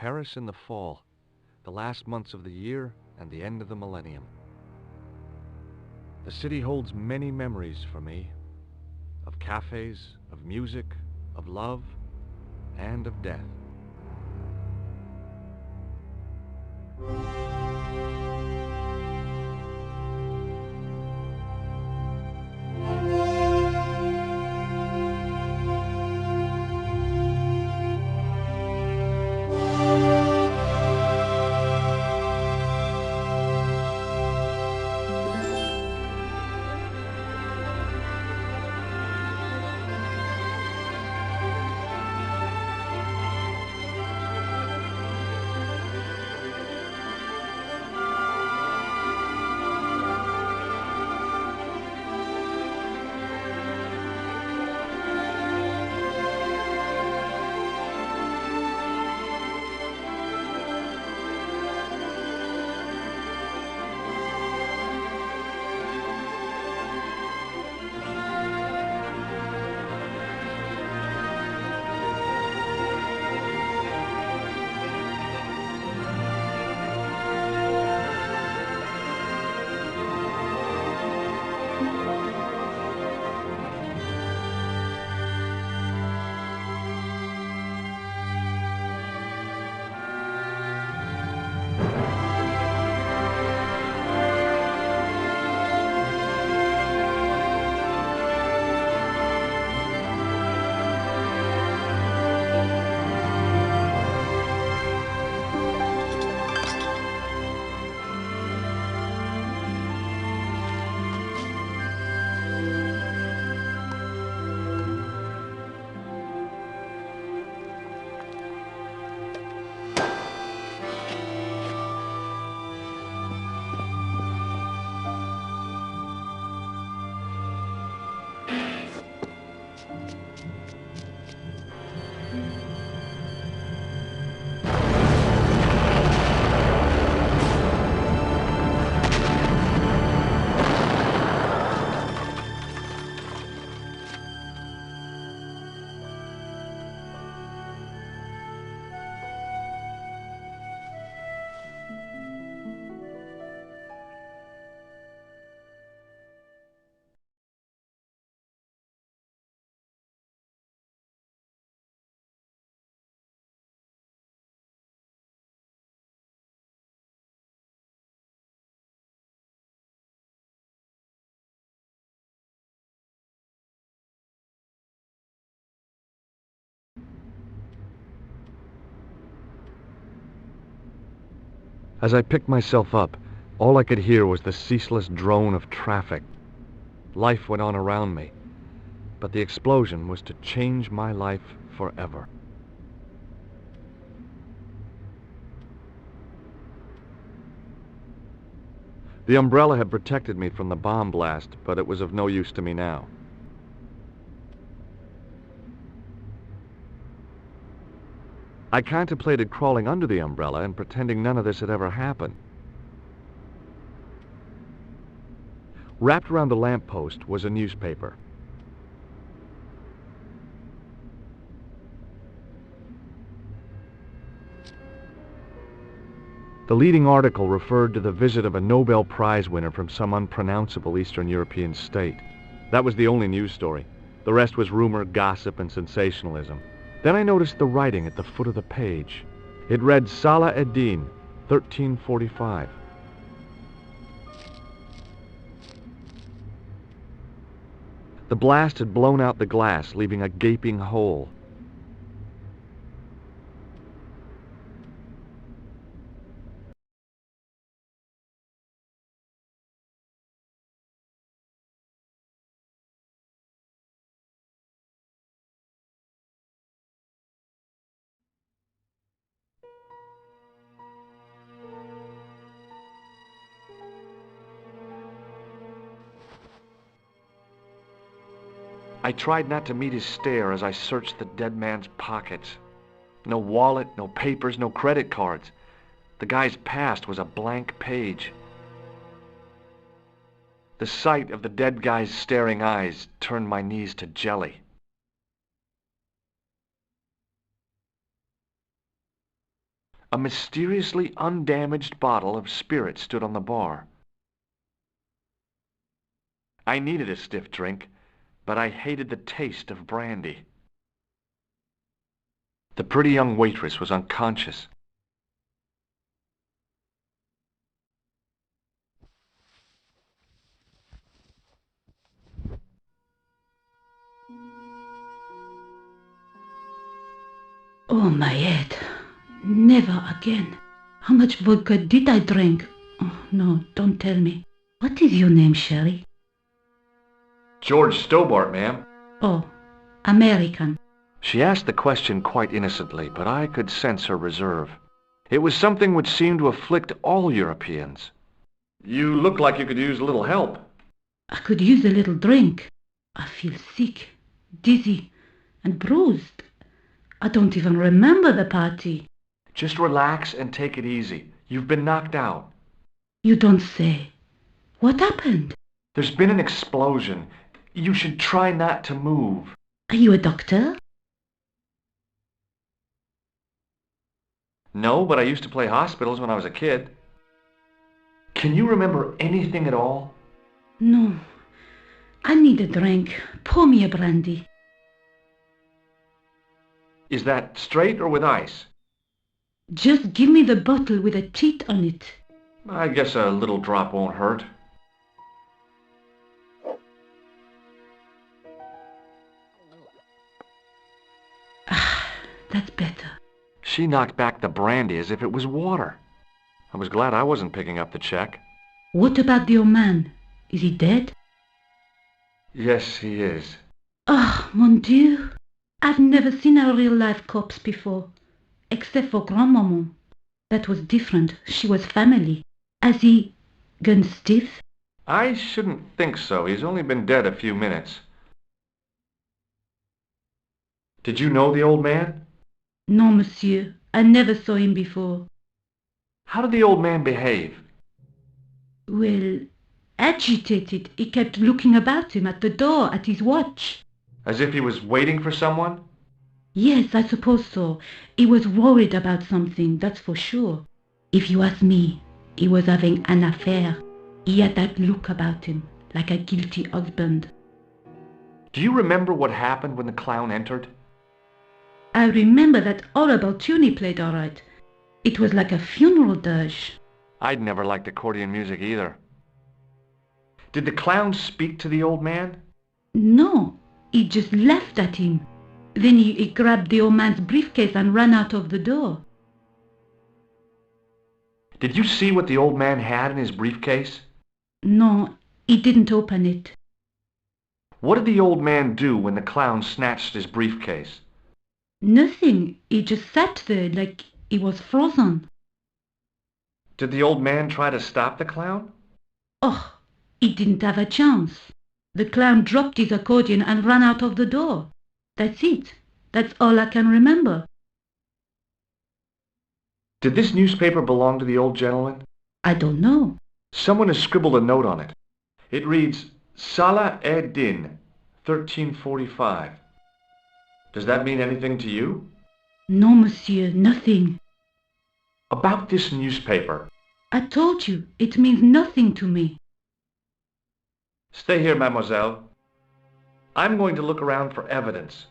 Paris in the fall, the last months of the year and the end of the millennium. The city holds many memories for me, of cafes, of music, of love, and of death. As I picked myself up, all I could hear was the ceaseless drone of traffic. Life went on around me, but the explosion was to change my life forever. The umbrella had protected me from the bomb blast, but it was of no use to me now. I contemplated crawling under the umbrella and pretending none of this had ever happened. Wrapped around the lamppost was a newspaper. The leading article referred to the visit of a Nobel Prize winner from some unpronounceable Eastern European state. That was the only news story. The rest was rumor, gossip, and sensationalism. Then I noticed the writing at the foot of the page. It read Salah ad-Din, 1345. The blast had blown out the glass, leaving a gaping hole. I tried not to meet his stare as I searched the dead man's pockets. No wallet, no papers, no credit cards. The guy's past was a blank page. The sight of the dead guy's staring eyes turned my knees to jelly. A mysteriously undamaged bottle of spirit stood on the bar. I needed a stiff drink, but I hated the taste of brandy. The pretty young waitress was unconscious. Oh, my head. Never again. How much vodka did I drink? Oh, no, don't tell me. What is your name, Sherry? George Stobart, ma'am. Oh, American. She asked the question quite innocently, but I could sense her reserve. It was something which seemed to afflict all Europeans. You look like you could use a little help. I could use a little drink. I feel sick, dizzy, and bruised. I don't even remember the party. Just relax and take it easy. You've been knocked out. You don't say. What happened? There's been an explosion. You should try not to move. Are you a doctor? No, but I used to play hospitals when I was a kid. Can you remember anything at all? No. I need a drink. Pour me a brandy. Is that straight or with ice? Just give me the bottle with a teat on it. I guess a little drop won't hurt. That's better. She knocked back the brandy as if it was water. I was glad I wasn't picking up the check. What about the old man? Is he dead? Yes, he is. Oh, mon Dieu. I've never seen a real-life corpse before, except for Grandmaman. That was different. She was family. Has he gone stiff? I shouldn't think so. He's only been dead a few minutes. Did you know the old man? No, monsieur. I never saw him before. How did the old man behave? Well, agitated. He kept looking about him at the door, at his watch. As if he was waiting for someone? Yes, I suppose so. He was worried about something, that's for sure. If you ask me, he was having an affair. He had that look about him, like a guilty husband. Do you remember what happened when the clown entered? I remember that horrible tune he played all right. It was like a funeral dirge. I'd never liked accordion music either. Did the clown speak to the old man? No, he just laughed at him. Then he grabbed the old man's briefcase and ran out of the door. Did you see what the old man had in his briefcase? No, he didn't open it. What did the old man do when the clown snatched his briefcase? Nothing. He just sat there like he was frozen. Did the old man try to stop the clown? Oh, he didn't have a chance. The clown dropped his accordion and ran out of the door. That's it. That's all I can remember. Did this newspaper belong to the old gentleman? I don't know. Someone has scribbled a note on it. It reads, Salah ed-Din, 1345. Does that mean anything to you? No, monsieur, nothing. About this newspaper. I told you, it means nothing to me. Stay here, mademoiselle. I'm going to look around for evidence.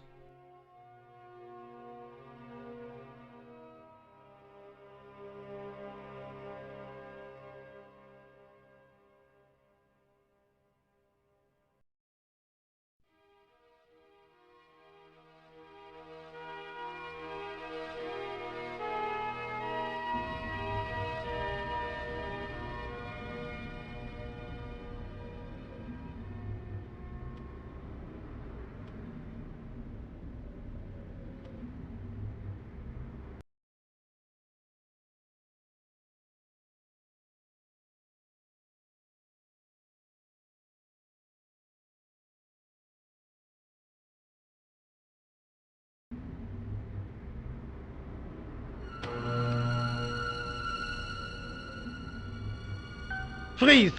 Freeze!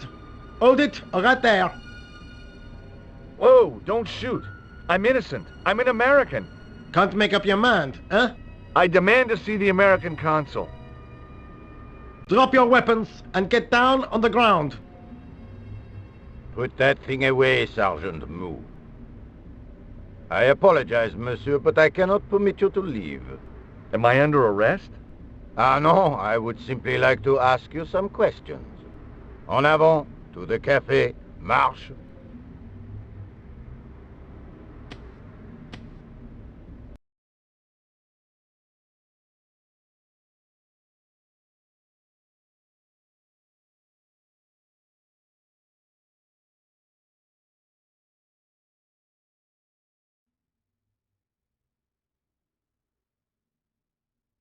Hold it, right there. Whoa, don't shoot. I'm innocent. I'm an American. Can't make up your mind, huh? I demand to see the American consul. Drop your weapons and get down on the ground. Put that thing away, Sergeant Moo. I apologize, monsieur, but I cannot permit you to leave. Am I under arrest? Ah, no, I would simply like to ask you some questions. En avant, to the café, marche.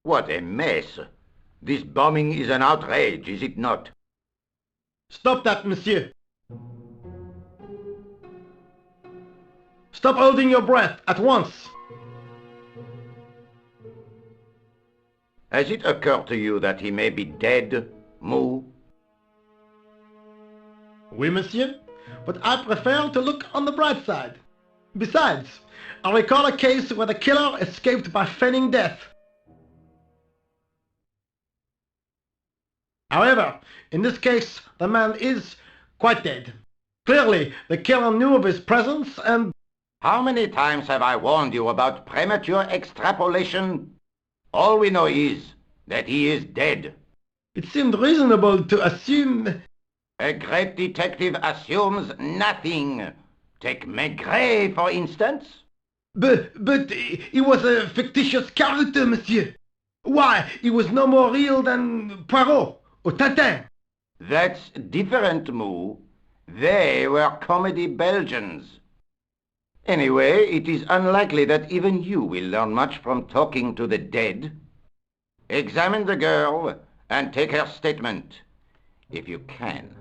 What a mess! This bombing is an outrage, is it not? Stop that, monsieur. Stop holding your breath at once. Has it occurred to you that he may be dead, Moo? Oui, monsieur, but I prefer to look on the bright side. Besides, I recall a case where the killer escaped by feigning death. However, in this case, the man is quite dead. Clearly, the killer knew of his presence and... How many times have I warned you about premature extrapolation? All we know is that he is dead. It seemed reasonable to assume... A great detective assumes nothing. Take Maigret, for instance. But he was a fictitious character, monsieur. Why, he was no more real than Poirot or Tintin. That's different, Moo. They were comedy Belgians. Anyway, it is unlikely that even you will learn much from talking to the dead. Examine the girl and take her statement, if you can.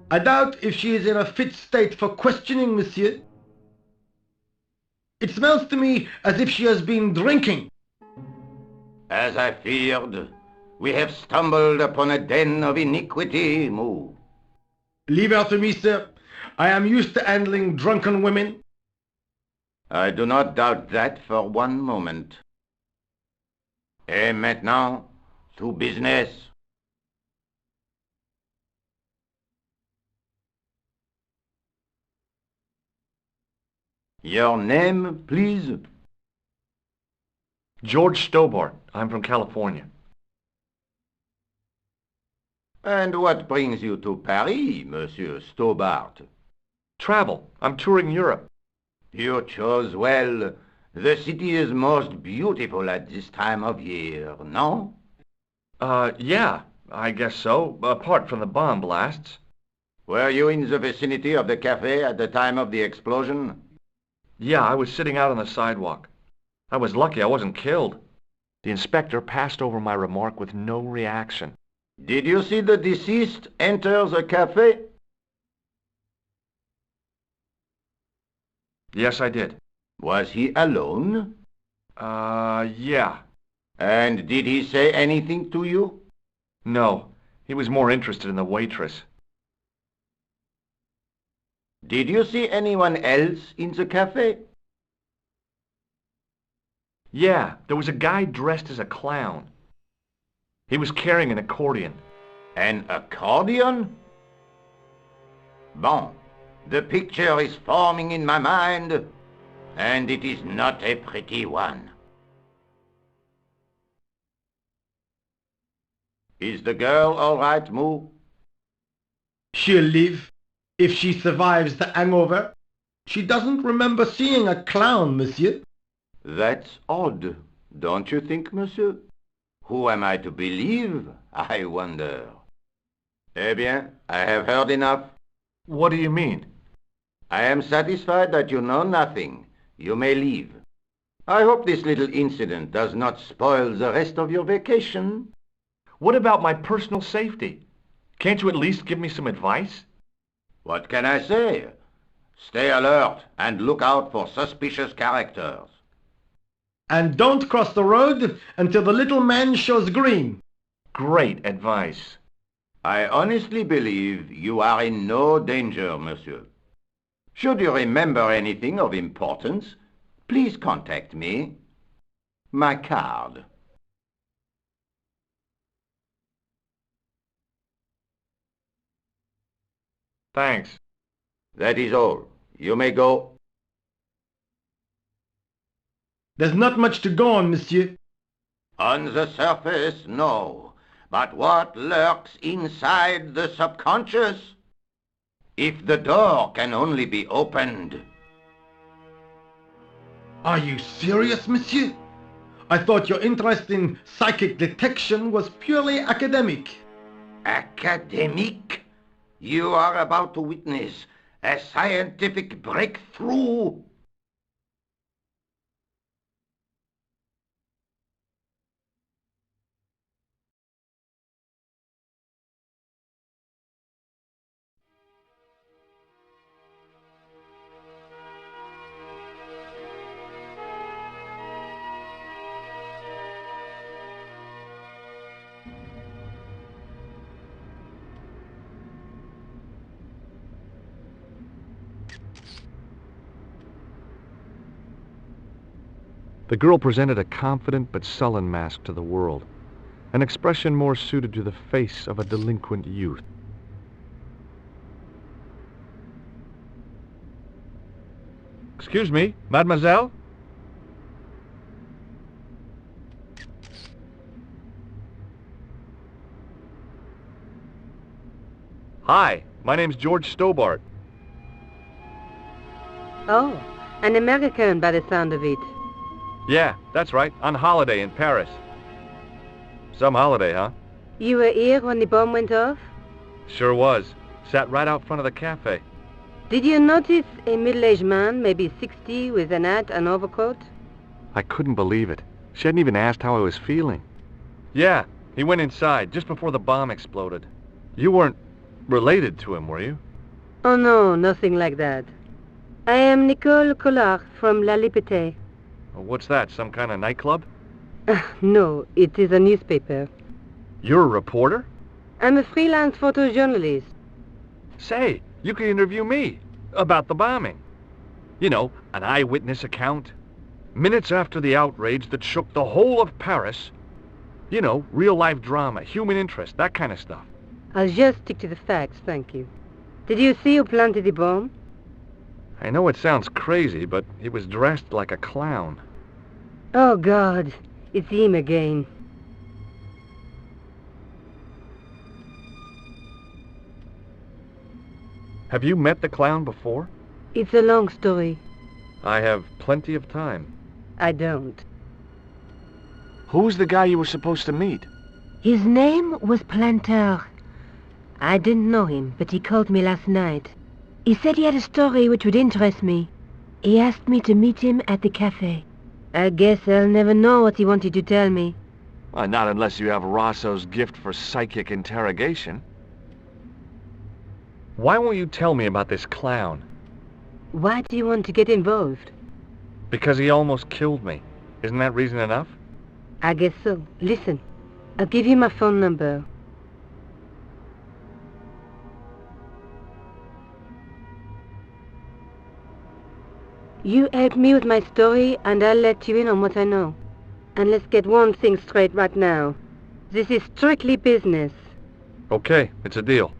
I doubt if she is in a fit state for questioning, monsieur. It smells to me as if she has been drinking. As I feared, we have stumbled upon a den of iniquity, Moo. Leave her to me, sir. I am used to handling drunken women. I do not doubt that for one moment. Et maintenant, to business. Your name, please? George Stobart. I'm from California. And what brings you to Paris, Monsieur Stobart? Travel. I'm touring Europe. You chose well. The city is most beautiful at this time of year, no? Yeah, I guess so, apart from the bomb blasts. Were you in the vicinity of the cafe at the time of the explosion? Yeah, I was sitting out on the sidewalk. I was lucky I wasn't killed. The inspector passed over my remark with no reaction. Did you see the deceased enter the cafe? Yes, I did. Was he alone? Yeah. And did he say anything to you? No, he was more interested in the waitress. Did you see anyone else in the cafe? Yeah, there was a guy dressed as a clown. He was carrying an accordion. An accordion? Bon, the picture is forming in my mind, and it is not a pretty one. Is the girl all right, Moo? She'll live if she survives the hangover. She doesn't remember seeing a clown, monsieur. That's odd, don't you think, monsieur? Who am I to believe, I wonder? Eh bien, I have heard enough. What do you mean? I am satisfied that you know nothing. You may leave. I hope this little incident does not spoil the rest of your vacation. What about my personal safety? Can't you at least give me some advice? What can I say? Stay alert and look out for suspicious characters. And don't cross the road until the little man shows green. Great advice. I honestly believe you are in no danger, monsieur. Should you remember anything of importance, please contact me. My card. Thanks. That is all. You may go. There's not much to go on, monsieur. On the surface, no. But what lurks inside the subconscious? If the door can only be opened. Are you serious, monsieur? I thought your interest in psychic detection was purely academic. Academic? You are about to witness a scientific breakthrough. The girl presented a confident but sullen mask to the world, an expression more suited to the face of a delinquent youth. Excuse me, mademoiselle? Hi, my name's George Stobart. Oh, an American by the sound of it. Yeah, that's right, on holiday in Paris. Some holiday, huh? You were here when the bomb went off? Sure was. Sat right out front of the cafe. Did you notice a middle-aged man, maybe 60, with an hat and overcoat? I couldn't believe it. She hadn't even asked how I was feeling. Yeah, he went inside just before the bomb exploded. You weren't related to him, were you? Oh no, nothing like that. I am Nicole Collard from La Liberté. What's that, some kind of nightclub? No, it is a newspaper. You're a reporter? I'm a freelance photojournalist. Say, you could interview me about the bombing. You know, an eyewitness account. Minutes after the outrage that shook the whole of Paris. You know, real-life drama, human interest, that kind of stuff. I'll just stick to the facts, thank you. Did you see who planted the bomb? I know it sounds crazy, but he was dressed like a clown. Oh, God, it's him again. Have you met the clown before? It's a long story. I have plenty of time. I don't. Who's the guy you were supposed to meet? His name was Planter. I didn't know him, but he called me last night. He said he had a story which would interest me. He asked me to meet him at the cafe. I guess I'll never know what he wanted to tell me. Well, not unless you have Rosso's gift for psychic interrogation. Why won't you tell me about this clown? Why do you want to get involved? Because he almost killed me. Isn't that reason enough? I guess so. Listen, I'll give you my phone number. You help me with my story, and I'll let you in on what I know. And let's get one thing straight right now. This is strictly business. Okay, it's a deal.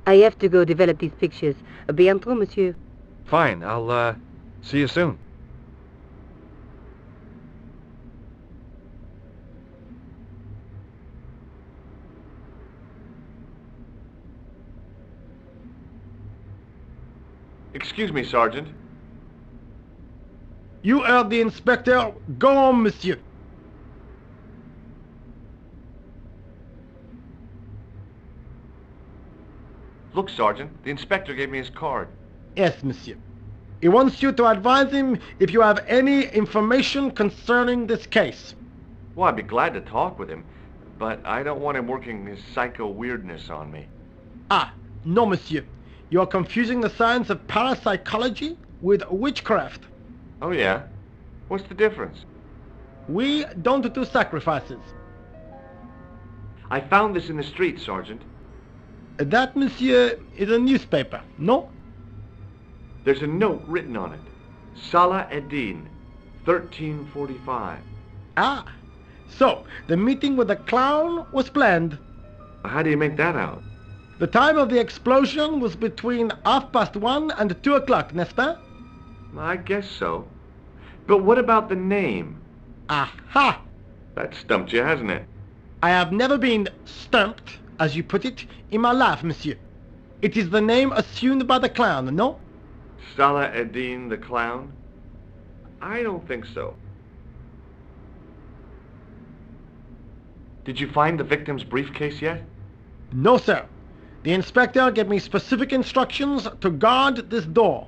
I have to go develop these pictures. À bientôt, monsieur. Fine, I'll, see you soon. Excuse me, Sergeant. You heard the inspector. Go on, monsieur. Look, Sergeant, the inspector gave me his card. Yes, monsieur. He wants you to advise him if you have any information concerning this case. Well, I'd be glad to talk with him, but I don't want him working his psycho weirdness on me. Ah, no, monsieur. You are confusing the science of parapsychology with witchcraft. Oh, yeah? What's the difference? We don't do sacrifices. I found this in the street, Sergeant. That, monsieur, is a newspaper, no? There's a note written on it. Salah Eddin, 13:45. Ah, so the meeting with the clown was planned. How do you make that out? The time of the explosion was between 1:30 and 2 o'clock, n'est-ce pas? I guess so. But what about the name? Aha! That stumped you, hasn't it? I have never been stumped, as you put it, in my life, monsieur. It is the name assumed by the clown, no? Salah Eddin the Clown? I don't think so. Did you find the victim's briefcase yet? No, sir. The inspector gave me specific instructions to guard this door.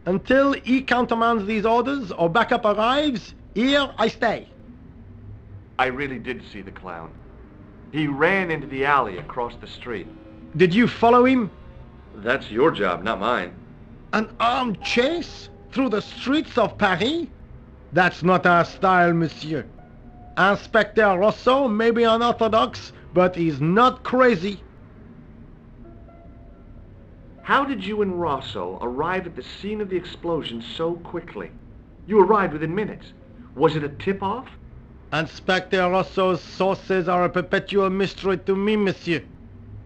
Until he countermands these orders or backup arrives, here I stay. I really did see the clown. He ran into the alley across the street. Did you follow him? That's your job, not mine. An armed chase through the streets of Paris? That's not our style, monsieur. Inspector Rosso may be unorthodox, but he's not crazy. How did you and Rosso arrive at the scene of the explosion so quickly? You arrived within minutes. Was it a tip-off? Inspector Rosso's sources are a perpetual mystery to me, monsieur.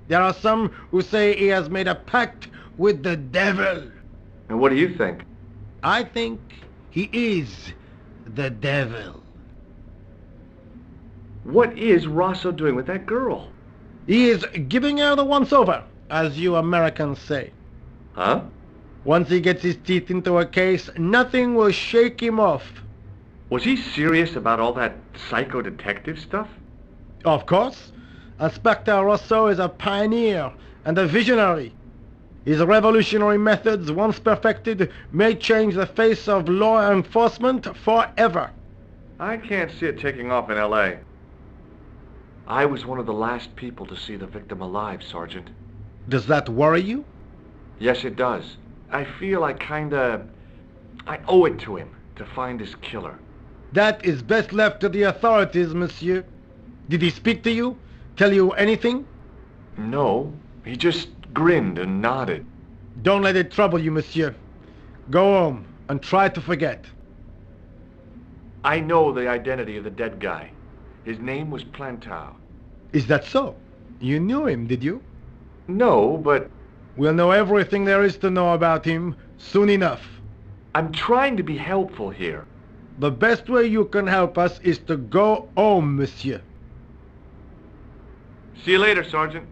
There are some who say he has made a pact with the devil. And what do you think? I think he is the devil. What is Rosso doing with that girl? He is giving her the once-over, as you Americans say. Huh? Once he gets his teeth into a case, nothing will shake him off. Was he serious about all that psycho-detective stuff? Of course. Inspector Rosso is a pioneer and a visionary. His revolutionary methods, once perfected, may change the face of law enforcement forever. I can't see it taking off in L.A. I was one of the last people to see the victim alive, Sergeant. Does that worry you? Yes, it does. I feel I owe it to him to find his killer. That is best left to the authorities, monsieur. Did he speak to you? Tell you anything? No, he just grinned and nodded. Don't let it trouble you, monsieur. Go home and try to forget. I know the identity of the dead guy. His name was Plantow. Is that so? You knew him, did you? No, but We'll know everything there is to know about him soon enough. I'm trying to be helpful here. The best way you can help us is to go home, monsieur. See you later, Sergeant.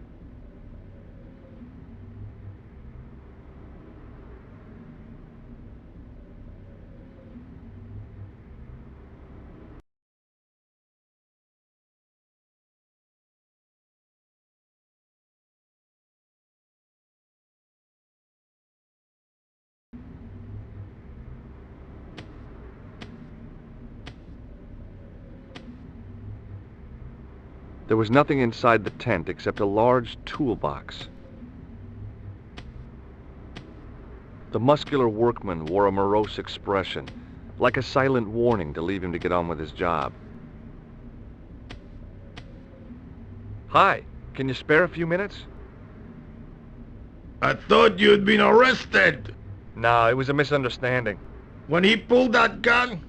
There was nothing inside the tent except a large toolbox. The muscular workman wore a morose expression, like a silent warning to leave him to get on with his job. Hi, can you spare a few minutes? I thought you'd been arrested. No, it was a misunderstanding. When he pulled that gun,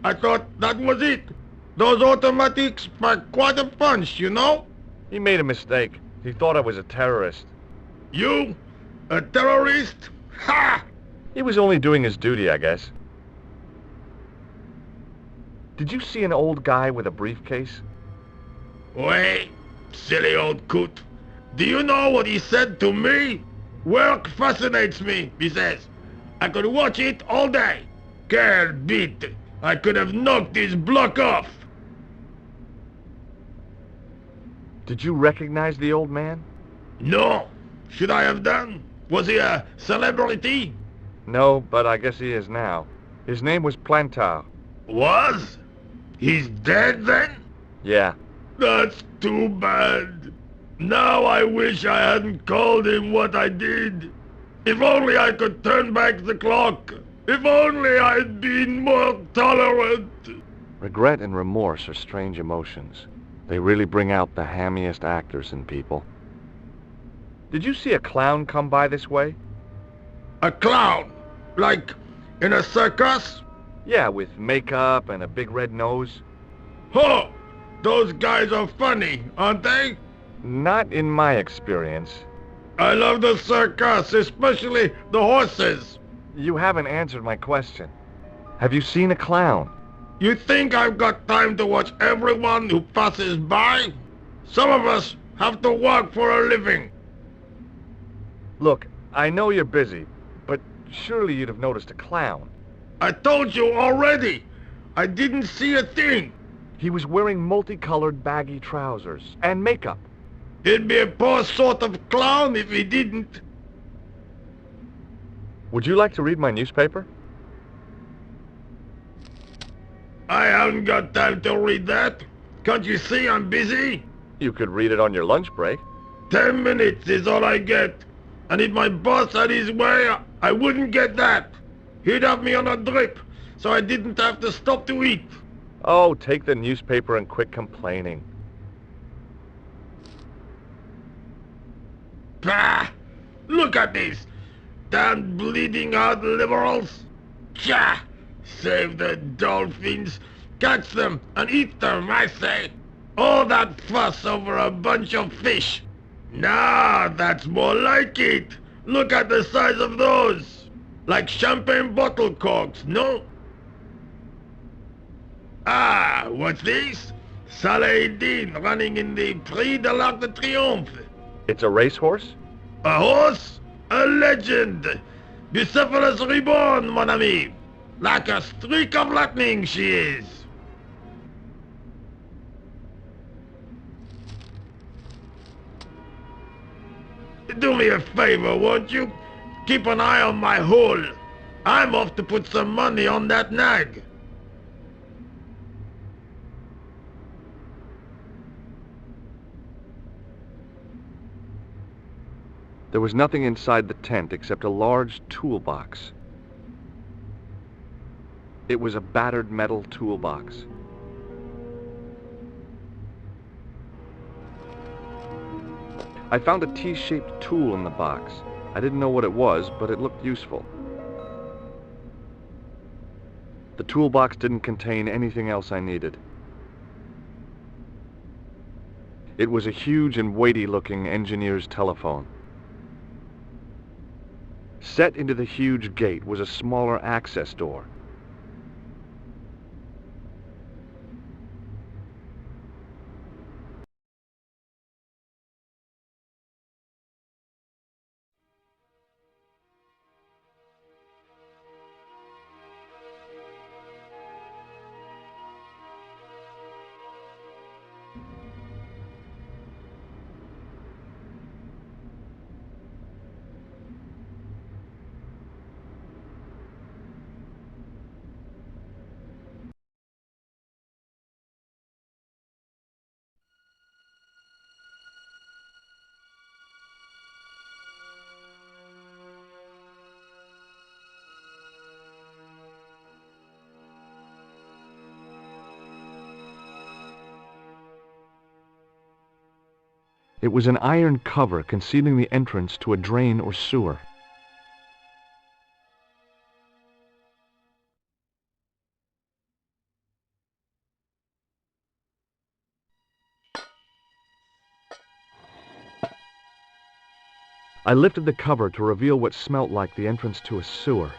I thought that was it. Those automatics pack quite a punch, you know? He made a mistake. He thought I was a terrorist. You? A terrorist? Ha! He was only doing his duty, I guess. Did you see an old guy with a briefcase? Wait, silly old coot. Do you know what he said to me? Work fascinates me, he says. I could watch it all day. Quelle bite! I could have knocked his block off. Did you recognize the old man? No. Should I have done? Was he a celebrity? No, but I guess he is now. His name was Plantow. Was? He's dead then? Yeah. That's too bad. Now I wish I hadn't called him what I did. If only I could turn back the clock. If only I'd been more tolerant. Regret and remorse are strange emotions. They really bring out the hammiest actors in people. Did you see a clown come by this way? A clown? Like in a circus? Yeah, with makeup and a big red nose. Ho! Those guys are funny, aren't they? Not in my experience. I love the circus, especially the horses. You haven't answered my question. Have you seen a clown? You think I've got time to watch everyone who passes by? Some of us have to work for a living. Look, I know you're busy, but surely you'd have noticed a clown. I told you already. I didn't see a thing. He was wearing multicolored baggy trousers and makeup. He'd be a poor sort of clown if he didn't. Would you like to read my newspaper? I haven't got time to read that. Can't you see I'm busy? You could read it on your lunch break. 10 minutes is all I get. And if my boss had his way, I wouldn't get that. He'd have me on a drip, so I didn't have to stop to eat. Oh, take the newspaper and quit complaining. Bah! Look at this! Damn bleeding out liberals! Tcha! Save the dolphins! Catch them and eat them, I say! All that fuss over a bunch of fish! Nah, that's more like it! Look at the size of those! Like champagne bottle corks, no? Ah, what's this? Saladin running in the Prix de l'Arc de Triomphe. It's a racehorse? A horse? A legend! Bucephalus reborn, mon ami! Like a streak of lightning she is! Do me a favor, won't you? Keep an eye on my hole. I'm off to put some money on that nag. There was nothing inside the tent except a large toolbox. It was a battered metal toolbox. I found a T-shaped tool in the box. I didn't know what it was, but it looked useful. The toolbox didn't contain anything else I needed. It was a huge and weighty-looking engineer's telephone. Set into the huge gate was a smaller access door. It was an iron cover concealing the entrance to a drain or sewer. I lifted the cover to reveal what smelt like the entrance to a sewer.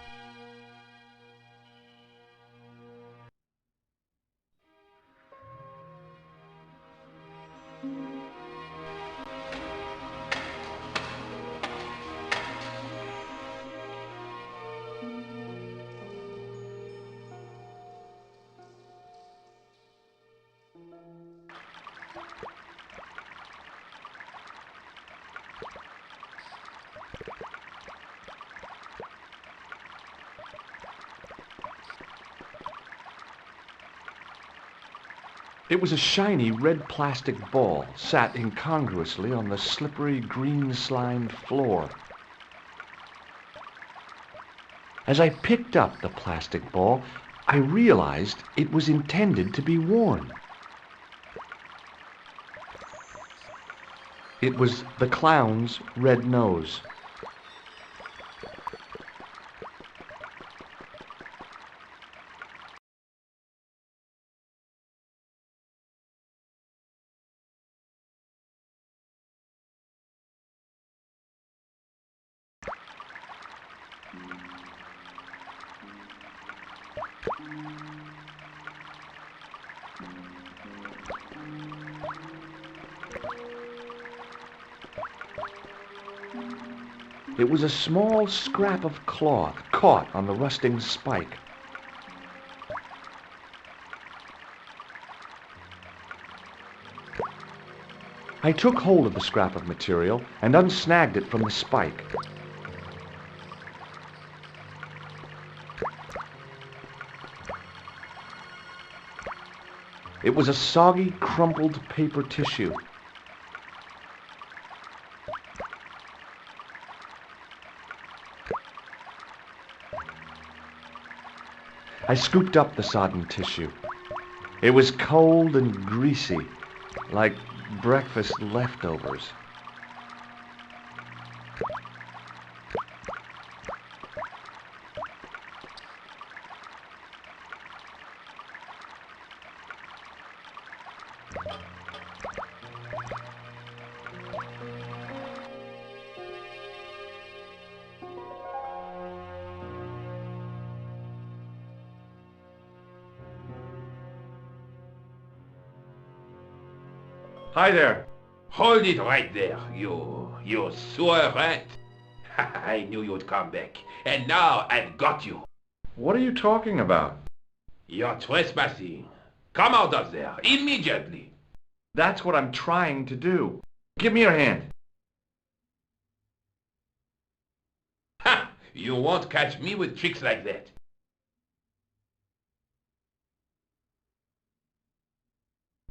It was a shiny red plastic ball sat incongruously on the slippery green-slimed floor. As I picked up the plastic ball, I realized it was intended to be worn. It was the clown's red nose. It was a small scrap of cloth caught on the rusting spike. I took hold of the scrap of material and unsnagged it from the spike. It was a soggy, crumpled paper tissue. I scooped up the sodden tissue. It was cold and greasy, like breakfast leftovers. Hi there. Hold it right there, you sewer rat. I knew you'd come back, and now I've got you. What are you talking about? You're trespassing. Come out of there, immediately. That's what I'm trying to do. Give me your hand. Ha! You won't catch me with tricks like that.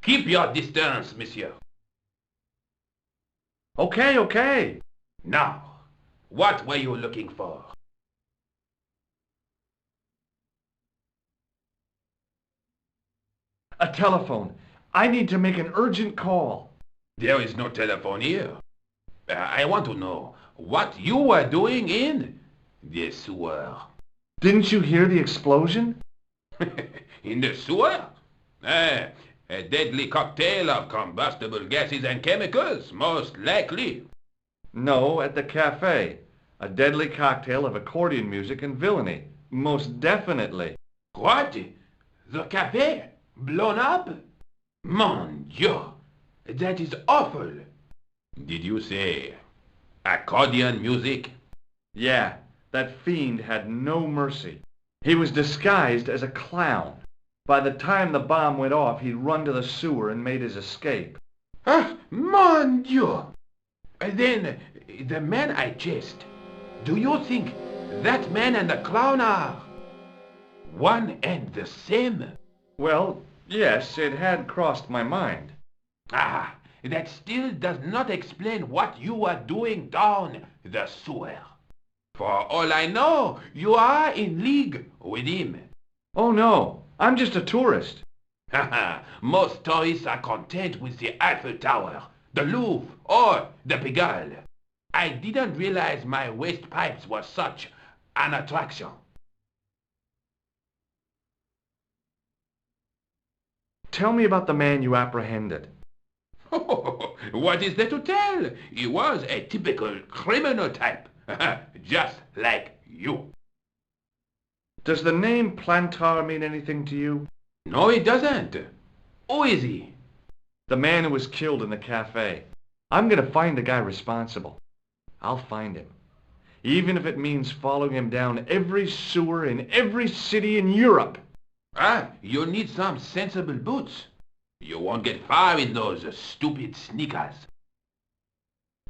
Keep your distance, monsieur. Okay. Now, what were you looking for? A telephone. I need to make an urgent call. There is no telephone here. I want to know what you were doing in the sewer. Didn't you hear the explosion? In the sewer? A deadly cocktail of combustible gases and chemicals, most likely. No, at the cafe. A deadly cocktail of accordion music and villainy. Most definitely. What? The cafe? Blown up? Mon Dieu! That is awful. Did you say accordion music? Yeah, that fiend had no mercy. He was disguised as a clown. By the time the bomb went off, he'd run to the sewer and made his escape. Ah, mon Dieu! Then, the man I chased, do you think that man and the clown are one and the same? Well, yes, it had crossed my mind. Ah, that still does not explain what you are doing down the sewer. For all I know, you are in league with him. Oh no, I'm just a tourist. Haha, most tourists are content with the Eiffel Tower, the Louvre, or the Pigalle. I didn't realize my waste pipes were such an attraction. Tell me about the man you apprehended. What is there to tell? He was a typical criminal type, just like you. Does the name Plantar mean anything to you? No, it doesn't. Who is he? The man who was killed in the cafe. I'm gonna find the guy responsible. I'll find him. Even if it means following him down every sewer in every city in Europe. Ah, you need some sensible boots. You won't get far in those stupid sneakers.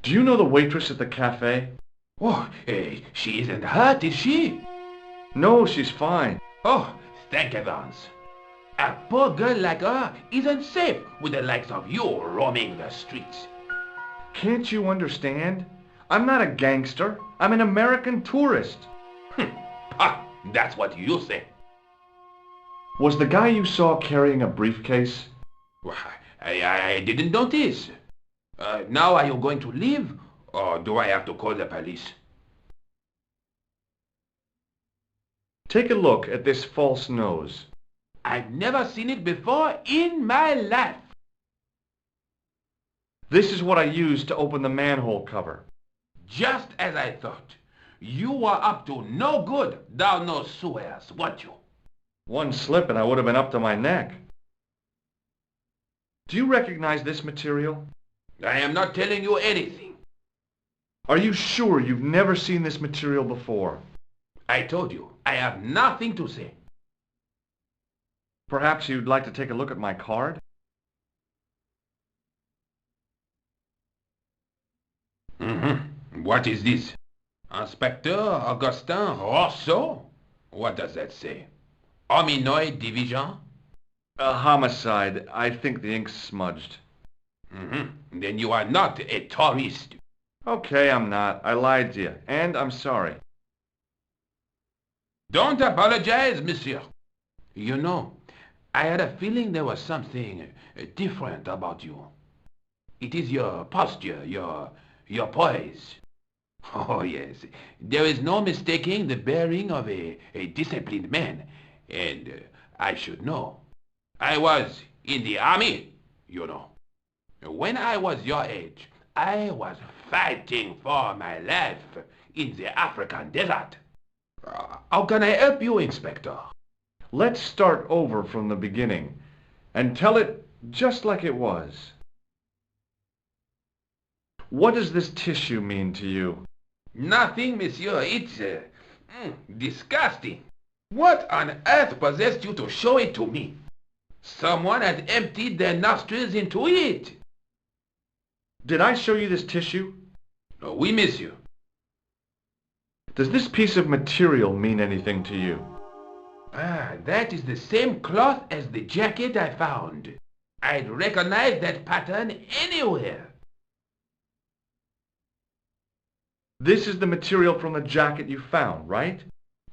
Do you know the waitress at the cafe? Oh, she isn't hurt, is she? No, she's fine. Oh, thank heavens. A poor girl like her isn't safe with the likes of you roaming the streets. Can't you understand? I'm not a gangster. I'm an American tourist. Ah, that's what you say. Was the guy you saw carrying a briefcase? I didn't notice. Now are you going to leave, or do I have to call the police? Take a look at this false nose. I've never seen it before in my life. This is what I used to open the manhole cover. Just as I thought. You were up to no good down those sewers, weren't you? One slip and I would have been up to my neck. Do you recognize this material? I am not telling you anything. Are you sure you've never seen this material before? I told you, I have nothing to say. Perhaps you'd like to take a look at my card? What is this? Inspector Augustin Rousseau? What does that say? Hominoid Division? A homicide. I think the ink's smudged. Then you are not a tourist. Okay, I'm not. I lied to you, and I'm sorry. Don't apologize, monsieur. You know, I had a feeling there was something different about you. It is your posture, your poise. Oh, yes. There is no mistaking the bearing of a disciplined man. And I should know. I was in the army, you know. When I was your age, I was fighting for my life in the African desert. How can I help you, Inspector? Let's start over from the beginning and tell it just like it was. What does this tissue mean to you? Nothing, monsieur. It's disgusting. What on earth possessed you to show it to me? Someone had emptied their nostrils into it. Did I show you this tissue? Oui, monsieur. Does this piece of material mean anything to you? That is the same cloth as the jacket I found. I'd recognize that pattern anywhere. This is the material from the jacket you found, right?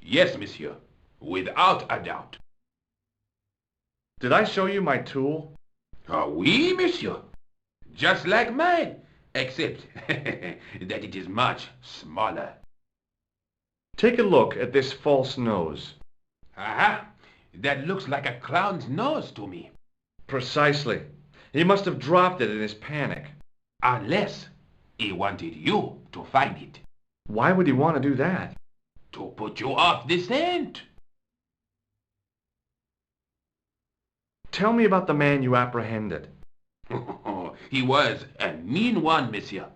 Yes, monsieur. Without a doubt. Did I show you my tool? Oui, monsieur. Just like mine, except that it is much smaller. Take a look at this false nose. Aha! That looks like a clown's nose to me. Precisely. He must have dropped it in his panic. Unless he wanted you to find it. Why would he want to do that? To put you off the scent. Tell me about the man you apprehended. He was a mean one, monsieur.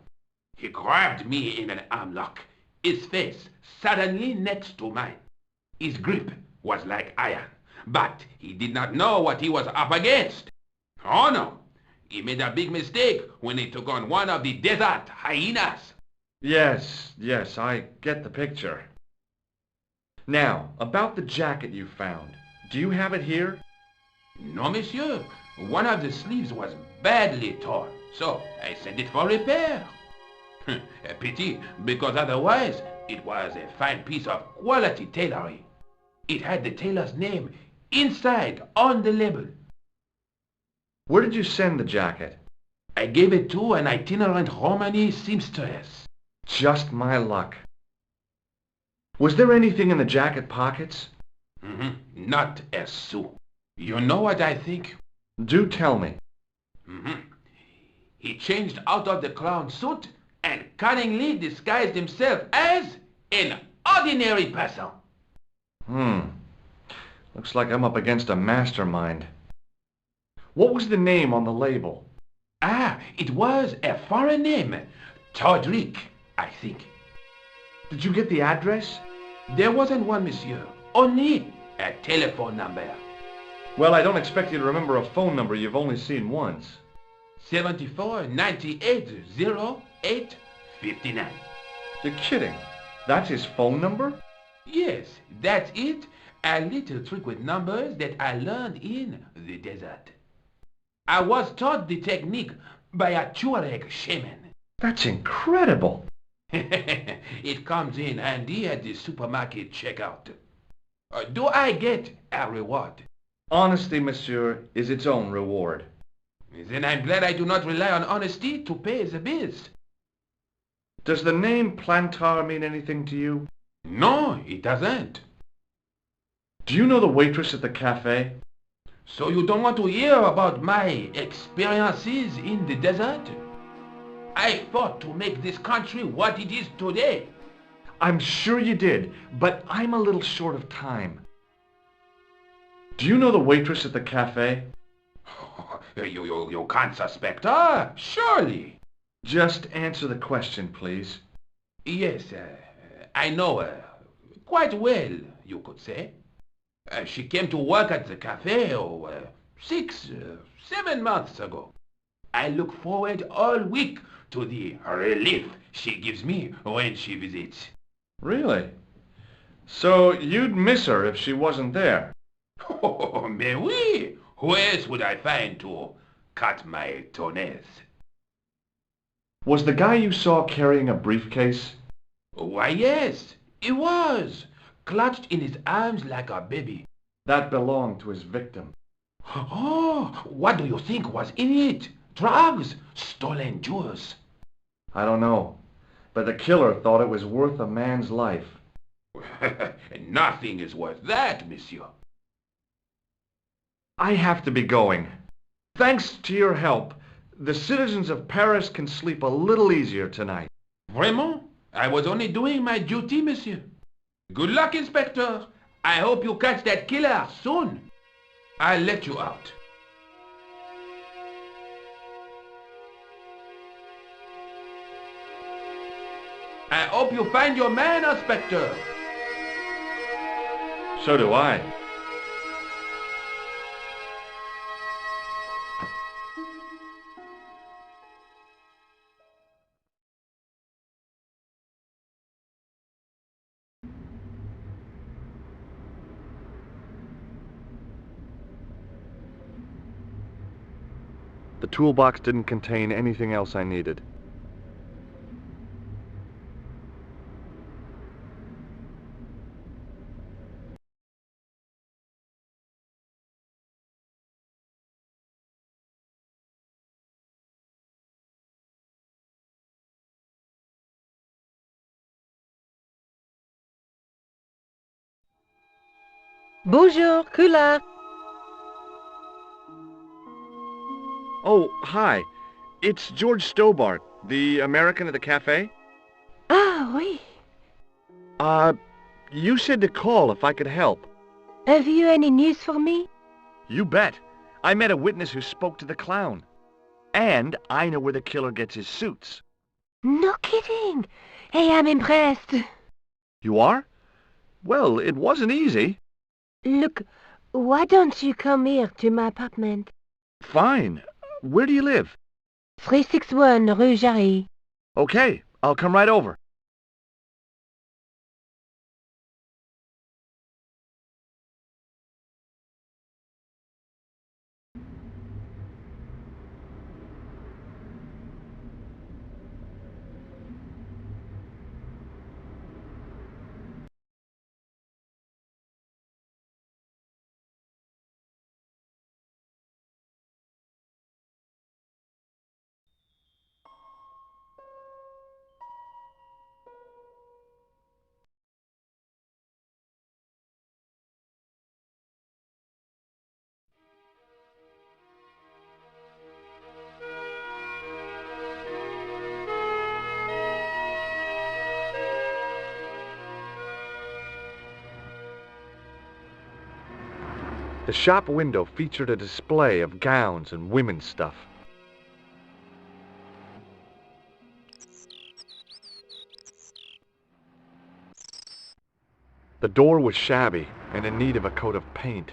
He grabbed me in an armlock, his face suddenly next to mine. His grip was like iron, but he did not know what he was up against. Oh no, he made a big mistake when he took on one of the desert hyenas. Yes, I get the picture. Now, about the jacket you found. Do you have it here? No, monsieur. One of the sleeves was badly torn, so I sent it for repair. A pity, because otherwise it was a fine piece of quality tailoring. It had the tailor's name inside on the label. Where did you send the jacket? I gave it to an itinerant Romany seamstress. Just my luck. Was there anything in the jacket pockets? Not a sou. You know what I think? Do tell me. He changed out of the clown suit and cunningly disguised himself as an ordinary person. Looks like I'm up against a mastermind. What was the name on the label? It was a foreign name. Todrick, I think. Did you get the address? There wasn't one, monsieur. Only a telephone number. Well, I don't expect you to remember a phone number you've only seen once. 74 98 08 59. You're kidding. That's his phone number? Yes, that's it. A little trick with numbers that I learned in the desert. I was taught the technique by a Tuareg shaman. That's incredible. It comes in handy at the supermarket checkout. Do I get a reward? Honesty, monsieur, is its own reward. Then I'm glad I do not rely on honesty to pay the bills. Does the name Plantar mean anything to you? No, it doesn't. Do you know the waitress at the cafe? So you don't want to hear about my experiences in the desert? I fought to make this country what it is today. I'm sure you did, but I'm a little short of time. Do you know the waitress at the cafe? You can't suspect her, surely. Just answer the question, please. Yes, I know her. Quite well, you could say. She came to work at the cafe 7 months ago. I look forward all week to the relief she gives me when she visits. Really? So you'd miss her if she wasn't there? Oh, mais oui! Who else would I find to cut my toenails? Was the guy you saw carrying a briefcase? Why, yes, he was, clutched in his arms like a baby. That belonged to his victim. Oh, what do you think was in it? Drugs? Stolen jewels? I don't know, but the killer thought it was worth a man's life. Nothing is worth that, monsieur. I have to be going. Thanks to your help, the citizens of Paris can sleep a little easier tonight. Vraiment? I was only doing my duty, monsieur. Good luck, Inspector. I hope you catch that killer soon. I'll let you out. I hope you find your man, Inspector. So do I. The toolbox didn't contain anything else I needed. Bonjour, Kula. Oh, hi. It's George Stobart, the American at the cafe. Ah, oui. You said to call if I could help. Have you any news for me? You bet. I met a witness who spoke to the clown. And I know where the killer gets his suits. No kidding. Hey, I'm impressed. You are? Well, it wasn't easy. Look, why don't you come here to my apartment? Fine. Where do you live? 361 Rue Jarry. Okay, I'll come right over. The shop window featured a display of gowns and women's stuff. The door was shabby and in need of a coat of paint.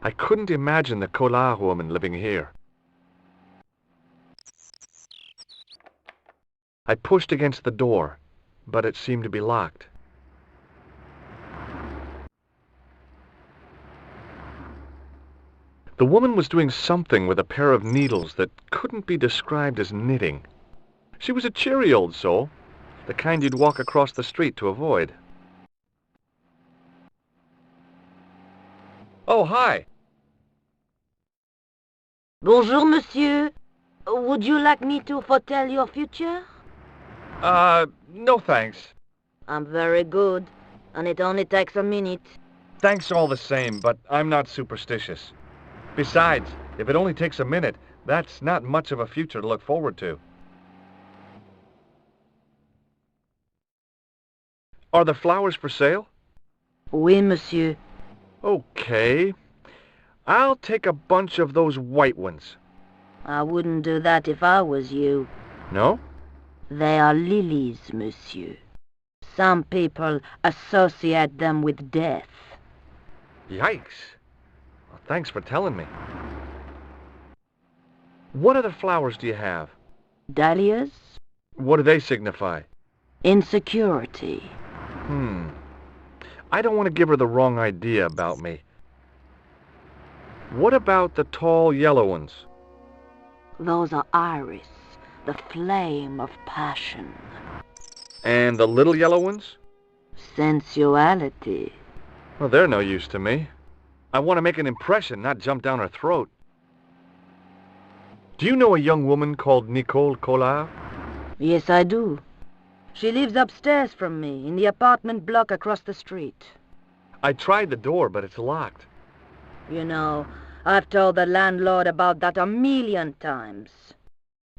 I couldn't imagine the Collard woman living here. I pushed against the door, but it seemed to be locked. The woman was doing something with a pair of needles that couldn't be described as knitting. She was a cheery old soul, the kind you'd walk across the street to avoid. Oh, hi. Bonjour, monsieur. Would you like me to foretell your future? No thanks. I'm very good, and it only takes a minute. Thanks all the same, but I'm not superstitious. Besides, if it only takes a minute, that's not much of a future to look forward to. Are the flowers for sale? Oui, monsieur. Okay. I'll take a bunch of those white ones. I wouldn't do that if I was you. No? They are lilies, monsieur. Some people associate them with death. Yikes. Well, thanks for telling me. What other flowers do you have? Dahlias? What do they signify? Insecurity. I don't want to give her the wrong idea about me. What about the tall yellow ones? Those are iris, the flame of passion. And the little yellow ones? Sensuality. Well, they're no use to me. I want to make an impression, not jump down her throat. Do you know a young woman called Nicole Collard? Yes, I do. She lives upstairs from me, in the apartment block across the street. I tried the door, but it's locked. You know, I've told the landlord about that 1,000,000 times.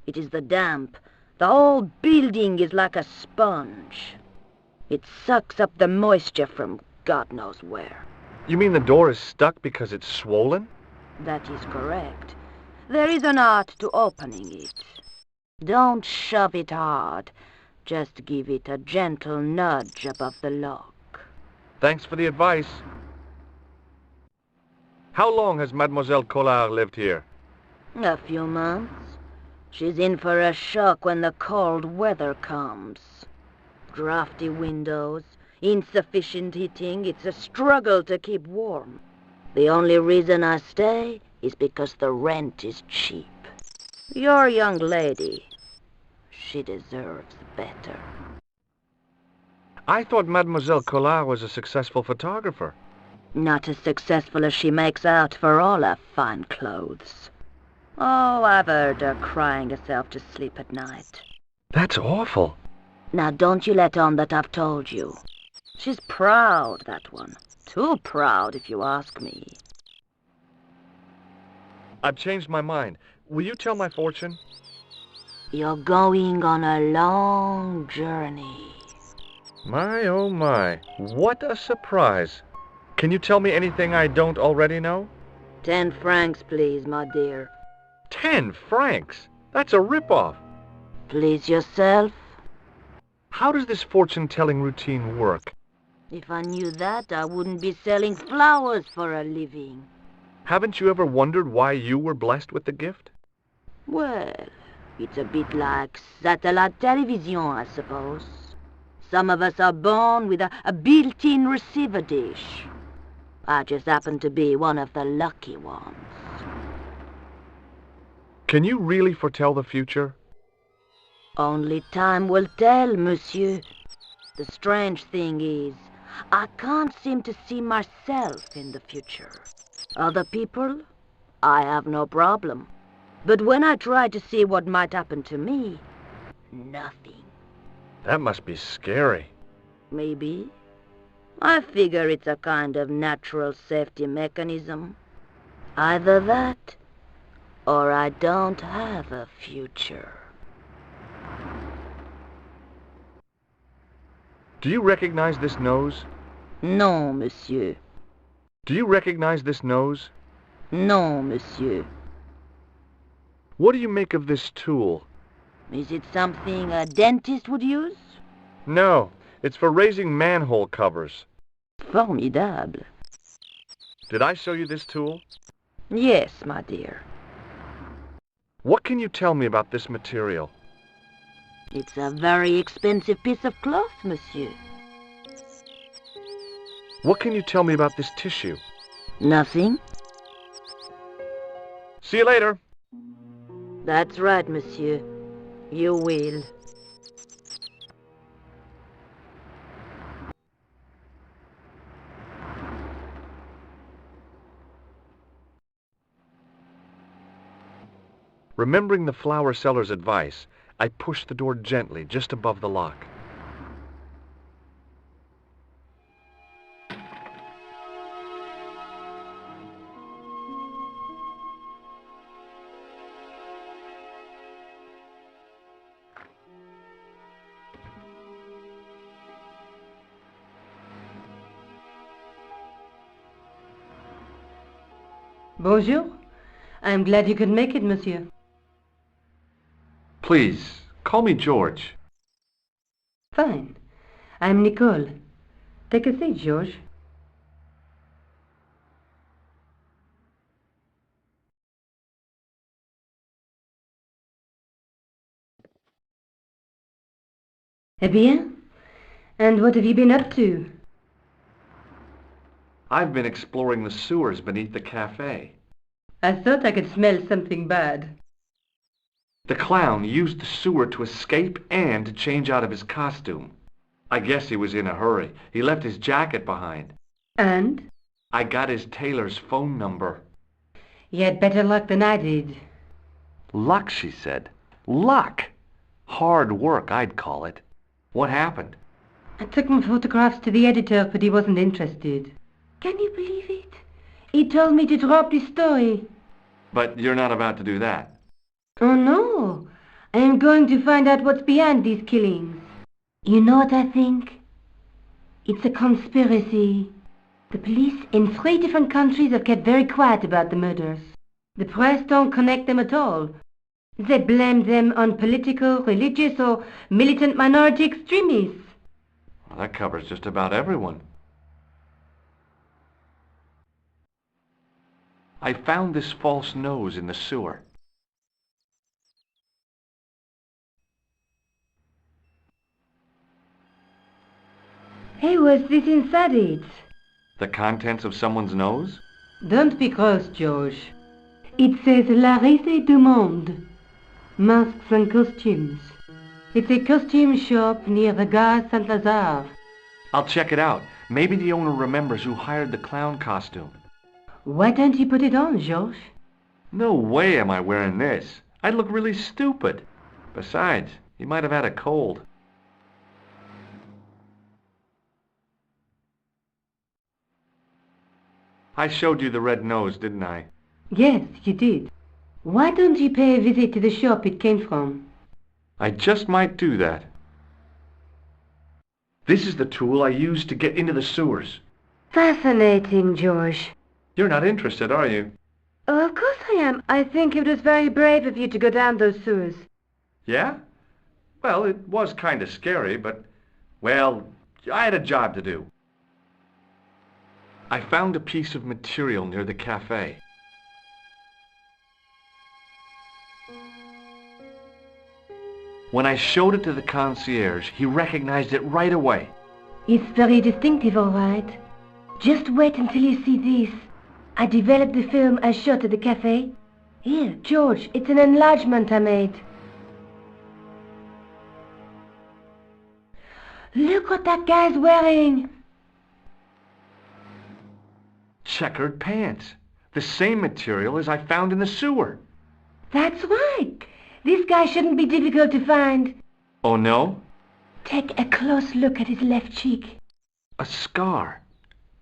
It is the damp. The whole building is like a sponge. It sucks up the moisture from God knows where. You mean the door is stuck because it's swollen? That is correct. There is an art to opening it. Don't shove it hard. Just give it a gentle nudge above the lock. Thanks for the advice. How long has Mademoiselle Collard lived here? A few months. She's in for a shock when the cold weather comes. Drafty windows, insufficient heating, it's a struggle to keep warm. The only reason I stay is because the rent is cheap. Your young lady, she deserves better. I thought Mademoiselle Collard was a successful photographer. Not as successful as she makes out for all her fine clothes. Oh, I've heard her crying herself to sleep at night. That's awful. Now don't you let on that I've told you. She's proud, that one. Too proud, if you ask me. I've changed my mind. Will you tell my fortune? You're going on a long journey. My, oh my. What a surprise. Can you tell me anything I don't already know? 10 francs, please, my dear. 10 francs? That's a rip-off. Please yourself. How does this fortune-telling routine work? If I knew that, I wouldn't be selling flowers for a living. Haven't you ever wondered why you were blessed with the gift? Well, it's a bit like satellite television, I suppose. Some of us are born with a built-in receiver dish. I just happen to be one of the lucky ones. Can you really foretell the future? Only time will tell, monsieur. The strange thing is, I can't seem to see myself in the future. Other people, I have no problem. But when I try to see what might happen to me, nothing. That must be scary. Maybe. I figure it's a kind of natural safety mechanism. Either that, or I don't have a future. Do you recognize this nose? Non, monsieur. Do you recognize this nose? Non, monsieur. What do you make of this tool? Is it something a dentist would use? No, it's for raising manhole covers. Formidable. Did I show you this tool? Yes, my dear. What can you tell me about this material? It's a very expensive piece of cloth, monsieur. What can you tell me about this tissue? Nothing? See you later. That's right, monsieur. You will. Remembering the flower seller's advice, I pushed the door gently just above the lock. Bonjour. I'm glad you could make it, monsieur. Please, call me George. Fine. I'm Nicole. Take a seat, George. Eh bien? And what have you been up to? I've been exploring the sewers beneath the cafe. I thought I could smell something bad. The clown used the sewer to escape and to change out of his costume. I guess he was in a hurry. He left his jacket behind. And? I got his tailor's phone number. You had better luck than I did. Luck, she said. Luck! Hard work, I'd call it. What happened? I took my photographs to the editor, but he wasn't interested. Can you believe it? He told me to drop this story. But you're not about to do that. Oh no, I am going to find out what's behind these killings. You know what I think? It's a conspiracy. The police in 3 different countries have kept very quiet about the murders. The press don't connect them at all. They blame them on political, religious or militant minority extremists. Well, that covers just about everyone. I found this false nose in the sewer. Hey, what's this inside it? The contents of someone's nose? Don't be gross, George. It says La Risée du Monde. Masks and costumes. It's a costume shop near the Gare Saint-Lazare. I'll check it out. Maybe the owner remembers who hired the clown costume. Why don't you put it on, George? No way am I wearing this. I'd look really stupid. Besides, he might have had a cold. I showed you the red nose, didn't I? Yes, you did. Why don't you pay a visit to the shop it came from? I just might do that. This is the tool I used to get into the sewers. Fascinating, George. You're not interested, are you? Oh, of course I am. I think it was very brave of you to go down those sewers. Yeah? Well, it was kind of scary, but, well, I had a job to do. I found a piece of material near the cafe. When I showed it to the concierge, he recognized it right away. It's very distinctive, all right. Just wait until you see this. I developed the film I shot at the cafe. Here, George, it's an enlargement I made. Look what that guy's wearing. Checkered pants. The same material as I found in the sewer. That's right. This guy shouldn't be difficult to find. Oh, no? Take a close look at his left cheek. A scar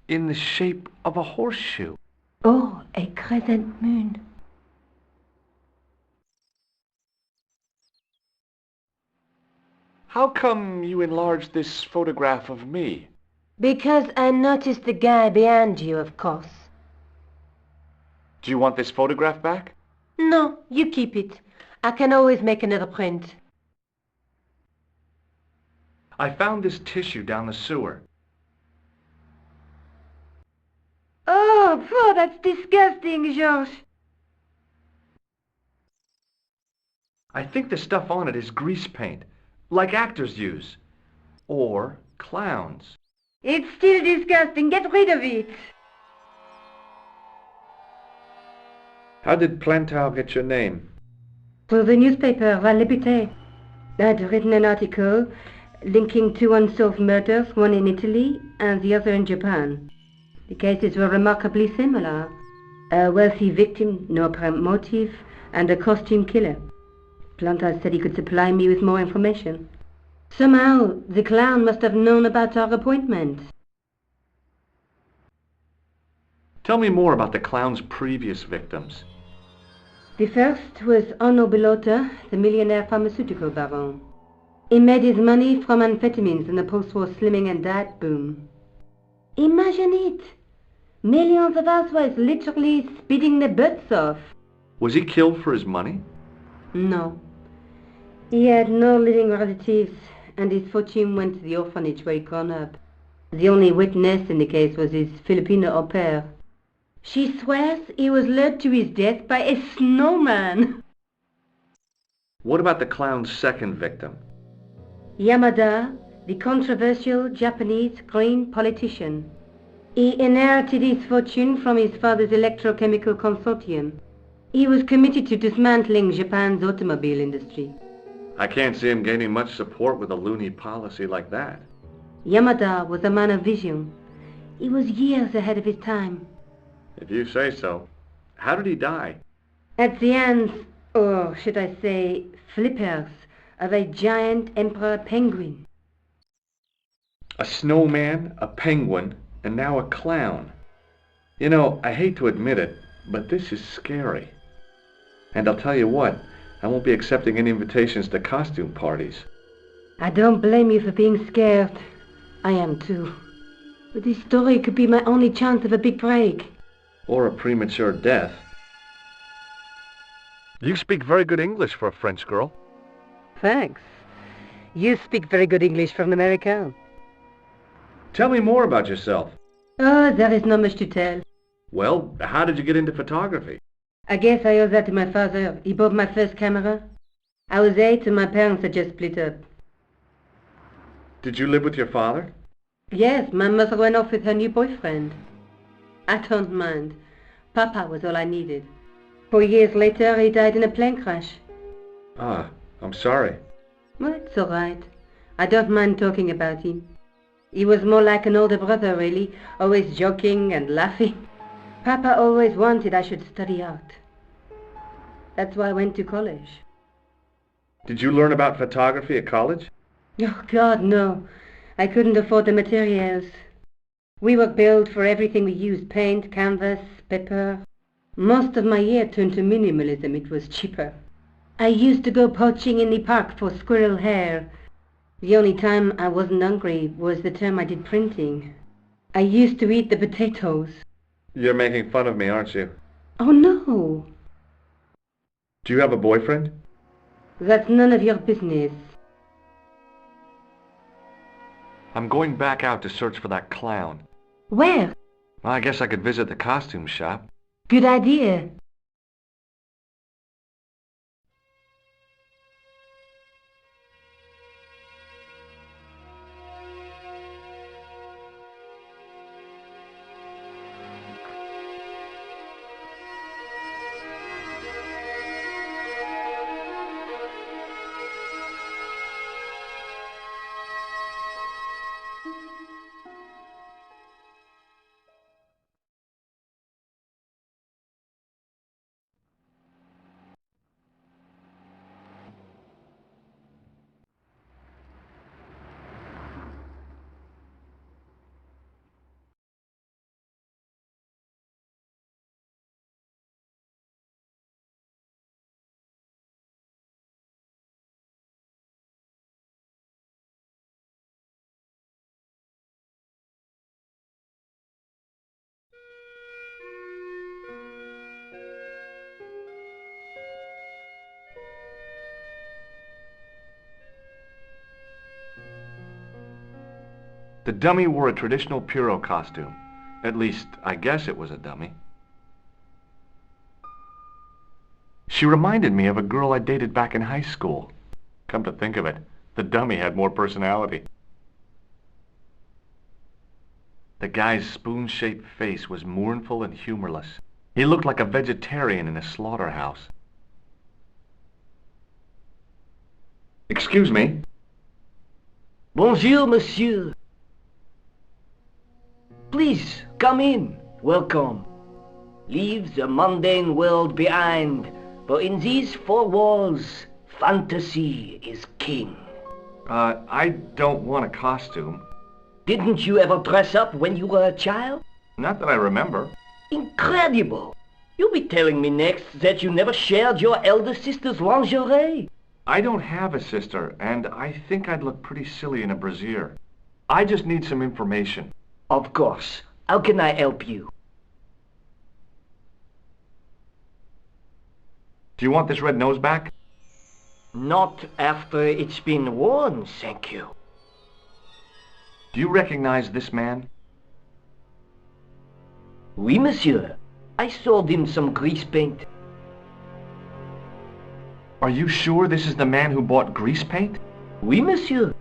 in the shape of a horseshoe. Oh, a crescent moon. How come you enlarged this photograph of me? Because I noticed the guy behind you, of course. Do you want this photograph back? No, you keep it. I can always make another print. I found this tissue down the sewer. Oh, that's disgusting, Georges. I think the stuff on it is grease paint, like actors use. Or clowns. It's still disgusting. Get rid of it. How did Plantar get your name? For the newspaper, La Liberté. I'd written an article linking 2 unsolved murders, one in Italy and the other in Japan. The cases were remarkably similar. A wealthy victim, no apparent motive, and a costume killer. Plantar said he could supply me with more information. Somehow, the clown must have known about our appointment. Tell me more about the clown's previous victims. The first was Onno Bellotta, the millionaire pharmaceutical baron. He made his money from amphetamines in the post-war slimming and diet boom. Imagine it! Millions of housewives literally spitting their butts off. Was he killed for his money? No. He had no living relatives, and his fortune went to the orphanage where he grown up. The only witness in the case was his Filipino au pair. She swears he was lured to his death by a snowman. What about the clown's second victim? Yamada, the controversial Japanese green politician. He inherited his fortune from his father's electrochemical consortium. He was committed to dismantling Japan's automobile industry. I can't see him gaining much support with a loony policy like that. Yamada was a man of vision. He was years ahead of his time. If you say so. How did he die? At the hands, or should I say, flippers, of a giant emperor penguin. A snowman, a penguin, and now a clown. You know, I hate to admit it, but this is scary. And I'll tell you what, I won't be accepting any invitations to costume parties. I don't blame you for being scared. I am too. But this story could be my only chance of a big break. Or a premature death. You speak very good English for a French girl. Thanks. You speak very good English for an American. Tell me more about yourself. Oh, there is not much to tell. Well, how did you get into photography? I guess I owe that to my father. He bought my first camera. I was 8 and my parents had just split up. Did you live with your father? Yes, my mother went off with her new boyfriend. I don't mind. Papa was all I needed. 4 years later, he died in a plane crash. Ah, I'm sorry. Well, it's all right. I don't mind talking about him. He was more like an older brother, really, always joking and laughing. Papa always wanted I should study art. That's why I went to college. Did you learn about photography at college? Oh, God, no. I couldn't afford the materials. We were billed for everything we used, paint, canvas, paper. Most of my year turned to minimalism. It was cheaper. I used to go poaching in the park for squirrel hair. The only time I wasn't hungry was the term I did printing. I used to eat the potatoes. You're making fun of me, aren't you? Oh, no. Do you have a boyfriend? That's none of your business. I'm going back out to search for that clown. Where? Well, I guess I could visit the costume shop. Good idea. The dummy wore a traditional Pierrot costume. At least, I guess it was a dummy. She reminded me of a girl I dated back in high school. Come to think of it, the dummy had more personality. The guy's spoon-shaped face was mournful and humorless. He looked like a vegetarian in a slaughterhouse. Excuse me. Bonjour, monsieur. Please, come in. Welcome. Leave the mundane world behind, for in these four walls, fantasy is king. I don't want a costume. Didn't you ever dress up when you were a child? Not that I remember. Incredible! You'll be telling me next that you never shared your elder sister's lingerie. I don't have a sister, and I think I'd look pretty silly in a brassiere. I just need some information. Of course. How can I help you? Do you want this red nose back? Not after it's been worn, thank you. Do you recognize this man? Oui, monsieur. I sold him some grease paint. Are you sure this is the man who bought grease paint? Oui, monsieur.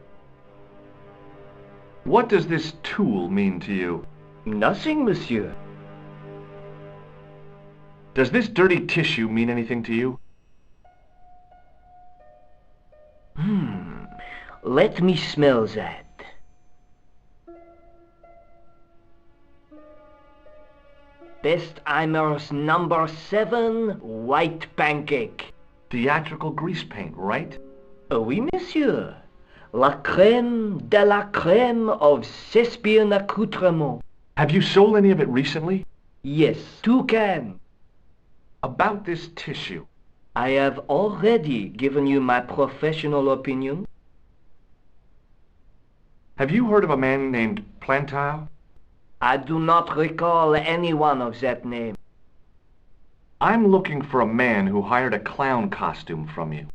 What does this tool mean to you? Nothing, monsieur. Does this dirty tissue mean anything to you? Let me smell that. Bestheimer's number 7 white pancake. Theatrical grease paint, right? Oui, monsieur. La crème de la crème of Thespian accoutrement. Have you sold any of it recently? Yes, 2 cans. About this tissue. I have already given you my professional opinion. Have you heard of a man named Plantile? I do not recall anyone of that name. I'm looking for a man who hired a clown costume from you.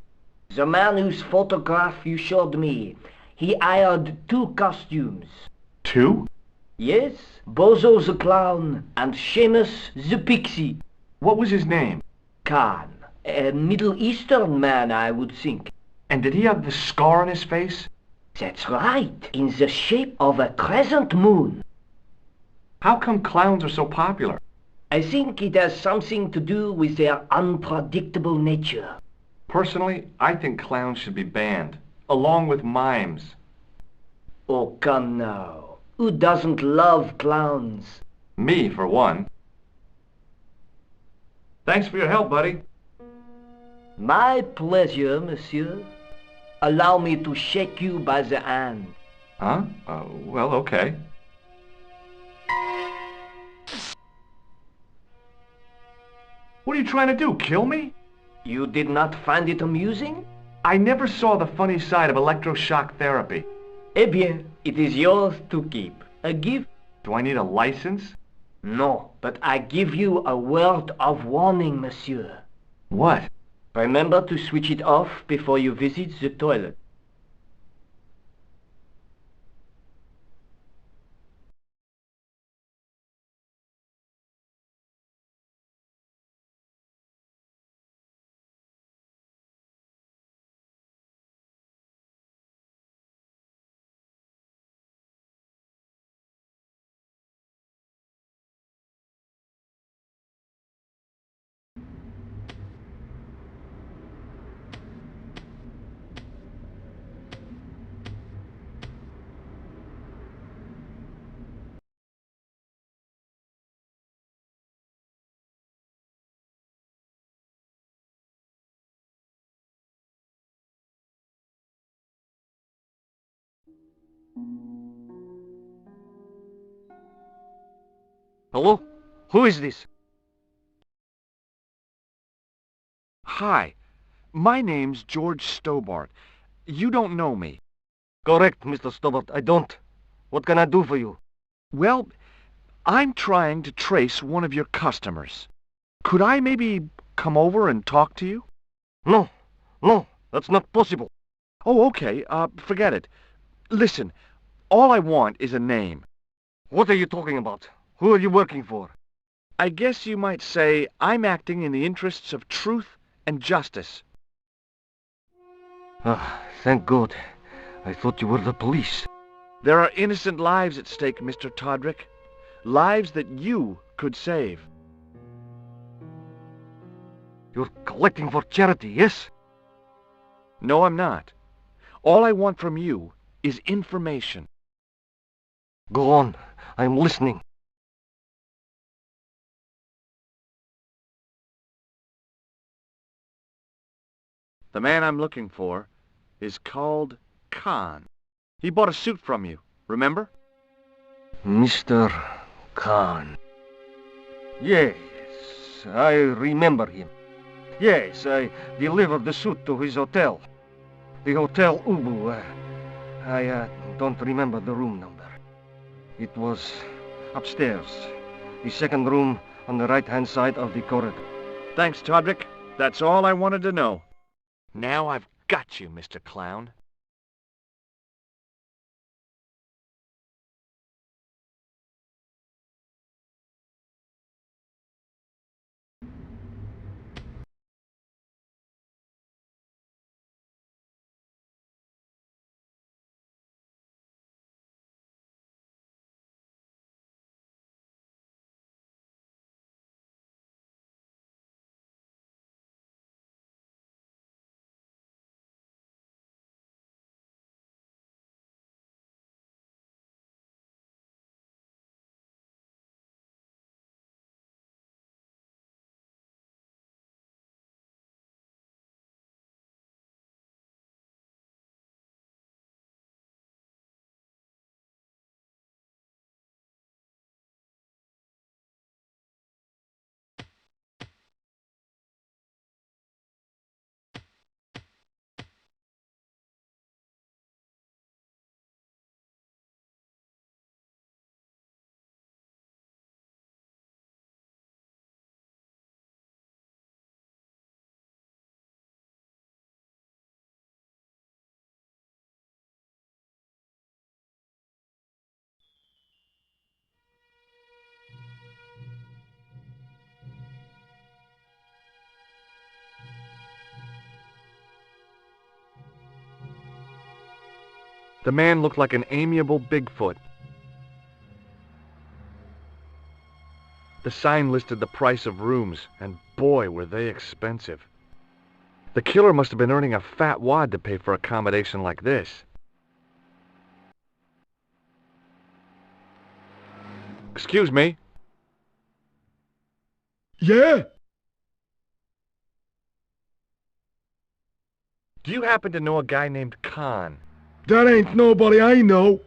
The man whose photograph you showed me, he hired 2 costumes. 2? Yes, Bozo the Clown and Seamus the Pixie. What was his name? Khan, a Middle Eastern man, I would think. And did he have the scar on his face? That's right, in the shape of a crescent moon. How come clowns are so popular? I think it has something to do with their unpredictable nature. Personally, I think clowns should be banned, along with mimes. Oh, come now. Who doesn't love clowns? Me, for one. Thanks for your help, buddy. My pleasure, monsieur. Allow me to shake you by the hand. Huh? Well, okay. What are you trying to do, kill me? You did not find it amusing? I never saw the funny side of electroshock therapy. Eh bien, it is yours to keep. A gift? Do I need a license? No, but I give you a word of warning, monsieur. What? Remember to switch it off before you visit the toilet. Hello? Who is this? Hi. My name's George Stobart. You don't know me. Correct, Mr. Stobart. I don't. What can I do for you? Well, I'm trying to trace one of your customers. Could I maybe come over and talk to you? No, that's not possible. Oh, okay. Forget it. Listen, all I want is a name. What are you talking about? Who are you working for? I guess you might say I'm acting in the interests of truth and justice. Ah, thank God. I thought you were the police. There are innocent lives at stake, Mr. Todrick. Lives that you could save. You're collecting for charity, yes? No, I'm not. All I want from you is information. Go on. I'm listening. The man I'm looking for is called Khan. He bought a suit from you, remember? Mr. Khan. Yes, I remember him. Yes, I delivered the suit to his hotel. The Hotel Ubu. I don't remember the room number. It was upstairs. The second room on the right-hand side of the corridor. Thanks, Todrick. That's all I wanted to know. Now I've got you, Mr. Clown. The man looked like an amiable Bigfoot. The sign listed the price of rooms, and boy, were they expensive. The killer must have been earning a fat wad to pay for accommodation like this. Excuse me? Yeah? Do you happen to know a guy named Khan? That ain't nobody I know.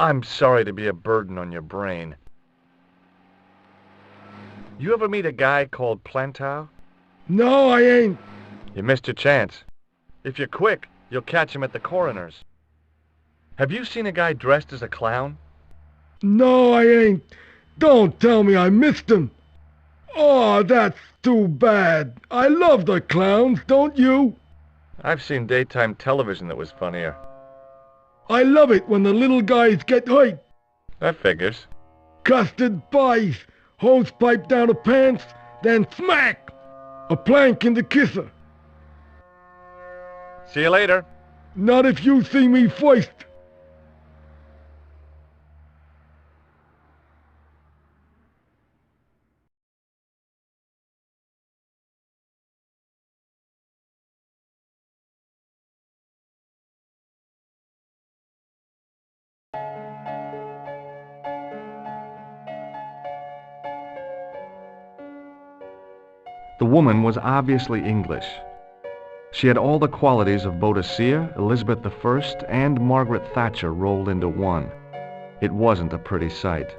I'm sorry to be a burden on your brain. You ever meet a guy called Plantow? No, I ain't. You missed your chance. If you're quick, you'll catch him at the coroner's. Have you seen a guy dressed as a clown? No, I ain't. Don't tell me I missed him. Oh, that's too bad. I love the clowns, don't you? I've seen daytime television that was funnier. I love it when the little guys get hurt. That figures. Custard pies, hose pipe down the pants, then smack! A plank in the kisser. See you later. Not if you see me first. The woman was obviously English. She had all the qualities of Boadicea, Elizabeth I, and Margaret Thatcher rolled into one. It wasn't a pretty sight.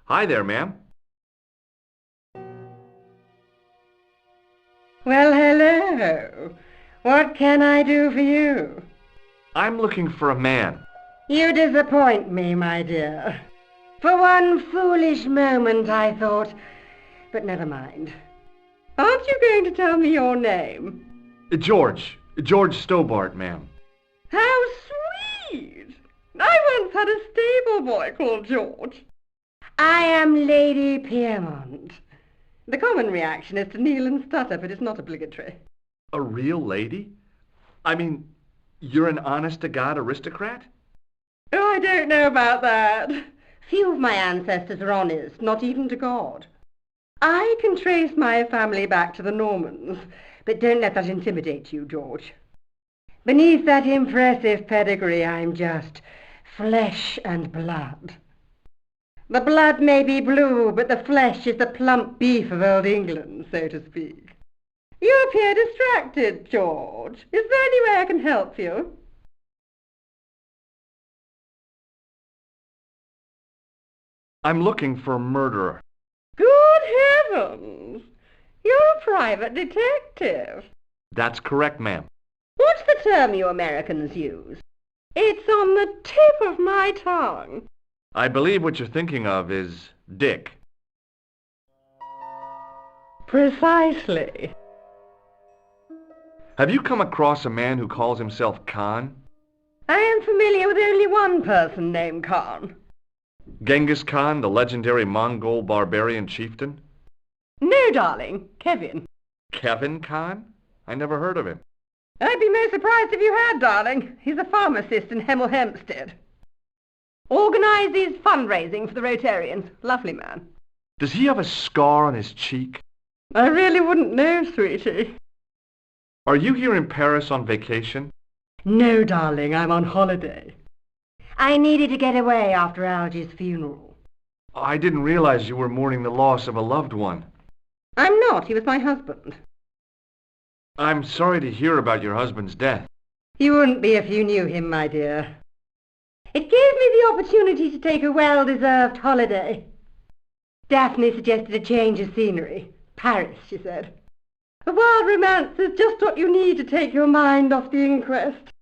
Hi there, ma'am. Well, hello. What can I do for you? I'm looking for a man. You disappoint me, my dear. For one foolish moment I thought... But never mind. Aren't you going to tell me your name? George Stobart, ma'am. How sweet! I once had a stable boy called George. I am Lady Piermont. The common reaction is to kneel and stutter, but it's not obligatory. A real lady? I mean, you're an honest-to-God aristocrat? Oh, I don't know about that. Few of my ancestors are honest, not even to God. I can trace my family back to the Normans, but don't let that intimidate you, George. Beneath that impressive pedigree, I'm just flesh and blood. The blood may be blue, but the flesh is the plump beef of old England, so to speak. You appear distracted, George. Is there any way I can help you? I'm looking for a murderer. Good heavens! You're a private detective. That's correct, ma'am. What's the term you Americans use? It's on the tip of my tongue. I believe what you're thinking of is Dick. Precisely. Have you come across a man who calls himself Khan? I am familiar with only one person named Khan. Genghis Khan, the legendary Mongol barbarian chieftain? No, darling. Kevin. Kevin Khan? I never heard of him. I'd be most surprised if you had, darling. He's a pharmacist in Hemel Hempstead. Organises fundraising for the Rotarians. Lovely man. Does he have a scar on his cheek? I really wouldn't know, sweetie. Are you here in Paris on vacation? No, darling, I'm on holiday. I needed to get away after Algy's funeral. I didn't realize you were mourning the loss of a loved one. I'm not. He was my husband. I'm sorry to hear about your husband's death. You wouldn't be if you knew him, my dear. It gave me the opportunity to take a well-deserved holiday. Daphne suggested a change of scenery. Paris, she said. A wild romance is just what you need to take your mind off the inquest.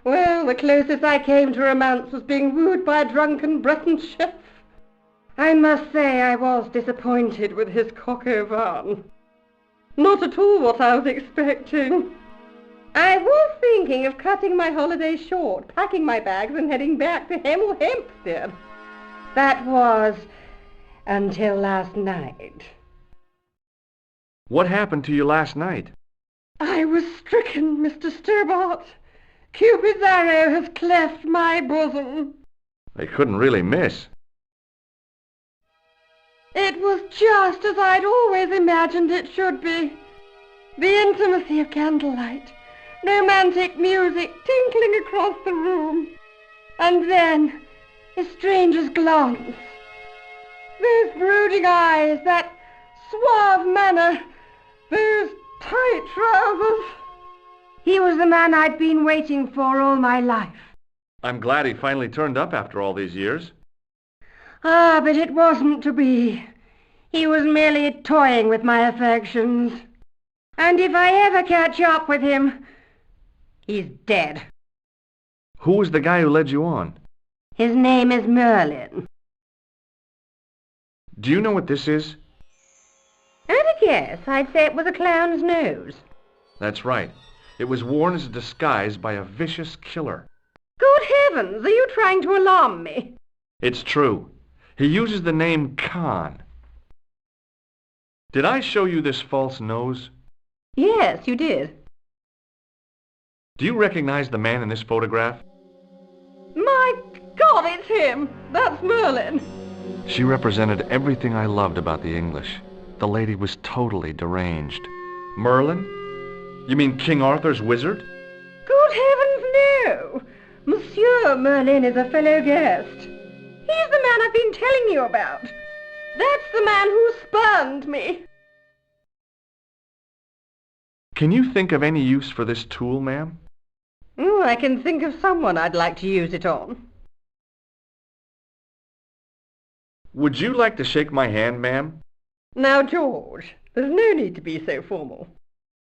Well, the closest I came to romance was being wooed by a drunken Breton chef. I must say I was disappointed with his coq au vin. Not at all what I was expecting. I was thinking of cutting my holiday short, packing my bags and heading back to Hemel Hempstead. That was until last night. What happened to you last night? I was stricken, Mr. Stobart. Cupid's arrow has cleft my bosom. They couldn't really miss. It was just as I'd always imagined it should be. The intimacy of candlelight, romantic music tinkling across the room, and then a stranger's glance. Those brooding eyes, that suave manner, those tight trousers. He was the man I'd been waiting for all my life. I'm glad he finally turned up after all these years. Ah, but it wasn't to be. He was merely toying with my affections. And if I ever catch up with him, he's dead. Who was the guy who led you on? His name is Merlin. Do you know what this is? At a guess, I'd say it was a clown's nose. That's right. It was worn as a disguise by a vicious killer. Good heavens, are you trying to alarm me? It's true. He uses the name Khan. Did I show you this false nose? Yes, you did. Do you recognize the man in this photograph? My God, it's him! That's Merlin! She represented everything I loved about the English. The lady was totally deranged. Merlin? You mean King Arthur's wizard? Good heavens, no! Monsieur Merlin is a fellow guest. He's the man I've been telling you about. That's the man who spurned me. Can you think of any use for this tool, ma'am? Oh, I can think of someone I'd like to use it on. Would you like to shake my hand, ma'am? Now, George, there's no need to be so formal.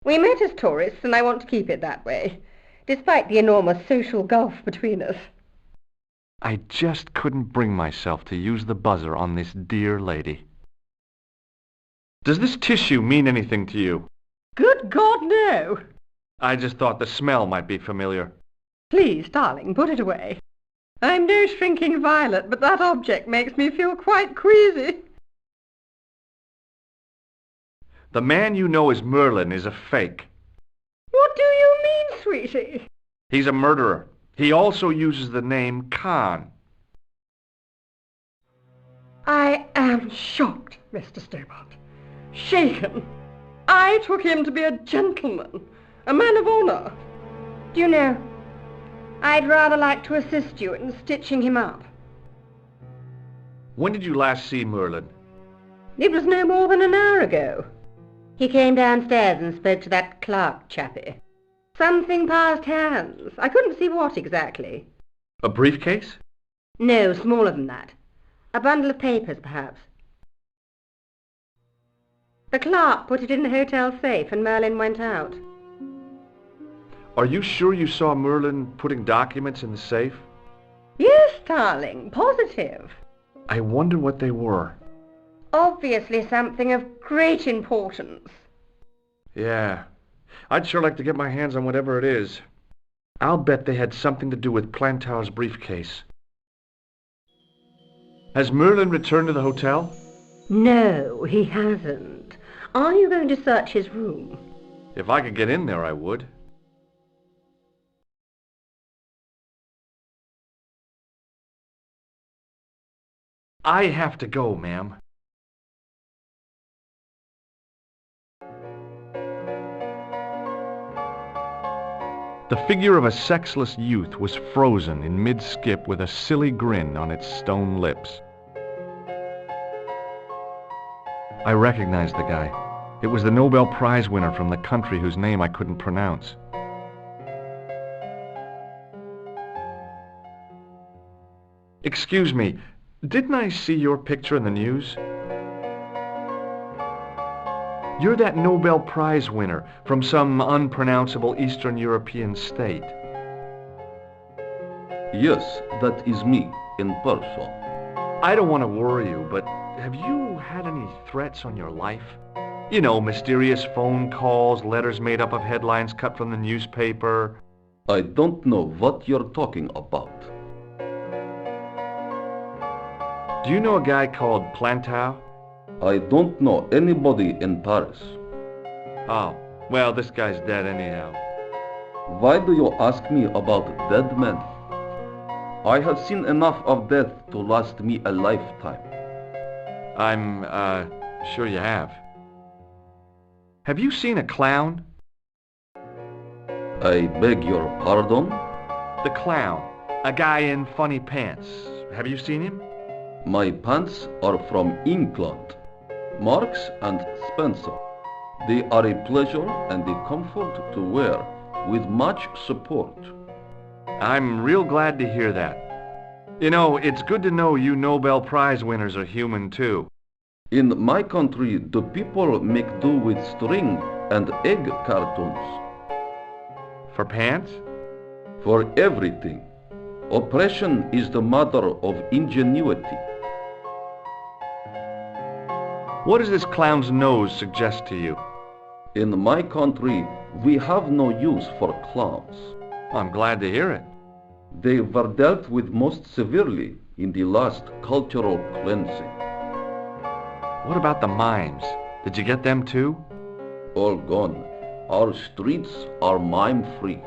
We met as tourists, and I want to keep it that way, despite the enormous social gulf between us. I just couldn't bring myself to use the buzzer on this dear lady. Does this tissue mean anything to you? Good God, no! I just thought the smell might be familiar. Please, darling, put it away. I'm no shrinking violet, but that object makes me feel quite queasy. The man you know as Merlin is a fake. What do you mean, sweetie? He's a murderer. He also uses the name Khan. I am shocked, Mr. Stobart. Shaken. I took him to be a gentleman, a man of honour. Do you know, I'd rather like to assist you in stitching him up. When did you last see Merlin? It was no more than an hour ago. He came downstairs and spoke to that clerk chappie. Something passed hands. I couldn't see what exactly. A briefcase? No, smaller than that. A bundle of papers, perhaps. The clerk put it in the hotel safe and Merlin went out. Are you sure you saw Merlin putting documents in the safe? Yes, darling, positive. I wonder what they were. Obviously something of great importance. Yeah, I'd sure like to get my hands on whatever it is. I'll bet they had something to do with Plantar's briefcase. Has Merlin returned to the hotel? No, he hasn't. Are you going to search his room? If I could get in there, I would. I have to go, ma'am. The figure of a sexless youth was frozen in mid-skip with a silly grin on its stone lips. I recognized the guy. It was the Nobel Prize winner from the country whose name I couldn't pronounce. Excuse me, didn't I see your picture in the news? You're that Nobel Prize winner from some unpronounceable Eastern European state. Yes, that is me, in person. I don't want to worry you, but have you had any threats on your life? You know, mysterious phone calls, letters made up of headlines cut from the newspaper. I don't know what you're talking about. Do you know a guy called Plantar? I don't know anybody in Paris. Oh, well, this guy's dead anyhow. Why do you ask me about dead men? I have seen enough of death to last me a lifetime. I'm, sure you have. Have you seen a clown? I beg your pardon? The clown. A guy in funny pants. Have you seen him? My pants are from England. Marks and Spencer. They are a pleasure and a comfort to wear, with much support. I'm real glad to hear that. You know, it's good to know you Nobel Prize winners are human too. In my country, the people make do with string and egg cartoons. For pants? For everything. Oppression is the mother of ingenuity. What does this clown's nose suggest to you? In my country, we have no use for clowns. I'm glad to hear it. They were dealt with most severely in the last cultural cleansing. What about the mimes? Did you get them too? All gone. Our streets are mime-free.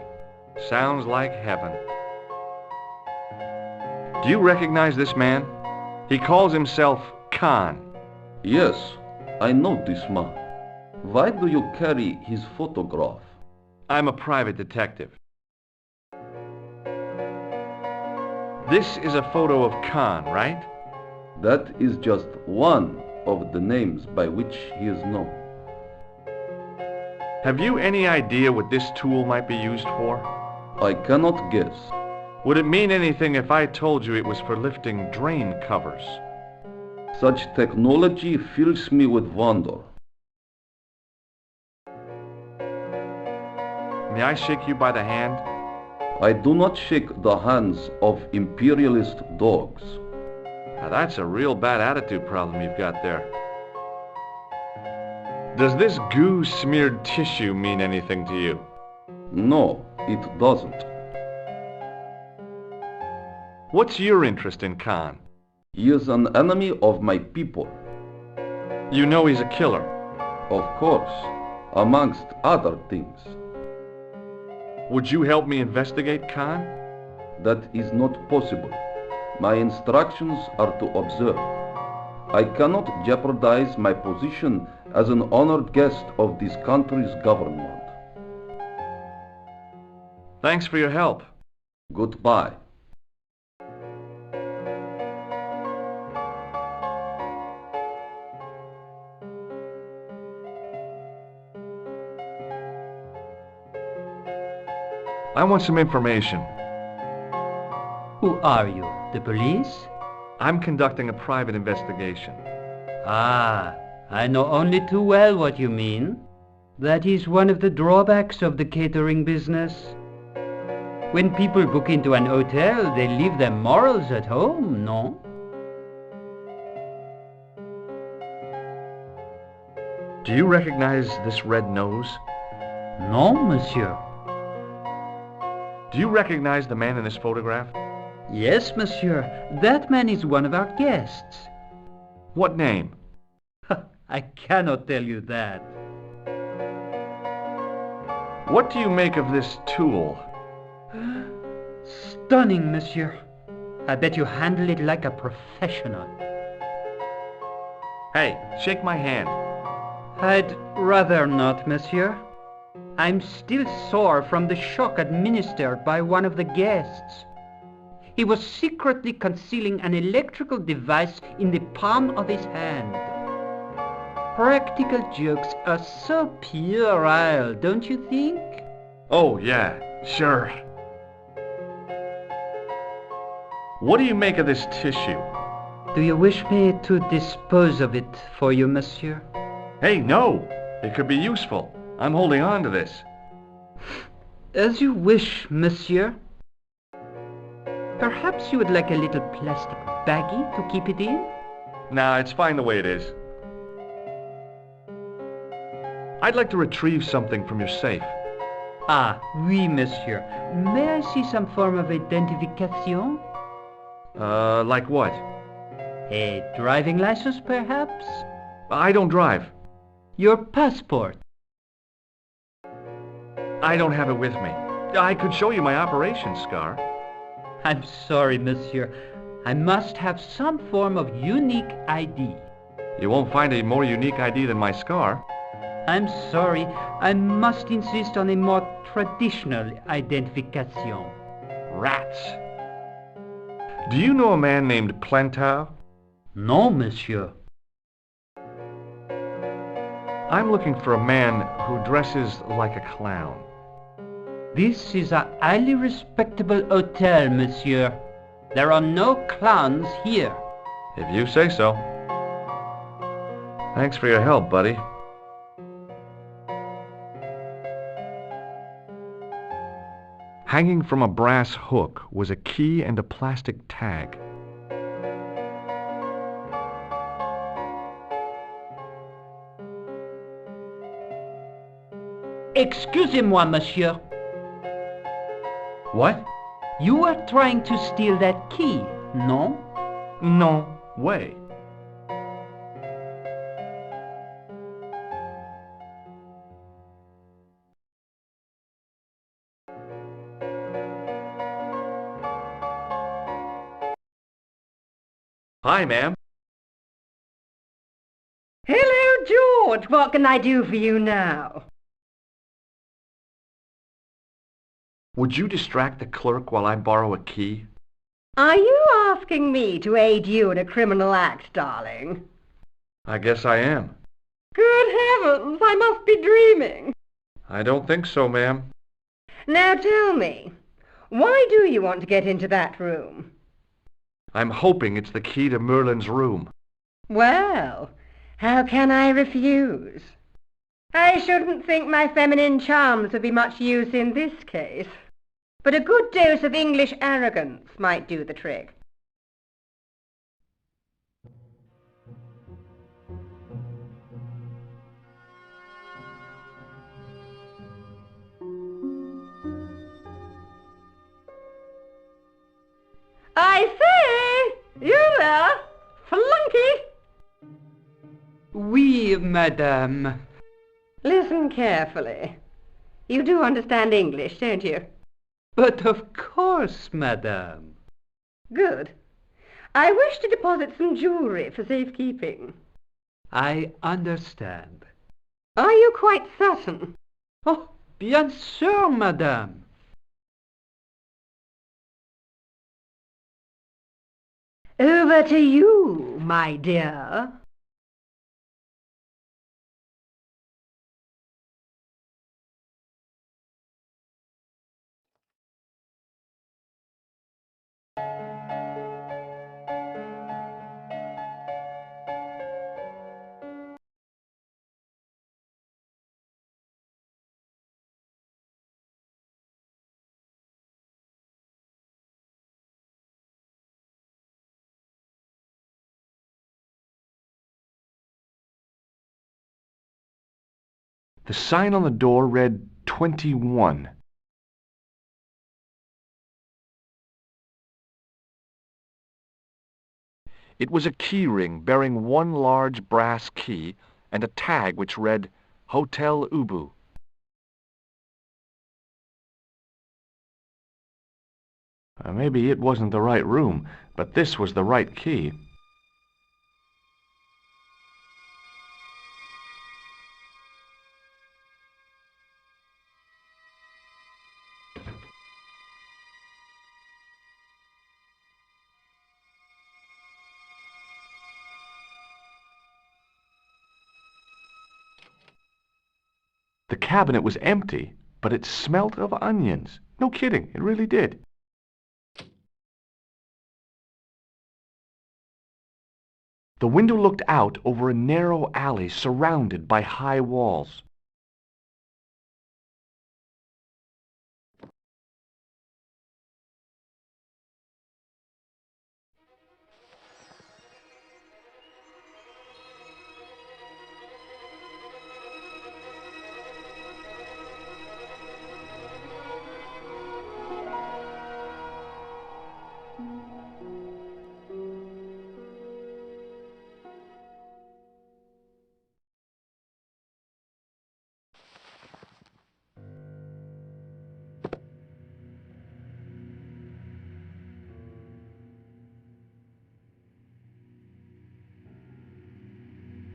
Sounds like heaven. Do you recognize this man? He calls himself Khan. Yes, I know this man. Why do you carry his photograph? I'm a private detective. This is a photo of Khan, right? That is just one of the names by which he is known. Have you any idea what this tool might be used for? I cannot guess. Would it mean anything if I told you it was for lifting drain covers? Such technology fills me with wonder. May I shake you by the hand? I do not shake the hands of imperialist dogs. Now that's a real bad attitude problem you've got there. Does this goo-smeared tissue mean anything to you? No, it doesn't. What's your interest in Khan? He is an enemy of my people. You know he's a killer. Of course, amongst other things. Would you help me investigate Khan? That is not possible. My instructions are to observe. I cannot jeopardize my position as an honored guest of this country's government. Thanks for your help. Goodbye. I want some information. Who are you? The police? I'm conducting a private investigation. Ah, I know only too well what you mean. That is one of the drawbacks of the catering business. When people book into an hotel, they leave their morals at home, no? Do you recognize this red nose? No, monsieur. Do you recognize the man in this photograph? Yes, monsieur. That man is one of our guests. What name? I cannot tell you that. What do you make of this tool? Stunning, monsieur. I bet you handle it like a professional. Hey, shake my hand. I'd rather not, monsieur. I'm still sore from the shock administered by one of the guests. He was secretly concealing an electrical device in the palm of his hand. Practical jokes are so puerile, don't you think? Oh, yeah, sure. What do you make of this tissue? Do you wish me to dispose of it for you, monsieur? Hey, no! It could be useful. I'm holding on to this. As you wish, monsieur. Perhaps you would like a little plastic baggie to keep it in? Nah, it's fine the way it is. I'd like to retrieve something from your safe. Ah, oui, monsieur. May I see some form of identification? Like what? A driving license, perhaps? I don't drive. Your passport? I don't have it with me. I could show you my operation scar. I'm sorry, monsieur. I must have some form of unique ID. You won't find a more unique ID than my scar. I'm sorry. I must insist on a more traditional identification. Rats. Do you know a man named Plantar? No, monsieur. I'm looking for a man who dresses like a clown. This is a highly respectable hotel, monsieur. There are no clowns here. If you say so. Thanks for your help, buddy. Hanging from a brass hook was a key and a plastic tag. Excusez-moi, monsieur. What? You are trying to steal that key, no? No way. Hi, ma'am. Hello, George. What can I do for you now? Would you distract the clerk while I borrow a key? Are you asking me to aid you in a criminal act, darling? I guess I am. Good heavens, I must be dreaming. I don't think so, ma'am. Now tell me, why do you want to get into that room? I'm hoping it's the key to Merlin's room. Well, how can I refuse? I shouldn't think my feminine charms would be much use in this case, but a good dose of English arrogance might do the trick. I say! You there! Flunky! Oui, madame. Listen carefully. You do understand English, don't you? But of course, madame. Good. I wish to deposit some jewellery for safekeeping. I understand. Are you quite certain? Oh, bien sûr, madame. Over to you, my dear. The sign on the door read 21. It was a key ring bearing one large brass key and a tag which read Hotel Ubu. Maybe it wasn't the right room, but this was the right key. The cabinet was empty, but it smelt of onions. No kidding, it really did. The window looked out over a narrow alley surrounded by high walls.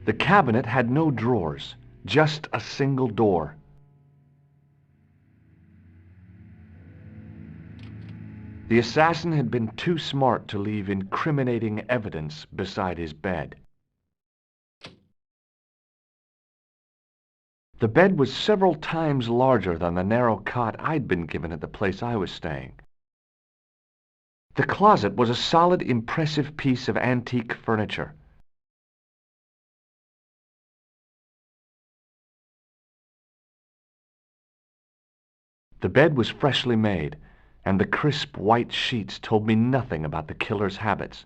The cabinet had no drawers, just a single door. The assassin had been too smart to leave incriminating evidence beside his bed. The bed was several times larger than the narrow cot I'd been given at the place I was staying. The closet was a solid, impressive piece of antique furniture. The bed was freshly made, and the crisp white sheets told me nothing about the killer's habits.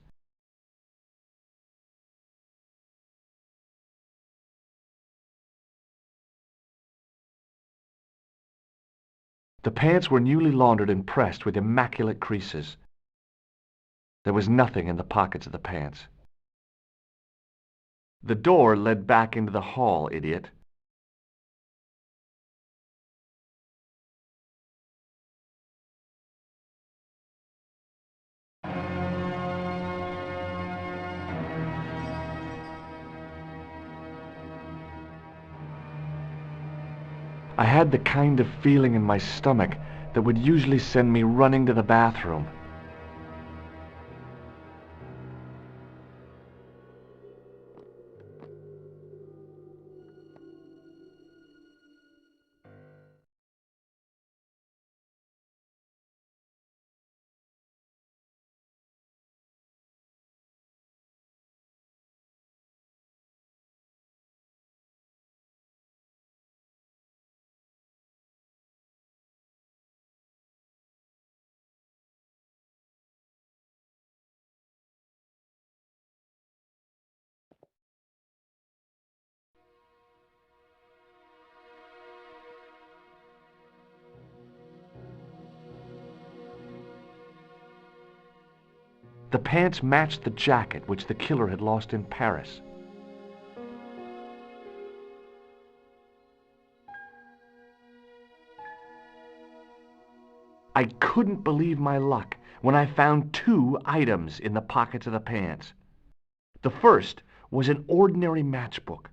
The pants were newly laundered and pressed with immaculate creases. There was nothing in the pockets of the pants. The door led back into the hall, idiot. I had the kind of feeling in my stomach that would usually send me running to the bathroom. The pants matched the jacket which the killer had lost in Paris. I couldn't believe my luck when I found two items in the pockets of the pants. The first was an ordinary matchbook.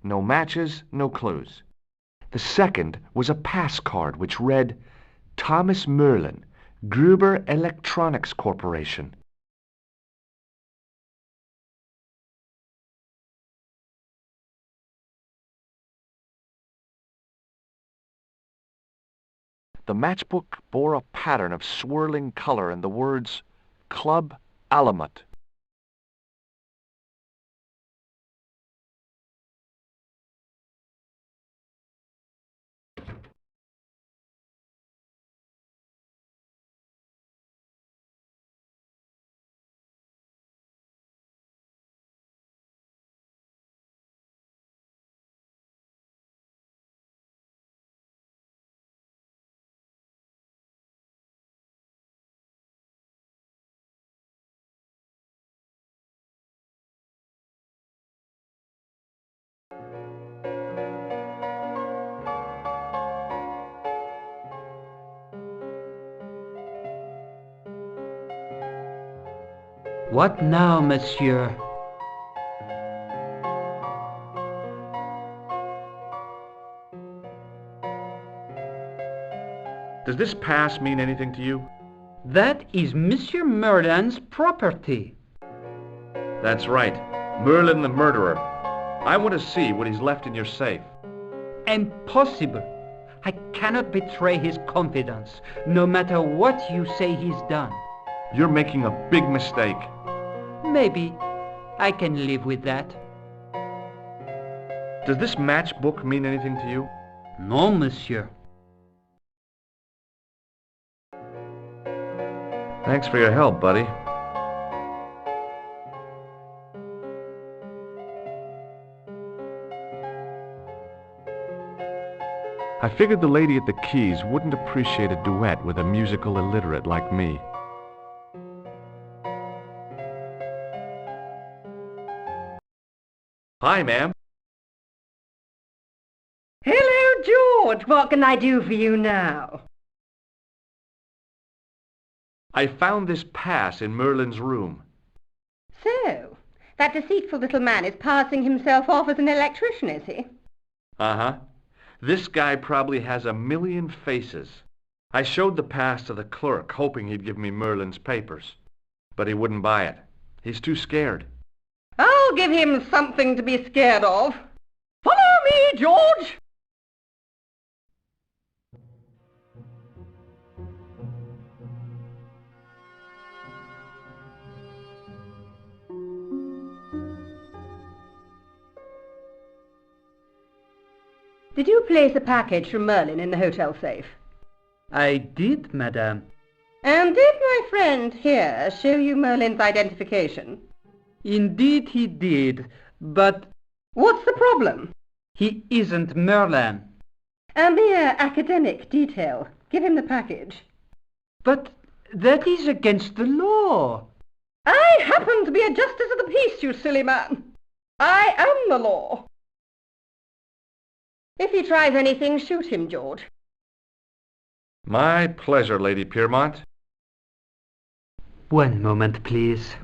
No matches, no clues. The second was a pass card which read, Thomas Merlin, Gruber Electronics Corporation. The matchbook bore a pattern of swirling color and the words, Club Alamut. What now, monsieur? Does this pass mean anything to you? That is Monsieur Merlin's property. That's right. Merlin the murderer. I want to see what he's left in your safe. Impossible. I cannot betray his confidence, no matter what you say he's done. You're making a big mistake. Maybe. I can live with that. Does this matchbook mean anything to you? No, monsieur. Thanks for your help, buddy. I figured the lady at the keys wouldn't appreciate a duet with a musical illiterate like me. Hi, ma'am. Hello, George. What can I do for you now? I found this pass in Merlin's room. So, that deceitful little man is passing himself off as an electrician, is he? Uh-huh. This guy probably has 1,000,000 faces. I showed the pass to the clerk, hoping he'd give me Merlin's papers. But he wouldn't buy it. He's too scared. I'll give him something to be scared of. Follow me, George! Did you place a package from Merlin in the hotel safe? I did, madame. And did my friend here show you Merlin's identification? Indeed he did, but... What's the problem? He isn't Merlin. A mere academic detail. Give him the package. But that is against the law. I happen to be a justice of the peace, you silly man. I am the law. If he tries anything, shoot him, George. My pleasure, Lady Piermont. One moment, please.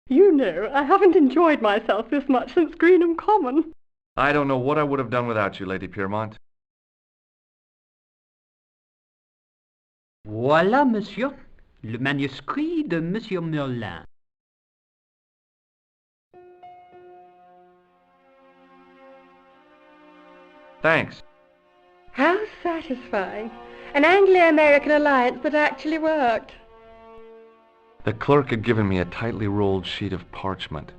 You know, I haven't enjoyed myself this much since Greenham Common. I don't know what I would have done without you, Lady Piermont. Voilà, monsieur, le manuscrit de Monsieur Merlin. Thanks. How satisfying. An Anglo-American alliance that actually worked. The clerk had given me a tightly rolled sheet of parchment.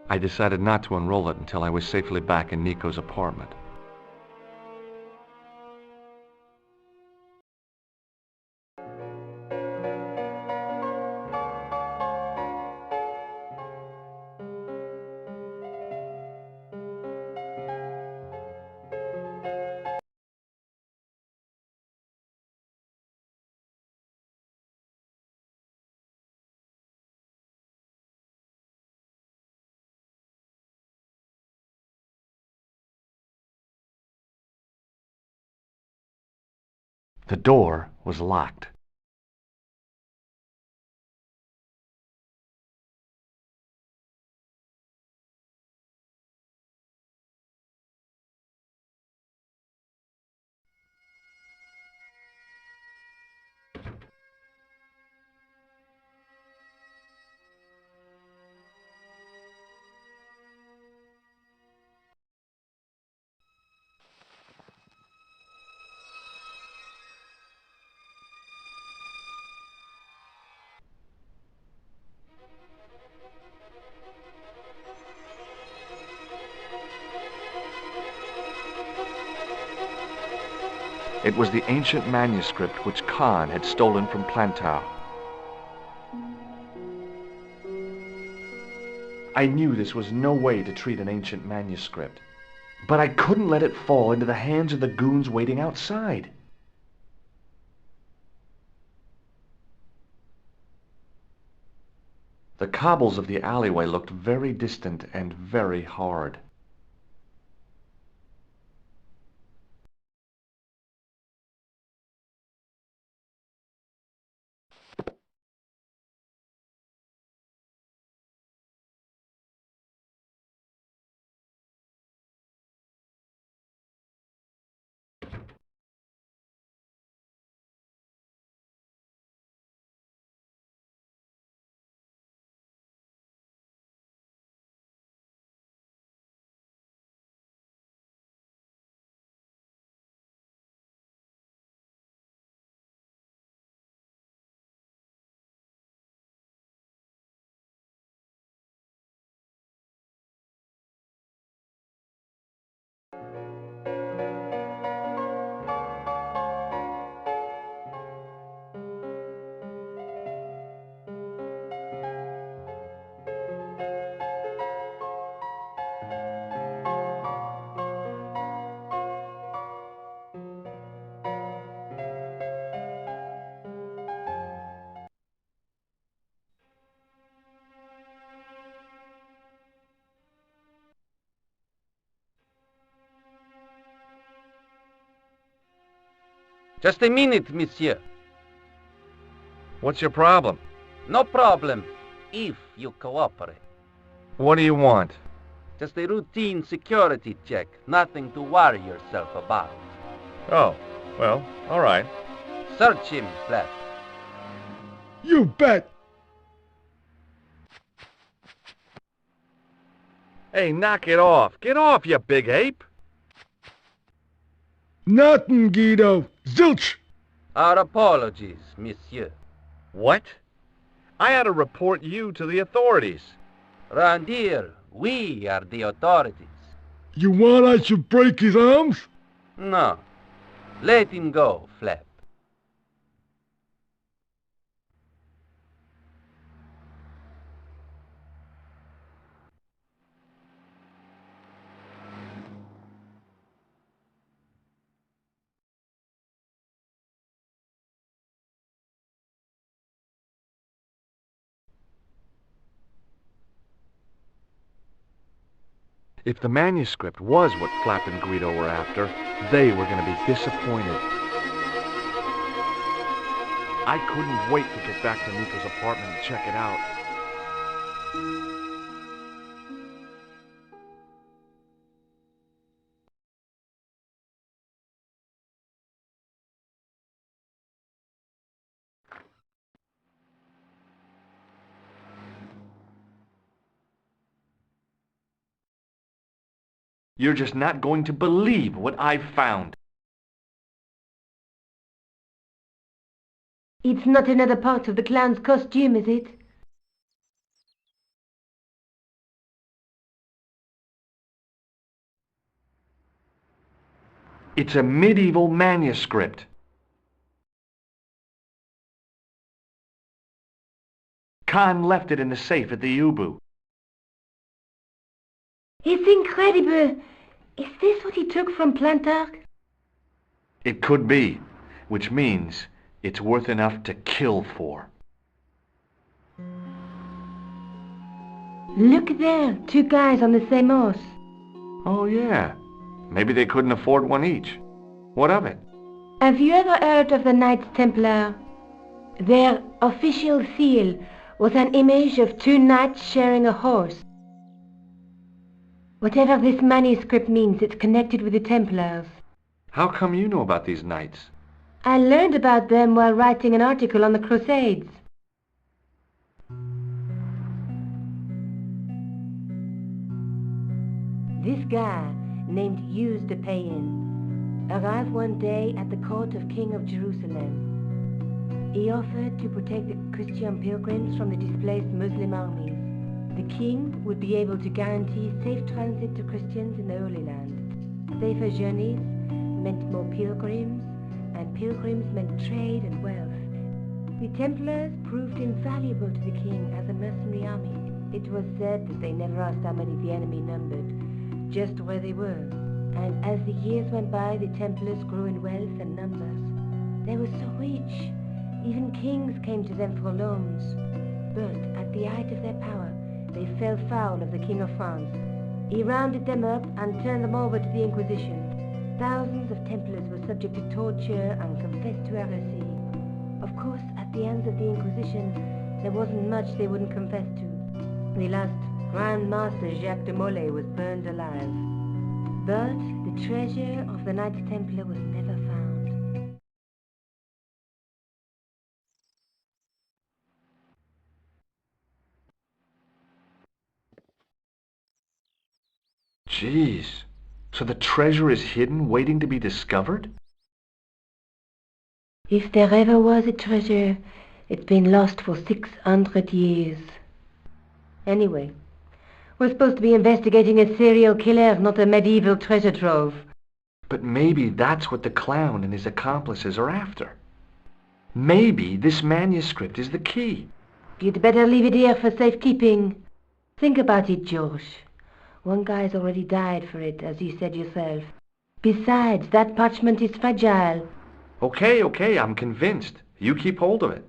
I decided not to unroll it until I was safely back in Nico's apartment. The door was locked. It was the ancient manuscript which Khan had stolen from Plantow. I knew this was no way to treat an ancient manuscript, but I couldn't let it fall into the hands of the goons waiting outside. The cobbles of the alleyway looked very distant and very hard. Just a minute, monsieur. What's your problem? No problem, if you cooperate. What do you want? Just a routine security check. Nothing to worry yourself about. Oh, well, all right. Search him, Flap. You bet. Hey, knock it off. Get off, you big ape. Nothing, Guido. Zilch. Our apologies, monsieur. What? I had to report you to the authorities. Round here, we are the authorities. You want I should break his arms? No. Let him go, Flap. If the manuscript was what Flap and Guido were after, they were going to be disappointed. I couldn't wait to get back to Nico's apartment and check it out. You're just not going to believe what I've found. It's not another part of the clown's costume, is it? It's a medieval manuscript. Khan left it in the safe at the U-boot. It's incredible. Is this what he took from Plantark? It could be, which means it's worth enough to kill for. Look there, two guys on the same horse. Oh, yeah. Maybe they couldn't afford one each. What of it? Have you ever heard of the Knights Templar? Their official seal was an image of two knights sharing a horse. Whatever this manuscript means, it's connected with the Templars. How come you know about these knights? I learned about them while writing an article on the Crusades. This guy, named Hughes de Payen, arrived one day at the court of King of Jerusalem. He offered to protect the Christian pilgrims from the displaced Muslim armies. The king would be able to guarantee safe transit to Christians in the Holy Land. Safer journeys meant more pilgrims, and pilgrims meant trade and wealth. The Templars proved invaluable to the king as a mercenary army. It was said that they never asked how many the enemy numbered, just where they were. And as the years went by, the Templars grew in wealth and numbers. They were so rich, even kings came to them for loans. But at the height of their power, they fell foul of the King of France. He rounded them up and turned them over to the Inquisition. Thousands of Templars were subject to torture and confessed to heresy. Of course, at the hands of the Inquisition, there wasn't much they wouldn't confess to. The last Grand Master Jacques de Molay was burned alive. But the treasure of the Knights Templar was never found. Jeez. So the treasure is hidden, waiting to be discovered? If there ever was a treasure, it's been lost for 600 years. Anyway, we're supposed to be investigating a serial killer, not a medieval treasure trove. But maybe that's what the clown and his accomplices are after. Maybe this manuscript is the key. You'd better leave it here for safekeeping. Think about it, George. One guy's already died for it, as you said yourself. Besides, that parchment is fragile. Okay, I'm convinced. You keep hold of it.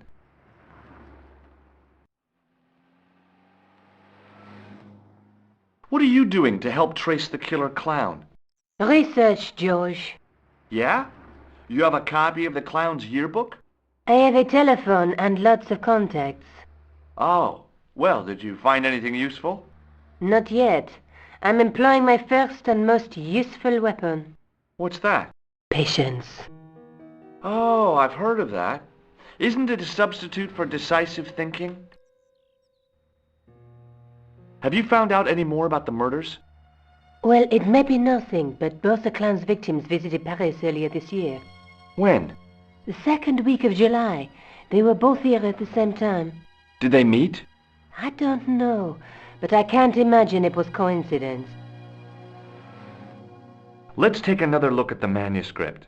What are you doing to help trace the killer clown? Research, George. Yeah? You have a copy of the clown's yearbook? I have a telephone and lots of contacts. Oh, well, did you find anything useful? Not yet. I'm employing my first and most useful weapon. What's that? Patience. Oh, I've heard of that. Isn't it a substitute for decisive thinking? Have you found out any more about the murders? Well, it may be nothing, but both the clown's victims visited Paris earlier this year. When? The second week of July. They were both here at the same time. Did they meet? I don't know, but I can't imagine it was coincidence. Let's take another look at the manuscript.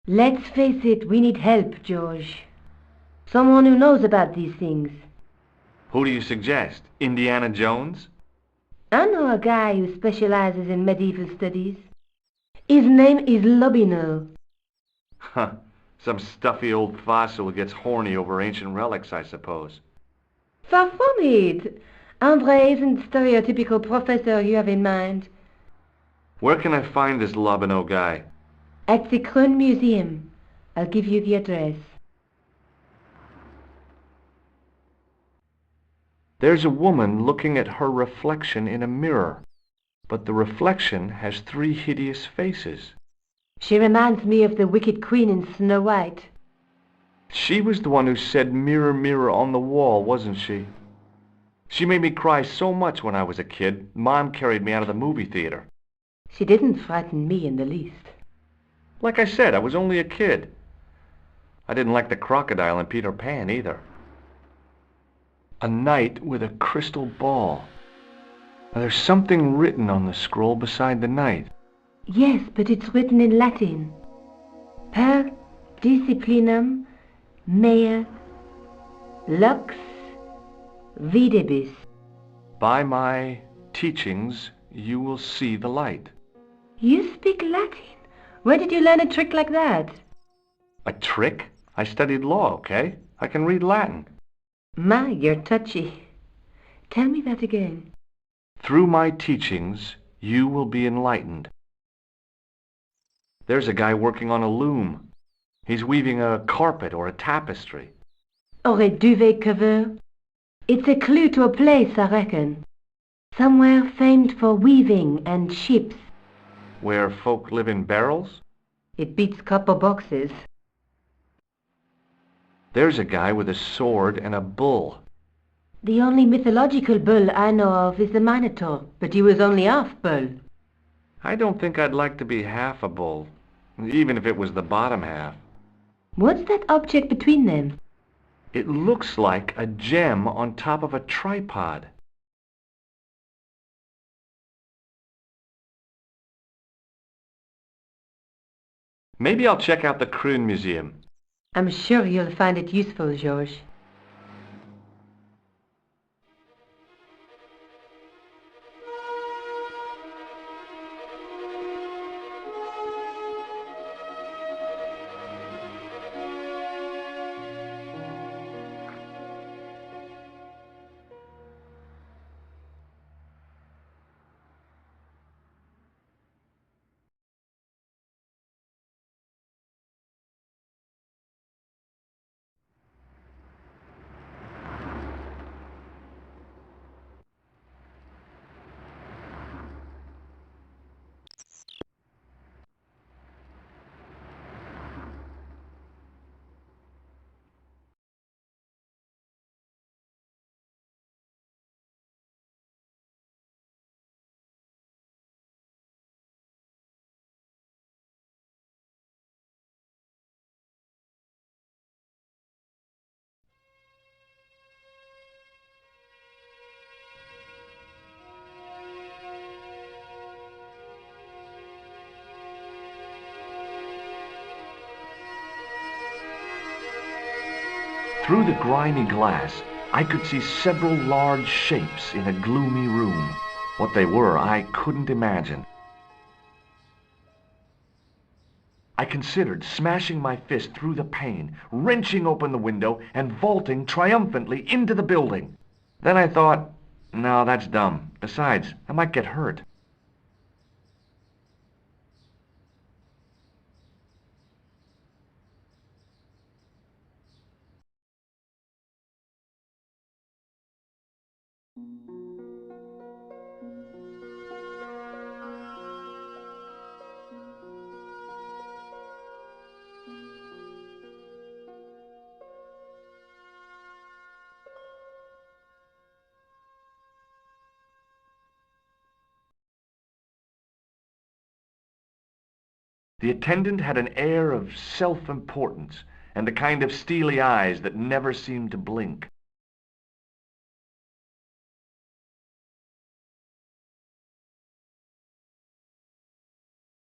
Let's face it, we need help, George. Someone who knows about these things. Who do you suggest? Indiana Jones? I know a guy who specializes in medieval studies. His name is Lobineau. Huh. Some stuffy old fossil who gets horny over ancient relics, I suppose. Far from it. André isn't the stereotypical professor you have in mind. Where can I find this Lobineau guy? At the Kroon Museum. I'll give you the address. There's a woman looking at her reflection in a mirror, but the reflection has 3 hideous faces. She reminds me of the wicked queen in Snow White. She was the one who said, "Mirror, mirror on the wall," wasn't she? She made me cry so much when I was a kid, Mom carried me out of the movie theater. She didn't frighten me in the least. Like I said, I was only a kid. I didn't like the crocodile in Peter Pan either. A knight with a crystal ball. Now, there's something written on the scroll beside the knight. Yes, but it's written in Latin. Per disciplinam mea lux videbis. By my teachings, you will see the light. You speak Latin? Where did you learn a trick like that? A trick? I studied law, okay? I can read Latin. My, you're touchy. Tell me that again. Through my teachings, you will be enlightened. There's a guy working on a loom. He's weaving a carpet or a tapestry. Or a duvet cover. It's a clue to a place, I reckon. Somewhere famed for weaving and ships. Where folk live in barrels? It beats copper boxes. There's a guy with a sword and a bull. The only mythological bull I know of is the Minotaur, but he was only half bull. I don't think I'd like to be half a bull, even if it was the bottom half. What's that object between them? It looks like a gem on top of a tripod. Maybe I'll check out the Kroon Museum. I'm sure you'll find it useful, Georges. Through the grimy glass, I could see several large shapes in a gloomy room. What they were, I couldn't imagine. I considered smashing my fist through the pane, wrenching open the window, and vaulting triumphantly into the building. Then I thought, no, that's dumb. Besides, I might get hurt. The attendant had an air of self-importance and the kind of steely eyes that never seemed to blink.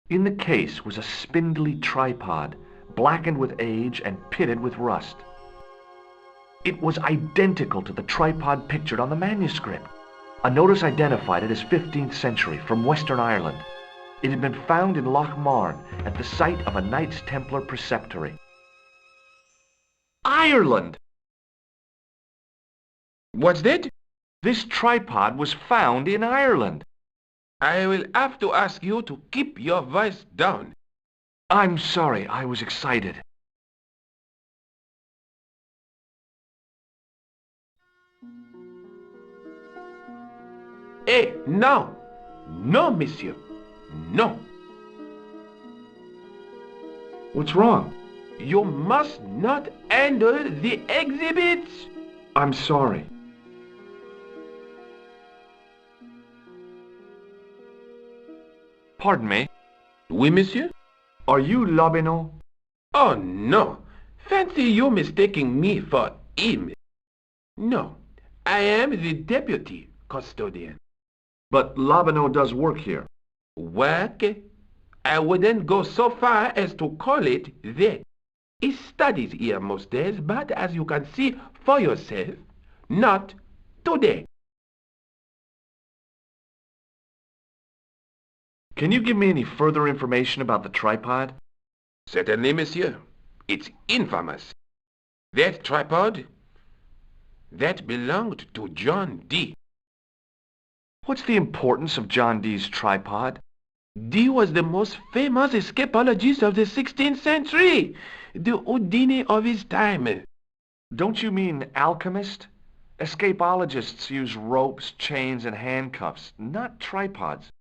In the case was a spindly tripod, blackened with age and pitted with rust. It was identical to the tripod pictured on the manuscript. A notice identified it as 15th century from Western Ireland. It had been found in Loch Marne at the site of a Knights Templar preceptory. Ireland! What's that? This tripod was found in Ireland. I will have to ask you to keep your voice down. I'm sorry, I was excited. Eh, no! No, monsieur. No. What's wrong? You must not handle the exhibits. I'm sorry. Pardon me? Oui, monsieur? Are you Lobineau? Oh, no. Fancy you mistaking me for him. No, I am the deputy custodian. But Lobineau does work here. Work? I wouldn't go so far as to call it that. He studies here most days, but as you can see for yourself, not today. Can you give me any further information about the tripod? Certainly, monsieur. It's infamous. That tripod, that belonged to John Dee. What's the importance of John Dee's tripod? Dee was the most famous escapologist of the 16th century, the Houdini of his time. Don't you mean alchemist? Escapologists use ropes, chains, and handcuffs, not tripods.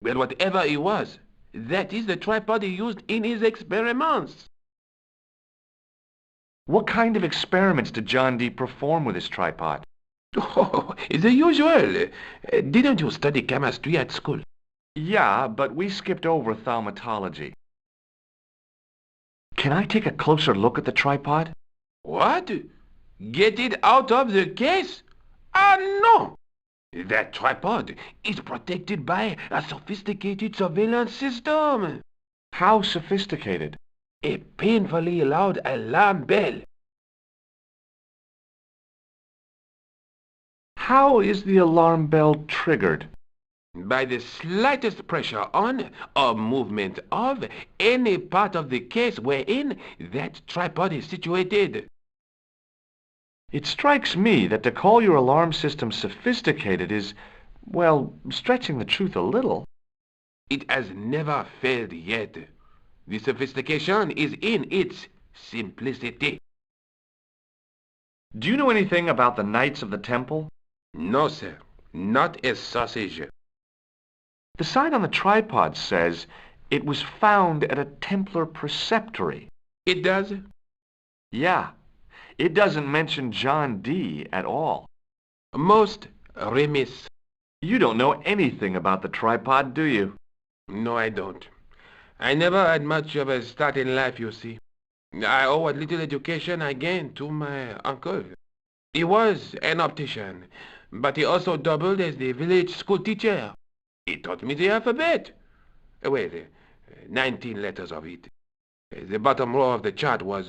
Well, whatever he was, that is the tripod he used in his experiments. What kind of experiments did John Dee perform with his tripod? Oh, the usual. Didn't you study chemistry at school? Yeah, but we skipped over thaumatology. Can I take a closer look at the tripod? What? Get it out of the case? Ah, no! That tripod is protected by a sophisticated surveillance system. How sophisticated? A painfully loud alarm bell. How is the alarm bell triggered? By the slightest pressure on or movement of any part of the case wherein that tripod is situated. It strikes me that to call your alarm system sophisticated is, well, stretching the truth a little. It has never failed yet. The sophistication is in its simplicity. Do you know anything about the Knights of the Temple? No, sir. Not a sausage. The sign on the tripod says it was found at a Templar preceptory. It does? Yeah. It doesn't mention John Dee at all. Most remiss. You don't know anything about the tripod, do you? No, I don't. I never had much of a start in life, you see. I owe what little education I gained to my uncle. He was an optician, but he also doubled as the village school teacher. He taught me the alphabet. Well, 19 letters of it. The bottom row of the chart was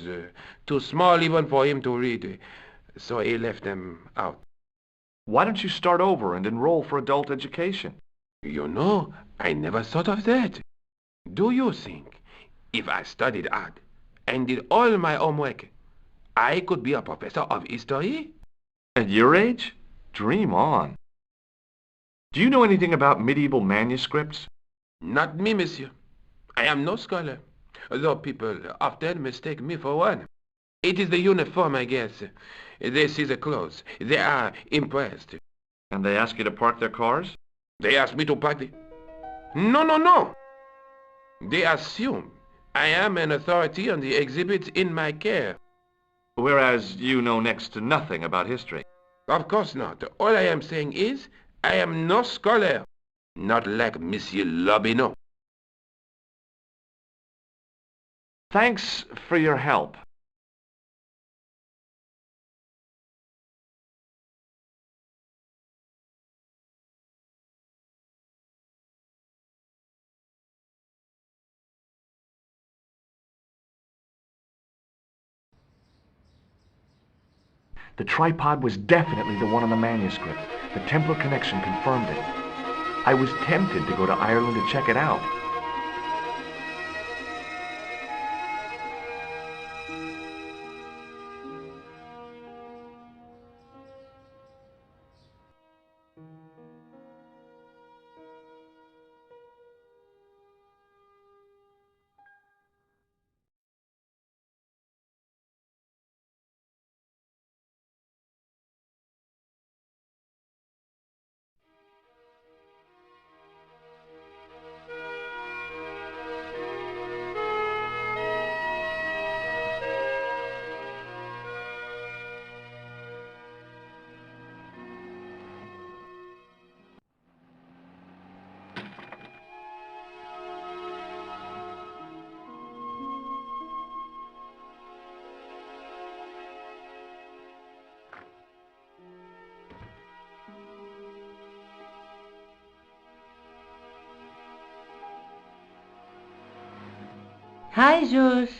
too small even for him to read, so he left them out. Why don't you start over and enroll for adult education? You know, I never thought of that. Do you think, if I studied hard and did all my homework, I could be a professor of history? At your age? Dream on. Do you know anything about medieval manuscripts? Not me, monsieur. I am no scholar, though people often mistake me for one. It is the uniform, I guess. They see the clothes. They are impressed. And they ask you to park their cars? They ask me to park the... No. They assume I am an authority on the exhibits in my care. Whereas you know next to nothing about history. Of course not. All I am saying is, I am no scholar. Not like Monsieur Lobineau. Thanks for your help. The tripod was definitely the one on the manuscript. The Templar connection confirmed it. I was tempted to go to Ireland to check it out. Hi, George.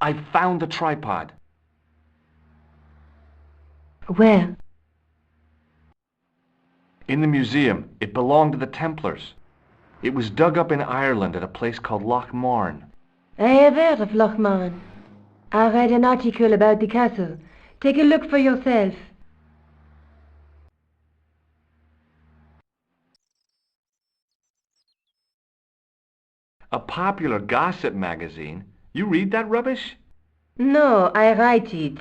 I found the tripod. Where? In the museum. It belonged to the Templars. It was dug up in Ireland at a place called Loch Marne. I have heard of Loch Marne. I read an article about the castle. Take a look for yourself. A popular gossip magazine? You read that rubbish? No, I write it.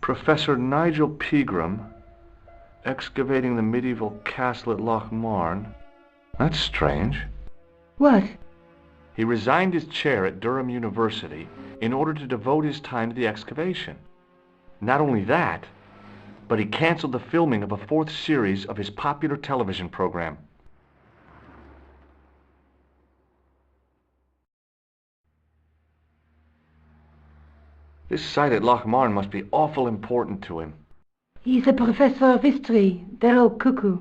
Professor Nigel Pegram, excavating the medieval castle at Loch Marne. That's strange. What? He resigned his chair at Durham University in order to devote his time to the excavation. Not only that, but he canceled the filming of a 4th series of his popular television program. This site at Loch Marne must be awful important to him. He's a professor of history. They're all cuckoo.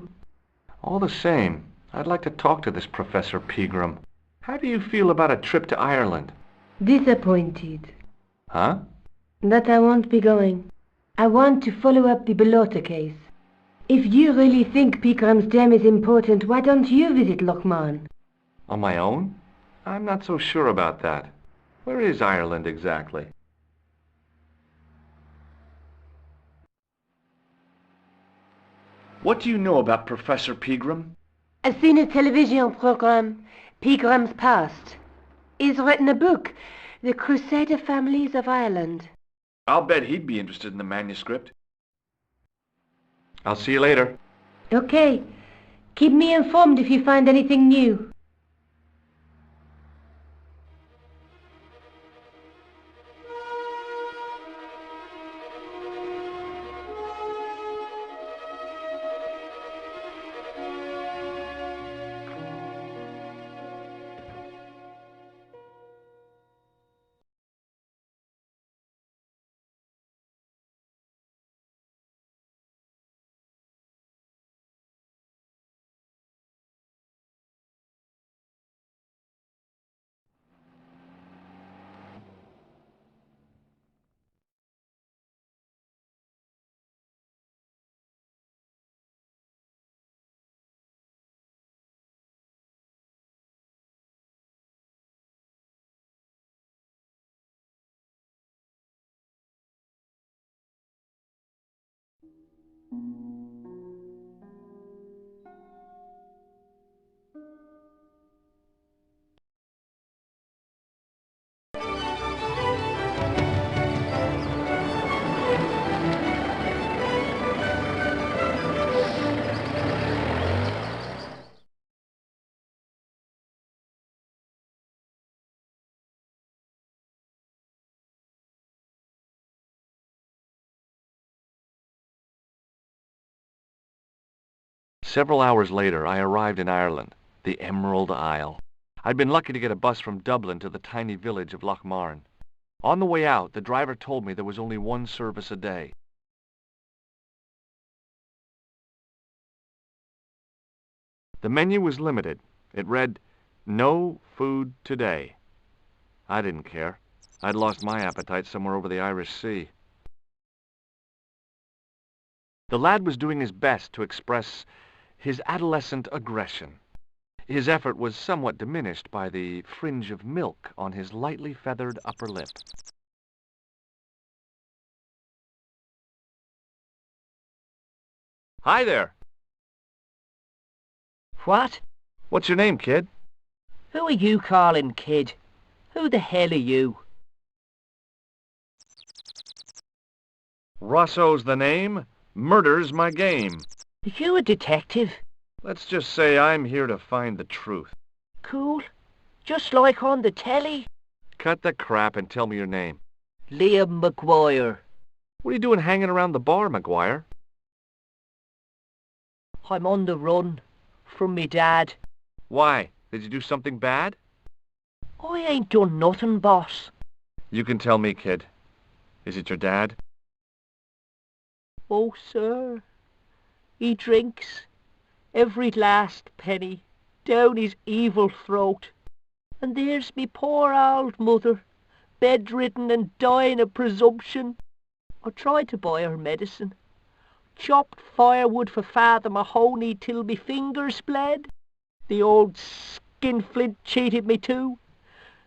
All the same, I'd like to talk to this Professor Pegram. How do you feel about a trip to Ireland? Disappointed. Huh? That I won't be going. I want to follow up the Bellotta case. If you really think Pegram's dam is important, why don't you visit Loch Marne? On my own? I'm not so sure about that. Where is Ireland exactly? What do you know about Professor Pegram? I've seen a television program, Pegram's Past. He's written a book, The Crusader Families of Ireland. I'll bet he'd be interested in the manuscript. I'll see you later. Okay. Keep me informed if you find anything new. Several hours later, I arrived in Ireland, the Emerald Isle. I'd been lucky to get a bus from Dublin to the tiny village of Lochmarn. On the way out, the driver told me there was only one service a day. The menu was limited. It read, "No food today." I didn't care. I'd lost my appetite somewhere over the Irish Sea. The lad was doing his best to express his adolescent aggression. His effort was somewhat diminished by the fringe of milk on his lightly feathered upper lip. Hi there. What? What's your name, kid? Who are you calling kid? Who the hell are you? Rosso's the name. Murder's my game. Are you a detective? Let's just say I'm here to find the truth. Cool. Just like on the telly. Cut the crap and tell me your name. Liam McGuire. What are you doing hanging around the bar, McGuire? I'm on the run. From me dad. Why? Did you do something bad? I ain't done nothing, boss. You can tell me, kid. Is it your dad? Oh, sir. He drinks every last penny down his evil throat. And there's me poor old mother, bedridden and dying of presumption. I tried to buy her medicine. Chopped firewood for Father Mahoney till me fingers bled. The old skinflint cheated me too,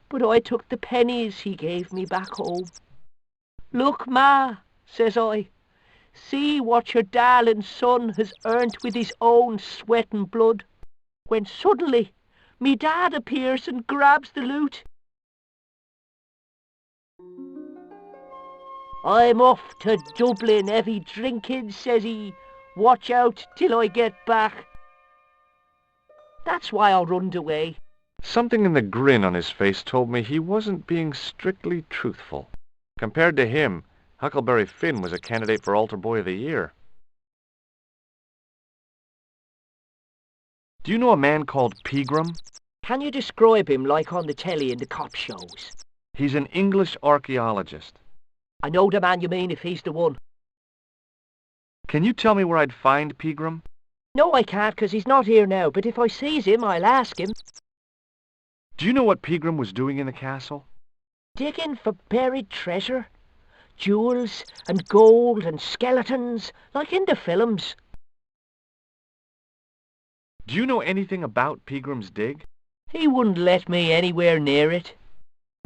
but I took the pennies he gave me back home. Look, Ma, says I, see what your darling son has earned with his own sweat and blood. When suddenly, me dad appears and grabs the loot. I'm off to Dublin heavy drinking, says he. Watch out till I get back. That's why I runned away. Something in the grin on his face told me he wasn't being strictly truthful. Compared to him, Huckleberry Finn was a candidate for Altar Boy of the Year. Do you know a man called Pegram? Can you describe him like on the telly in the cop shows? He's an English archaeologist. I know the man you mean if he's the one. Can you tell me where I'd find Pegram? No, I can't, 'cause he's not here now, but if I sees him, I'll ask him. Do you know what Pegram was doing in the castle? Digging for buried treasure. Jewels and gold and skeletons, like in the films. Do you know anything about Pegram's dig? He wouldn't let me anywhere near it.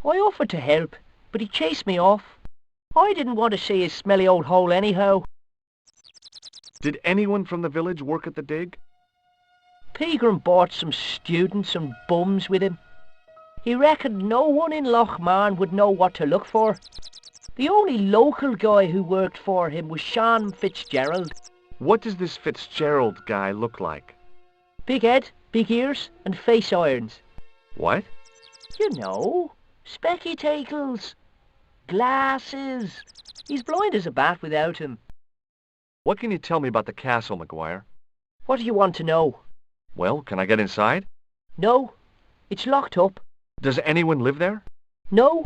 I offered to help, but he chased me off. I didn't want to see his smelly old hole anyhow. Did anyone from the village work at the dig? Pegram brought some students and bums with him. He reckoned no one in Lochmarn would know what to look for. The only local guy who worked for him was Sean Fitzgerald. What does this Fitzgerald guy look like? Big head, big ears, and face irons. What? You know, spectacles, glasses. He's blind as a bat without him. What can you tell me about the castle, McGuire? What do you want to know? Well, can I get inside? No, it's locked up. Does anyone live there? No,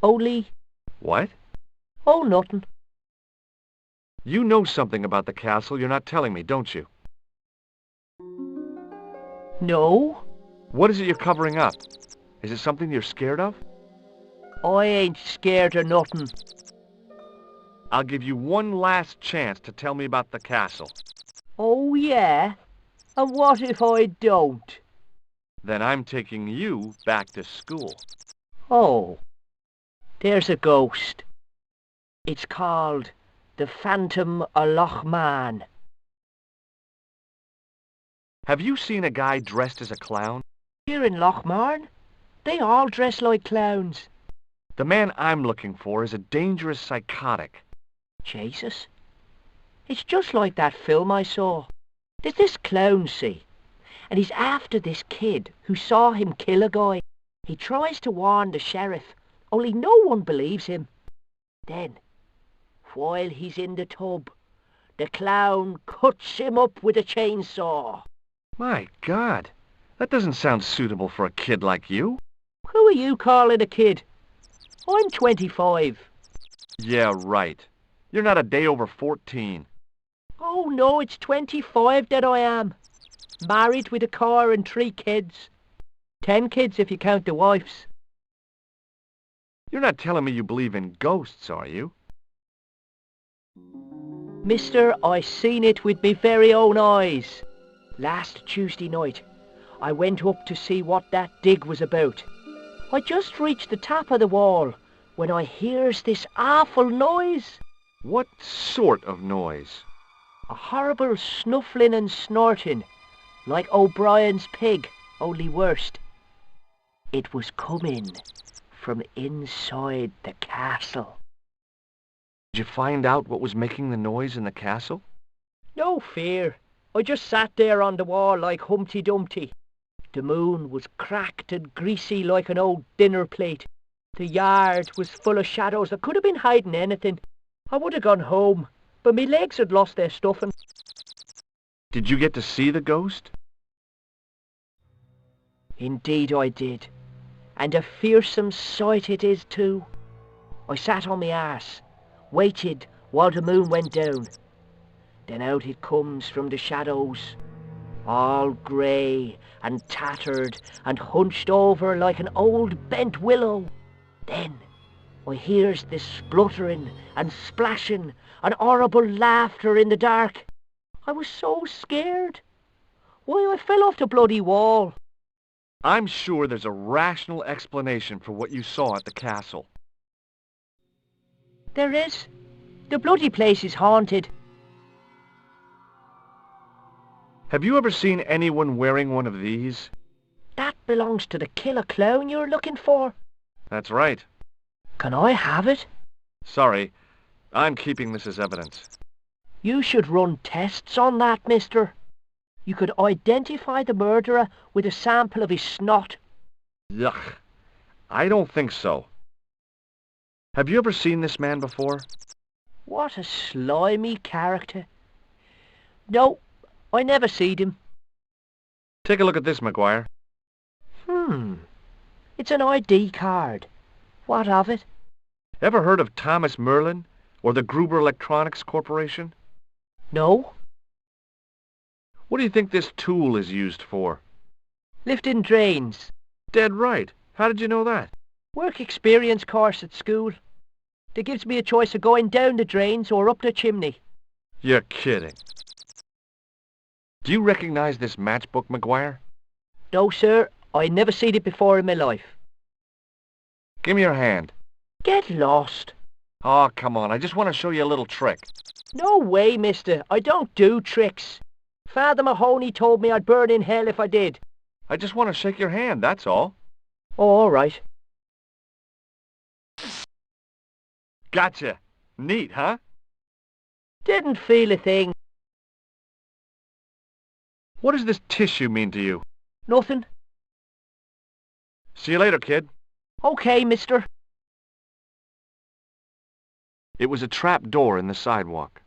only... What? Oh, nothing. You know something about the castle you're not telling me, don't you? No. What is it you're covering up? Is it something you're scared of? I ain't scared of nothing. I'll give you one last chance to tell me about the castle. Oh, yeah? And what if I don't? Then I'm taking you back to school. Oh, there's a ghost. It's called the Phantom of Lochmarn. Have you seen a guy dressed as a clown? Here in Lochmarn, they all dress like clowns. The man I'm looking for is a dangerous psychotic. Jesus. It's just like that film I saw. There's this clown, see, and he's after this kid who saw him kill a guy. He tries to warn the sheriff, only no one believes him. Then, while he's in the tub, the clown cuts him up with a chainsaw. My God, that doesn't sound suitable for a kid like you. Who are you calling a kid? I'm 25. Yeah, right. You're not a day over 14. Oh no, it's 25 that I am. Married with a car and 3 kids. 10 kids if you count the wives. You're not telling me you believe in ghosts, are you? Mister, I seen it with me very own eyes. Last Tuesday night, I went up to see what that dig was about. I just reached the top of the wall when I hears this awful noise. What sort of noise? A horrible snuffling and snorting, like O'Brien's pig, only worst. It was coming from inside the castle. Did you find out what was making the noise in the castle? No fear. I just sat there on the wall like Humpty Dumpty. The moon was cracked and greasy like an old dinner plate. The yard was full of shadows. I could have been hiding anything. I would have gone home, but me legs had lost their stuffing. Did you get to see the ghost? Indeed I did. And a fearsome sight it is too. I sat on my arse, waited while the moon went down. Then out it comes from the shadows, all grey and tattered and hunched over like an old bent willow. Then I hears this spluttering and splashing and horrible laughter in the dark. I was so scared. Why, I fell off the bloody wall. I'm sure there's a rational explanation for what you saw at the castle. There is. The bloody place is haunted. Have you ever seen anyone wearing one of these? That belongs to the killer clown you're looking for. That's right. Can I have it? Sorry, I'm keeping this as evidence. You should run tests on that, mister. You could identify the murderer with a sample of his snot. Yuck. I don't think so. Have you ever seen this man before? What a slimy character. No, I never seed him. Take a look at this, McGuire. It's an ID card. What of it? Ever heard of Thomas Merlin or the Gruber Electronics Corporation? No. What do you think this tool is used for? Lifting drains. Dead right. How did you know that? Work experience course at school. They gives me a choice of going down the drains or up the chimney. You're kidding. Do you recognize this matchbook, McGuire? No, sir. I never seen it before in my life. Give me your hand. Get lost. Oh, come on. I just want to show you a little trick. No way, mister. I don't do tricks. Father Mahoney told me I'd burn in hell if I did. I just want to shake your hand, that's all. Oh, all right. Gotcha. Neat, huh? Didn't feel a thing. What does this tissue mean to you? Nothing. See you later, kid. Okay, mister. It was a trap door in the sidewalk.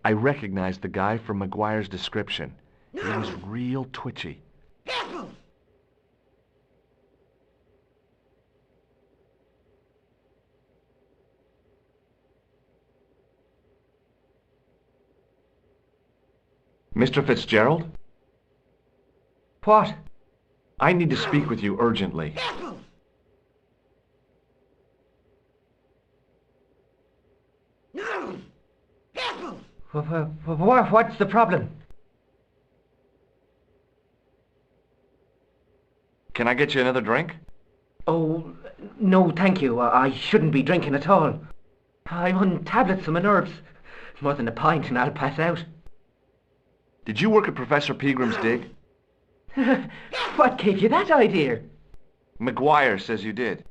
I recognized the guy from McGuire's description. He was real twitchy. Mr. Fitzgerald? What? I need to speak with you urgently. What's the problem? Can I get you another drink? Oh, no, thank you. I shouldn't be drinking at all. I'm on tablets for my nerves. More than a pint and I'll pass out. Did you work at Professor Pegram's dig? What gave you that idea? McGuire says you did.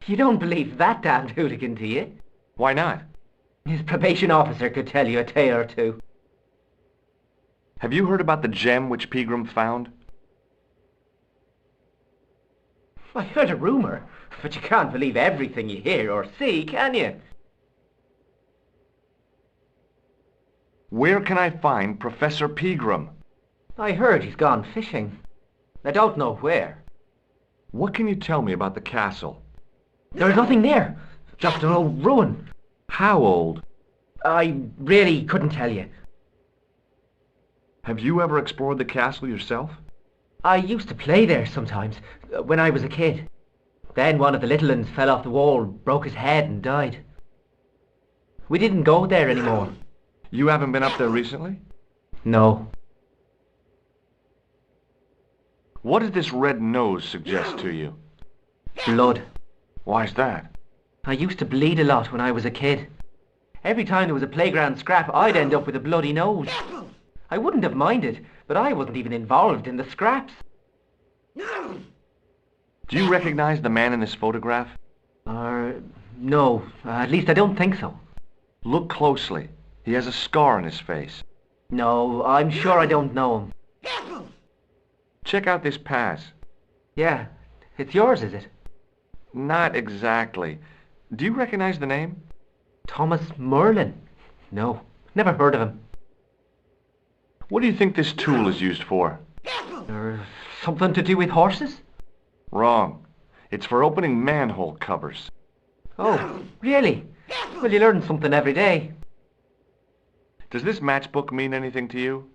You don't believe that damned hooligan, do you? Why not? His probation officer could tell you a tale or two. Have you heard about the gem which Pegram found? I heard a rumour, but you can't believe everything you hear or see, can you? Where can I find Professor Pegram? I heard he's gone fishing. I don't know where. What can you tell me about the castle? There's nothing there. Just an old ruin. How old? I really couldn't tell you. Have you ever explored the castle yourself? I used to play there sometimes, when I was a kid. Then one of the little uns fell off the wall, broke his head and died. We didn't go there anymore. You haven't been up there recently? No. What does this red nose suggest to you? Blood. Why's that? I used to bleed a lot when I was a kid. Every time there was a playground scrap, I'd end up with a bloody nose. I wouldn't have minded, but I wasn't even involved in the scraps. Do you recognize the man in this photograph? No. At least I don't think so. Look closely. He has a scar on his face. No, I'm sure I don't know him. Check out this pass. Yeah. It's yours, is it? Not exactly. Do you recognize the name? Thomas Merlin? No. Never heard of him. What do you think this tool is used for? Something to do with horses? Wrong. It's for opening manhole covers. Oh, really? Well, you learn something every day. Does this matchbook mean anything to you?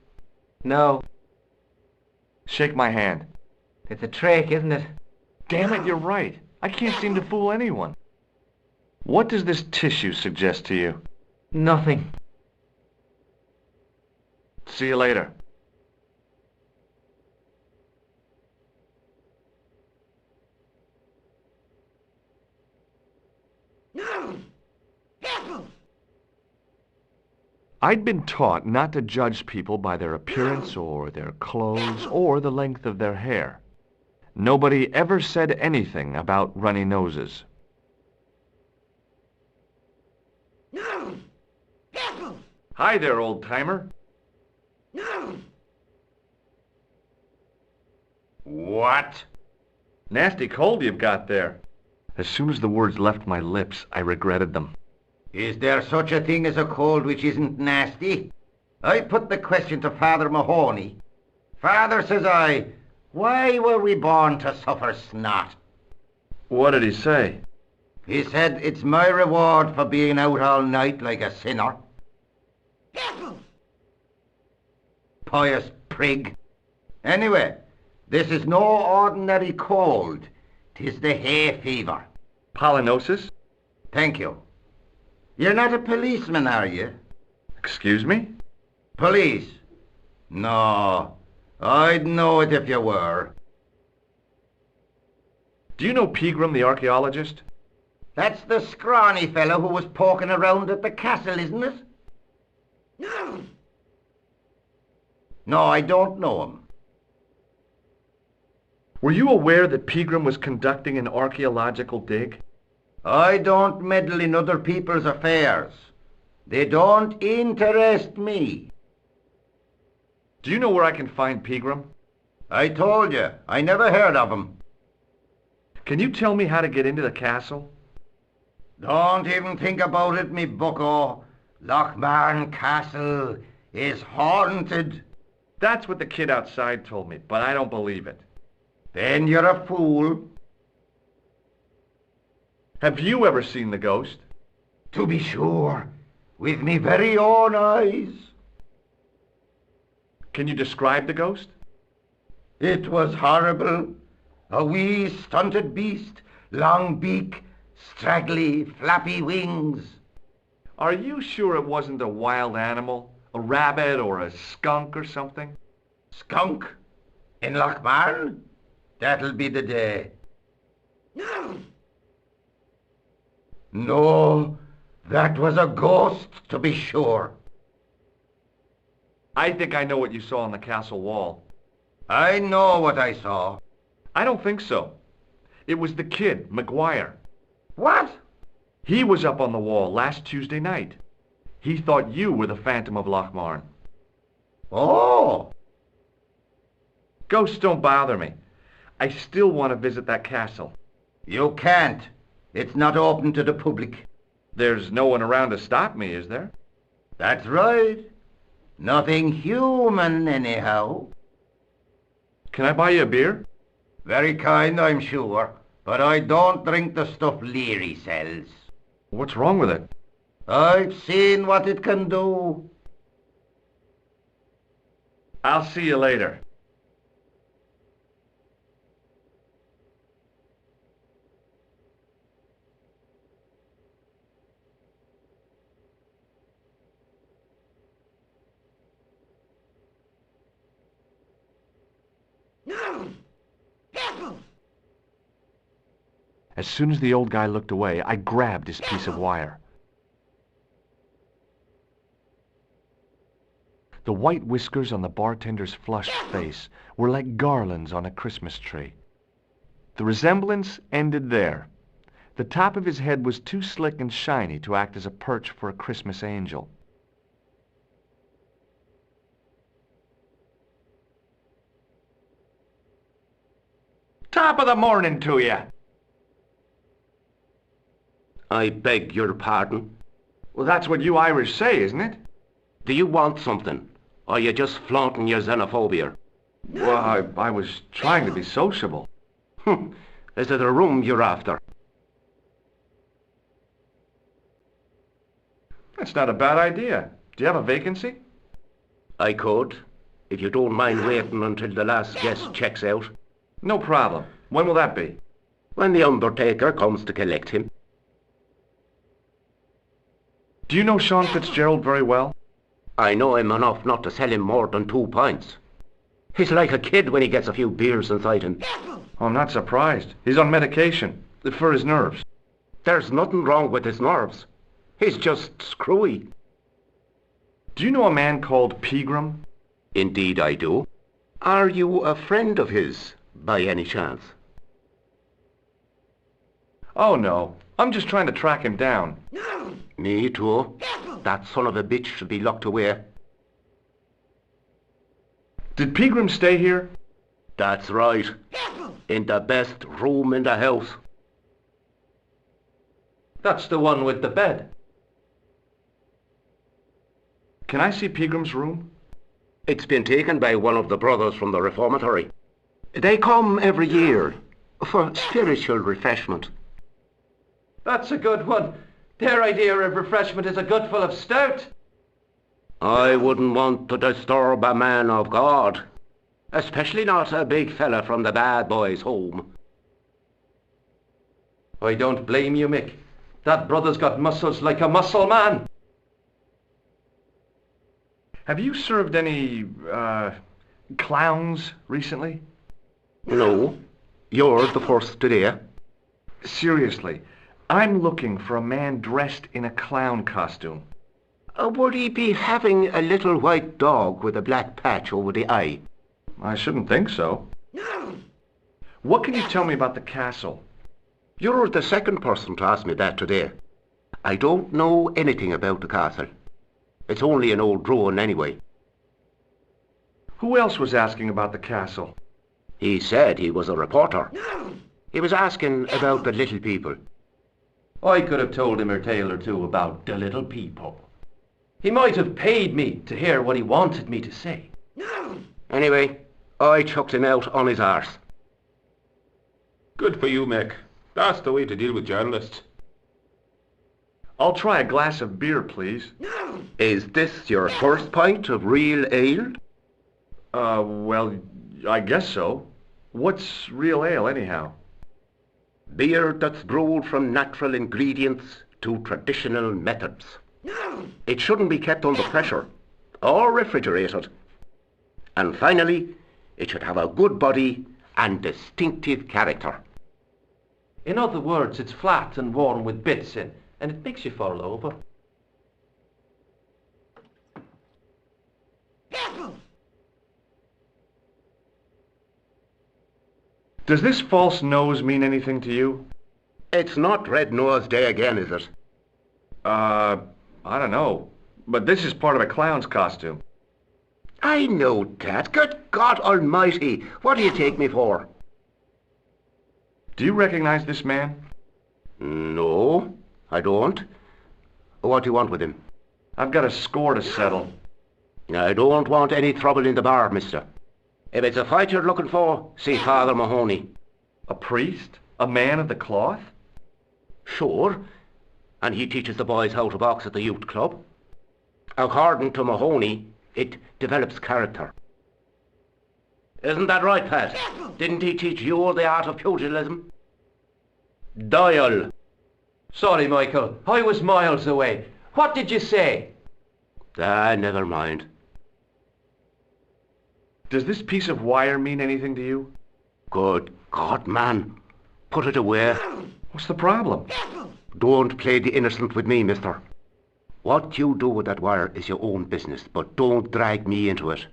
No. Shake my hand. It's a trick, isn't it? Damn it, you're right. I can't seem to fool anyone. What does this tissue suggest to you? Nothing. See you later. I'd been taught not to judge people by their appearance or their clothes or the length of their hair. Nobody ever said anything about runny noses. Hi there, old-timer. What? Nasty cold you've got there. As soon as the words left my lips, I regretted them. Is there such a thing as a cold which isn't nasty? I put the question to Father Mahoney. Father, says I, why were we born to suffer snot? What did he say? He said, it's my reward for being out all night like a sinner. Pious prig. Anyway, this is no ordinary cold. 'Tis the hay fever. Pollinosis? Thank you. You're not a policeman, are you? Excuse me? Police? No, I'd know it if you were. Do you know Pegram, the archaeologist? That's the scrawny fellow who was poking around at the castle, isn't it? No, I don't know him. Were you aware that Pegram was conducting an archaeological dig? I don't meddle in other people's affairs. They don't interest me. Do you know where I can find Pegram? I told you, I never heard of him. Can you tell me how to get into the castle? Don't even think about it, me bucko. Lochmarn Castle is haunted. That's what the kid outside told me, but I don't believe it. Then you're a fool. Have you ever seen the ghost? To be sure, with me very own eyes. Can you describe the ghost? It was horrible. A wee stunted beast, long beak, straggly, flappy wings. Are you sure it wasn't a wild animal? A rabbit or a skunk or something? Skunk? In Lochmarn? That'll be the day. No, That was a ghost, to be sure. I think I know what you saw on the castle wall. I know what I saw. I don't think so. It was the kid, McGuire. What? He was up on the wall last Tuesday night. He thought you were the Phantom of Lochmarn. Oh! Ghosts don't bother me. I still want to visit that castle. You can't. It's not open to the public. There's no one around to stop me, is there? That's right. Nothing human, anyhow. Can I buy you a beer? Very kind, I'm sure. But I don't drink the stuff Leary sells. What's wrong with it? I've seen what it can do. I'll see you later. As soon as the old guy looked away, I grabbed his piece of wire. The white whiskers on the bartender's flushed face were like garlands on a Christmas tree. The resemblance ended there. The top of his head was too slick and shiny to act as a perch for a Christmas angel. Top of the morning to you. I beg your pardon? Well, that's what you Irish say, isn't it? Do you want something? Or are you just flaunting your xenophobia? Well, I was trying to be sociable. Is it a room you're after? That's not a bad idea. Do you have a vacancy? I could, if you don't mind waiting until the last guest checks out. No problem. When will that be? When the undertaker comes to collect him. Do you know Sean Fitzgerald very well? I know him enough not to sell him more than 2 pints. He's like a kid when he gets a few beers inside him. I'm not surprised. He's on medication for his nerves. There's nothing wrong with his nerves. He's just screwy. Do you know a man called Pegram? Indeed I do. Are you a friend of his, by any chance? Oh, no. I'm just trying to track him down. Me too. That son of a bitch should be locked away. Did Pegram stay here? That's right. In the best room in the house. That's the one with the bed. Can I see Pegram's room? It's been taken by one of the brothers from the reformatory. They come every year for spiritual refreshment. That's a good one. Their idea of refreshment is a gutful of stout. I wouldn't want to disturb a man of God, especially not a big fella from the bad boys' home. I don't blame you, Mick. That brother's got muscles like a muscle man. Have you served any, clowns recently? No. You're the first today. Seriously, I'm looking for a man dressed in a clown costume. Would he be having a little white dog with a black patch over the eye? I shouldn't think so. What can you tell me about the castle? You're the second person to ask me that today. I don't know anything about the castle. It's only an old ruin anyway. Who else was asking about the castle? He said he was a reporter. He was asking about the little people. I could have told him a tale or two about the little people. He might have paid me to hear what he wanted me to say. Anyway, I chucked him out on his arse. Good for you, Mick. That's the way to deal with journalists. I'll try a glass of beer, please. Is this your first pint of real ale? Well, I guess so. What's real ale, anyhow? Beer that's brewed from natural ingredients to traditional methods. It shouldn't be kept under pressure or refrigerated. And finally, it should have a good body and distinctive character. In other words, it's flat and worn with bits in, and it makes you fall over. Does this false nose mean anything to you? It's not Red Nose Day again, is it? I don't know. But this is part of a clown's costume. I know that. Good God Almighty! What do you take me for? Do you recognize this man? No, I don't. What do you want with him? I've got a score to settle. I don't want any trouble in the bar, mister. If it's a fight you're looking for, see Father Mahoney. A priest? A man of the cloth? Sure. And he teaches the boys how to box at the youth club. According to Mahoney, it develops character. Isn't that right, Pat? Didn't he teach you the art of pugilism? Doyle. Sorry, Michael. I was miles away. What did you say? Never mind. Does this piece of wire mean anything to you? Good God, man. Put it away. What's the problem? Don't play the innocent with me, mister. What you do with that wire is your own business, but don't drag me into it.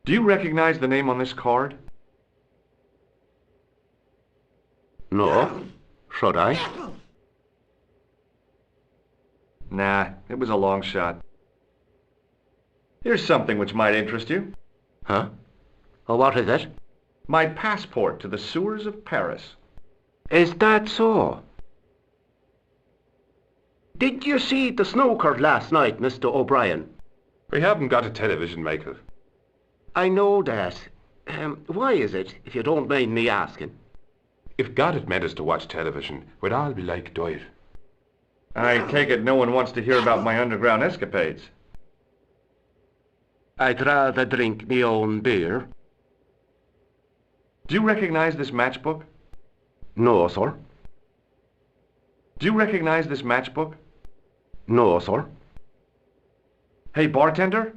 Do you recognize the name on this card? No. Should I? Nah, it was a long shot. Here's something which might interest you. Huh? Oh, what is it? My passport to the sewers of Paris. Is that so? Did you see the snooker last night, Mr. O'Brien? We haven't got a television, Michael. I know that. Why is it, if you don't mind me asking? If God had meant us to watch television, we'd all be like Doyle. I take it no one wants to hear about my underground escapades. I'd rather drink me own beer. Do you recognize this matchbook? No, sir. Do you recognize this matchbook? No, sir. Hey, bartender?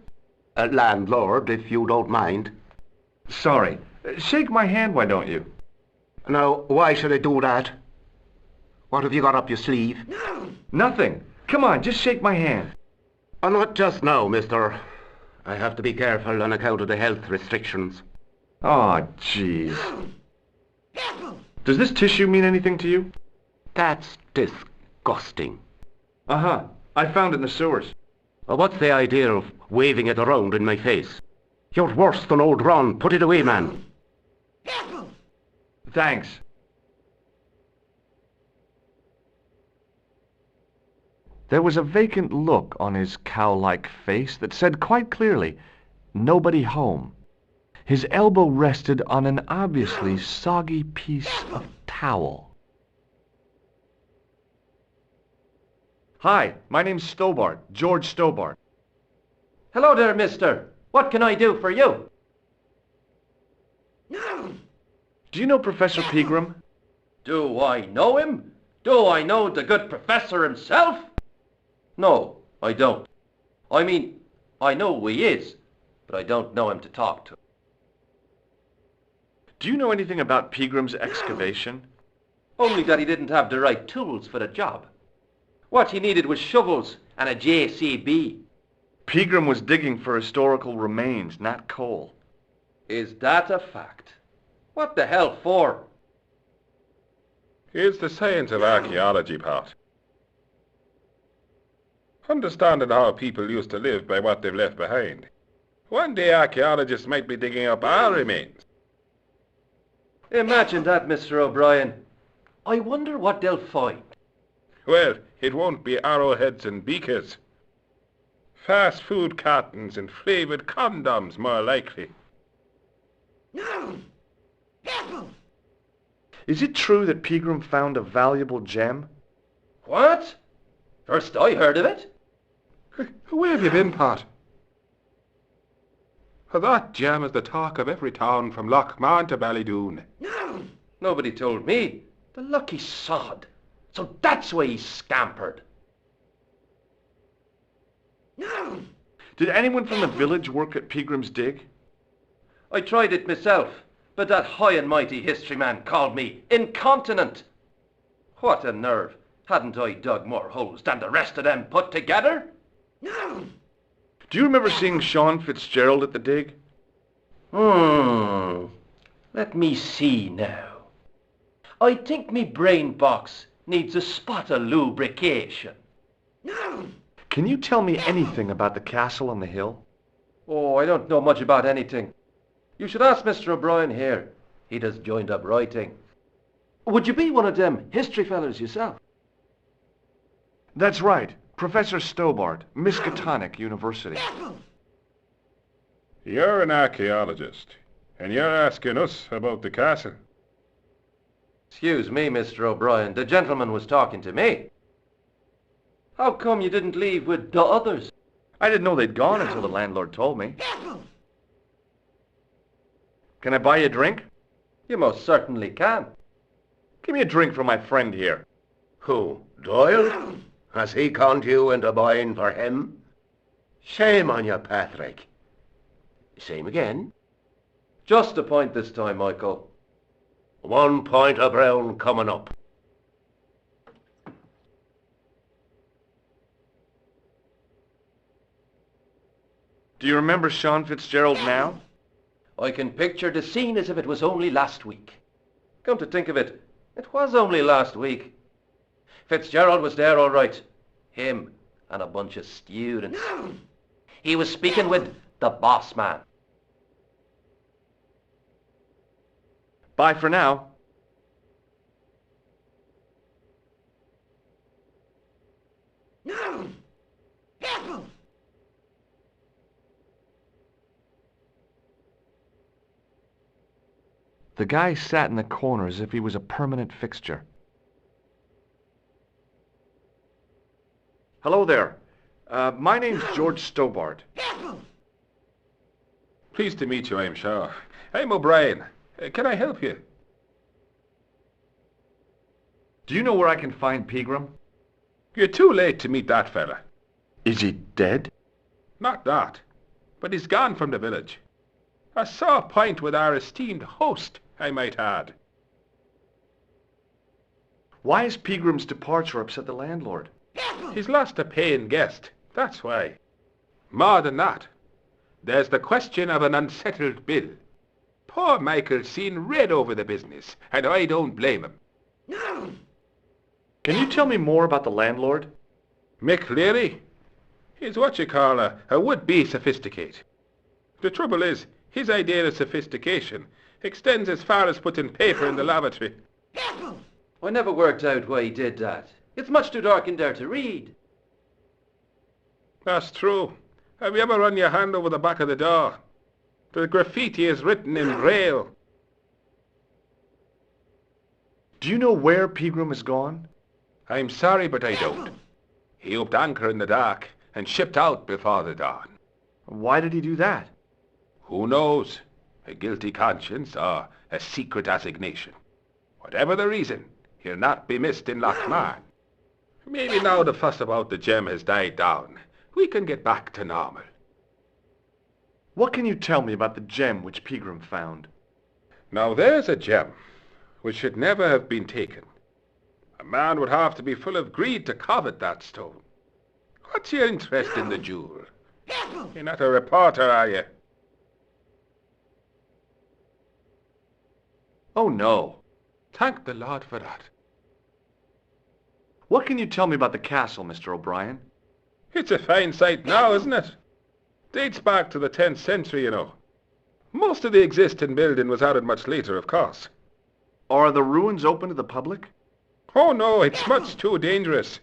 Landlord, if you don't mind. Sorry. Shake my hand, why don't you? Now, why should I do that? What have you got up your sleeve? Nothing. Come on, just shake my hand. Not just now, mister. I have to be careful on account of the health restrictions. Aw, jeez. Does this tissue mean anything to you? That's disgusting. Uh-huh. I found it in the sewers. What's the idea of waving it around in my face? You're worse than old Ron. Put it away, man. Thanks. There was a vacant look on his cow-like face that said quite clearly, "Nobody home." His elbow rested on an obviously soggy piece of towel. Hi, my name's Stobart, George Stobart. Hello there, mister. What can I do for you? Do you know Professor Pegram? Do I know him? Do I know the good professor himself? No, I don't. I mean, I know who he is, but I don't know him to talk to. Do you know anything about Pegram's excavation? Only that he didn't have the right tools for the job. What he needed was shovels and a JCB. Pegram was digging for historical remains, not coal. Is that a fact? What the hell for? Here's the science of archaeology part. Understanding how people used to live by what they've left behind. One day archaeologists might be digging up our remains. Imagine that, Mr. O'Brien. I wonder what they'll find. Well, it won't be arrowheads and beakers. Fast food cartons and flavoured condoms, more likely. Is it true that Pegram found a valuable gem? What? First I heard of it. Where have you been, Pat? That gem is the talk of every town from Lochmahon to Ballydoon. Nobody told me. The lucky sod. So that's why he scampered. Did anyone from the village work at Pegram's dig? I tried it myself, but that high and mighty history man called me incontinent. What a nerve. Hadn't I dug more holes than the rest of them put together? Do you remember seeing Sean Fitzgerald at the dig? Let me see now. I think me brain box needs a spot of lubrication. Can you tell me anything about the castle on the hill? Oh, I don't know much about anything. You should ask Mr. O'Brien here. He does joined-up writing. Would you be one of them history fellas yourself? That's right. Professor Stobart, Miskatonic University. You're an archaeologist, and you're asking us about the castle. Excuse me, Mr. O'Brien. The gentleman was talking to me. How come you didn't leave with the others? I didn't know they'd gone until the landlord told me. Can I buy you a drink? You most certainly can. Give me a drink for my friend here. Who? Doyle? Has he conned you into buying for him? Shame on you, Patrick. Same again? Just a point this time, Michael. 1 point of brown coming up. Do you remember Sean Fitzgerald now? I can picture the scene as if it was only last week. Come to think of it, it was only last week. Fitzgerald was there all right. Him and a bunch of students. He was speaking with the boss man. Bye for now. The guy sat in the corner as if he was a permanent fixture. Hello there. My name's George Stobart. Pleased to meet you, I'm sure. I'm O'Brien. Can I help you? Do you know where I can find Pegram? You're too late to meet that fella. Is he dead? Not that, but he's gone from the village. A sore point with our esteemed host, I might add. Why has Pegram's departure upset the landlord? He's lost a paying guest, that's why. More than that, there's the question of an unsettled bill. Poor Michael's seen red over the business, and I don't blame him. Can you tell me more about the landlord? Mick Leary? He's what you call a would-be sophisticate. The trouble is, his idea of sophistication extends as far as putting paper in the lavatory. I never worked out why he did that. It's much too dark in there to read. That's true. Have you ever run your hand over the back of the door? The graffiti is written in Braille. Do you know where Pegram has gone? I'm sorry, but I don't. He upped anchor in the dark and shipped out before the dawn. Why did he do that? Who knows? A guilty conscience or a secret assignation. Whatever the reason, he'll not be missed in Lochmar. Maybe now the fuss about the gem has died down, we can get back to normal. What can you tell me about the gem which Pegram found? Now there's a gem which should never have been taken. A man would have to be full of greed to covet that stone. What's your interest in the jewel? You're not a reporter, are you? Oh, no. Thank the Lord for that. What can you tell me about the castle, Mr. O'Brien? It's a fine sight now, isn't it? Dates back to the 10th century, you know. Most of the existing building was added much later, of course. Are the ruins open to the public? Oh, no, it's much too dangerous.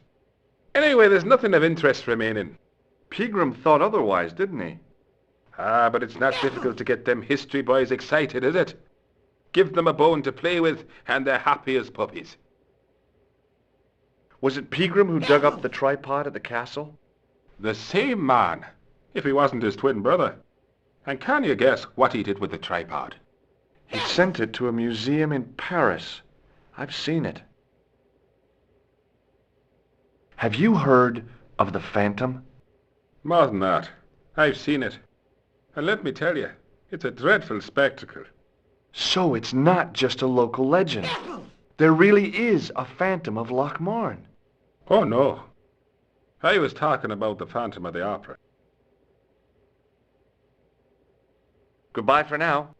Anyway, there's nothing of interest remaining. Pegram thought otherwise, didn't he? Ah, but it's not difficult to get them history boys excited, is it? Give them a bone to play with, and they're happy as puppies. Was it Pegram who dug up the tripod at the castle? The same man, if he wasn't his twin brother. And can you guess what he did with the tripod? He sent it to a museum in Paris. I've seen it. Have you heard of the Phantom? More than that. I've seen it. And let me tell you, it's a dreadful spectacle. So it's not just a local legend. There really is a Phantom of Lochmarn. Oh, no. I was talking about the Phantom of the Opera. Goodbye for now.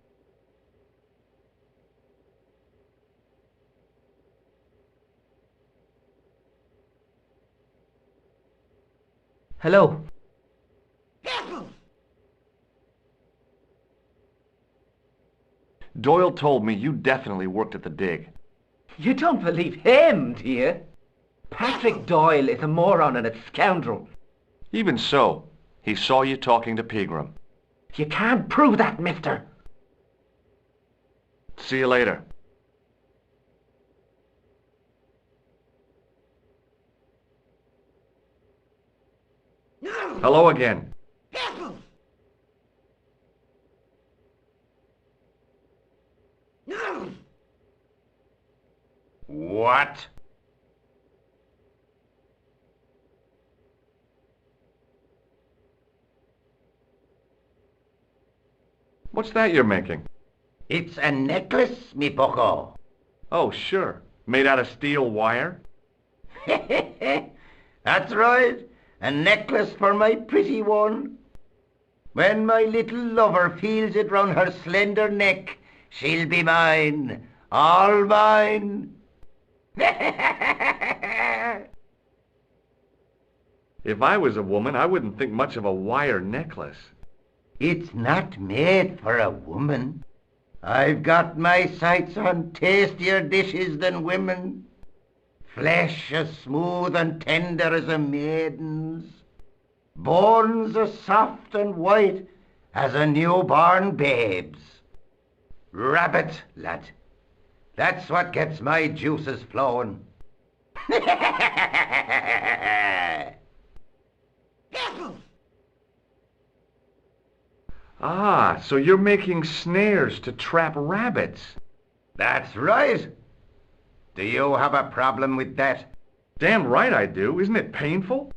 Hello. Doyle told me you definitely worked at the dig. You don't believe him, do you? Patrick Doyle is a moron and a scoundrel. Even so, he saw you talking to Pegram. You can't prove that, mister. See you later. Hello again. What? What's that you're making? It's a necklace, mi poco. Oh, sure. Made out of steel wire? That's right. A necklace for my pretty one. When my little lover feels it round her slender neck, she'll be mine. All mine. If I was a woman, I wouldn't think much of a wire necklace. It's not made for a woman. I've got my sights on tastier dishes than women. Flesh as smooth and tender as a maiden's. Bones as soft and white as a newborn babe's. Rabbit, lad. That's what gets my juices flowing. Ah, so you're making snares to trap rabbits. That's right. Do you have a problem with that? Damn right I do. Isn't it painful?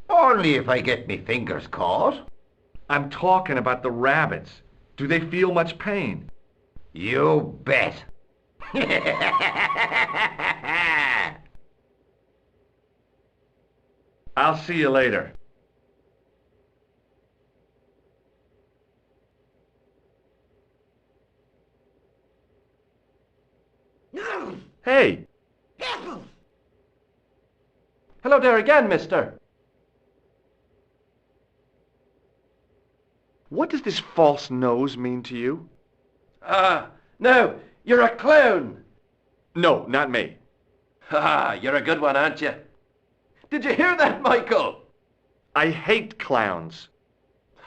Only if I get me fingers caught. I'm talking about the rabbits. Do they feel much pain? You bet. I'll see you later. Hey! Hello there again, mister. What does this false nose mean to you? No, you're a clown. No, not me. You're a good one, aren't you? Did you hear that, Michael? I hate clowns.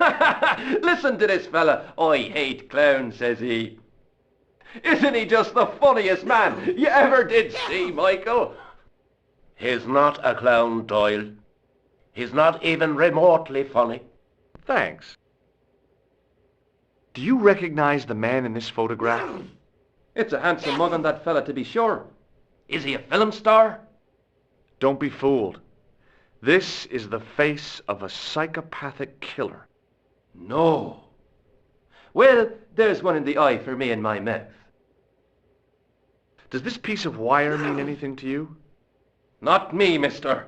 Listen to this fella. I hate clowns, says he. Isn't he just the funniest man you ever did see, Michael? He's not a clown, Doyle. He's not even remotely funny. Thanks. Do you recognize the man in this photograph? It's a handsome mug on that fella, to be sure. Is he a film star? Don't be fooled. This is the face of a psychopathic killer. No. Well, there's one in the eye for me and my mouth. Does this piece of wire mean anything to you? Not me, mister.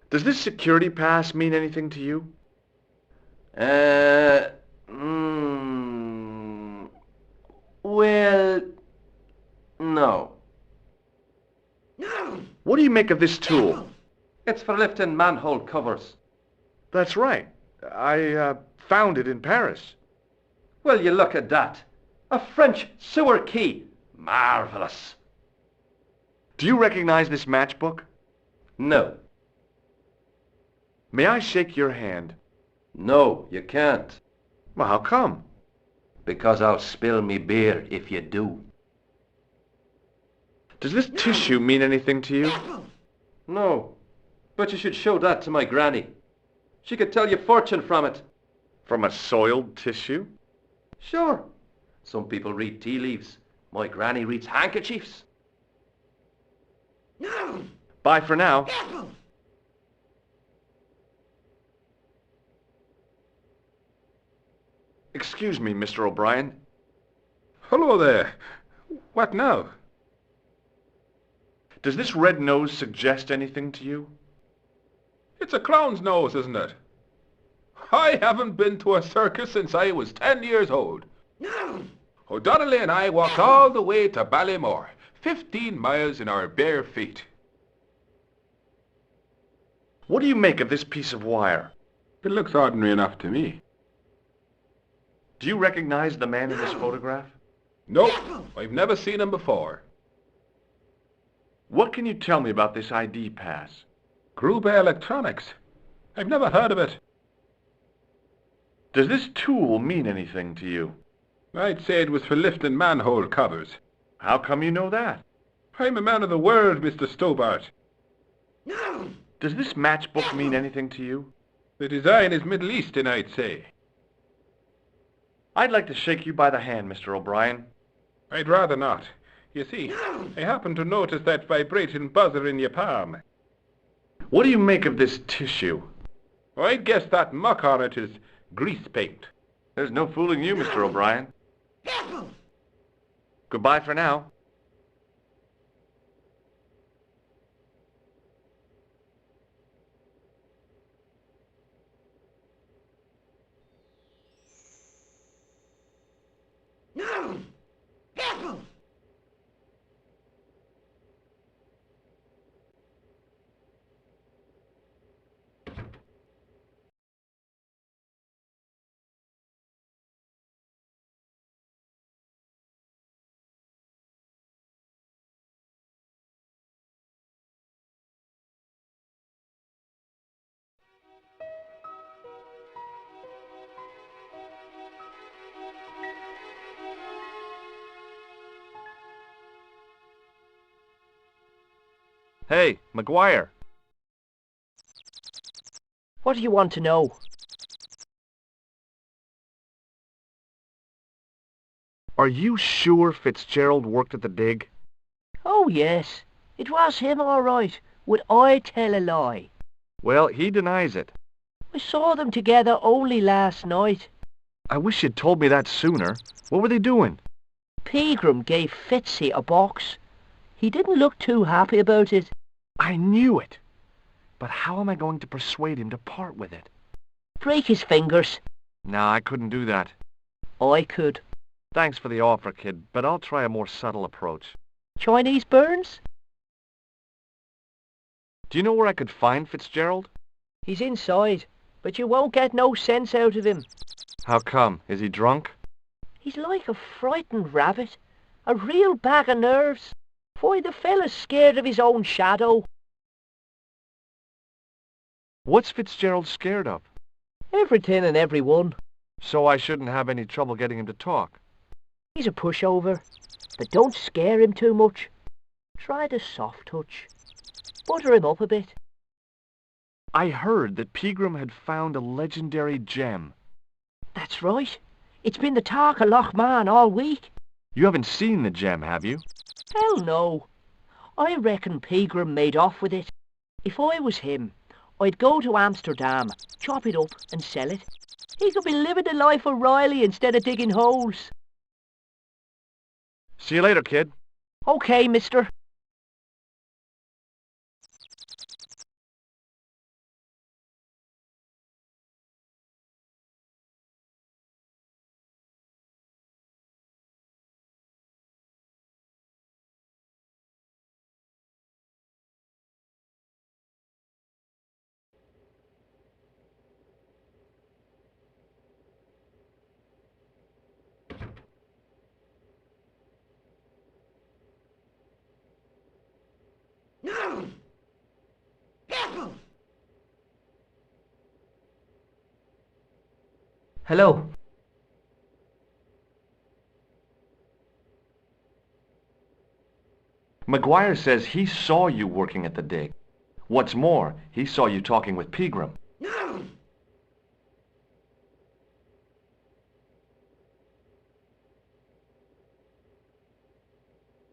Does this security pass mean anything to you? Well, no. What do you make of this tool? It's for lifting manhole covers. That's right. I found it in Paris. Well, you look at that. A French sewer key. Marvellous. Do you recognize this matchbook? No. May I shake your hand? No, you can't. Well, how come? Because I'll spill me beer if you do. Does this tissue mean anything to you? No. But you should show that to my granny. She could tell you fortune from it. From a soiled tissue? Sure. Some people read tea leaves. My granny reads handkerchiefs. Bye for now. Excuse me, Mr. O'Brien. Hello there. What now? Does this red nose suggest anything to you? It's a clown's nose, isn't it? I haven't been to a circus since I was 10 years old. O'Donnelly and I walked all the way to Ballymore, 15 miles in our bare feet. What do you make of this piece of wire? It looks ordinary enough to me. Do you recognize the man in this photograph? Nope, I've never seen him before. What can you tell me about this ID pass? Gruber Electronics. I've never heard of it. Does this tool mean anything to you? I'd say it was for lifting manhole covers. How come you know that? I'm a man of the world, Mr. Stobart. Does this matchbook mean anything to you? The design is Middle Eastern, I'd say. I'd like to shake you by the hand, Mr. O'Brien. I'd rather not. You see, I happened to notice that vibrating buzzer in your palm. What do you make of this tissue? I'd guess that muck on it is grease paint. There's no fooling you, Mr. O'Brien. Goodbye for now. Hey, McGuire. What do you want to know? Are you sure Fitzgerald worked at the dig? Oh, yes. It was him, all right. Would I tell a lie? Well, he denies it. I saw them together only last night. I wish you'd told me that sooner. What were they doing? Pegram gave Fitzy a box. He didn't look too happy about it. I knew it. But how am I going to persuade him to part with it? Break his fingers. No, I couldn't do that. I could. Thanks for the offer, kid, but I'll try a more subtle approach. Chinese burns? Do you know where I could find Fitzgerald? He's inside, but you won't get no sense out of him. How come? Is he drunk? He's like a frightened rabbit. A real bag of nerves. Why, the fella's scared of his own shadow. What's Fitzgerald scared of? Everything and everyone. So I shouldn't have any trouble getting him to talk. He's a pushover, but don't scare him too much. Try the soft touch. Butter him up a bit. I heard that Pegram had found a legendary gem. That's right. It's been the talk of Lochman all week. You haven't seen the gem, have you? Hell no. I reckon Pegram made off with it. If I was him, I'd go to Amsterdam, chop it up and sell it. He could be living the life of Riley instead of digging holes. See you later, kid. Okay, mister. Hello. McGuire says he saw you working at the dig. What's more, he saw you talking with Pegram.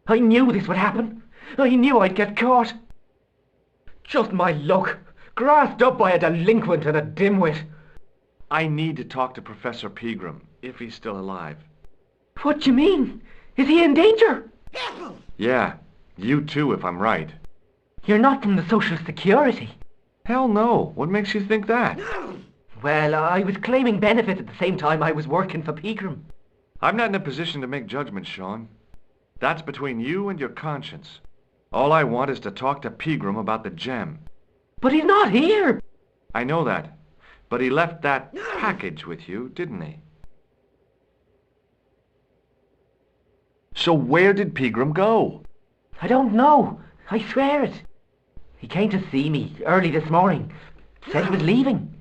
I knew this would happen. I knew I'd get caught. Just my luck. Grasped up by a delinquent and a dimwit. I need to talk to Professor Pegram, if he's still alive. What do you mean? Is he in danger? Yeah, You too, if I'm right. You're not from the Social Security. Hell no. What makes you think that? Well, I was claiming benefits at the same time I was working for Pegram. I'm not in a position to make judgments, Sean. That's between you and your conscience. All I want is to talk to Pegram about the gem. But he's not here! I know that. But he left that package with you, didn't he? So where did Pegram go? I don't know. I swear it. He came to see me early this morning. Said he was leaving.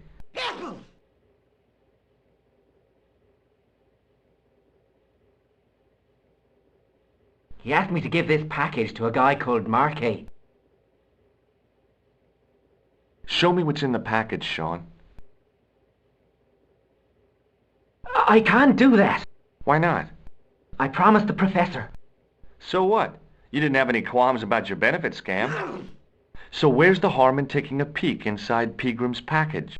He asked me to give this package to a guy called Marquet. Show me what's in the package, Sean. I can't do that. Why not? I promised the professor. So what? You didn't have any qualms about your benefit scam. So where's the harm in taking a peek inside Pegram's package?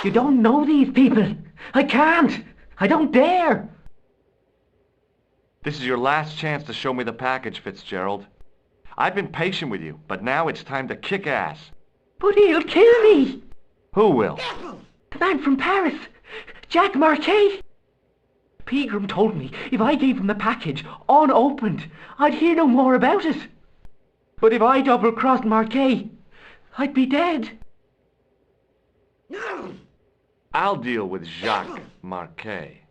You don't know these people. I can't. I don't dare. This is your last chance to show me the package, Fitzgerald. I've been patient with you, but now it's time to kick ass. But he'll kill me. Who will? The man from Paris. Jack Marquet. Pegram told me if I gave him the package unopened, I'd hear no more about it. But if I double-crossed Marquet, I'd be dead. I'll deal with Jacques Marquet.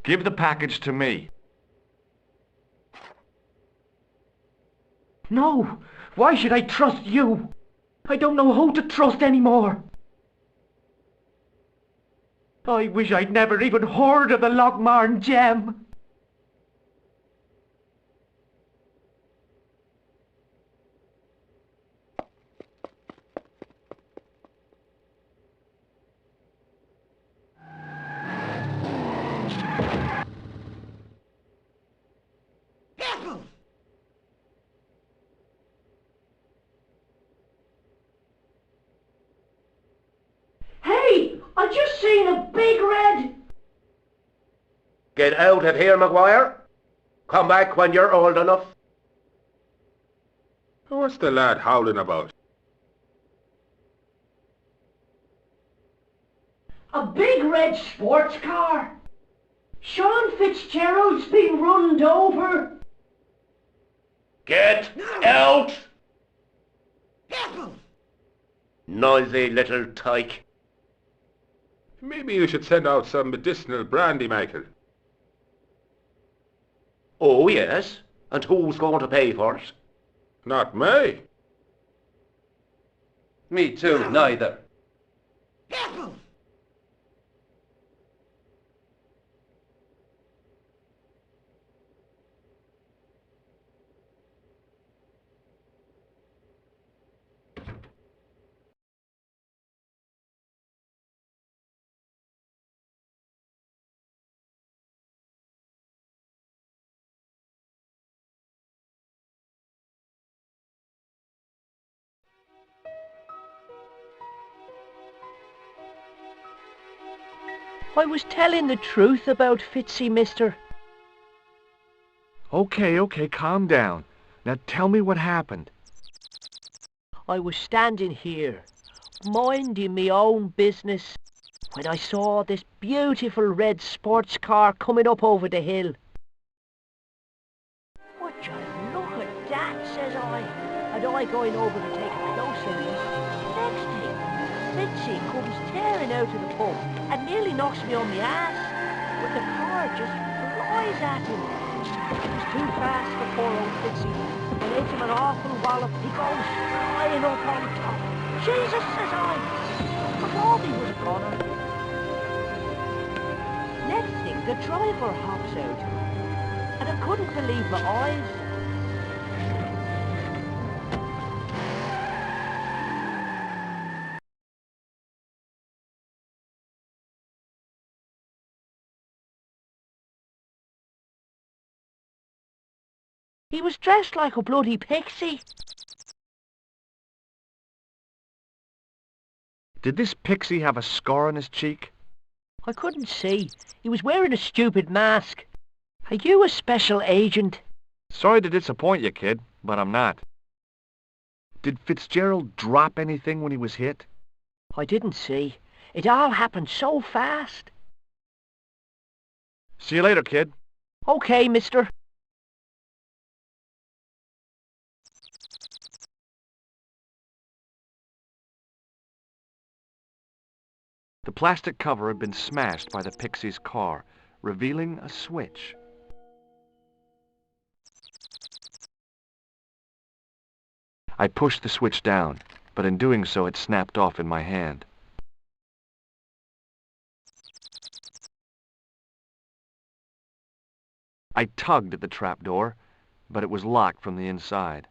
Give the package to me. No. Why should I trust you? I don't know who to trust anymore. I wish I'd never even heard of the Lochmarn gem. I just seen a big red... Get out of here, Maguire. Come back when you're old enough. What's the lad howling about? A big red sports car. Sean Fitzgerald's been runned over. Get out! Noisy little tyke. Maybe you should send out some medicinal brandy, Michael. Oh, yes? And who's going to pay for it? Not me. Me too, neither. I was telling the truth about Fitzy, mister. Okay, calm down. Now tell me what happened. I was standing here, minding me own business, when I saw this beautiful red sports car coming up over the hill. Would you look at that, says I, and I going over to take a closer look. Next thing, Fitzy comes tearing out of the pub and nearly knocks me on the ass, but the car just flies at him. It was too fast for poor old Fitzy. I gave him an awful wallop. He goes flying up on top. Jesus, says I. I thought he was gonna. Next thing, the driver hops out, and I couldn't believe my eyes. He was dressed like a bloody pixie. Did this pixie have a scar on his cheek? I couldn't see. He was wearing a stupid mask. Are you a special agent? Sorry to disappoint you, kid, but I'm not. Did Fitzgerald drop anything when he was hit? I didn't see. It all happened so fast. See you later, kid. Okay, mister. The plastic cover had been smashed by the Pixie's car, revealing a switch. I pushed the switch down, but in doing so it snapped off in my hand. I tugged at the trapdoor, but it was locked from the inside.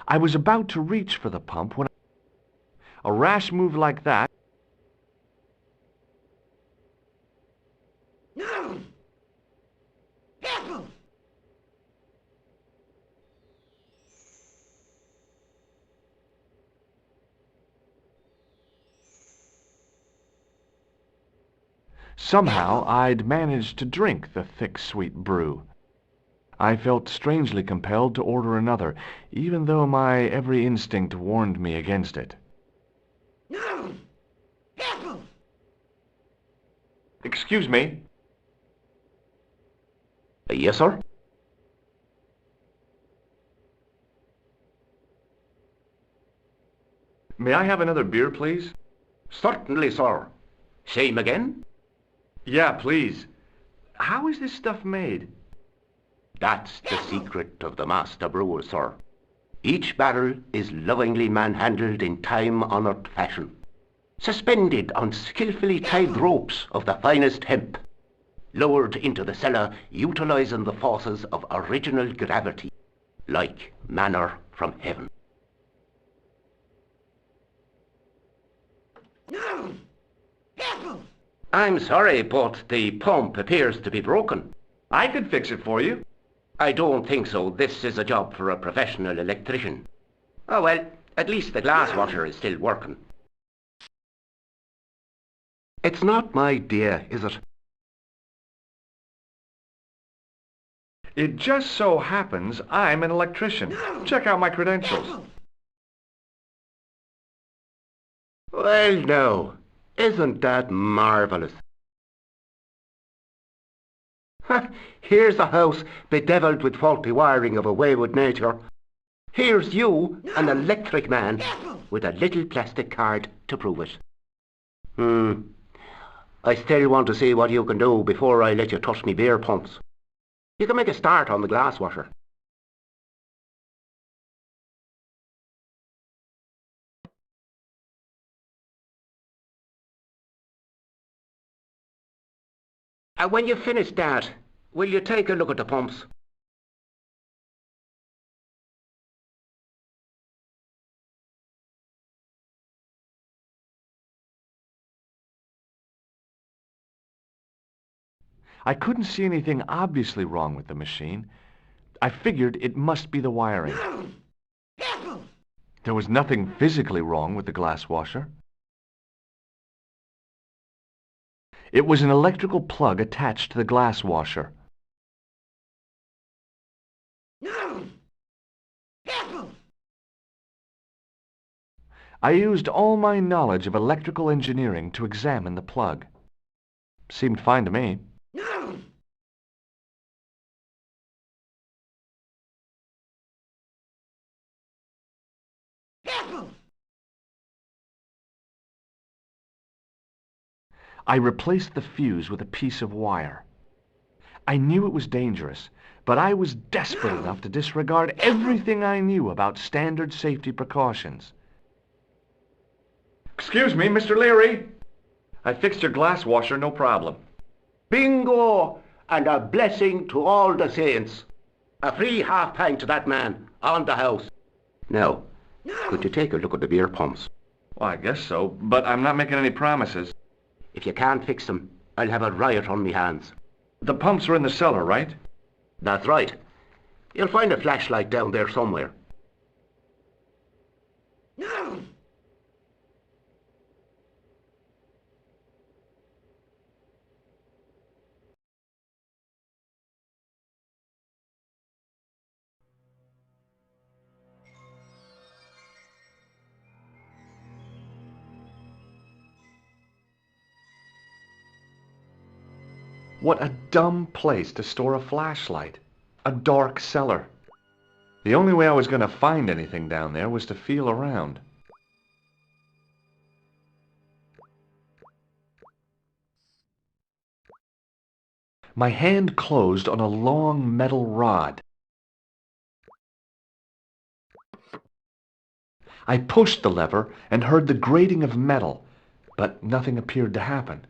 I was about to reach for the pump when a rash move like that somehow I'd managed to drink the thick, sweet brew. I felt strangely compelled to order another, even though my every instinct warned me against it. Excuse me? Yes, sir? May I have another beer, please? Certainly, sir. Same again? Yeah, please. How is this stuff made? That's the secret of the master brewer, sir. Each barrel is lovingly manhandled in time-honoured fashion, suspended on skillfully tied ropes of the finest hemp, lowered into the cellar utilising the forces of original gravity, like manna from heaven. I'm sorry, but the pump appears to be broken. I could fix it for you. I don't think so. This is a job for a professional electrician. Oh well, at least the glass washer is still working. It's not my idea, is it? It just so happens I'm an electrician. Check out my credentials. Well, no. Isn't that marvellous? Here's a house bedevilled with faulty wiring of a wayward nature. Here's you, an electric man, with a little plastic card to prove it. I still want to see what you can do before I let you touch me beer pumps. You can make a start on the glass washer. When you finish that, will you take a look at the pumps? I couldn't see anything obviously wrong with the machine. I figured it must be the wiring. There was nothing physically wrong with the glass washer. It was an electrical plug attached to the glass washer. I used all my knowledge of electrical engineering to examine the plug. Seemed fine to me. I replaced the fuse with a piece of wire. I knew it was dangerous, but I was desperate enough to disregard everything I knew about standard safety precautions. Excuse me, Mr. Leary. I fixed your glass washer, no problem. Bingo! And a blessing to all the saints. A free half-pint to that man, on the house. Now, could you take a look at the beer pumps? Well, I guess so, but I'm not making any promises. If you can't fix them, I'll have a riot on me hands. The pumps are in the cellar, right? That's right. You'll find a flashlight down there somewhere. What a dumb place to store a flashlight. A dark cellar. The only way I was going to find anything down there was to feel around. My hand closed on a long metal rod. I pushed the lever and heard the grating of metal, but nothing appeared to happen.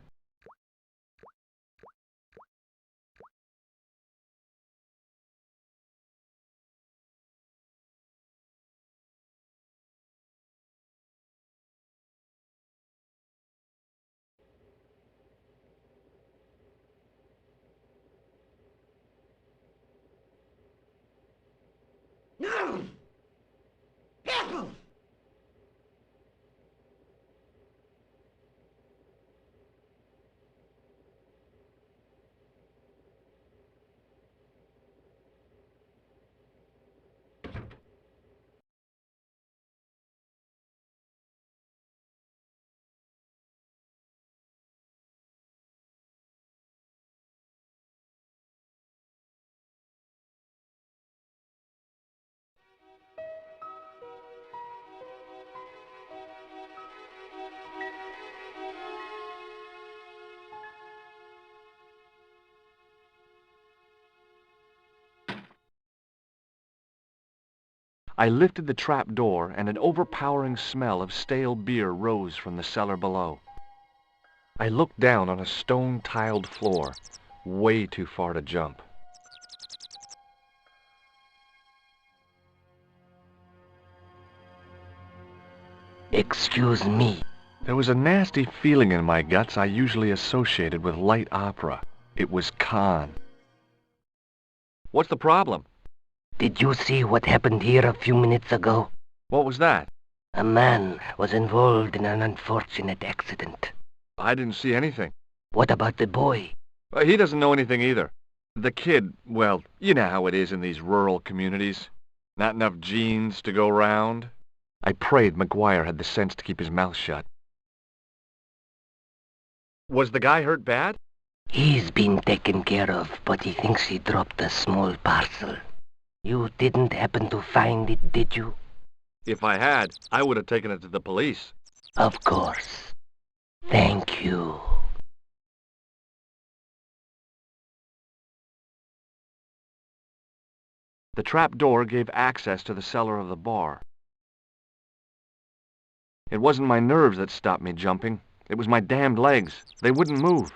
I lifted the trap door, and an overpowering smell of stale beer rose from the cellar below. I looked down on a stone-tiled floor, way too far to jump. Excuse me. There was a nasty feeling in my guts I usually associated with light opera. It was Khan. What's the problem? Did you see what happened here a few minutes ago? What was that? A man was involved in an unfortunate accident. I didn't see anything. What about the boy? He doesn't know anything either. The kid, well, you know how it is in these rural communities. Not enough genes to go round. I prayed McGuire had the sense to keep his mouth shut. Was the guy hurt bad? He's been taken care of, but he thinks he dropped a small parcel. You didn't happen to find it, did you? If I had, I would have taken it to the police. Of course. Thank you. The trap door gave access to the cellar of the bar. It wasn't my nerves that stopped me jumping. It was my damned legs. They wouldn't move.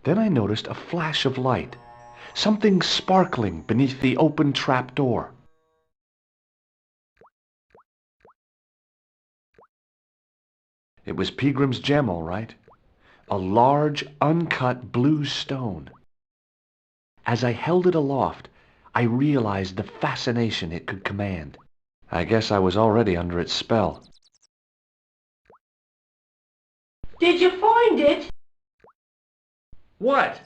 Then I noticed a flash of light, something sparkling beneath the open trap door. It was Peagrim's gem, all right. A large, uncut blue stone. As I held it aloft, I realized the fascination it could command. I guess I was already under its spell. Did you find it? What?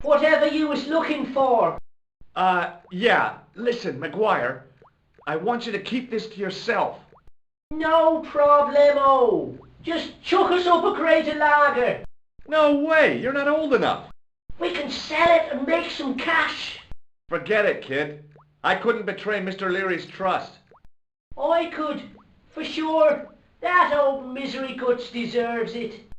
Whatever you was looking for. Yeah. Listen, McGuire, I want you to keep this to yourself. No problemo. Just chuck us up a crate of lager. No way, you're not old enough. We can sell it and make some cash. Forget it, kid. I couldn't betray Mr. Leary's trust. I could, for sure. That old misery guts deserves it.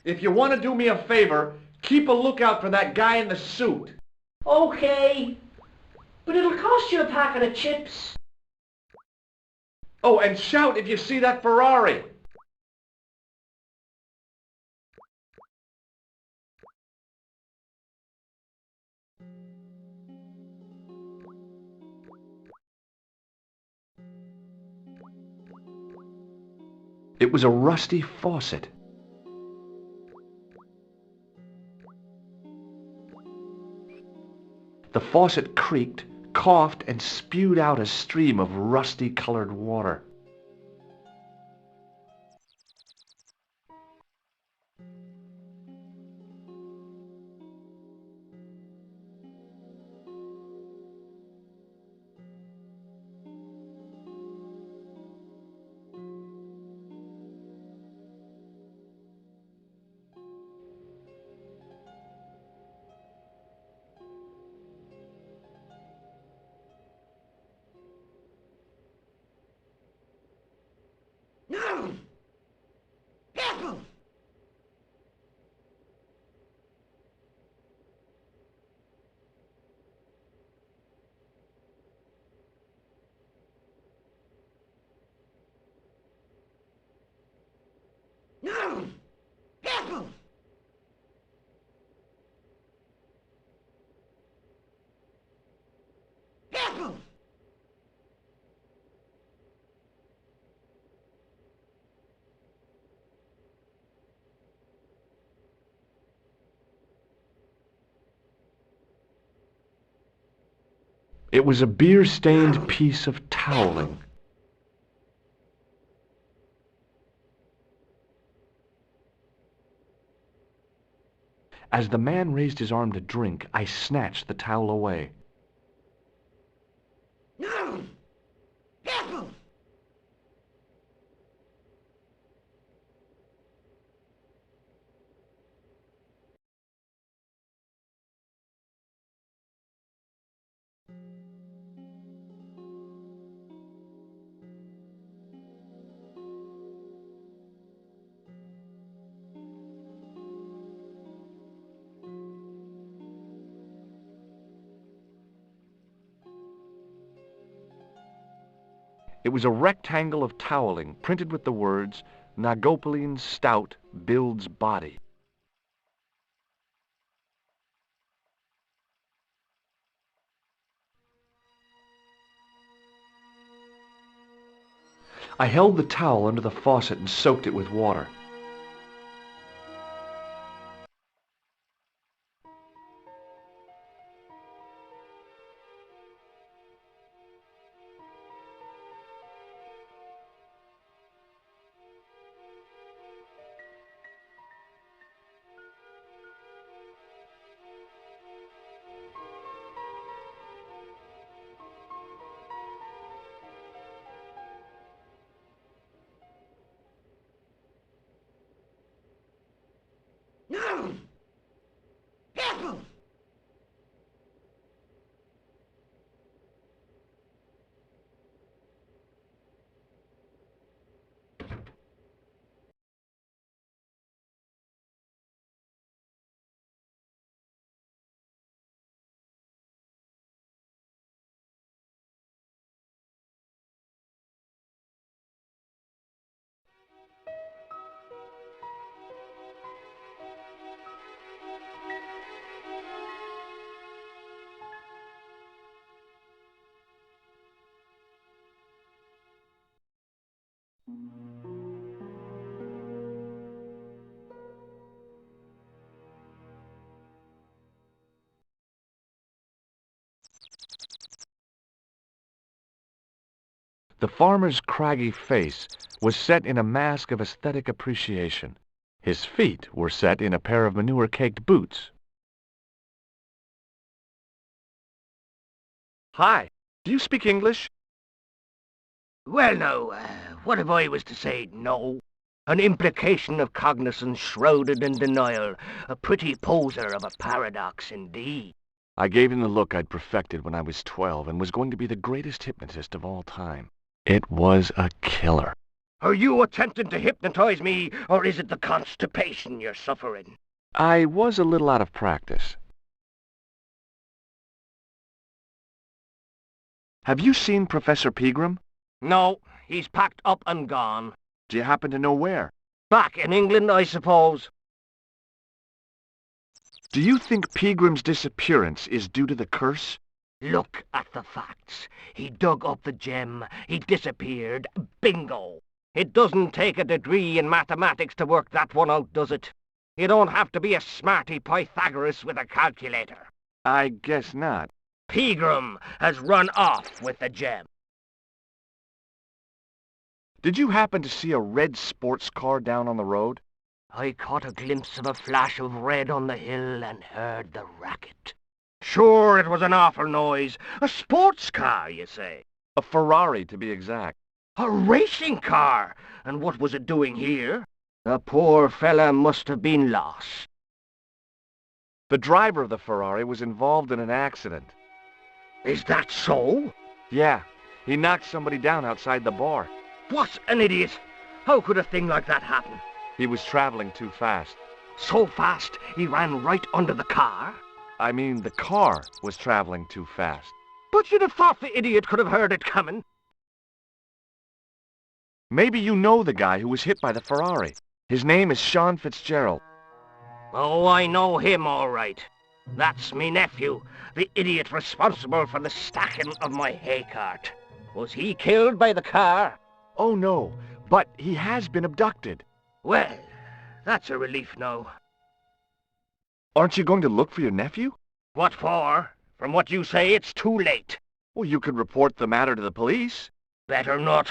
If you want to do me a favor, keep a lookout for that guy in the suit. Okay, but it'll cost you a packet of chips. Oh, and shout if you see that Ferrari. It was a rusty faucet. The faucet creaked, coughed, and spewed out a stream of rusty-colored water. It was a beer-stained piece of toweling. As the man raised his arm to drink, I snatched the towel away. It was a rectangle of toweling printed with the words, Nagopaline Stout builds body. I held the towel under the faucet and soaked it with water. The farmer's craggy face was set in a mask of aesthetic appreciation. His feet were set in a pair of manure-caked boots. Hi, do you speak English? Well, now, what if I was to say no? An implication of cognizance shrouded in denial. A pretty poser of a paradox indeed. I gave him the look I'd perfected when I was 12 and was going to be the greatest hypnotist of all time. It was a killer. Are you attempting to hypnotize me, or is it the constipation you're suffering? I was a little out of practice. Have you seen Professor Pegram? No, he's packed up and gone. Do you happen to know where? Back in England, I suppose. Do you think Pegram's disappearance is due to the curse? Look at the facts. He dug up the gem. He disappeared. Bingo! It doesn't take a degree in mathematics to work that one out, does it? You don't have to be a smarty Pythagoras with a calculator. I guess not. Pegram has run off with the gem. Did you happen to see a red sports car down on the road? I caught a glimpse of a flash of red on the hill and heard the racket. Sure, it was an awful noise. A sports car, you say? A Ferrari, to be exact. A racing car? And what was it doing here? The poor fella must have been lost. The driver of the Ferrari was involved in an accident. Is that so? Yeah, he knocked somebody down outside the bar. What an idiot! How could a thing like that happen? He was traveling too fast. So fast he ran right under the car? I mean, the car was traveling too fast. But you'd have thought the idiot could have heard it coming. Maybe you know the guy who was hit by the Ferrari. His name is Sean Fitzgerald. Oh, I know him all right. That's me nephew, the idiot responsible for the stacking of my hay cart. Was he killed by the car? Oh, no, but he has been abducted. Well, that's a relief now. Aren't you going to look for your nephew? What for? From what you say, it's too late. Well, you could report the matter to the police. Better not.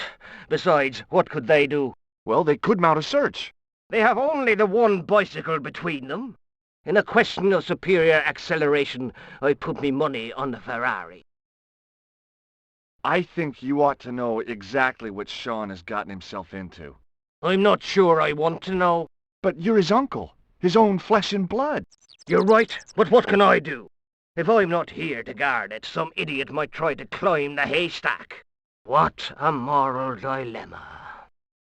Besides, what could they do? Well, they could mount a search. They have only the one bicycle between them. In a question of superior acceleration, I put me money on the Ferrari. I think you ought to know exactly what Sean has gotten himself into. I'm not sure I want to know. But you're his uncle, his own flesh and blood. You're right, but what can I do? If I'm not here to guard it, some idiot might try to climb the haystack. What a moral dilemma.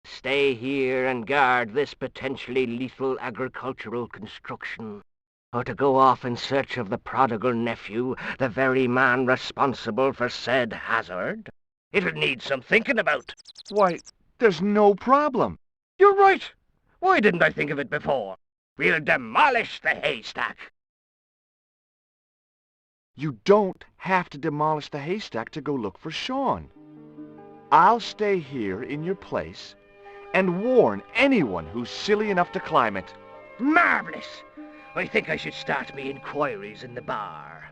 Stay here and guard this potentially lethal agricultural construction, or to go off in search of the prodigal nephew, the very man responsible for said hazard? It'll need some thinking about. Why, there's no problem. You're right. Why didn't I think of it before? We'll demolish the haystack. You don't have to demolish the haystack to go look for Sean. I'll stay here in your place and warn anyone who's silly enough to climb it. Marvellous! I think I should start me inquiries in the bar.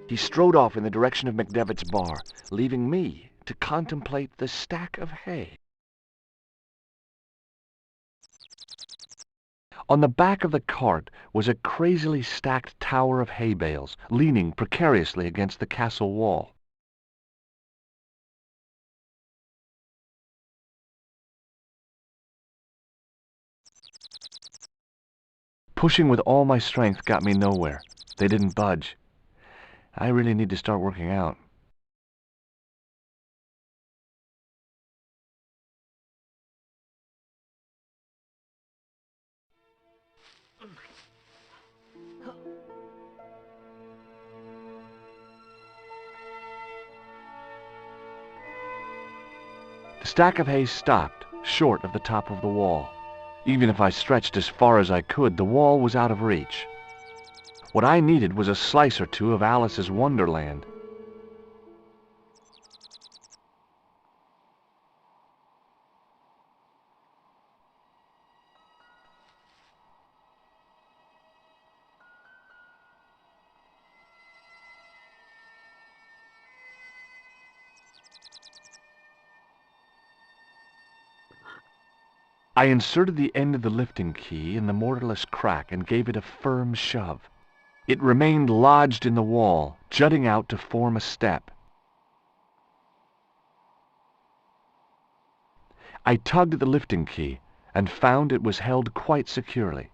He strode off in the direction of McDevitt's bar, leaving me to contemplate the stack of hay. On the back of the cart was a crazily stacked tower of hay bales, leaning precariously against the castle wall. Pushing with all my strength got me nowhere. They didn't budge. I really need to start working out. The stack of hay stopped, short of the top of the wall. Even if I stretched as far as I could, the wall was out of reach. What I needed was a slice or two of Alice's Wonderland. I inserted the end of the lifting key in the mortarless crack and gave it a firm shove. It remained lodged in the wall, jutting out to form a step. I tugged at the lifting key and found it was held quite securely.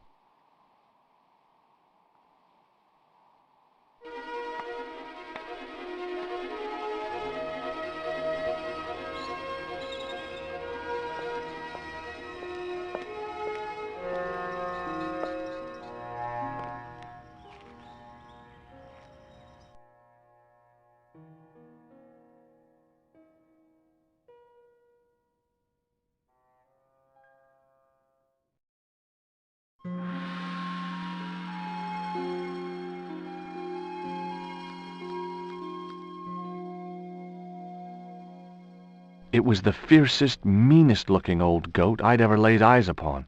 It was the fiercest, meanest-looking old goat I'd ever laid eyes upon.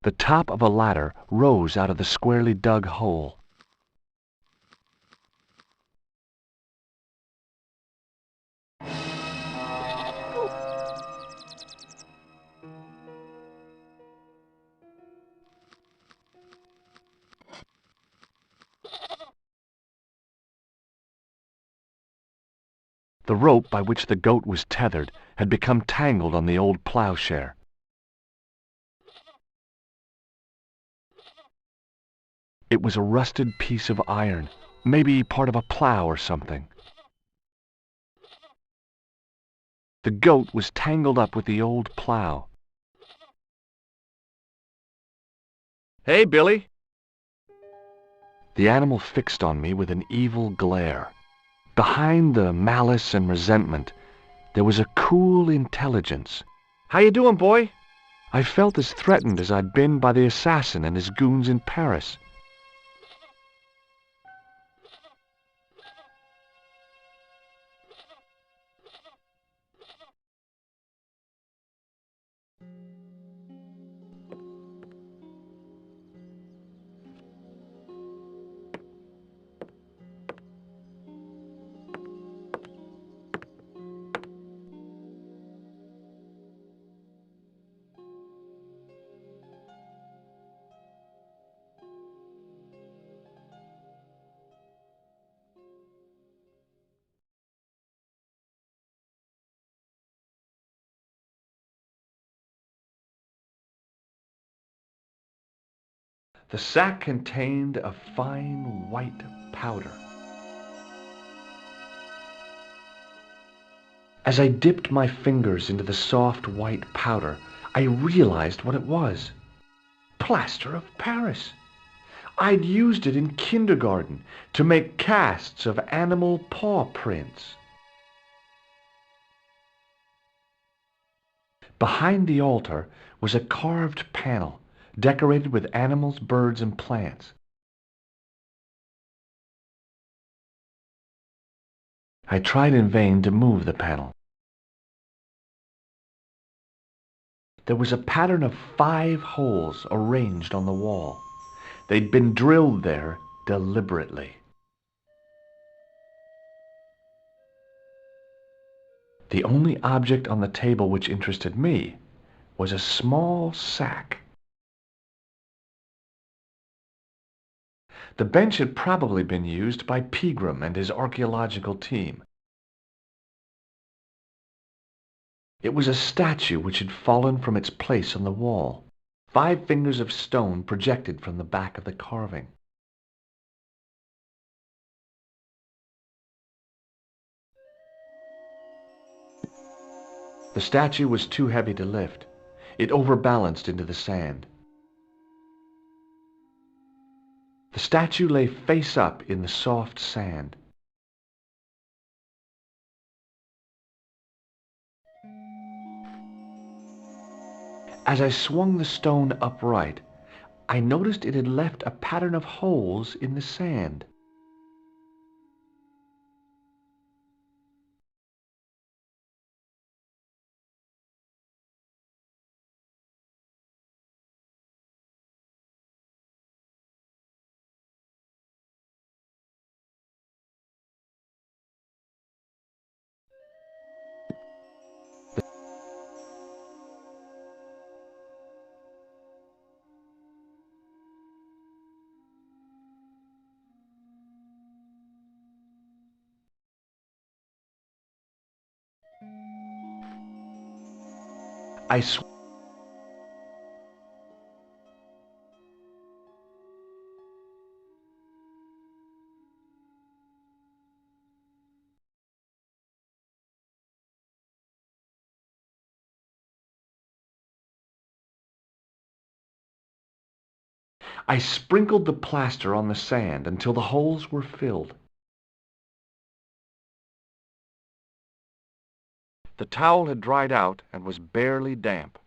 The top of a ladder rose out of the squarely dug hole. The rope by which the goat was tethered had become tangled on the old plowshare. It was a rusted piece of iron, maybe part of a plow or something. The goat was tangled up with the old plow. "Hey, Billy!" The animal fixed on me with an evil glare. Behind the malice and resentment, there was a cool intelligence. "How you doing, boy?" I felt as threatened as I'd been by the assassin and his goons in Paris. The sack contained a fine white powder. As I dipped my fingers into the soft white powder, I realized what it was. Plaster of Paris. I'd used it in kindergarten to make casts of animal paw prints. Behind the altar was a carved panel decorated with animals, birds, and plants. I tried in vain to move the panel. There was a pattern of 5 holes arranged on the wall. They'd been drilled there deliberately. The only object on the table which interested me was a small sack. The bench had probably been used by Pegram and his archaeological team. It was a statue which had fallen from its place on the wall. 5 fingers of stone projected from the back of the carving. The statue was too heavy to lift. It overbalanced into the sand. The statue lay face up in the soft sand. As I swung the stone upright, I noticed it had left a pattern of holes in the sand. I sw- I sprinkled the plaster on the sand until the holes were filled. The towel had dried out and was barely damp.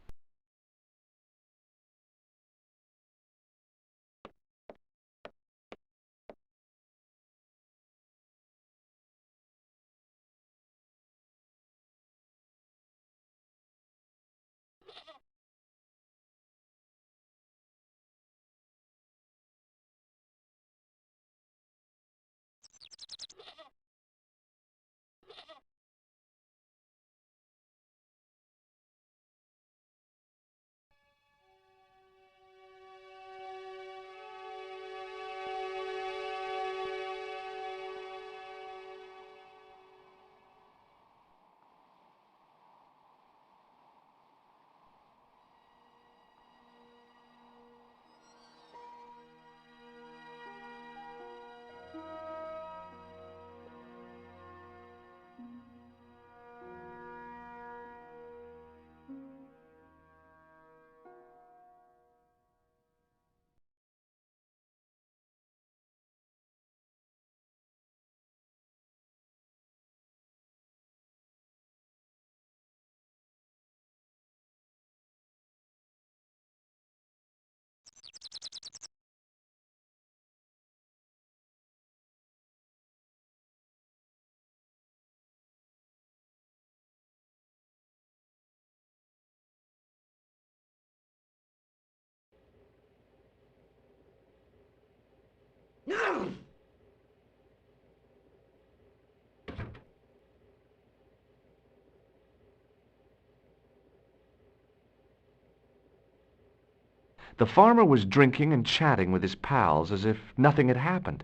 The farmer was drinking and chatting with his pals as if nothing had happened.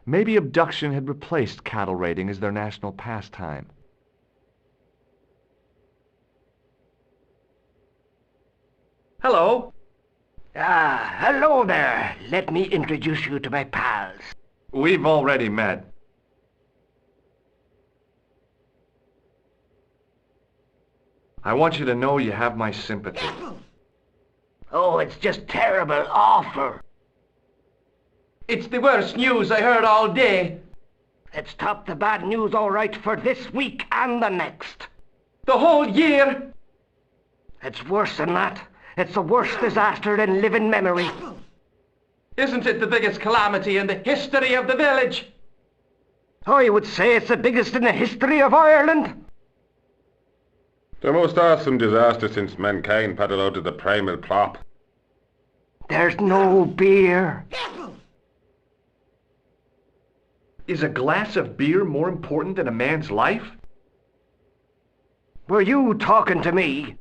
Maybe abduction had replaced cattle raiding as their national pastime. Hello. Hello there. Let me introduce you to my pals. We've already met. I want you to know you have my sympathy. Oh, it's just terrible, awful. It's the worst news I heard all day. It's top the bad news all right for this week and the next. The whole year? It's worse than that. It's the worst disaster in living memory. Isn't it the biggest calamity in the history of the village? I would say it's the biggest in the history of Ireland. The most awesome disaster since mankind paddled out of the primal plop. There's no beer. Is a glass of beer more important than a man's life? Were you talking to me?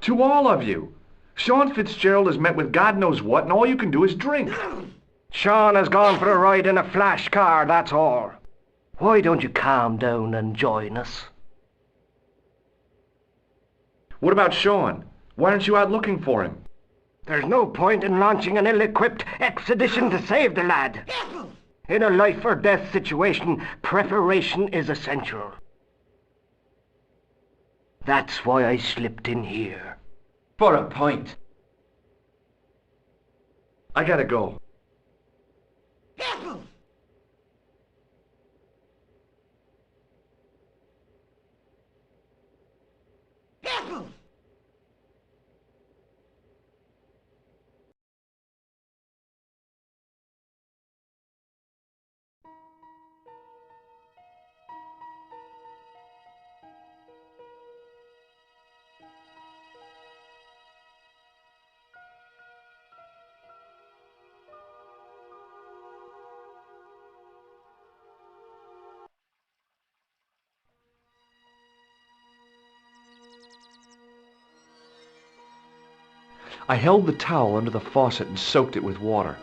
To all of you. Sean Fitzgerald has met with God knows what, and all you can do is drink. Sean has gone for a ride in a flash car, that's all. Why don't you calm down and join us? What about Sean? Why aren't you out looking for him? There's no point in launching an ill-equipped expedition to save the lad. In a life-or-death situation, preparation is essential. That's why I slipped in here. For a pint. I gotta go. I held the towel under the faucet and soaked it with water.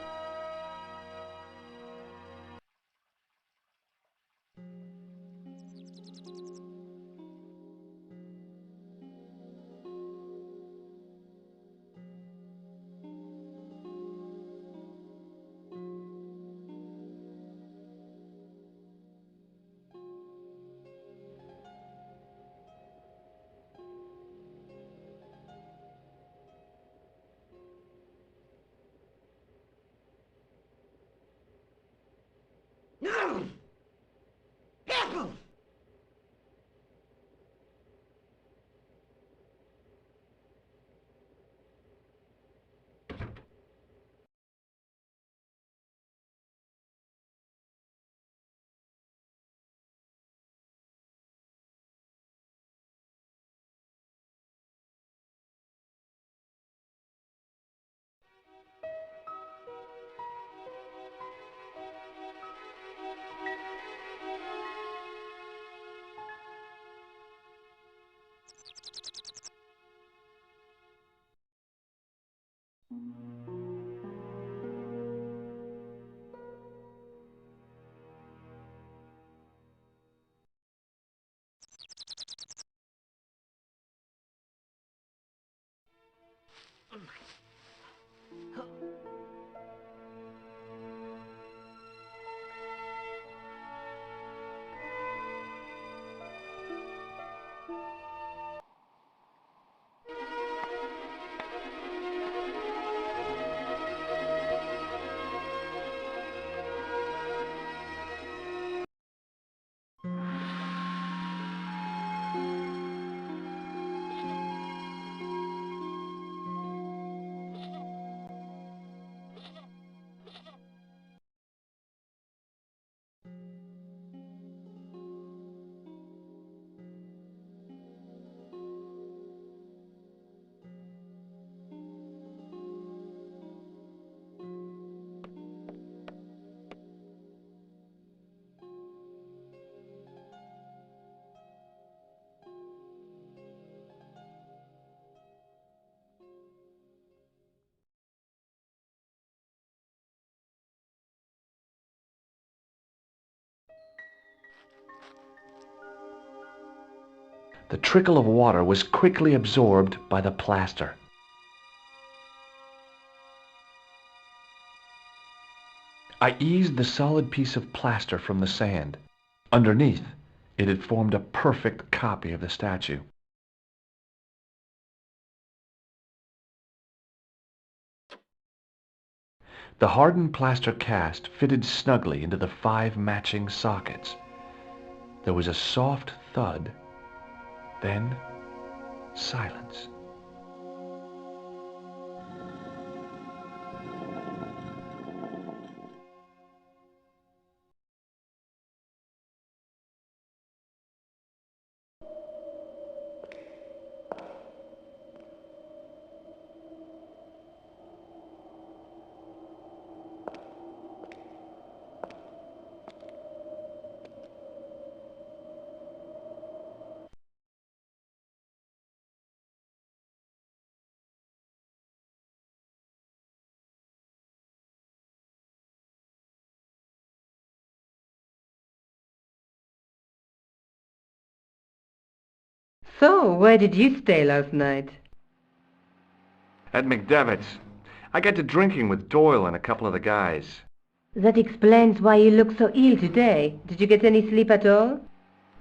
The trickle of water was quickly absorbed by the plaster. I eased the solid piece of plaster from the sand. Underneath, it had formed a perfect copy of the statue. The hardened plaster cast fitted snugly into the 5 matching sockets. There was a soft thud, then silence. So, where did you stay last night? At McDevitt's. I got to drinking with Doyle and a couple of the guys. That explains why you look so ill today. Did you get any sleep at all?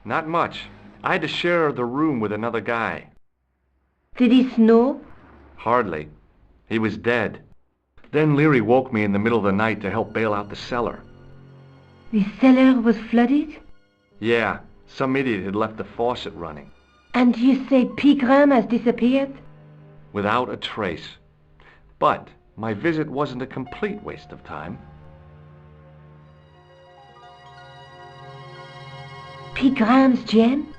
Not much. I had to share the room with another guy. Did he snore? Hardly. He was dead. Then Leary woke me in the middle of the night to help bail out the cellar. The cellar was flooded? Yeah, some idiot had left the faucet running. And you say Pegram has disappeared? Without a trace. But my visit wasn't a complete waste of time. Pegram's gem?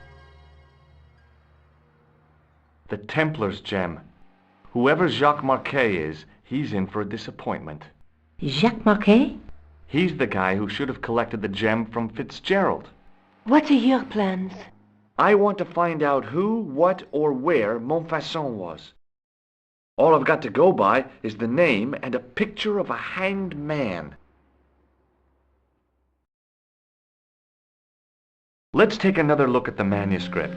The Templar's gem. Whoever Jacques Marquet is, he's in for a disappointment. Jacques Marquet? He's the guy who should have collected the gem from Fitzgerald. What are your plans? I want to find out who, what, or where Montfaucon was. All I've got to go by is the name and a picture of a hanged man. Let's take another look at the manuscript.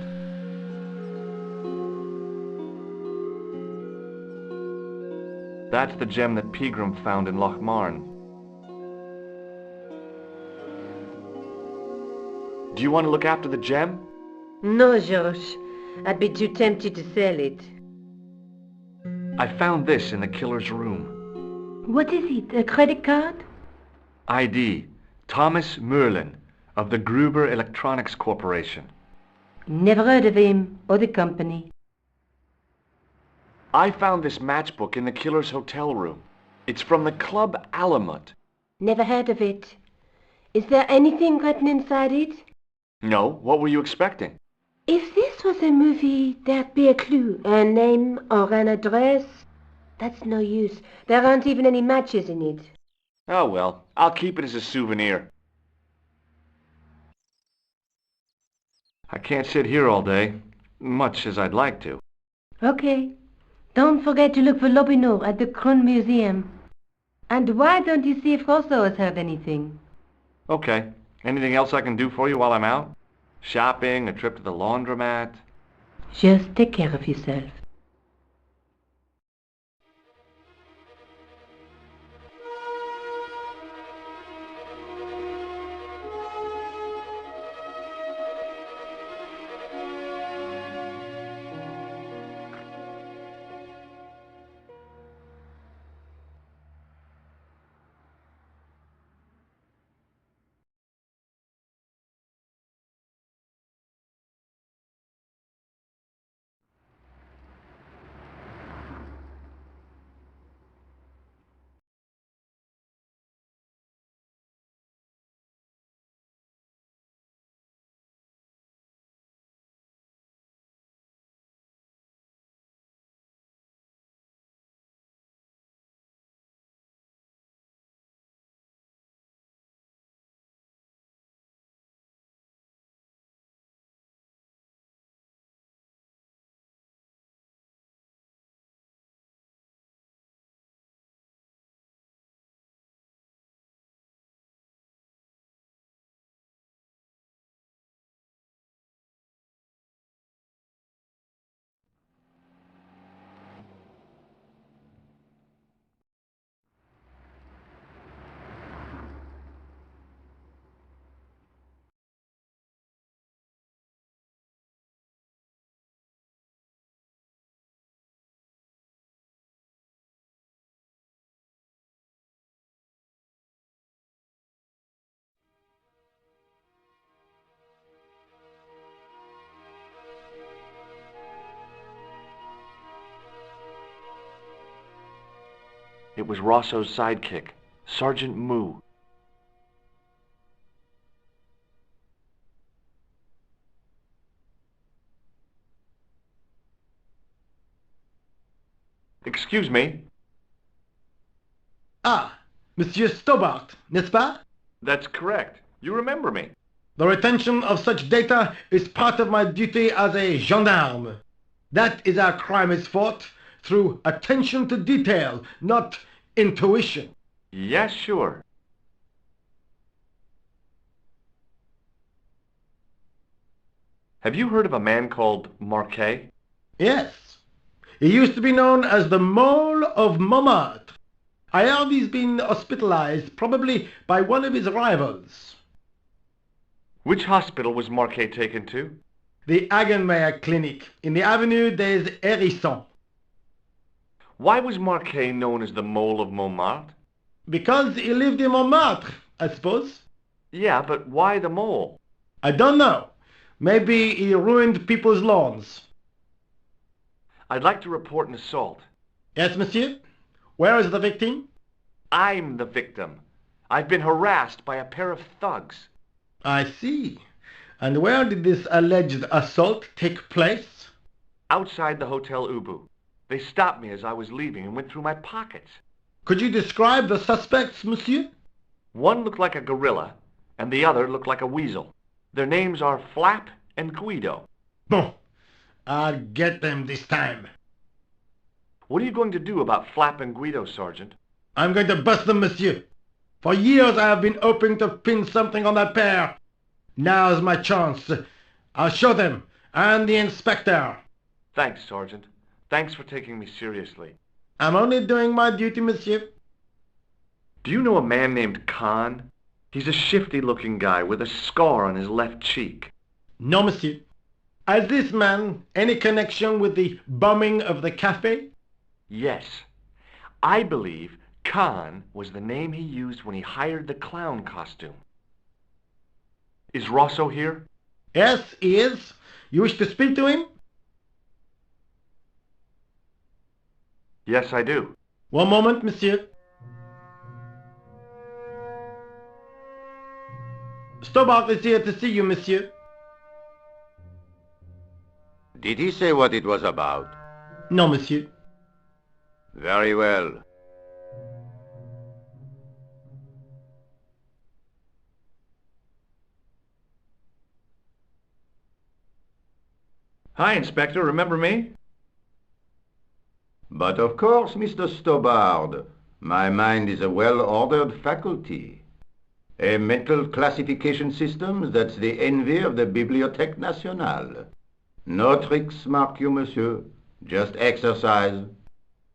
That's the gem that Pegram found in Lochmarne. Do you want to look after the gem? No, Georges. I'd be too tempted to sell it. I found this in the killer's room. What is it? A credit card? ID. Thomas Merlin of the Gruber Electronics Corporation. Never heard of him or the company. I found this matchbook in the killer's hotel room. It's from the Club Alamut. Never heard of it. Is there anything written inside it? No, what were you expecting? If this was a movie, there'd be a clue, a name or an address. That's no use. There aren't even any matches in it. Oh well, I'll keep it as a souvenir. I can't sit here all day, much as I'd like to. Okay. Don't forget to look for Lobinot at the Kron Museum. And why don't you see if Rousseau has heard anything? Okay. Anything else I can do for you while I'm out? Shopping, a trip to the laundromat? Just take care of yourself. It was Rosso's sidekick, Sergeant Moo. Excuse me? Ah, Monsieur Stobart, n'est-ce pas? That's correct. You remember me. The retention of such data is part of my duty as a gendarme. That is how crime is fought, through attention to detail, not intuition. Yes, sure. Have you heard of a man called Marquet? Yes. He used to be known as the Mole of Montmartre. I heard he's been hospitalized, probably by one of his rivals. Which hospital was Marquet taken to? The Hagenmeyer Clinic, in the Avenue des Hérissons. Why was Marquet known as the Mole of Montmartre? Because he lived in Montmartre, I suppose. Yeah, but why the mole? I don't know. Maybe he ruined people's lawns. I'd like to report an assault. Yes, monsieur? Where is the victim? I'm the victim. I've been harassed by a pair of thugs. I see. And where did this alleged assault take place? Outside the Hotel Ubu. They stopped me as I was leaving and went through my pockets. Could you describe the suspects, monsieur? One looked like a gorilla, and the other looked like a weasel. Their names are Flap and Guido. Bon. I'll get them this time. What are you going to do about Flap and Guido, Sergeant? I'm going to bust them, monsieur. For years I have been hoping to pin something on that pair. Now's my chance. I'll show them, and the inspector. Thanks, Sergeant. Thanks for taking me seriously. I'm only doing my duty, monsieur. Do you know a man named Khan? He's a shifty-looking guy with a scar on his left cheek. No, monsieur. Has this man any connection with the bombing of the cafe? Yes. I believe Khan was the name he used when he hired the clown costume. Is Rosso here? Yes, he is. You wish to speak to him? Yes, I do. One moment, monsieur. Stobart is here to see you, monsieur. Did he say what it was about? No, monsieur. Very well. Hi, Inspector. Remember me? But of course, Mr. Stobart. My mind is a well-ordered faculty. A mental classification system that's the envy of the Bibliothèque Nationale. No tricks, mark you, monsieur. Just exercise.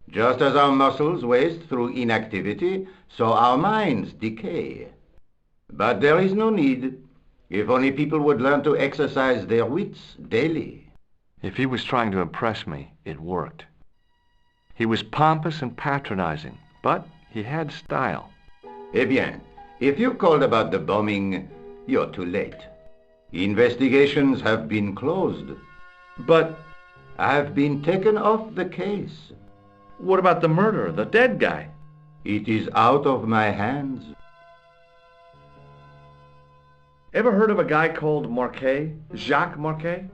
Just as our muscles waste through inactivity, so our minds decay. But there is no need, if only people would learn to exercise their wits daily. If he was trying to impress me, it worked. He was pompous and patronizing, but he had style. Eh bien, if you called about the bombing, you're too late. Investigations have been closed. But I've been taken off the case. What about the murderer, the dead guy? It is out of my hands. Ever heard of a guy called Marquet? Jacques Marquet?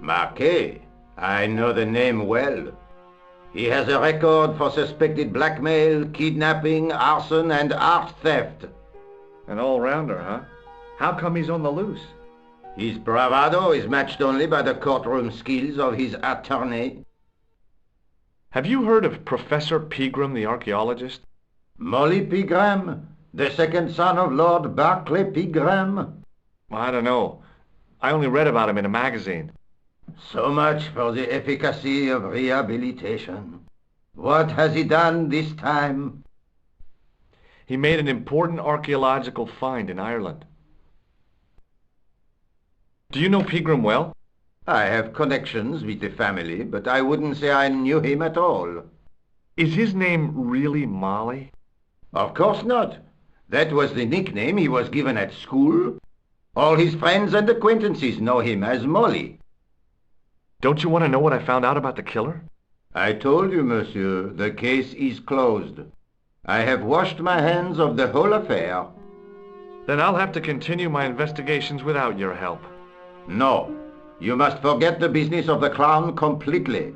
Marquet? I know the name well. He has a record for suspected blackmail, kidnapping, arson, and art theft. An all-rounder, huh? How come he's on the loose? His bravado is matched only by the courtroom skills of his attorney. Have you heard of Professor Pegram, the archaeologist? Molly Pegram, the second son of Lord Barclay Pegram? I don't know. I only read about him in a magazine. So much for the efficacy of rehabilitation. What has he done this time? He made an important archaeological find in Ireland. Do you know Pegram well? I have connections with the family, but I wouldn't say I knew him at all. Is his name really Molly? Of course not. That was the nickname he was given at school. All his friends and acquaintances know him as Molly. Don't you want to know what I found out about the killer? I told you, monsieur, the case is closed. I have washed my hands of the whole affair. Then I'll have to continue my investigations without your help. No. You must forget the business of the clown completely.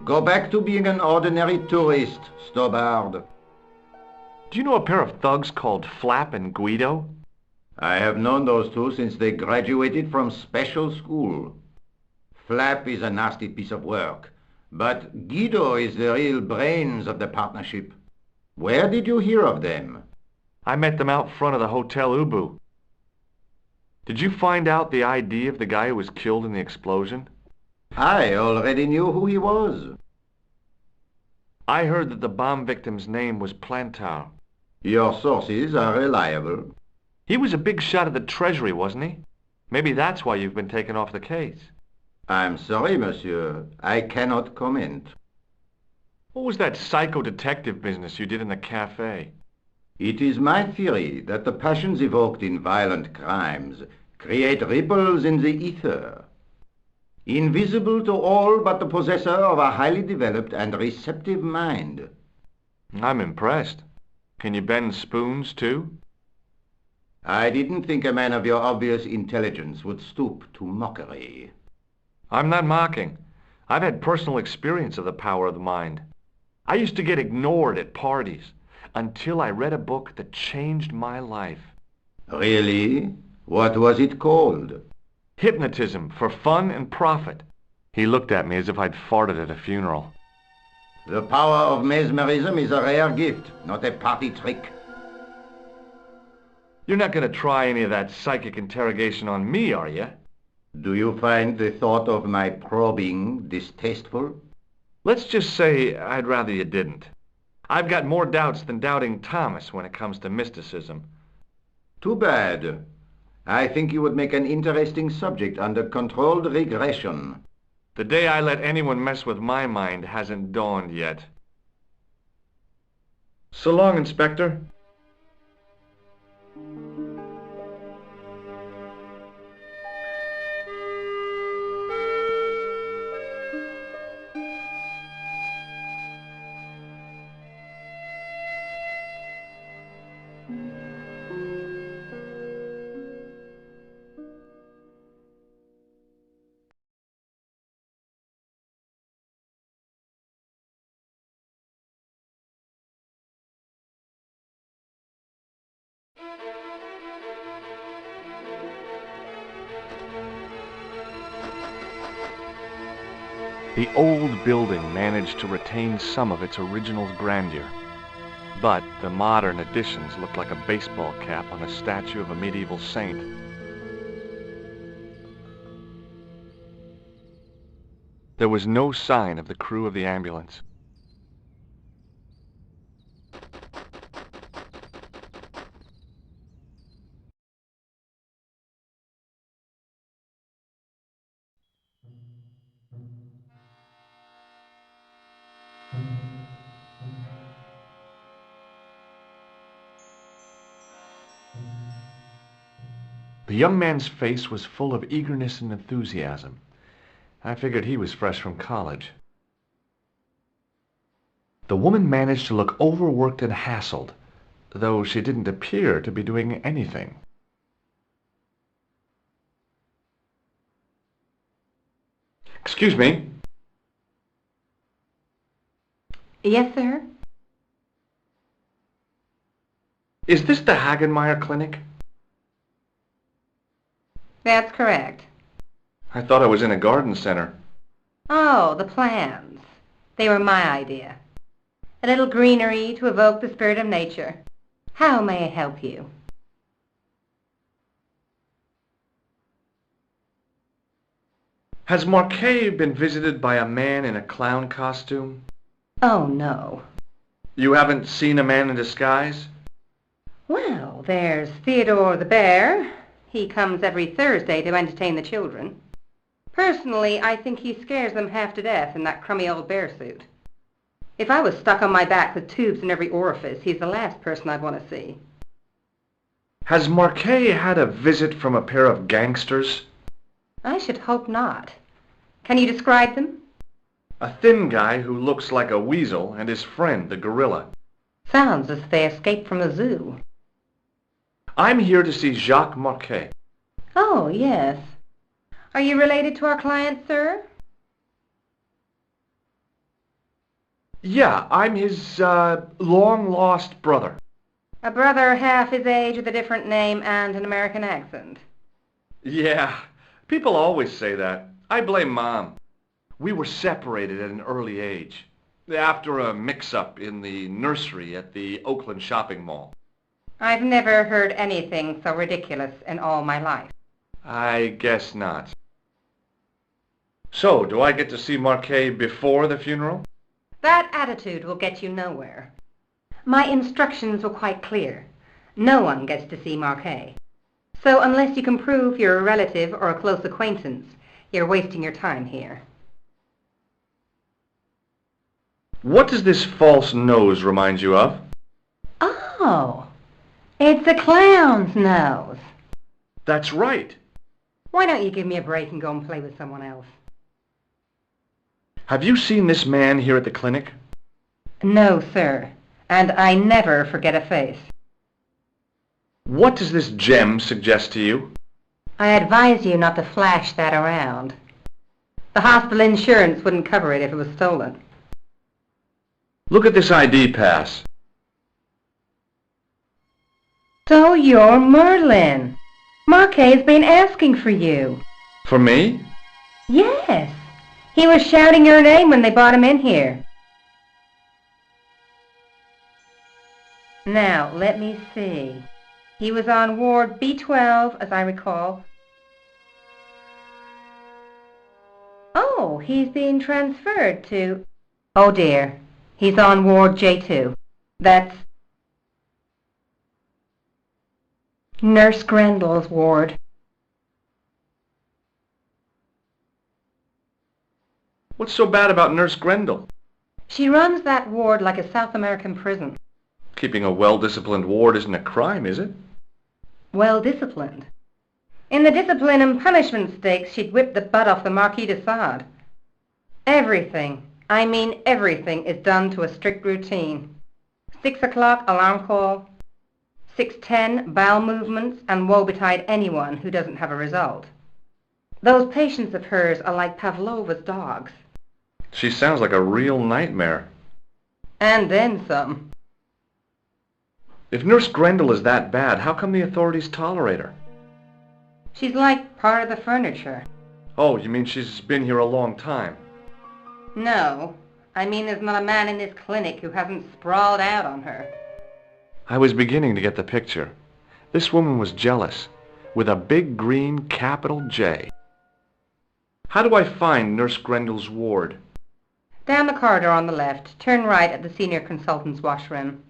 Go back to being an ordinary tourist, Stobbard. Do you know a pair of thugs called Flap and Guido? I have known those two since they graduated from special school. Flap is a nasty piece of work, but Guido is the real brains of the partnership. Where did you hear of them? I met them out front of the Hotel Ubu. Did you find out the ID of the guy who was killed in the explosion? I already knew who he was. I heard that the bomb victim's name was Plantar. Your sources are reliable. He was a big shot at the Treasury, wasn't he? Maybe that's why you've been taken off the case. I'm sorry, monsieur. I cannot comment. What was that psycho-detective business you did in the cafe? It is my theory that the passions evoked in violent crimes create ripples in the ether, invisible to all but the possessor of a highly developed and receptive mind. I'm impressed. Can you bend spoons, too? I didn't think a man of your obvious intelligence would stoop to mockery. I'm not mocking. I've had personal experience of the power of the mind. I used to get ignored at parties until I read a book that changed my life. Really? What was it called? Hypnotism for Fun and Profit. He looked at me as if I'd farted at a funeral. The power of mesmerism is a rare gift, not a party trick. You're not going to try any of that psychic interrogation on me, are you? Do you find the thought of my probing distasteful? Let's just say I'd rather you didn't. I've got more doubts than Doubting Thomas when it comes to mysticism. Too bad. I think you would make an interesting subject under controlled regression. The day I let anyone mess with my mind hasn't dawned yet. So long, Inspector. The old building managed to retain some of its original grandeur, but the modern additions looked like a baseball cap on a statue of a medieval saint. There was no sign of the crew of the ambulance. The young man's face was full of eagerness and enthusiasm. I figured he was fresh from college. The woman managed to look overworked and hassled, though she didn't appear to be doing anything. Excuse me. Yes, sir? Is this the Hagenmeyer Clinic? That's correct. I thought I was in a garden center. Oh, the plans. They were my idea. A little greenery to evoke the spirit of nature. How may I help you? Has Marquet been visited by a man in a clown costume? Oh, no. You haven't seen a man in disguise? Well, there's Theodore the Bear. He comes every Thursday to entertain the children. Personally, I think he scares them half to death in that crummy old bear suit. If I was stuck on my back with tubes in every orifice, he's the last person I'd want to see. Has Marquet had a visit from a pair of gangsters? I should hope not. Can you describe them? A thin guy who looks like a weasel and his friend, the gorilla. Sounds as if they escaped from the zoo. I'm here to see Jacques Marquet. Oh, yes. Are you related to our client, sir? Yeah, I'm his, long-lost brother. A brother half his age with a different name and an American accent. Yeah, people always say that. I blame Mom. We were separated at an early age, after a mix-up in the nursery at the Oakland shopping mall. I've never heard anything so ridiculous in all my life. I guess not. So, do I get to see Marquet before the funeral? That attitude will get you nowhere. My instructions were quite clear. No one gets to see Marquet. So unless you can prove you're a relative or a close acquaintance, you're wasting your time here. What does this false nose remind you of? Oh, it's a clown's nose. That's right. Why don't you give me a break and go and play with someone else? Have you seen this man here at the clinic? No, sir. And I never forget a face. What does this gem suggest to you? I advise you not to flash that around. The hospital insurance wouldn't cover it if it was stolen. Look at this ID pass. So you're Merlin. Marquet's been asking for you. For me? Yes. He was shouting your name when they brought him in here. Now, let me see. He was on ward B12, as I recall. Oh, he's being transferred to... Oh, dear. He's on ward J2. That's Nurse Grendel's ward. What's so bad about Nurse Grendel? She runs that ward like a South American prison. Keeping a well-disciplined ward isn't a crime, is it? Well-disciplined. In the discipline and punishment stakes, she'd whip the butt off the Marquis de Sade. Everything, I mean everything, is done to a strict routine. 6 o'clock alarm call, 6:10 bowel movements, and woe betide anyone who doesn't have a result. Those patients of hers are like Pavlova's dogs. She sounds like a real nightmare. And then some. If Nurse Grendel is that bad, how come the authorities tolerate her? She's like part of the furniture. Oh, you mean she's been here a long time? No, I mean there's not a man in this clinic who hasn't sprawled out on her. I was beginning to get the picture. This woman was jealous, with a big green capital J. How do I find Nurse Grendel's ward? Down the corridor on the left, turn right at the senior consultant's washroom.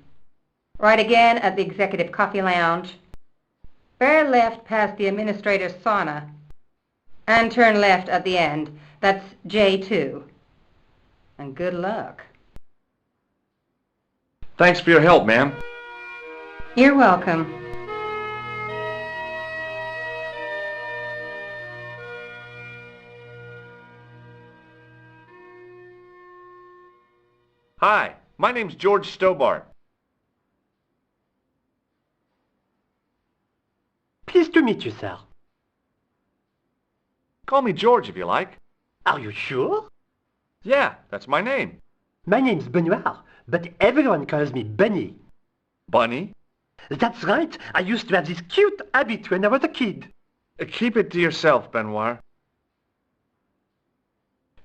Right again at the executive coffee lounge. Bear left past the administrator's sauna. And turn left at the end. That's J2. And good luck. Thanks for your help, ma'am. You're welcome. Hi, my name's George Stobart. Pleased to meet you, sir. Call me George if you like. Are you sure? Yeah, that's my name. My name's Benoit, but everyone calls me Bunny. Bunny? That's right. I used to have this cute habit when I was a kid. Keep it to yourself, Benoit.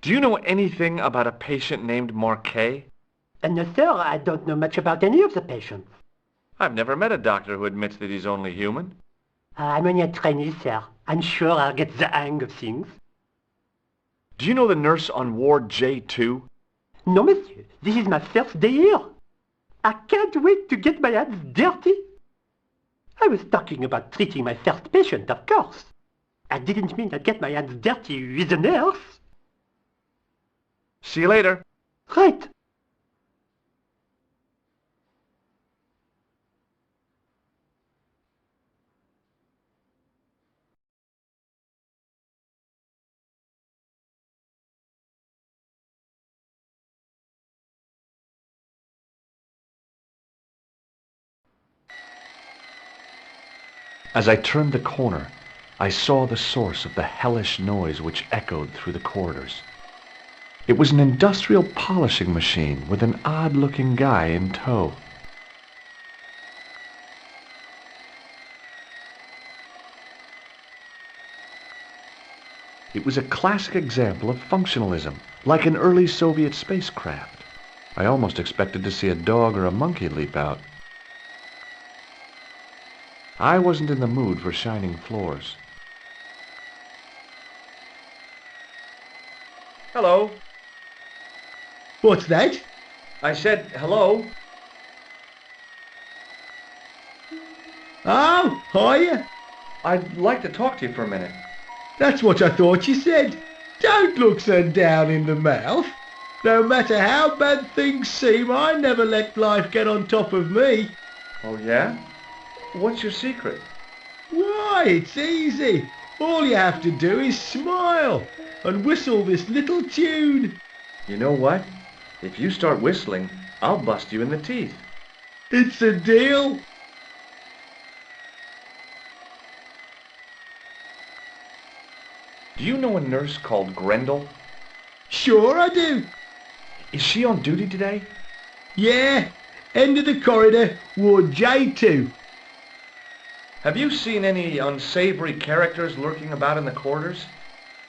Do you know anything about a patient named Marquet? No, sir, I don't know much about any of the patients. I've never met a doctor who admits that he's only human. I'm only a trainee, sir. I'm sure I'll get the hang of things. Do you know the nurse on Ward J2? No, monsieur. This is my first day here. I can't wait to get my hands dirty. I was talking about treating my first patient, of course. I didn't mean I'd get my hands dirty with a nurse. See you later. Right. As I turned the corner, I saw the source of the hellish noise which echoed through the corridors. It was an industrial polishing machine with an odd-looking guy in tow. It was a classic example of functionalism, like an early Soviet spacecraft. I almost expected to see a dog or a monkey leap out. I wasn't in the mood for shining floors. Hello. What's that? I said hello. Oh, hiya. I'd like to talk to you for a minute. That's what I thought you said. Don't look so down in the mouth. No matter how bad things seem, I never let life get on top of me. Oh, yeah? What's your secret? Why, it's easy. All you have to do is smile and whistle this little tune. You know what? If you start whistling, I'll bust you in the teeth. It's a deal. Do you know a nurse called Grendel? Sure I do. Is she on duty today? Yeah, end of the corridor, Ward J2. Have you seen any unsavory characters lurking about in the corridors?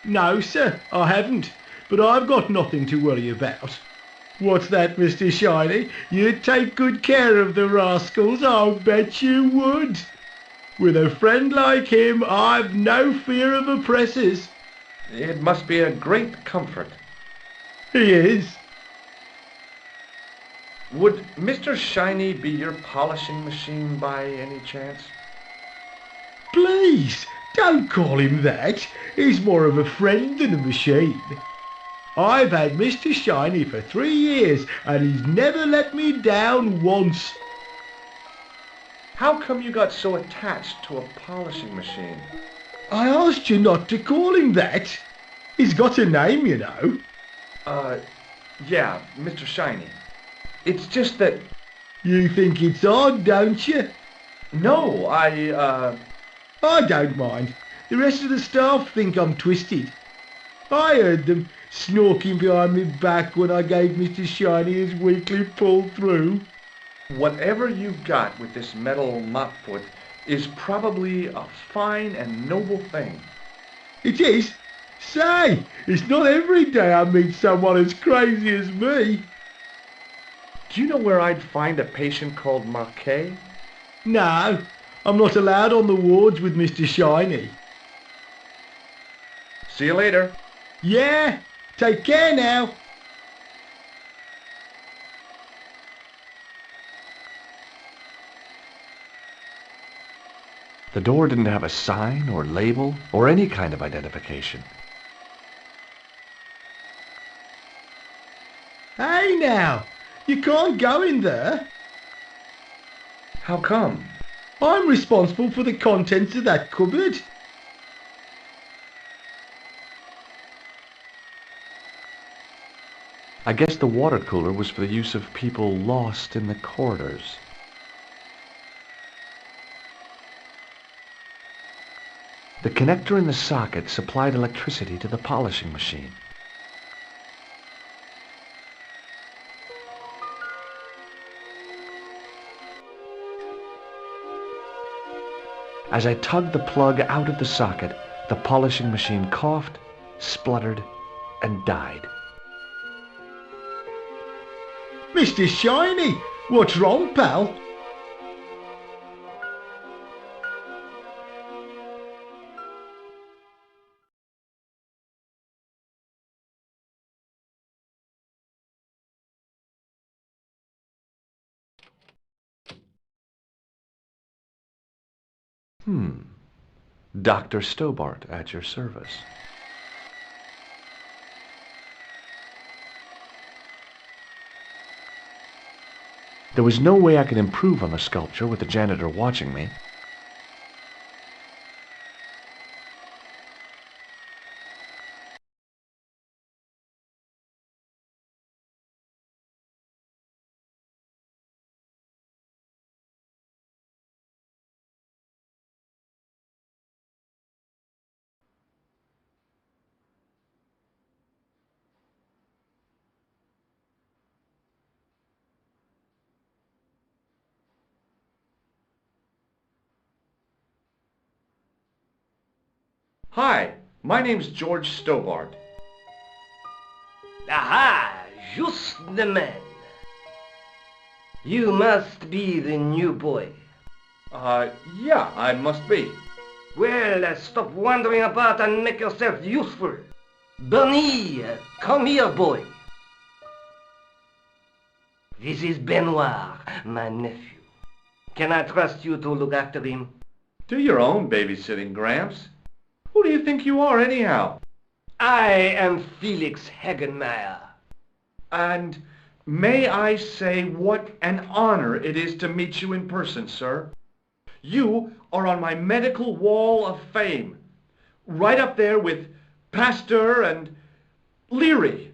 No, sir, I haven't. But I've got nothing to worry about. What's that, Mr. Shiny? You'd take good care of the rascals, I'll bet you would. With a friend like him, I've no fear of oppressors. It must be a great comfort. He is. Would Mr. Shiny be your polishing machine by any chance? Please, don't call him that. He's more of a friend than a machine. I've had Mr. Shiny for 3 years, and he's never let me down once. How come you got so attached to a polishing machine? I asked you not to call him that. He's got a name, you know. Yeah, Mr. Shiny. It's just that... You think it's odd, don't you? No, I don't mind. The rest of the staff think I'm twisted. I heard them snorking behind my back when I gave Mr. Shiny his weekly pull through. Whatever you've got with this metal mopfoot is probably a fine and noble thing. It is? Say, it's not every day I meet someone as crazy as me. Do you know where I'd find a patient called Marquet? No, I'm not allowed on the wards with Mr. Shiny. See you later. Yeah, take care now. The door didn't have a sign or label or any kind of identification. Hey now, you can't go in there. How come? I'm responsible for the contents of that cupboard. I guess the water cooler was for the use of people lost in the corridors. The connector in the socket supplied electricity to the polishing machine. As I tugged the plug out of the socket, the polishing machine coughed, spluttered, and died. Mr. Shiny, what's wrong, pal? Dr. Stobart at your service. There was no way I could improve on the sculpture with the janitor watching me. Hi, my name's George Stobart. Aha! Just the man. You must be the new boy. Yeah, I must be. Well, stop wandering about and make yourself useful. Bernie, come here, boy. This is Benoit, my nephew. Can I trust you to look after him? Do your own babysitting, Gramps. Who do you think you are, anyhow? I am Felix Hagenmeyer. And may I say what an honor it is to meet you in person, sir. You are on my medical wall of fame, right up there with Pasteur and Leary.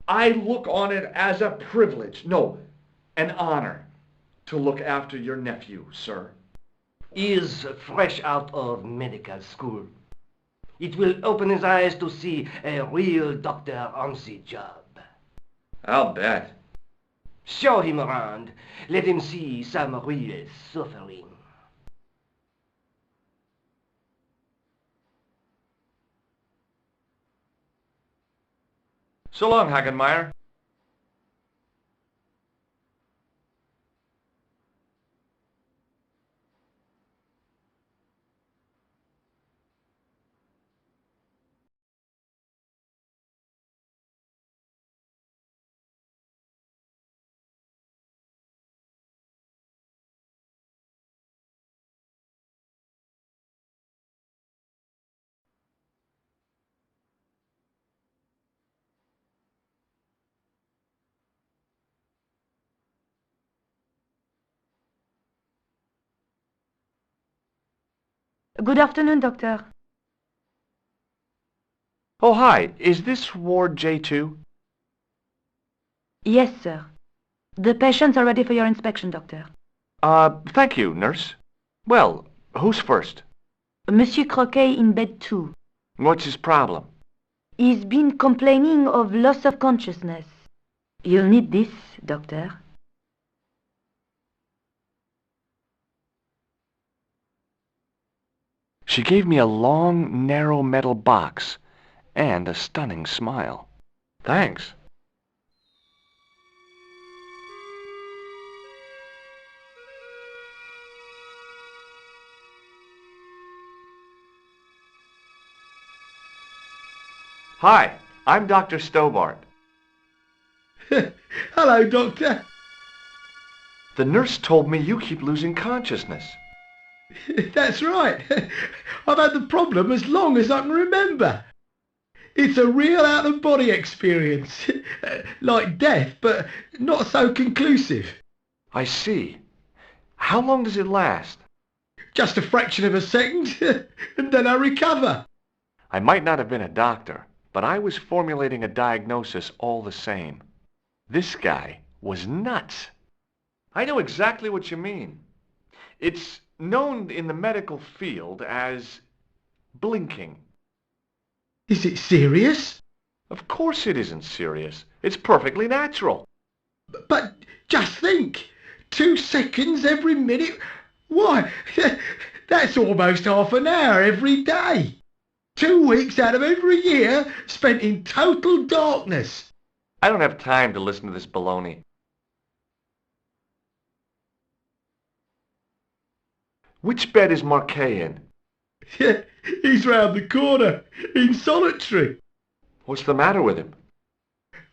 I look on it as a privilege, no, an honor, to look after your nephew, sir. He is fresh out of medical school. It will open his eyes to see a real doctor on the job. I'll bet. Show him around. Let him see some real suffering. So long, Hagenmeyer. Good afternoon, Doctor. Oh, hi. Is this Ward J2? Yes, sir. The patients are ready for your inspection, Doctor. Thank you, nurse. Well, who's first? Monsieur Croquet in bed 2. What's his problem? He's been complaining of loss of consciousness. You'll need this, Doctor. She gave me a long, narrow metal box and a stunning smile. Thanks. Hi, I'm Dr. Stobart. Hello, Doctor. The nurse told me you keep losing consciousness. That's right. I've had the problem as long as I can remember. It's a real out-of-body experience. Like death, but not so conclusive. I see. How long does it last? Just a fraction of a second, and then I recover. I might not have been a doctor, but I was formulating a diagnosis all the same. This guy was nuts. I know exactly what you mean. It's known in the medical field as blinking. Is it serious? Of course it isn't serious. It's perfectly natural. But just think, 2 seconds every minute. Why, that's almost half an hour every day. 2 weeks out of every year spent in total darkness. I don't have time to listen to this baloney. Which bed is Marquet in? He's round the corner, in solitary. What's the matter with him?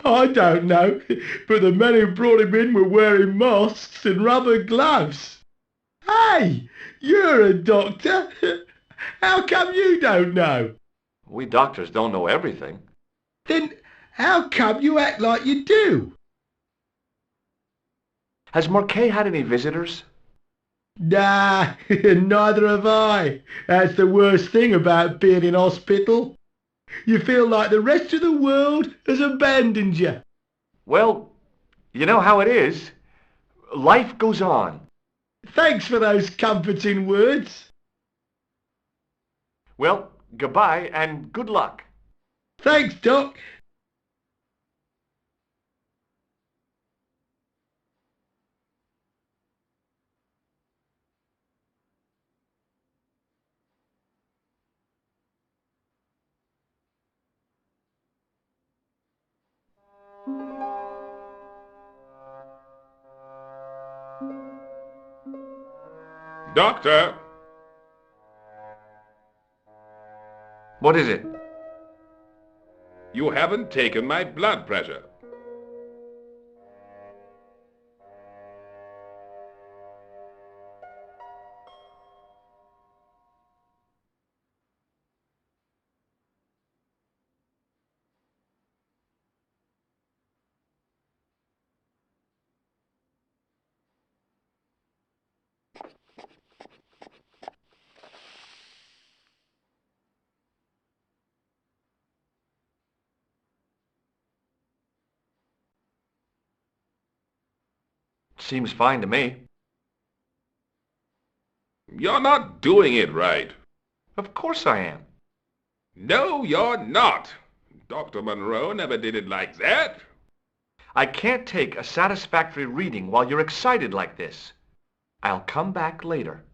I don't know, but the men who brought him in were wearing masks and rubber gloves. Hey, you're a doctor. How come you don't know? We doctors don't know everything. Then how come you act like you do? Has Marquet had any visitors? Nah, neither have I. That's the worst thing about being in hospital. You feel like the rest of the world has abandoned you. Well, you know how it is. Life goes on. Thanks for those comforting words. Well, goodbye and good luck. Thanks, Doc. Doctor! What is it? You haven't taken my blood pressure. Seems fine to me. You're not doing it right. Of course I am. No, you're not. Dr. Monroe never did it like that. I can't take a satisfactory reading while you're excited like this. I'll come back later.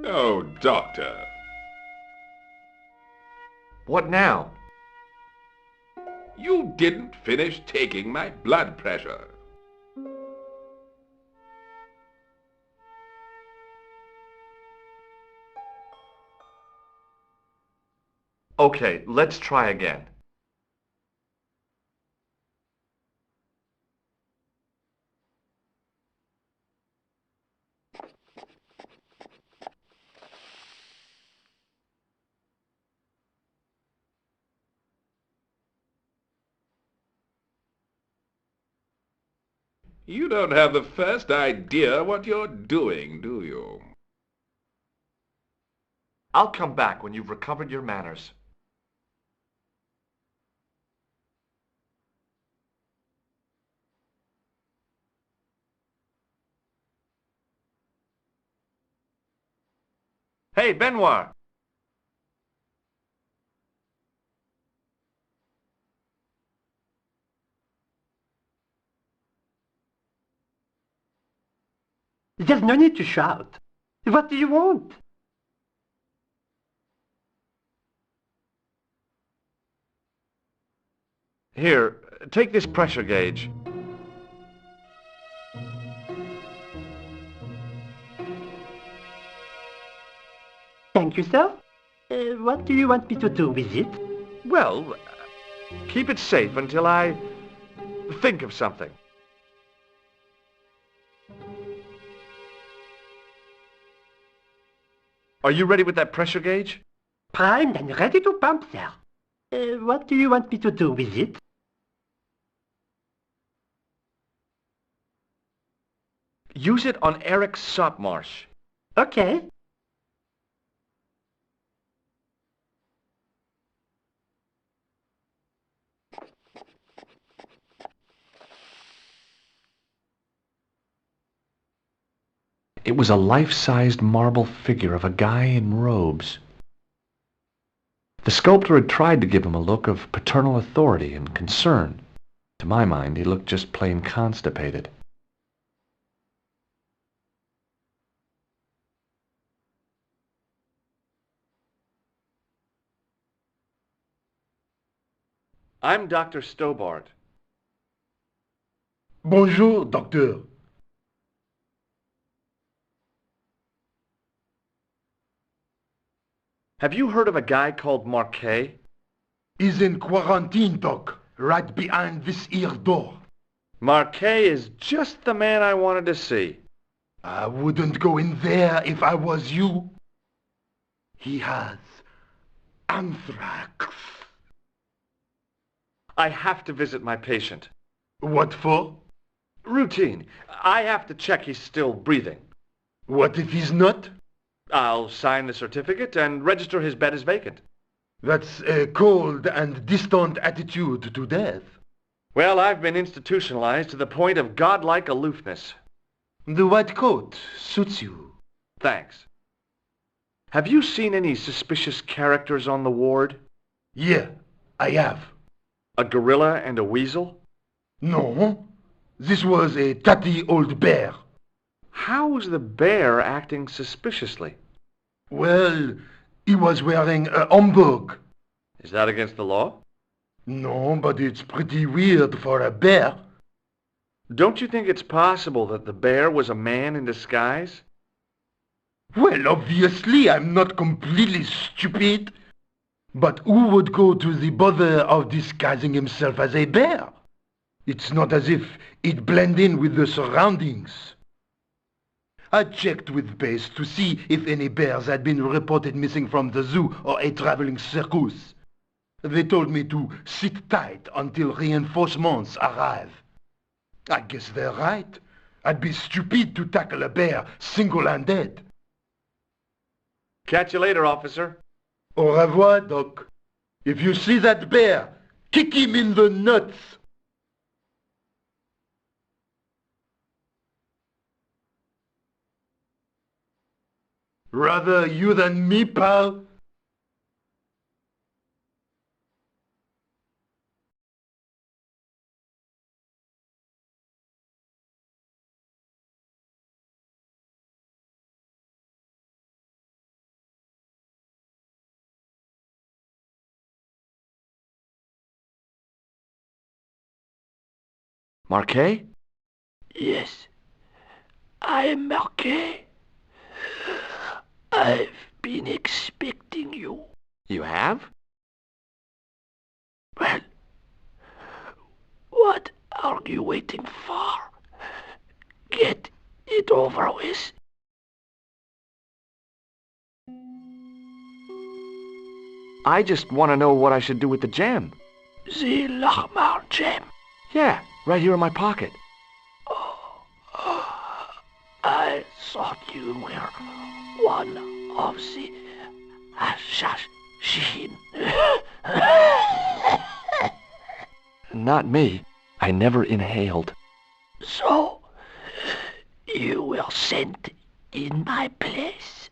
Oh, Doctor. What now? You didn't finish taking my blood pressure. Okay, let's try again. You don't have the first idea what you're doing, do you? I'll come back when you've recovered your manners. Hey, Benoit! There's no need to shout. What do you want? Here, take this pressure gauge. Thank you, sir. What do you want me to do with it? Well, keep it safe until I think of something. Are you ready with that pressure gauge? Primed and ready to pump, sir. What do you want me to do with it? Use it on Eric Sopmarsh. Okay. It was a life-sized marble figure of a guy in robes. The sculptor had tried to give him a look of paternal authority and concern. To my mind, he looked just plain constipated. I'm Dr. Stobart. Bonjour, docteur. Have you heard of a guy called Marquet? He's in quarantine, doc, right behind this here door. Marquet is just the man I wanted to see. I wouldn't go in there if I was you. He has anthrax. I have to visit my patient. What for? Routine. I have to check he's still breathing. What if he's not? I'll sign the certificate and register his bed as vacant. That's a cold and distant attitude to death. Well, I've been institutionalized to the point of godlike aloofness. The white coat suits you. Thanks. Have you seen any suspicious characters on the ward? Yeah, I have. A gorilla and a weasel? No, this was a tatty old bear. How's the bear acting suspiciously? Well, he was wearing a homburg. Is that against the law? No, but it's pretty weird for a bear. Don't you think it's possible that the bear was a man in disguise? Well, obviously, I'm not completely stupid. But who would go to the bother of disguising himself as a bear? It's not as if he'd blend in with the surroundings. I checked with base to see if any bears had been reported missing from the zoo or a traveling circus. They told me to sit tight until reinforcements arrive. I guess they're right. I'd be stupid to tackle a bear single-handed. Catch you later, officer. Au revoir, Doc. If you see that bear, kick him in the nuts. Rather you than me, pal. Marquet? Yes, I am Marquet. I've been expecting you. You have? Well, what are you waiting for? Get it over with. I just want to know what I should do with the gem. The Lochmar gem. Yeah, right here in my pocket. I thought you were one of the assassin. Not me. I never inhaled. So, you were sent in my place?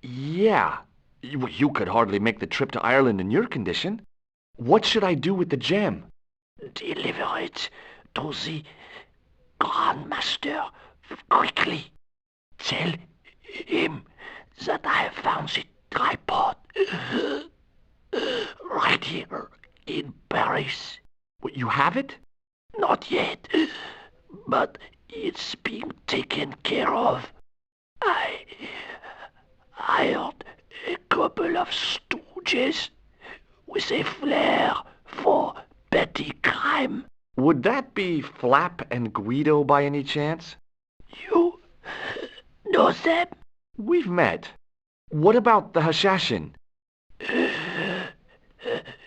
Yeah. You could hardly make the trip to Ireland in your condition. What should I do with the gem? Deliver it to the Grand Master quickly. Tell him that I have found the tripod right here in Paris. What, you have it? Not yet, but it's being taken care of. I hired a couple of stooges with a flair for petty crime. Would that be Flap and Guido by any chance? You know them? We've met. What about the Hashashin?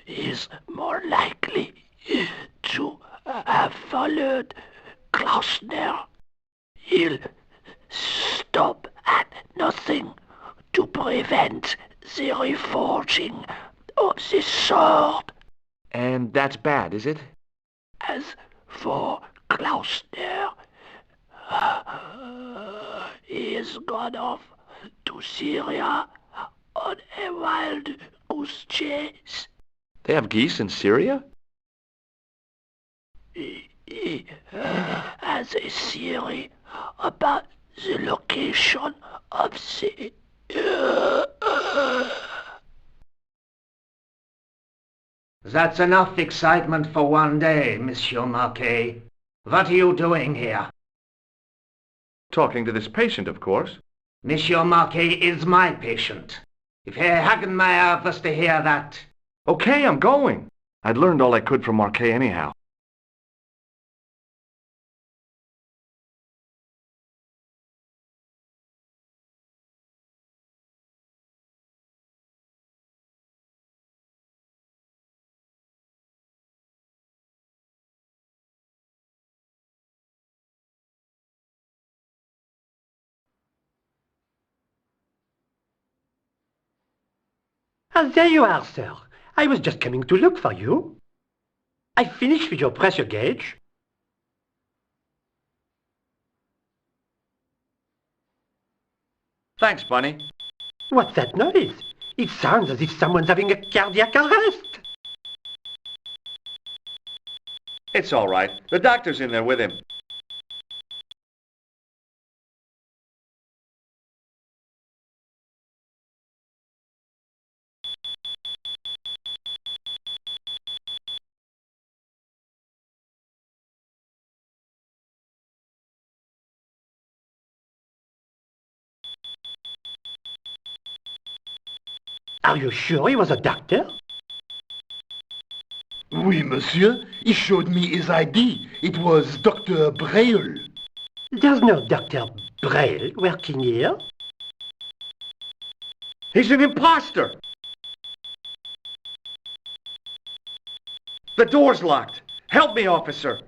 Is more likely to have followed Klausner. He'll stop at nothing to prevent the reforging of the sword. And that's bad, is it? As for Klausner, he has gone off to Syria on a wild goose chase. They have geese in Syria? He has a theory about the location of the... That's enough excitement for one day, Monsieur Marquet. What are you doing here? Talking to this patient, of course. Monsieur Marquet is my patient. If Herr Hagenmeyer was to hear that... Okay, I'm going. I'd learned all I could from Marquet anyhow. Ah, there you are, sir. I was just coming to look for you. I finished with your pressure gauge. Thanks, Bunny. What's that noise? It sounds as if someone's having a cardiac arrest. It's all right. The doctor's in there with him. Are you sure he was a doctor? Oui, monsieur. He showed me his ID. It was Dr. Braille. There's no Dr. Braille working here. He's an imposter! The door's locked. Help me, officer.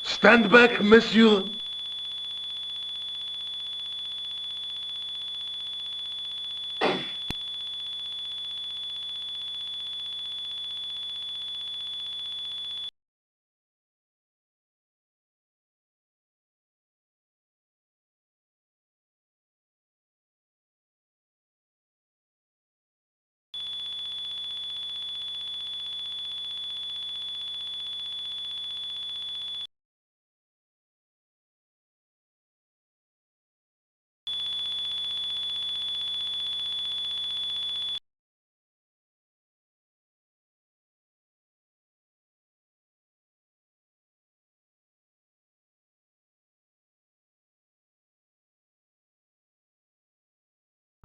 Stand back, monsieur.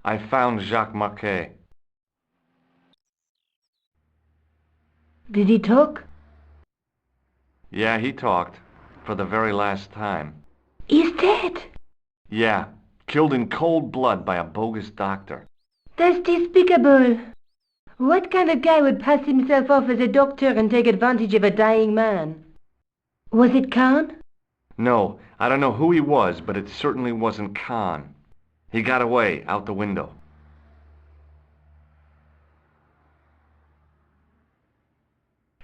I found Jacques Marquet. Did he talk? Yeah, he talked. For the very last time. He's dead. Yeah, killed in cold blood by a bogus doctor. That's despicable. What kind of guy would pass himself off as a doctor and take advantage of a dying man? Was it Khan? No, I don't know who he was, but it certainly wasn't Khan. He got away, out the window.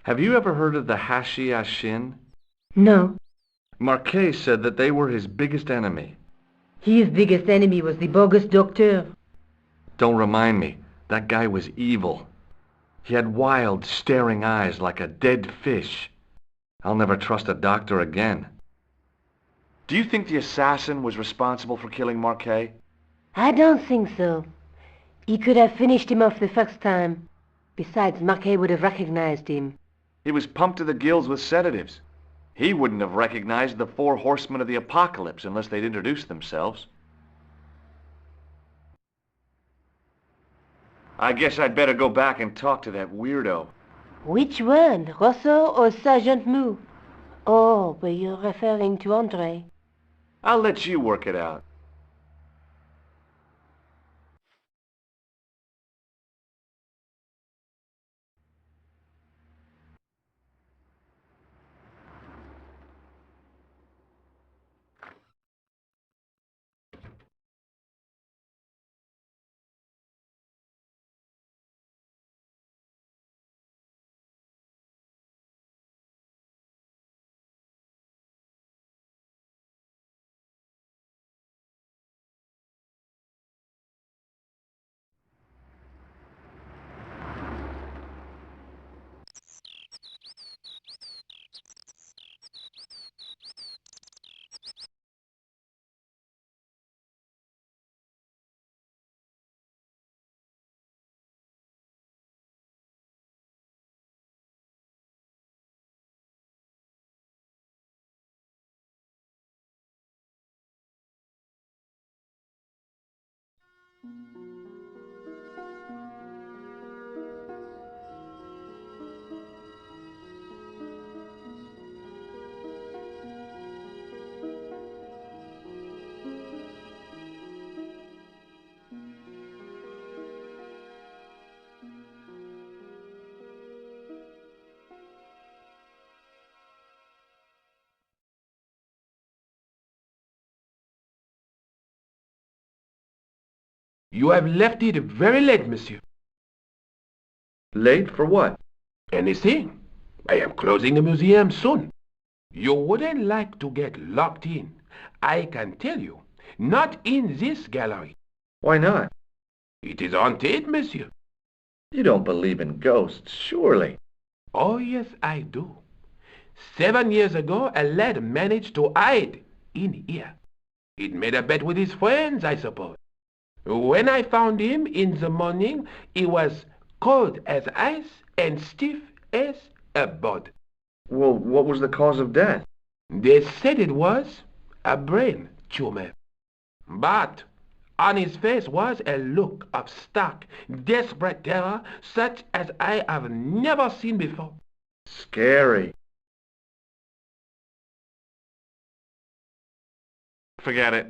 Have you ever heard of the Hashi-Ashin? No. Marquet said that they were his biggest enemy. His biggest enemy was the bogus doctor. Don't remind me. That guy was evil. He had wild, staring eyes like a dead fish. I'll never trust a doctor again. Do you think the assassin was responsible for killing Marquet? I don't think so. He could have finished him off the first time. Besides, Marquet would have recognized him. He was pumped to the gills with sedatives. He wouldn't have recognized the 4 horsemen of the apocalypse unless they'd introduced themselves. I guess I'd better go back and talk to that weirdo. Which one, Rousseau or Sergeant Mou? Oh, but you're referring to André. I'll let you work it out. You have left it very late, monsieur. Late for what? Anything. I am closing the museum soon. You wouldn't like to get locked in. I can tell you. Not in this gallery. Why not? It is haunted, monsieur. You don't believe in ghosts, surely. Oh, yes, I do. 7 years ago, a lad managed to hide in here. He'd made a bet with his friends, I suppose. When I found him in the morning, he was cold as ice and stiff as a board. Well, what was the cause of death? They said it was a brain tumor. But on his face was a look of stark, desperate terror such as I have never seen before. Scary. Forget it.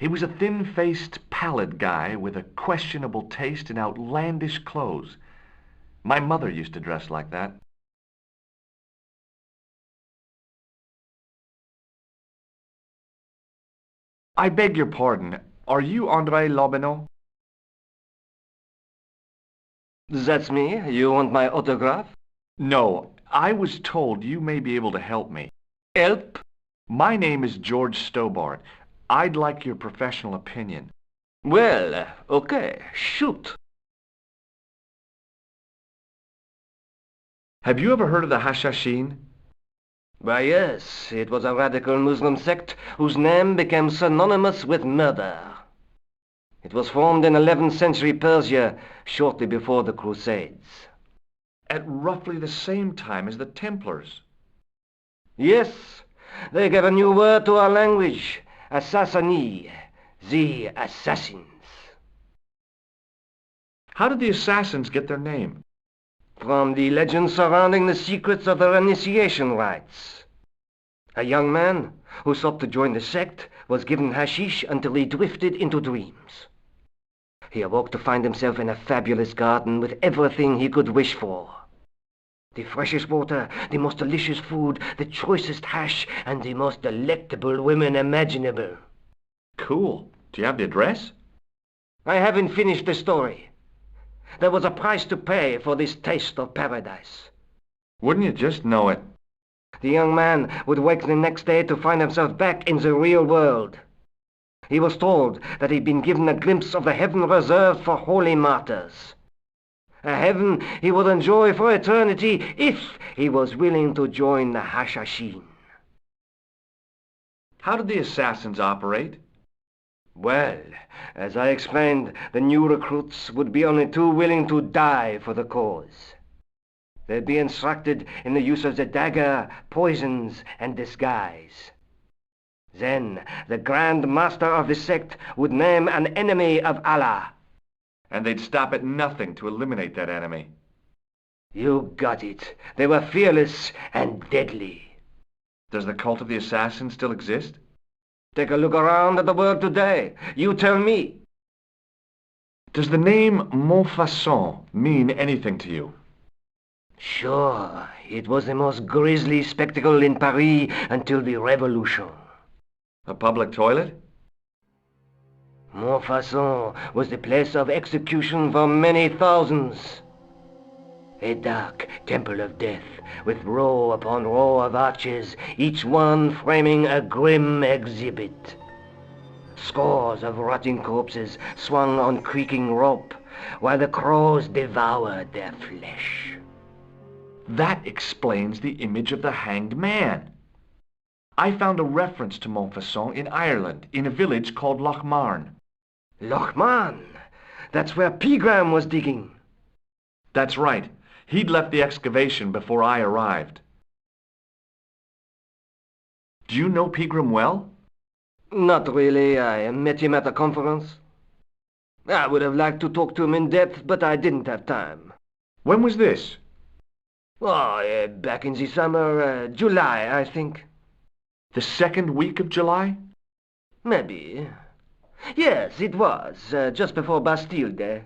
He was a thin-faced, pallid guy with a questionable taste in outlandish clothes. My mother used to dress like that. I beg your pardon. Are you André Lobineau? That's me. You want my autograph? No. I was told you may be able to help me. Help? My name is George Stobart. I'd like your professional opinion. Well, okay. Shoot. Have you ever heard of the Hashashin? Why, yes. It was a radical Muslim sect whose name became synonymous with murder. It was formed in 11th century Persia, shortly before the Crusades. At roughly the same time as the Templars. Yes. They gave a new word to our language. Assassini, the assassins. How did the assassins get their name? From the legend surrounding the secrets of their initiation rites. A young man who sought to join the sect was given hashish until he drifted into dreams. He awoke to find himself in a fabulous garden with everything he could wish for. The freshest water, the most delicious food, the choicest hash, and the most delectable women imaginable. Cool. Do you have the address? I haven't finished the story. There was a price to pay for this taste of paradise. Wouldn't you just know it? The young man would wake the next day to find himself back in the real world. He was told that he'd been given a glimpse of the heaven reserved for holy martyrs. A heaven he would enjoy for eternity if he was willing to join the Hashashin. How did the assassins operate? Well, as I explained, the new recruits would be only too willing to die for the cause. They'd be instructed in the use of the dagger, poisons, and disguise. Then the Grand Master of the sect would name an enemy of Allah. And they'd stop at nothing to eliminate that enemy. You got it. They were fearless and deadly. Does the cult of the assassins still exist? Take a look around at the world today. You tell me. Does the name Montfaucon mean anything to you? Sure. It was the most grisly spectacle in Paris until the Revolution. A public toilet? Montfaucon was the place of execution for many thousands. A dark temple of death, with row upon row of arches, each one framing a grim exhibit. Scores of rotting corpses swung on creaking rope, while the crows devoured their flesh. That explains the image of the hanged man. I found a reference to Montfaucon in Ireland, in a village called Lochmarn. Lochmarn? That's where Pegram was digging. That's right. He'd left the excavation before I arrived. Do you know Pegram well? Not really. I met him at a conference. I would have liked to talk to him in depth, but I didn't have time. When was this? Oh, back in the summer, July, I think. The second week of July? Maybe. Yes, it was, just before Bastille Day.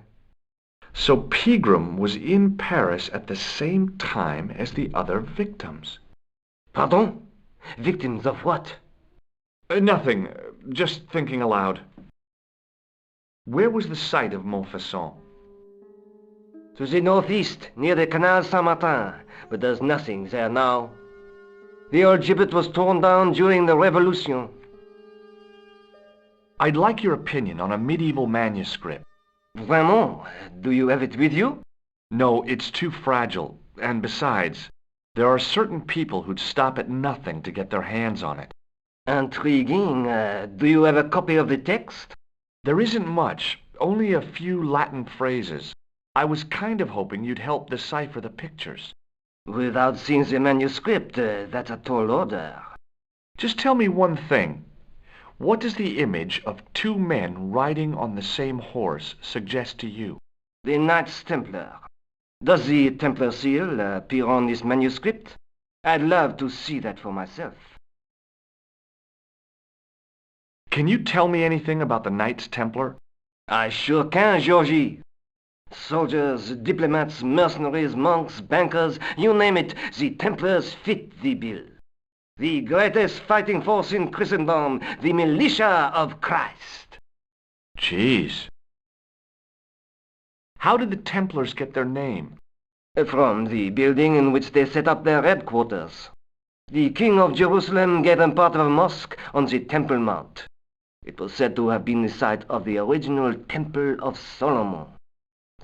So Pegram was in Paris at the same time as the other victims. Pardon? Victims of what? Nothing. Just thinking aloud. Where was the site of Montfaucon? To the northeast, near the Canal Saint-Martin, but there's nothing there now. The old gibbet was torn down during the Revolution. I'd like your opinion on a medieval manuscript. Vraiment? Do you have it with you? No, it's too fragile. And besides, There are certain people who'd stop at nothing to get their hands on it. Intriguing. Do you have a copy of the text? There isn't much, only a few Latin phrases. I was kind of hoping you'd help decipher the pictures. Without seeing the manuscript, that's a tall order. Just tell me one thing. What does the image of two men riding on the same horse suggest to you? The Knights Templar. Does the Templar seal appear on this manuscript? I'd love to see that for myself. Can you tell me anything about the Knights Templar? I sure can, Georgie. Soldiers, diplomats, mercenaries, monks, bankers, you name it, the Templars fit the bill. The greatest fighting force in Christendom, the militia of Christ. Jeez. How did the Templars get their name? From the building in which they set up their headquarters. The King of Jerusalem gave them part of a mosque on the Temple Mount. It was said to have been the site of the original Temple of Solomon.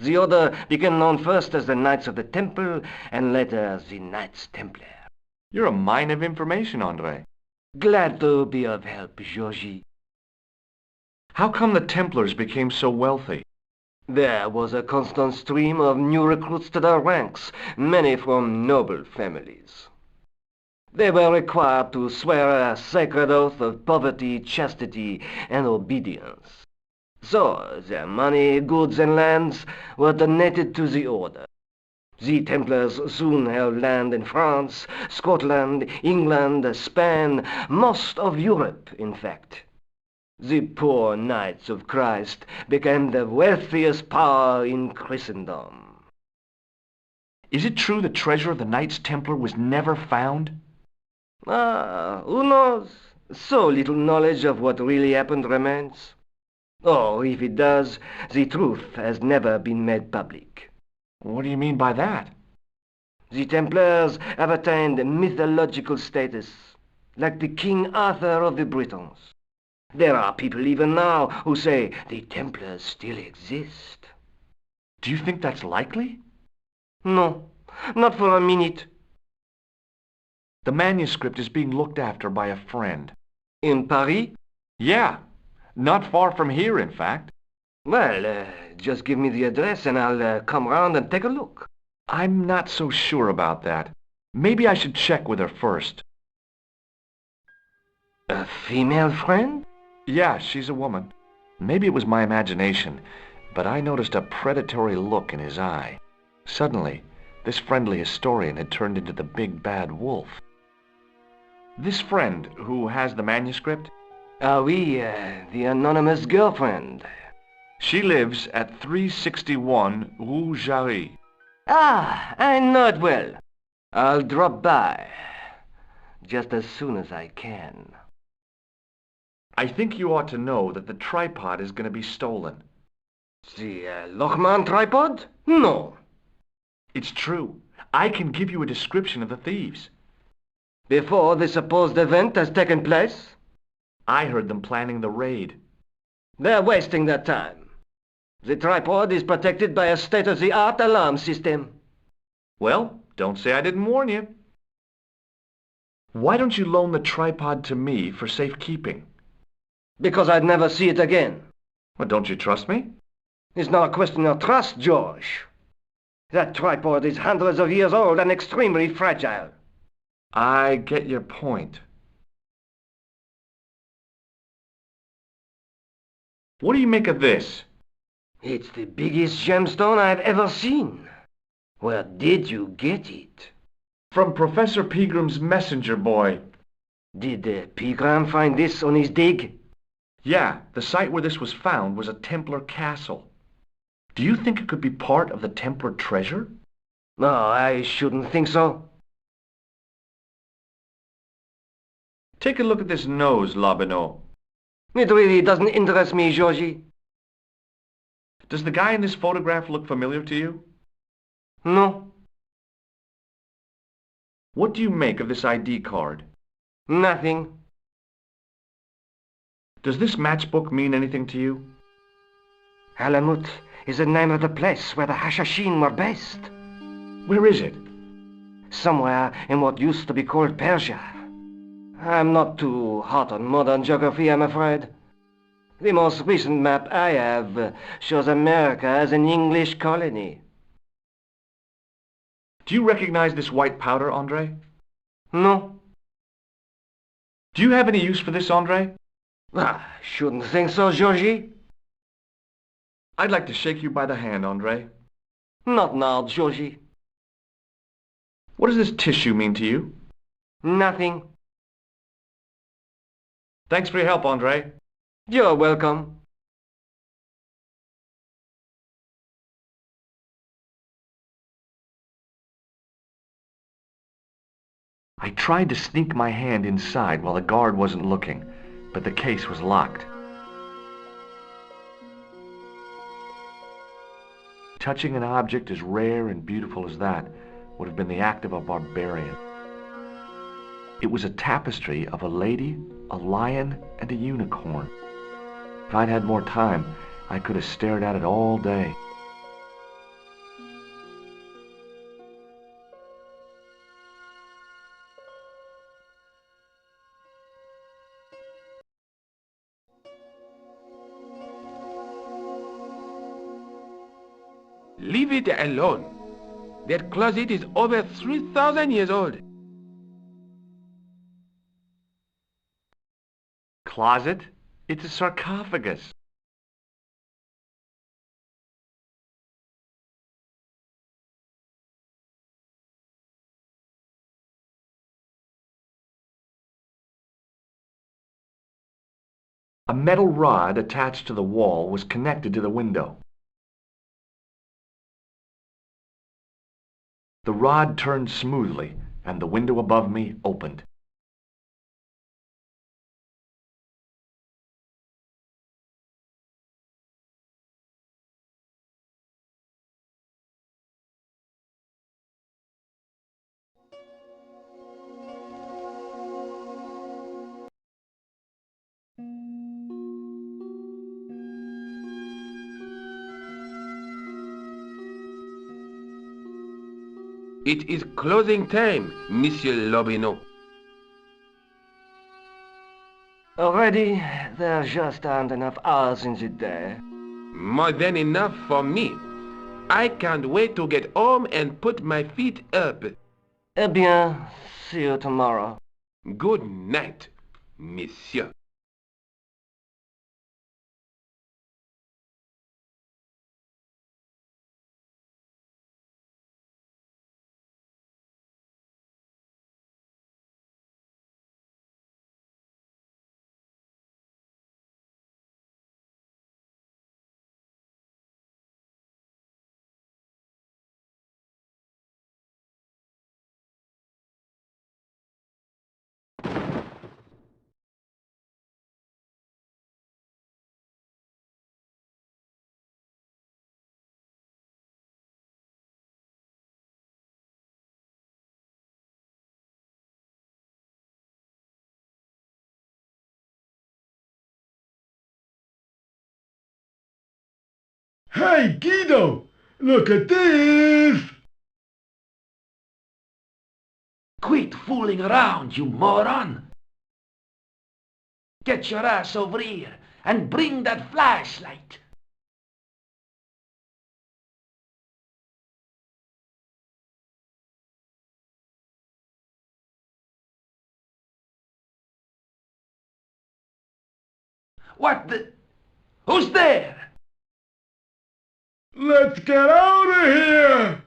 The order became known first as the Knights of the Temple, and later as the Knights Templar. You're a mine of information, André. Glad to be of help, Georgie. How come the Templars became so wealthy? There was a constant stream of new recruits to their ranks, many from noble families. They were required to swear a sacred oath of poverty, chastity, and obedience. So their money, goods, and lands were donated to the order. The Templars soon held land in France, Scotland, England, Spain, most of Europe, in fact. The poor Knights of Christ became the wealthiest power in Christendom. Is it true the treasure of the Knights Templar was never found? Who knows? So little knowledge of what really happened remains. Or, if it does, the truth has never been made public. What do you mean by that? The Templars have attained mythological status, like the King Arthur of the Britons. There are people even now who say the Templars still exist. Do you think that's likely? No, not for a minute. The manuscript is being looked after by a friend. In Paris? Yeah, not far from here, in fact. Well, just give me the address and I'll come round and take a look. I'm not so sure about that. Maybe I should check with her first. A female friend? Yeah, she's a woman. Maybe it was my imagination, but I noticed a predatory look in his eye. Suddenly, this friendly historian had turned into the big bad wolf. This friend, who has the manuscript? Oui, the anonymous girlfriend. She lives at 361 Rue Jarry. Ah, I know it well. I'll drop by, just as soon as I can. I think you ought to know that the tripod is going to be stolen. The Lochmann tripod? No. It's true. I can give you a description of the thieves. Before the supposed event has taken place? I heard them planning the raid. They're wasting their time. The tripod is protected by a state-of-the-art alarm system. Well, don't say I didn't warn you. Why don't you loan the tripod to me for safekeeping? Because I'd never see it again. Well, don't you trust me? It's not a question of trust, George. That tripod is hundreds of years old and extremely fragile. I get your point. What do you make of this? It's the biggest gemstone I've ever seen. Where did you get it? From Professor Pegram's messenger boy. Did Pegram find this on his dig? Yeah, the site where this was found was a Templar castle. Do you think it could be part of the Templar treasure? No, I shouldn't think so. Take a look at this nose, Lobineau. It really doesn't interest me, Georgie. Does the guy in this photograph look familiar to you? No. What do you make of this ID card? Nothing. Does this matchbook mean anything to you? Alamut is the name of the place where the Hashashin were based. Where is it? somewhere in what used to be called Persia. I'm not too hot on modern geography, I'm afraid. The most recent map I have shows America as an English colony. Do you recognize this white powder, Andre? No. Do you have any use for this, Andre? Shouldn't think so, Georgie. I'd like to shake you by the hand, Andre. Not now, Georgie. What does this tissue mean to you? Nothing. Thanks for your help, Andre. You're welcome. I tried to sneak my hand inside while the guard wasn't looking, but the case was locked. Touching an object as rare and beautiful as that would have been the act of a barbarian. It was a tapestry of a lady, a lion, and a unicorn. If I'd had more time, I could have stared at it all day. Leave it alone. That closet is over 3,000 years old. Closet? It's a sarcophagus. A metal rod attached to the wall was connected to the window. The rod turned smoothly, and the window above me opened. It is closing time, Monsieur Lobineau. Already, there just aren't enough hours in the day. More than enough for me. I can't wait to get home and put my feet up. Eh bien, see you tomorrow. Good night, Monsieur. Hey, Guido! Look at this! Quit fooling around, you moron! Get your ass over here and bring that flashlight! What the... Who's there? Let's get out of here!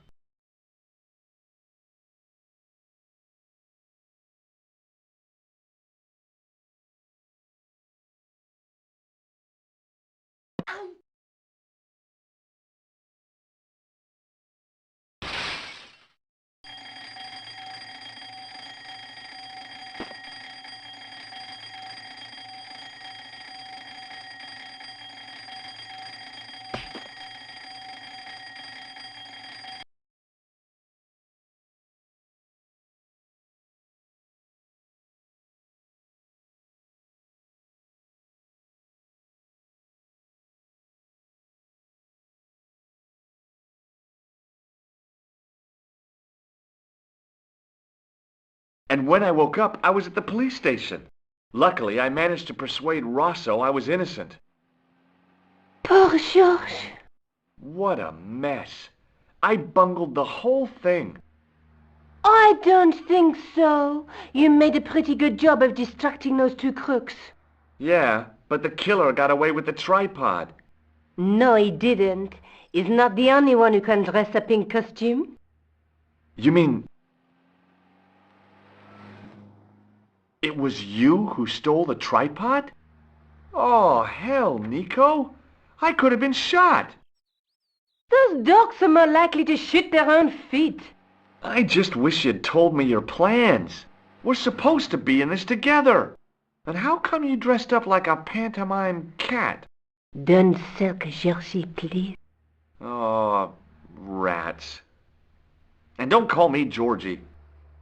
And when I woke up, I was at the police station. Luckily, I managed to persuade Rosso I was innocent. Poor Georges. What a mess. I bungled the whole thing. I don't think so. You made a pretty good job of distracting those two crooks. Yeah, but the killer got away with the tripod. No, he didn't. He's not the only one who can dress up in costume. You mean... it was you who stole the tripod? Oh, hell, Nico. I could have been shot. Those dogs are more likely to shoot their own feet. I just wish you'd told me your plans. We're supposed to be in this together. And how come you dressed up like a pantomime cat? Don't sulk, Georgie, please. Oh, rats. And don't call me Georgie.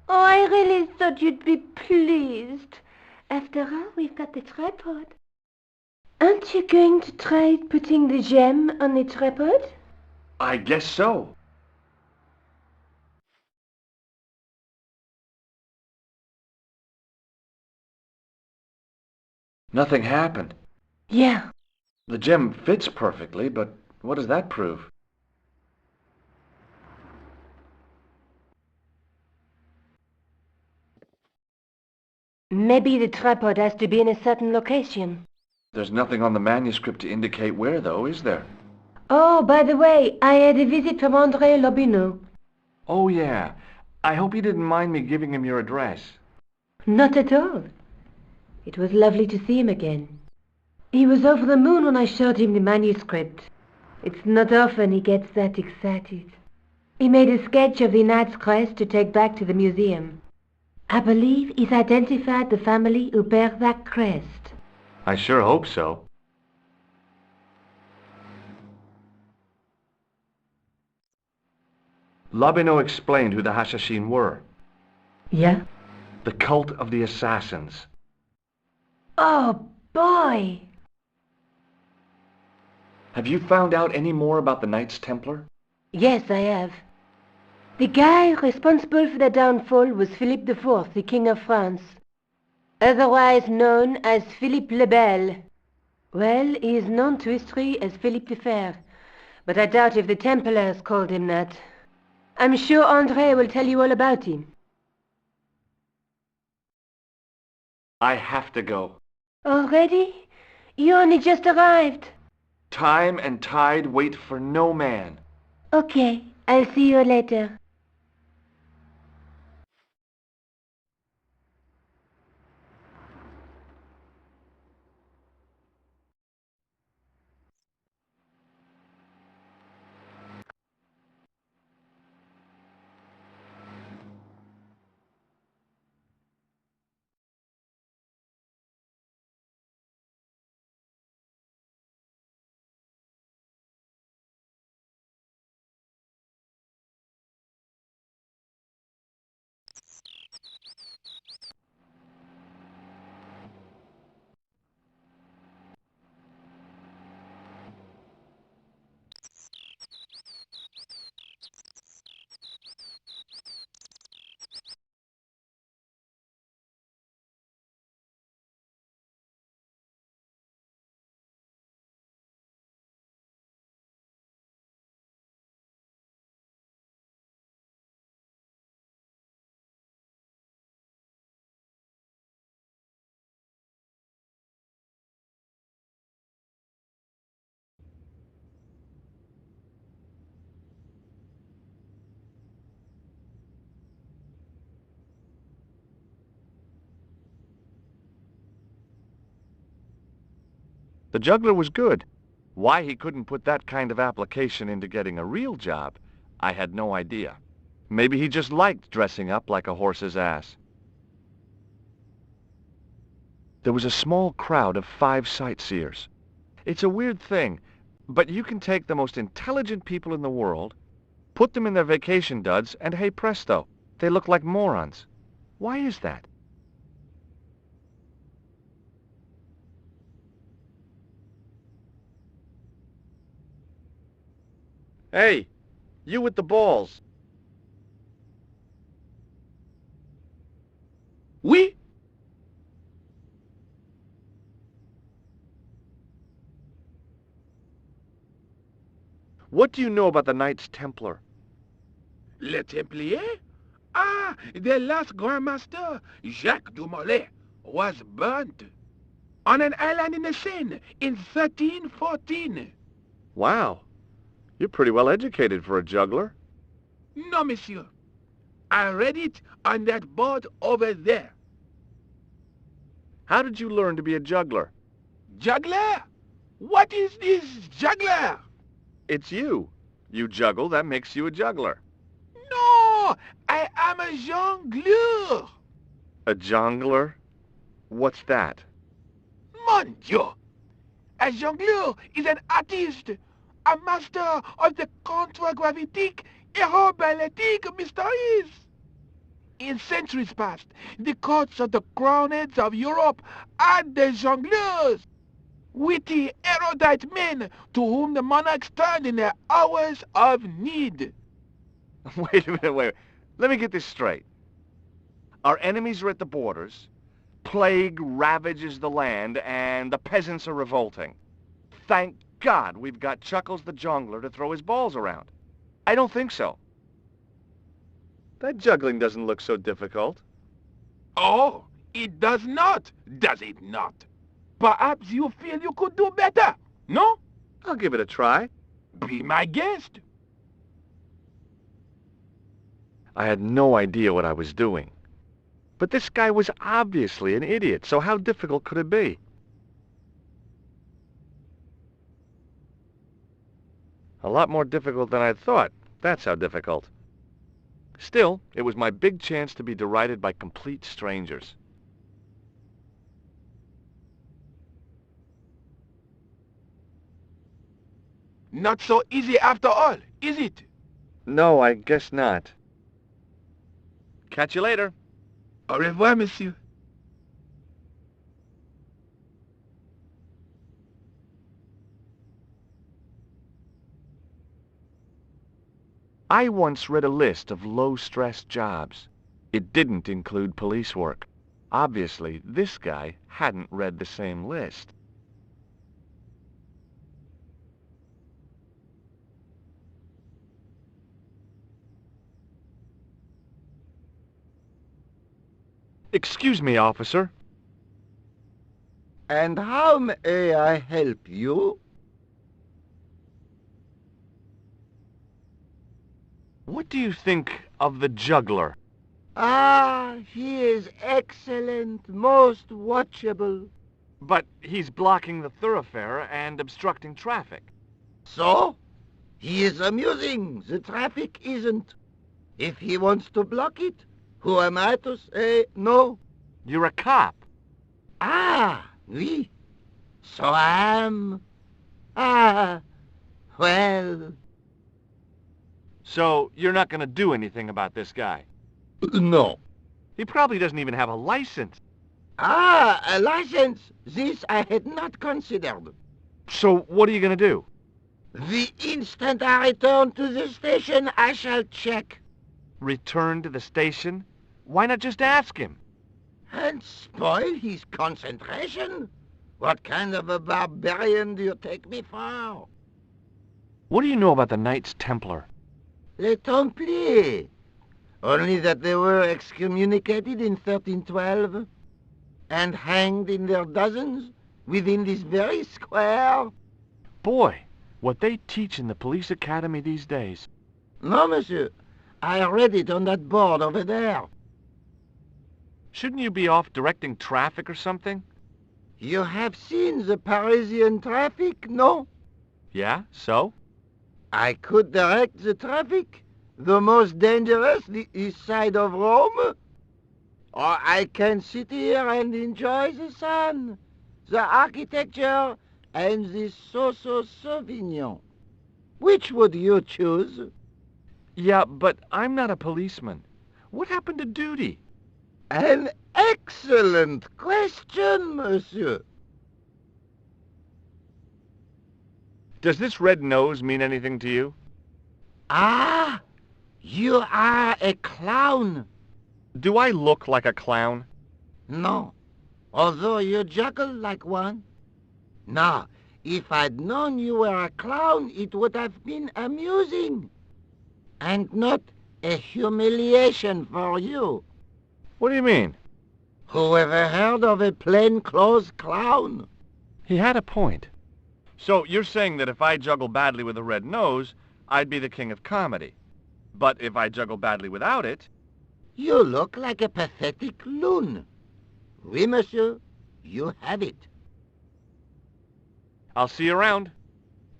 Oh, I really thought you'd be pleased. After all, we've got the tripod. Aren't you going to try putting the gem on the tripod? I guess so. Nothing happened. Yeah. The gem fits perfectly, but what does that prove? Maybe the tripod has to be in a certain location. There's nothing on the manuscript to indicate where, though, is there? Oh, by the way, I had a visit from André Lobineau. Oh, yeah. I hope you didn't mind me giving him your address. Not at all. It was lovely to see him again. He was over the moon when I showed him the manuscript. It's not often he gets that excited. He made a sketch of the knight's crest to take back to the museum. I believe he's identified the family who bear that crest. I sure hope so. Lobineau explained who the Hashashin were. Yeah? The cult of the assassins. Oh, boy! Have you found out any more about the Knights Templar? Yes, I have. The guy responsible for their downfall was Philippe IV, the King of France, otherwise known as Philippe le Bel. Well, he is known to history as Philippe the Fair, but I doubt if the Templars called him that. I'm sure André will tell you all about him. I have to go. Already? You only just arrived. Time and tide wait for no man. Okay, I'll see you later. The juggler was good. Why he couldn't put that kind of application into getting a real job, I had no idea. Maybe he just liked dressing up like a horse's ass. There was a small crowd of 5 sightseers. It's a weird thing, but you can take the most intelligent people in the world, put them in their vacation duds, and hey presto, they look like morons. Why is that? Hey, you with the balls. Oui? What do you know about the Knights Templar? Le Templier? Ah, the last Grand Master, Jacques du Molay, was burnt on an island in the Seine in 1314. Wow. You're pretty well educated for a juggler. No, monsieur. I read it on that board over there. How did you learn to be a juggler? Juggler? What is this juggler? It's you. You juggle, that makes you a juggler. No, I am a jongleur. A jongler? What's that? Mon Dieu! A jongleur is an artist, a master of the contragravitic aeroballetic mysteries. In centuries past, the courts of the crowned heads of Europe had the jongleurs, witty, erudite men to whom the monarchs turned in their hours of need. Wait a minute, wait. Let me get this straight. Our enemies are at the borders, plague ravages the land, and the peasants are revolting. Thank God we've got Chuckles the Jongler to throw his balls around. I don't think so. That juggling doesn't look so difficult. Oh, it does not, does it not? Perhaps you feel you could do better, no? I'll give it a try. Be my guest. I had no idea what I was doing. But this guy was obviously an idiot, so how difficult could it be? A lot more difficult than I'd thought. That's how difficult. Still, it was my big chance to be derided by complete strangers. Not so easy after all, is it? No, I guess not. Catch you later. Au revoir, monsieur. I once read a list of low-stress jobs. It didn't include police work. Obviously, this guy hadn't read the same list. Excuse me, officer. And how may I help you? What do you think of the juggler? Ah, he is excellent, most watchable. But he's blocking the thoroughfare and obstructing traffic. So? He is amusing, the traffic isn't. If he wants to block it, who am I to say no? You're a cop. Ah, oui. So I am. Ah, well. So you're not going to do anything about this guy? No. He probably doesn't even have a license. Ah, a license. This I had not considered. So what are you going to do? The instant I return to the station, I shall check. Return to the station? Why not just ask him? And spoil his concentration? What kind of a barbarian do you take me for? What do you know about the Knights Templar? Les Templiers. Only that they were excommunicated in 1312 and hanged in their dozens within this very square. Boy, what they teach in the police academy these days. No, monsieur. I read it on that board over there. Shouldn't you be off directing traffic or something? You have seen the Parisian traffic, no? Yeah, so? I could direct the traffic. The most dangerous, the east side of Rome. Or I can sit here and enjoy the sun, the architecture, and the Sauvignon. Which would you choose? Yeah, but I'm not a policeman. What happened to duty? An excellent question, monsieur. Does this red nose mean anything to you? Ah, you are a clown. Do I look like a clown? No, although you juggle like one. Now, if I'd known you were a clown, it would have been amusing. And not a humiliation for you. What do you mean? Who ever heard of a plain-clothes clown? He had a point. So you're saying that if I juggle badly with a red nose, I'd be the king of comedy. But if I juggle badly without it... You look like a pathetic loon. Oui, monsieur, you have it. I'll see you around.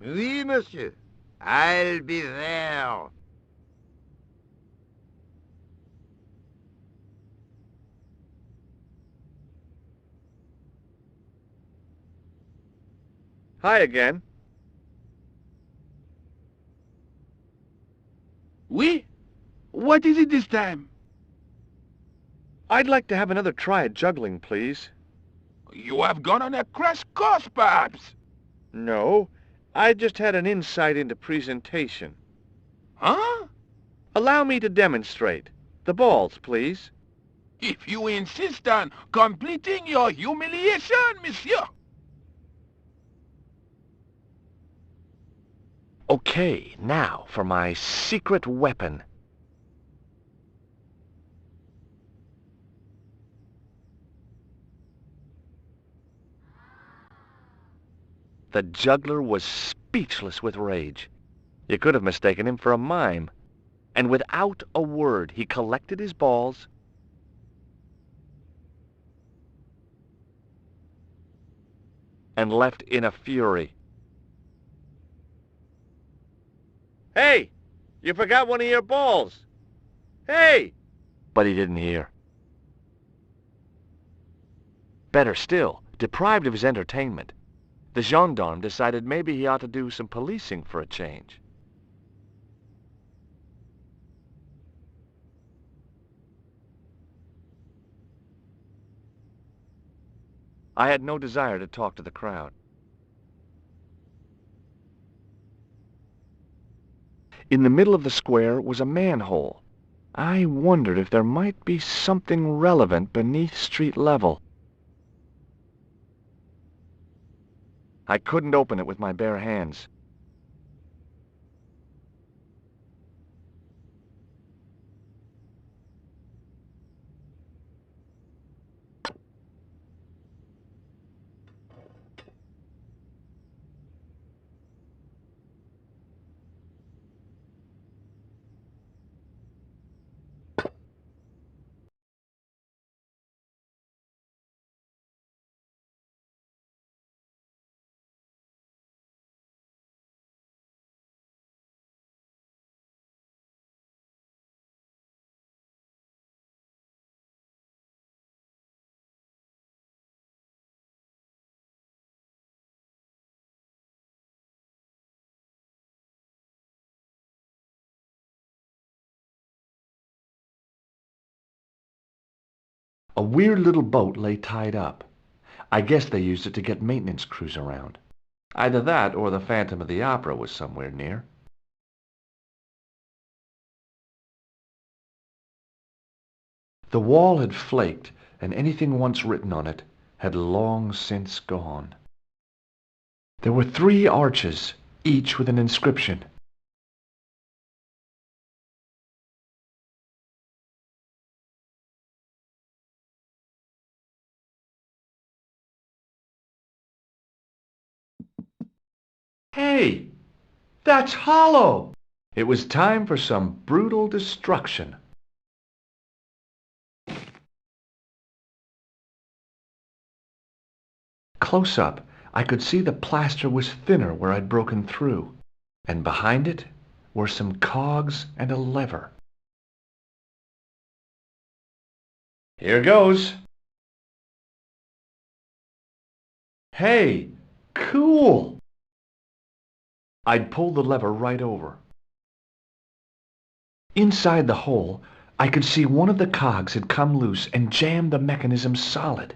Oui, monsieur. I'll be there. Hi again. Oui? What is it this time? I'd like to have another try at juggling, please. You have gone on a crash course, perhaps? No, I just had an insight into presentation. Huh? Allow me to demonstrate. The balls, please. If you insist on completing your humiliation, monsieur. Okay, now for my secret weapon. The juggler was speechless with rage. You could have mistaken him for a mime. And without a word, he collected his balls and left in a fury. Hey! You forgot one of your balls! Hey! But he didn't hear. Better still, deprived of his entertainment, the gendarme decided maybe he ought to do some policing for a change. I had no desire to talk to the crowd. In the middle of the square was a manhole. I wondered if there might be something relevant beneath street level. I couldn't open it with my bare hands. A weird little boat lay tied up. I guess they used it to get maintenance crews around. Either that or the Phantom of the Opera was somewhere near. The wall had flaked, and anything once written on it had long since gone. There were 3 arches, each with an inscription. Hey! That's hollow! It was time for some brutal destruction. Close up, I could see the plaster was thinner where I'd broken through, and behind it were some cogs and a lever. Here goes. Hey, cool! I'd pulled the lever right over. Inside the hole, I could see one of the cogs had come loose and jammed the mechanism solid.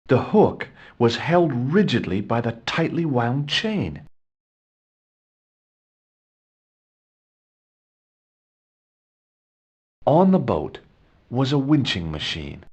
The hook was held rigidly by the tightly wound chain. On the boat was a winching machine.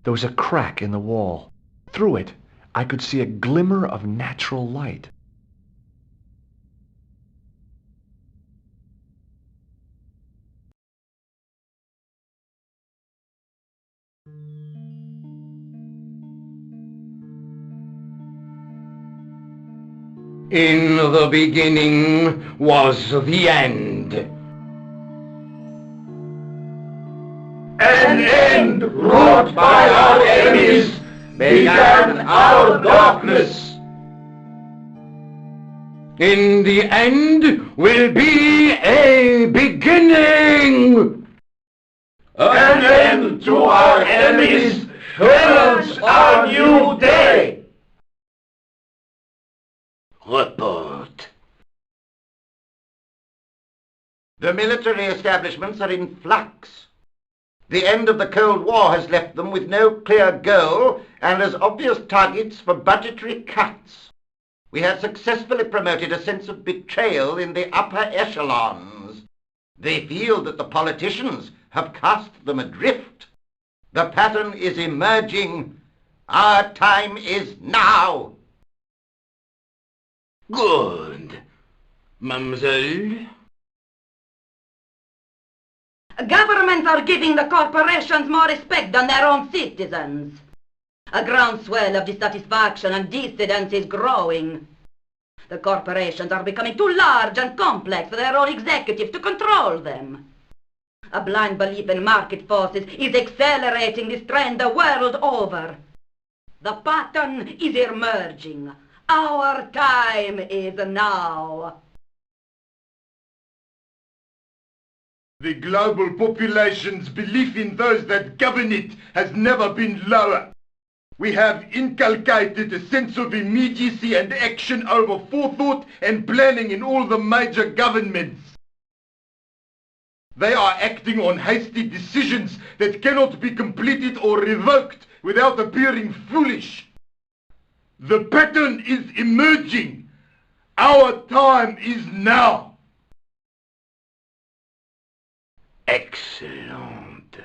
There was a crack in the wall. Through it, I could see a glimmer of natural light. In the beginning was the end. An end wrought by our enemies began our darkness. In the end will be a beginning. An end to our enemies heralds our new day. Report. The military establishments are in flux. The end of the Cold War has left them with no clear goal and as obvious targets for budgetary cuts. We have successfully promoted a sense of betrayal in the upper echelons. They feel that the politicians have cast them adrift. The pattern is emerging. Our time is now. Good. Mademoiselle? Governments are giving the corporations more respect than their own citizens. A groundswell of dissatisfaction and dissidence is growing. The corporations are becoming too large and complex for their own executives to control them. A blind belief in market forces is accelerating this trend the world over. The pattern is emerging. Our time is now. The global population's belief in those that govern it has never been lower. We have inculcated a sense of immediacy and action over forethought and planning in all the major governments. They are acting on hasty decisions that cannot be completed or revoked without appearing foolish. The pattern is emerging. Our time is now. Excellent.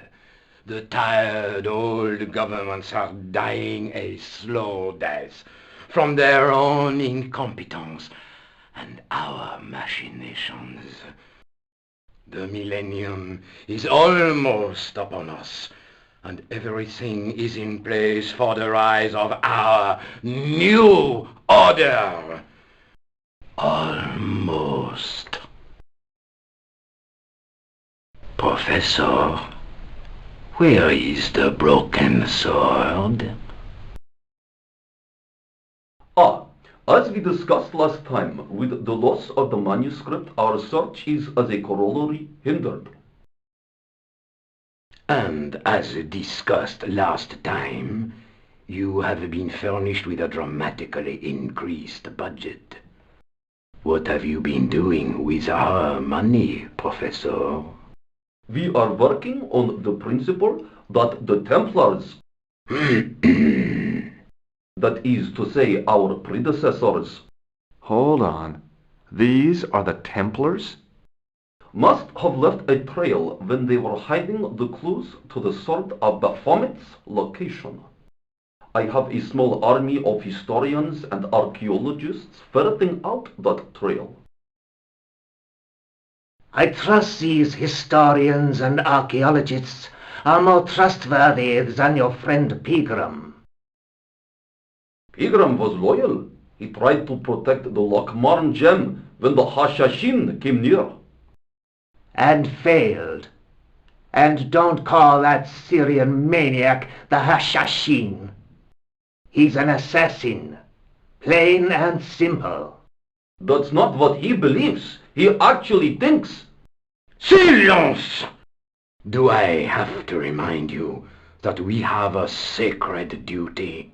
The tired old governments are dying a slow death from their own incompetence and our machinations. The millennium is almost upon us, and everything is in place for the rise of our new order. Almost. Professor, where is the broken sword? As we discussed last time, with the loss of the manuscript, our search is as a corollary hindered. And as discussed last time, you have been furnished with a dramatically increased budget. What have you been doing with our money, Professor? We are working on the principle that the Templars, that is to say, our predecessors, Hold on. These are the Templars? must have left a trail when they were hiding the clues to the sword of Baphomet's location. I have a small army of historians and archaeologists ferreting out that trail. I trust these historians and archaeologists are more trustworthy than your friend Pegram. Pegram was loyal. He tried to protect the Lochmarn gem when the Hashashin came near. and failed. And don't call that Syrian maniac the Hashashin. He's an assassin, plain and simple. That's not what he believes. He actually thinks. Silence! Do I have to remind you that we have a sacred duty?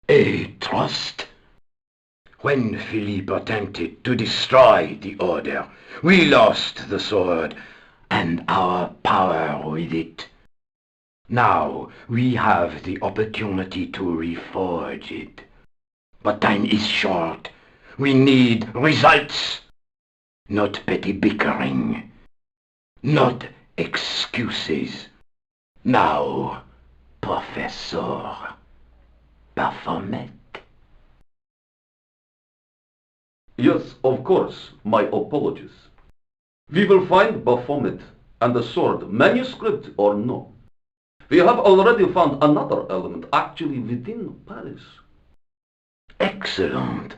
A trust? When Philippe attempted to destroy the Order, we lost the sword and our power with it. Now we have the opportunity to reforge it. But time is short. We need results. Not petty bickering. Not excuses. Now, Professor Baphomet. Yes, of course, my apologies. We will find Baphomet and the sword, manuscript or no. We have already found another element actually within Paris. Excellent.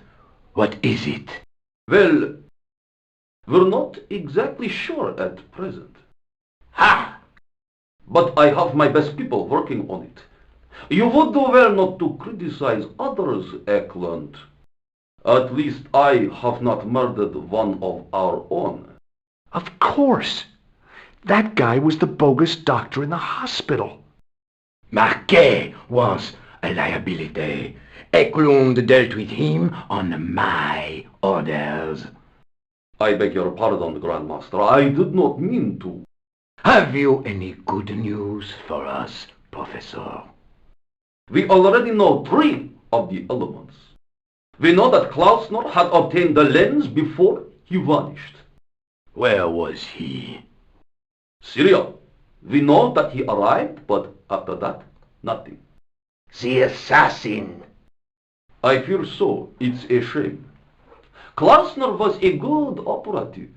What is it? Well, we're not exactly sure at present. Ha! But I have my best people working on it. You would do well not to criticize others, Eklund. At least I have not murdered one of our own. Of course. That guy was the bogus doctor in the hospital. Marquet was a liability. Eklund dealt with him on my orders. I beg your pardon, Grandmaster. I did not mean to. Have you any good news for us, Professor? We already know 3 of the elements. We know that Klausner had obtained the lens before he vanished. Where was he? Syria. We know that he arrived, but after that, nothing. The assassin. I fear so. It's a shame. Klausner was a good operative.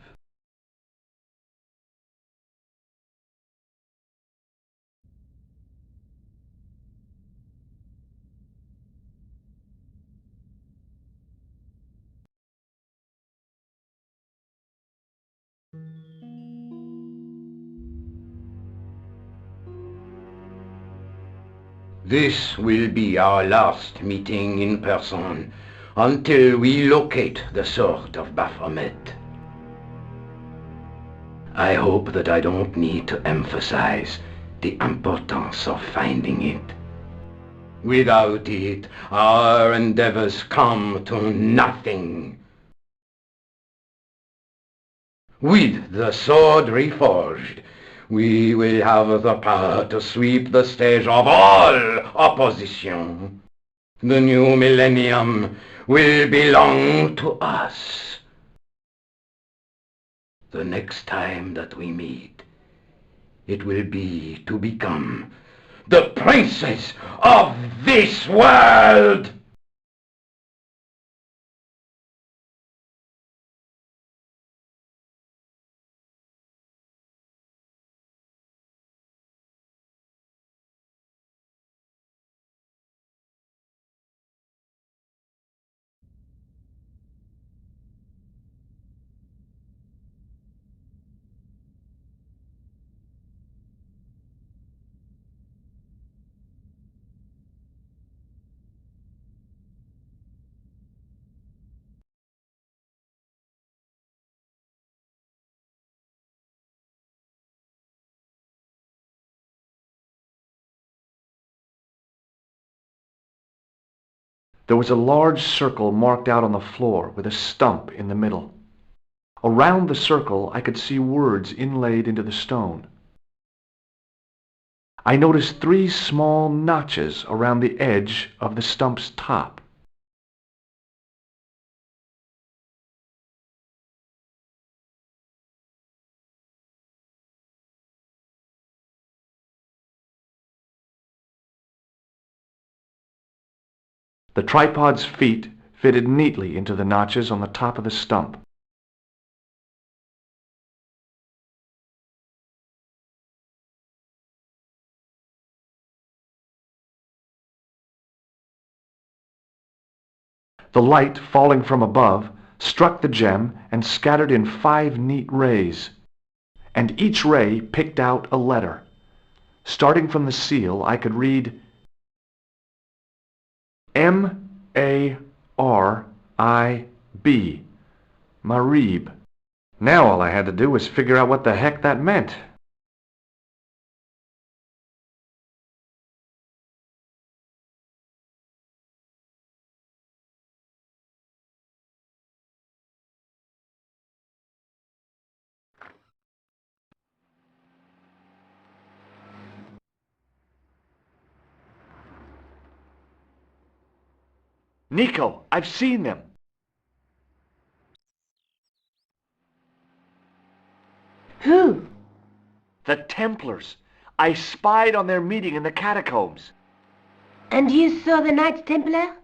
This will be our last meeting in person until we locate the sword of Baphomet. I hope that I don't need to emphasize the importance of finding it. Without it, our endeavors come to nothing. With the sword reforged, we will have the power to sweep the stage of all opposition. The new millennium will belong to us. The next time that we meet, it will be to become the princes of this world! There was a large circle marked out on the floor with a stump in the middle. Around the circle I could see words inlaid into the stone. I noticed 3 small notches around the edge of the stump's top. The tripod's feet fitted neatly into the notches on the top of the stump. The light falling from above struck the gem and scattered in 5 neat rays. and each ray picked out a letter. Starting from the seal, I could read M-A-R-I-B, Marib. Now all I had to do was figure out what the heck that meant. Nico, I've seen them. Who? The Templars. I spied on their meeting in the catacombs. And you saw the Knights Templar?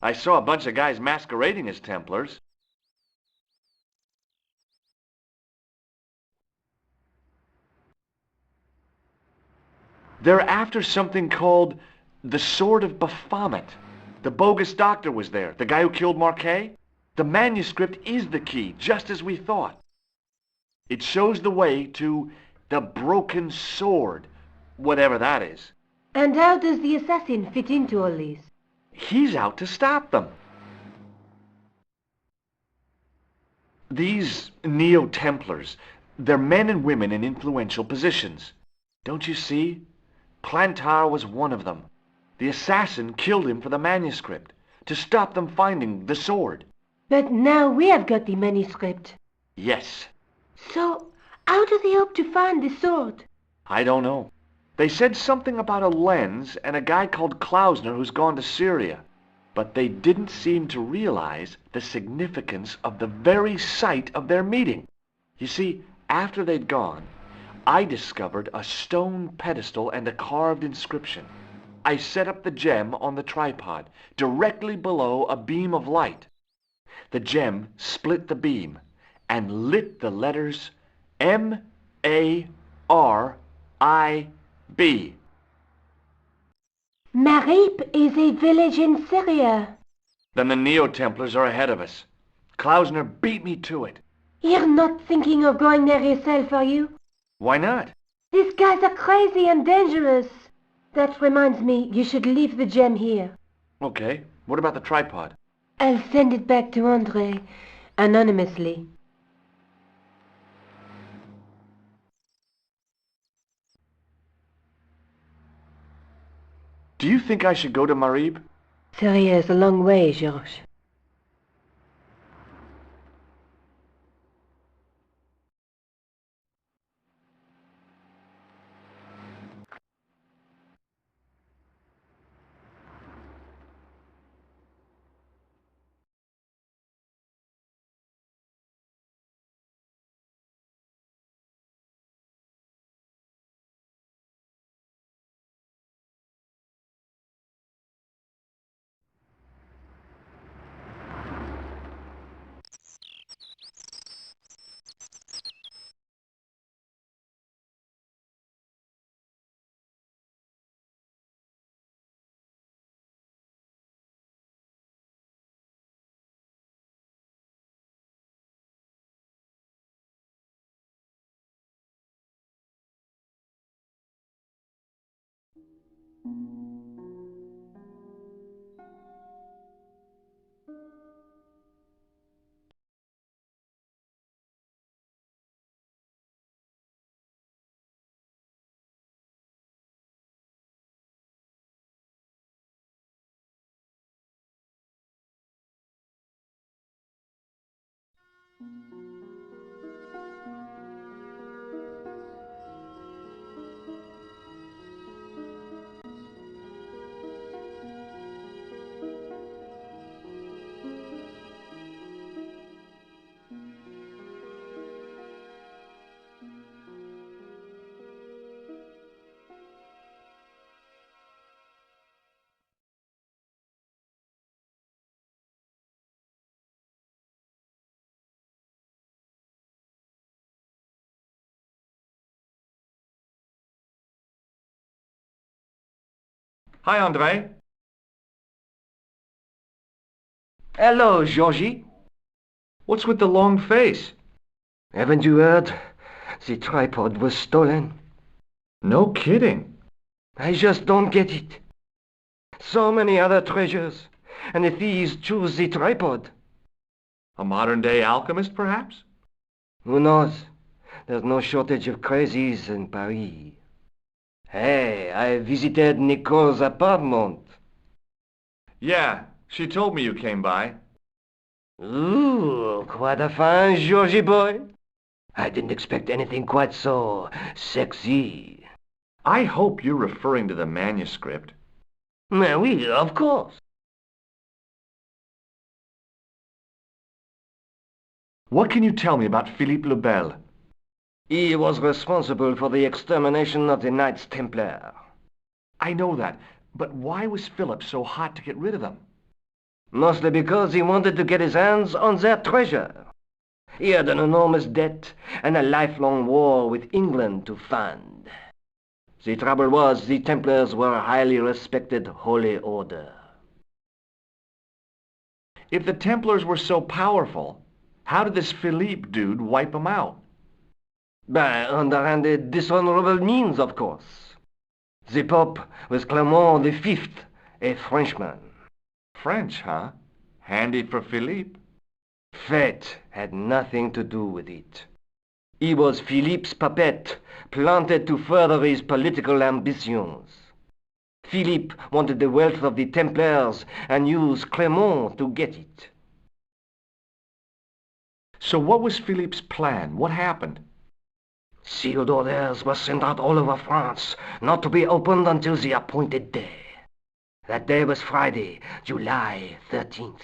I saw a bunch of guys masquerading as Templars. They're after something called the Sword of Baphomet. The bogus doctor was there, the guy who killed Marquet. The manuscript is the key, just as we thought. It shows the way to the broken sword, whatever that is. And how does the assassin fit into all this? He's out to stop them. These Neo-Templars, they're men and women in influential positions. Don't you see? Plantar was one of them. The assassin killed him for the manuscript, to stop them finding the sword. But now we have got the manuscript. Yes. So, how do they hope to find the sword? I don't know. They said something about a lens and a guy called Klausner who's gone to Syria. But they didn't seem to realize the significance of the very site of their meeting. You see, after they'd gone, I discovered a stone pedestal and a carved inscription. I set up the gem on the tripod, directly below a beam of light. The gem split the beam and lit the letters M-A-R-I-B. Marib is a village in Syria. Then the Neo-Templars are ahead of us. Klausner beat me to it. You're not thinking of going there yourself, are you? Why not? These guys are crazy and dangerous. That reminds me, you should leave the gem here. Okay, what about the tripod? I'll send it back to André, anonymously. Do you think I should go to Marib? Syria is a long way, Georges. Hi, André. Hello, Georgie. What's with the long face? Haven't you heard? The tripod was stolen. No kidding. I just don't get it. So many other treasures, and the thieves choose the tripod. A modern-day alchemist, perhaps? Who knows? There's no shortage of crazies in Paris. Hey, I visited Nicole's apartment. Yeah, she told me you came by. Ooh, quite a fine Georgie boy. I didn't expect anything quite so sexy. I hope you're referring to the manuscript. Oui, of course. What can you tell me about Philippe le Bel? He was responsible for the extermination of the Knights Templar. I know that, but why was Philip so hot to get rid of them? Mostly because he wanted to get his hands on their treasure. He had an enormous debt and a lifelong war with England to fund. The trouble was the Templars were a highly respected holy order. If the Templars were so powerful, how did this Philippe dude wipe them out? By underhanded, dishonorable means, of course. The Pope was Clement V, a Frenchman. French, huh? Handy for Philippe. Fate had nothing to do with it. He was Philippe's puppet, planted to further his political ambitions. Philippe wanted the wealth of the Templars and used Clement to get it. So what was Philippe's plan? What happened? Sealed orders were sent out all over France, not to be opened until the appointed day. That day was Friday, July 13th.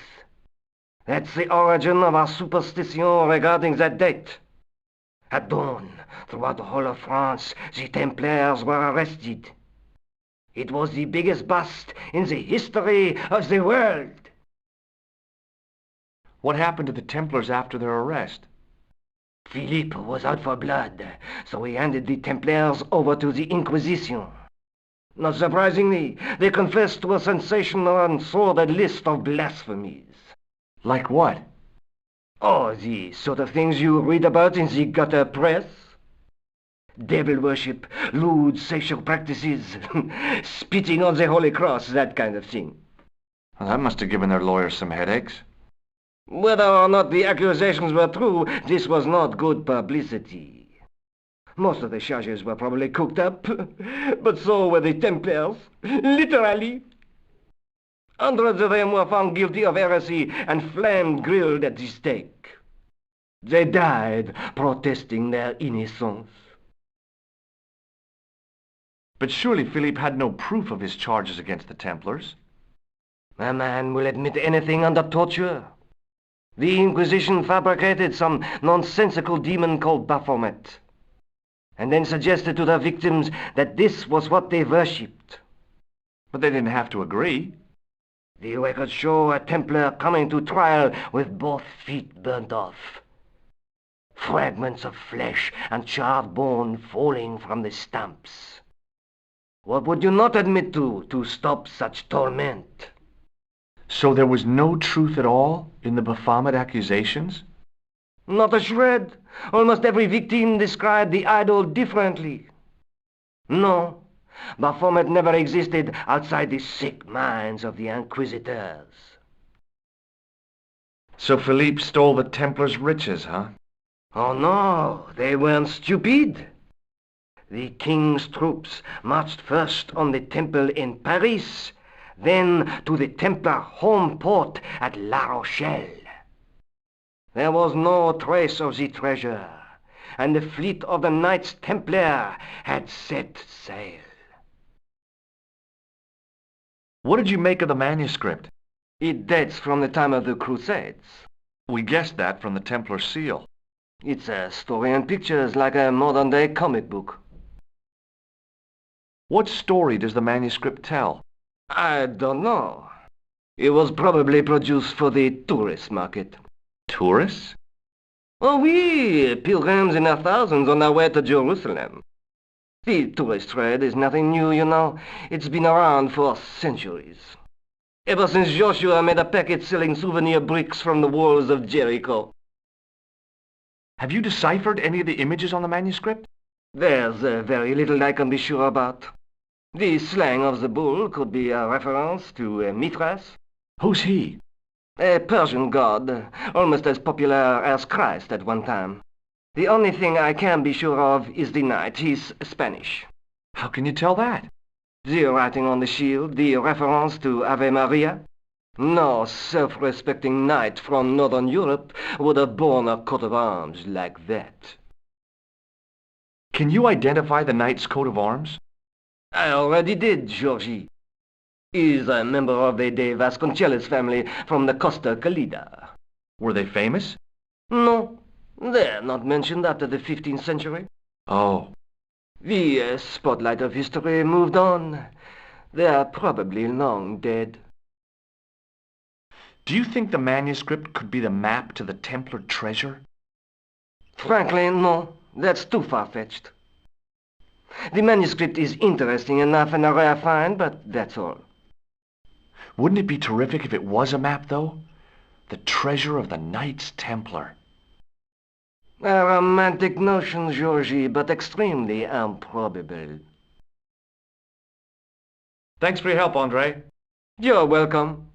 That's the origin of our superstition regarding that date. At dawn, throughout the whole of France, the Templars were arrested. It was the biggest bust in the history of the world. What happened to the Templars after their arrest? Philippe was out for blood, so he handed the Templars over to the Inquisition. Not surprisingly, they confessed to a sensational and sordid list of blasphemies. Like what? Oh, the sort of things you read about in the gutter press. Devil worship, lewd sexual practices, spitting on the Holy Cross, that kind of thing. Well, that must have given their lawyers some headaches. Whether or not the accusations were true, this was not good publicity. Most of the charges were probably cooked up, but so were the Templars, literally. Hundreds of them were found guilty of heresy and flamed grilled at the stake. They died protesting their innocence. But surely Philippe had no proof of his charges against the Templars. A man will admit anything under torture. The Inquisition fabricated some nonsensical demon called Baphomet, and then suggested to their victims that this was what they worshipped. But they didn't have to agree. The records show a Templar coming to trial with both feet burnt off. Fragments of flesh and charred bone falling from the stumps. What would you not admit to stop such torment? So there was no truth at all in the Baphomet accusations? Not a shred. Almost every victim described the idol differently. No, Baphomet never existed outside the sick minds of the inquisitors. So Philippe stole the Templars' riches, huh? Oh no, they weren't stupid. The king's troops marched first on the temple in Paris, then to the Templar home port at La Rochelle. There was no trace of the treasure, and the fleet of the Knights Templar had set sail. What did you make of the manuscript? It dates from the time of the Crusades. We guessed that from the Templar seal. It's a story and pictures like a modern-day comic book. What story does the manuscript tell? I don't know. It was probably produced for the tourist market. Tourists? Oh, oui, pilgrims in their thousands on their way to Jerusalem. The tourist trade is nothing new, you know. It's been around for centuries. Ever since Joshua made a packet selling souvenir bricks from the walls of Jericho. Have you deciphered any of the images on the manuscript? There's very little I can be sure about. The slang of the bull could be a reference to Mithras. Who's he? A Persian god, almost as popular as Christ at one time. The only thing I can be sure of is the knight. He's Spanish. How can you tell that? The writing on the shield, the reference to Ave Maria. No self-respecting knight from Northern Europe would have borne a coat of arms like that. Can you identify the knight's coat of arms? I already did, Georgie. He's a member of the De Vasconcelos family from the Costa Calida. Were they famous? No, they're not mentioned after the 15th century. Oh. The spotlight of history moved on. They're probably long dead. Do you think the manuscript could be the map to the Templar treasure? Frankly, no. That's too far-fetched. The manuscript is interesting enough and a rare find, but that's all. Wouldn't it be terrific if it was a map, though? The treasure of the Knights Templar. A romantic notion, Georgie, but extremely improbable. Thanks for your help, Andre. You're welcome.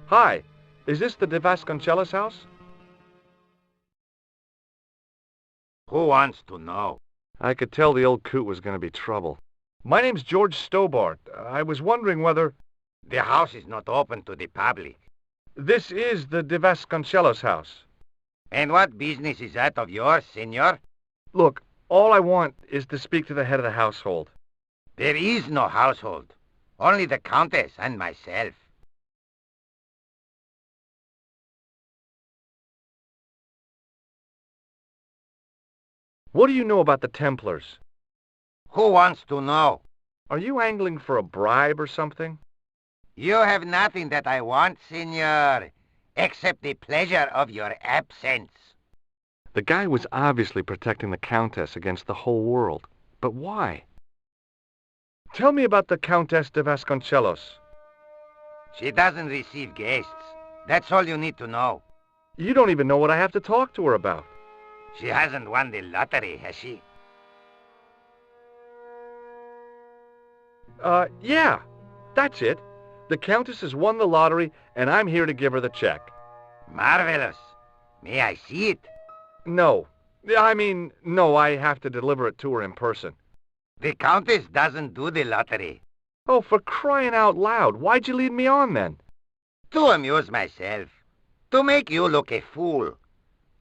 Hi, is this the De Vasconcelos house? Who wants to know? I could tell the old coot was going to be trouble. My name's George Stobart. I was wondering whether... The house is not open to the public. This is the De Vasconcelos house. And what business is that of yours, senor? Look, all I want is to speak to the head of the household. There is no household. Only the Countess and myself. What do you know about the Templars? Who wants to know? Are you angling for a bribe or something? You have nothing that I want, senor, except the pleasure of your absence. The guy was obviously protecting the Countess against the whole world. But why? Tell me about the Countess de Vasconcelos. She doesn't receive guests. That's all you need to know. You don't even know what I have to talk to her about. She hasn't won the lottery, has she? Yeah. That's it. The Countess has won the lottery, and I'm here to give her the check. Marvelous. May I see it? No. No, I have to deliver it to her in person. The Countess doesn't do the lottery. Oh, for crying out loud. Why'd you lead me on, then? To amuse myself. To make you look a fool.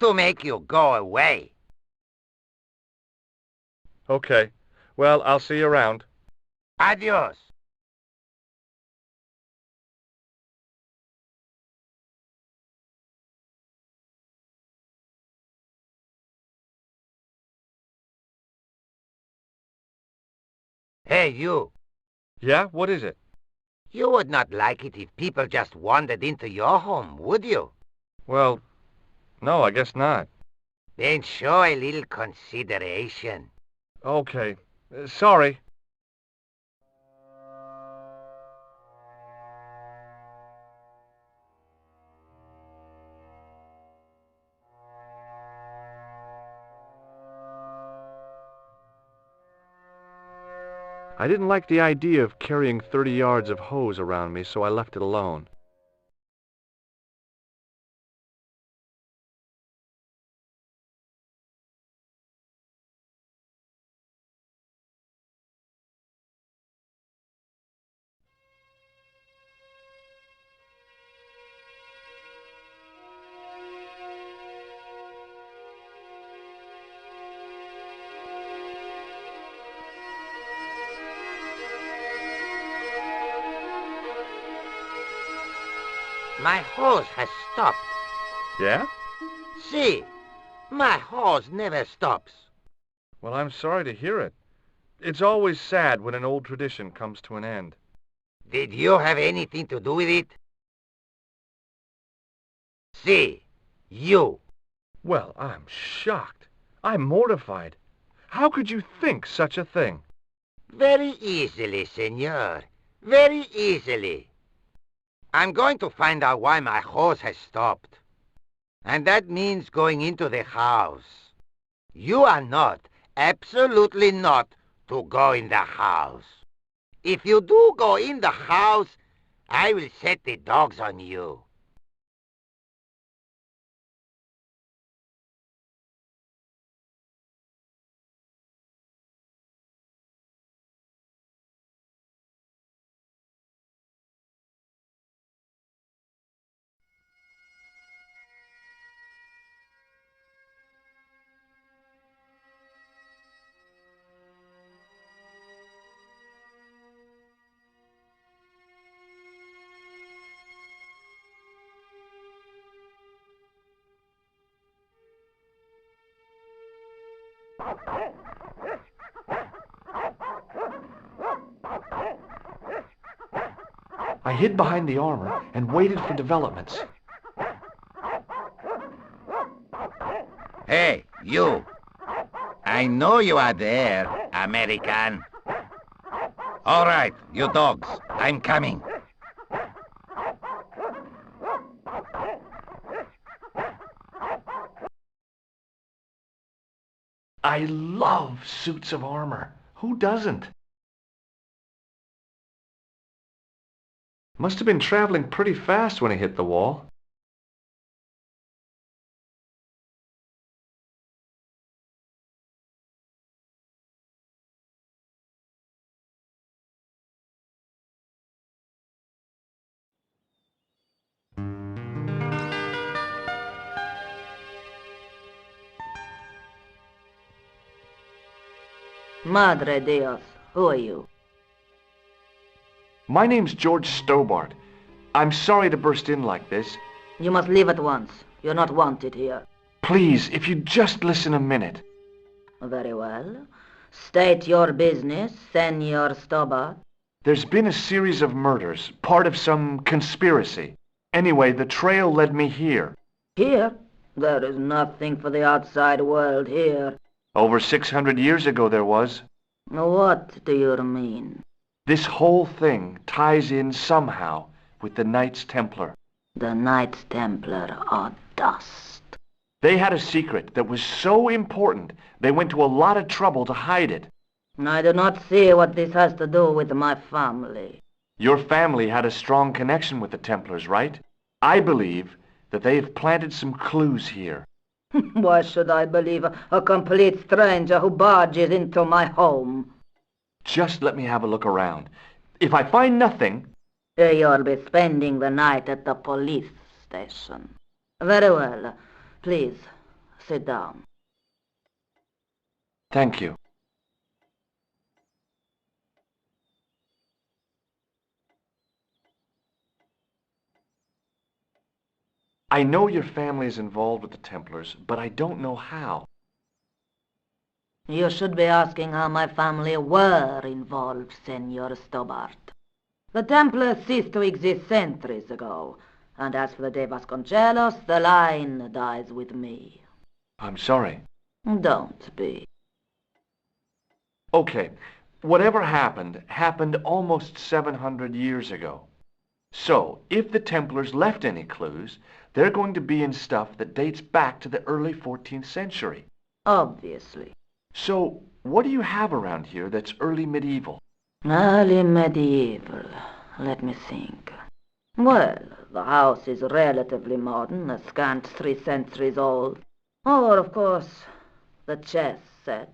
To make you go away. Okay. Well, I'll see you around. Adios. Hey, you. Yeah? What is it? You would not like it if people just wandered into your home, would you? Well, no, I guess not. Then show a little consideration. Okay. Sorry. I didn't like the idea of carrying 30 yards of hose around me, so I left it alone. My hose has stopped. Yeah? See, my hose never stops. Well, I'm sorry to hear it. It's always sad when an old tradition comes to an end. Did you have anything to do with it? See, you. Well, I'm shocked. I'm mortified. How could you think such a thing? Very easily, senor. Very easily. I'm going to find out why my hose has stopped. And that means going into the house. You are not, absolutely not, to go in the house. If you do go in the house, I will set the dogs on you. I hid behind the armor and waited for developments. Hey, you. I know you are there, American. All right, you dogs, I'm coming. I love suits of armor. Who doesn't? Must have been traveling pretty fast when he hit the wall. Madre Dios, who are you? My name's George Stobart. I'm sorry to burst in like this. You must leave at once. You're not wanted here. Please, if you'd just listen a minute. Very well. State your business, Senor Stobart. There's been a series of murders, part of some conspiracy. Anyway, the trail led me here. Here? There is nothing for the outside world here. Over 600 years ago there was. What do you mean? This whole thing ties in somehow with the Knights Templar. The Knights Templar are dust. They had a secret that was so important they went to a lot of trouble to hide it. I do not see what this has to do with my family. Your family had a strong connection with the Templars, right? I believe that they have planted some clues here. Why should I believe a complete stranger who barges into my home? Just let me have a look around. If I find nothing... You'll be spending the night at the police station. Very well. Please, sit down. Thank you. I know your family is involved with the Templars, but I don't know how. You should be asking how my family were involved, Senor Stobart. The Templars ceased to exist centuries ago, and as for the De Vasconcelos, the line dies with me. I'm sorry. Don't be. Okay, whatever happened almost 700 years ago. So, if the Templars left any clues, they're going to be in stuff that dates back to the early 14th century. Obviously. So, what do you have around here that's early medieval? Early medieval. Let me think. Well, the house is relatively modern, a scant 3 centuries old. Or, of course, the chess set.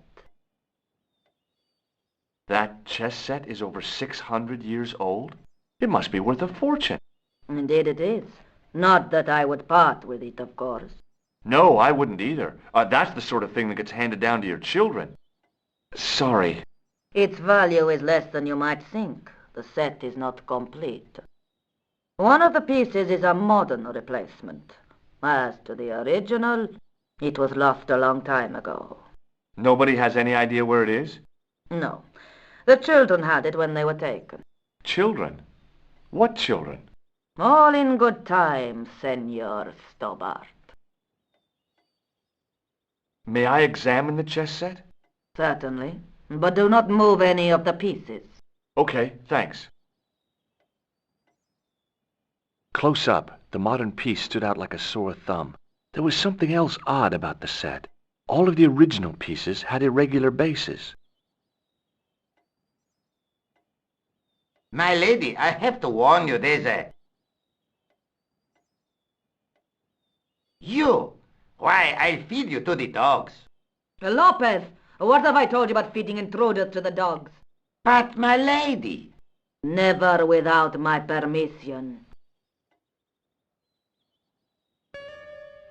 That chess set is over 600 years old? It must be worth a fortune. Indeed it is. Not that I would part with it, of course. No, I wouldn't either. That's the sort of thing that gets handed down to your children. Sorry. Its value is less than you might think. The set is not complete. One of the pieces is a modern replacement. As to the original, it was lost a long time ago. Nobody has any idea where it is? No. The children had it when they were taken. Children? What children? All in good time, Senor Stobart. May I examine the chess set? Certainly. But do not move any of the pieces. Okay, thanks. Close up, the modern piece stood out like a sore thumb. There was something else odd about the set. All of the original pieces had irregular bases. My lady, I have to warn you, there's a... You! Why, I'll feed you to the dogs. Lopez, what have I told you about feeding intruders to the dogs? But, my lady... Never without my permission.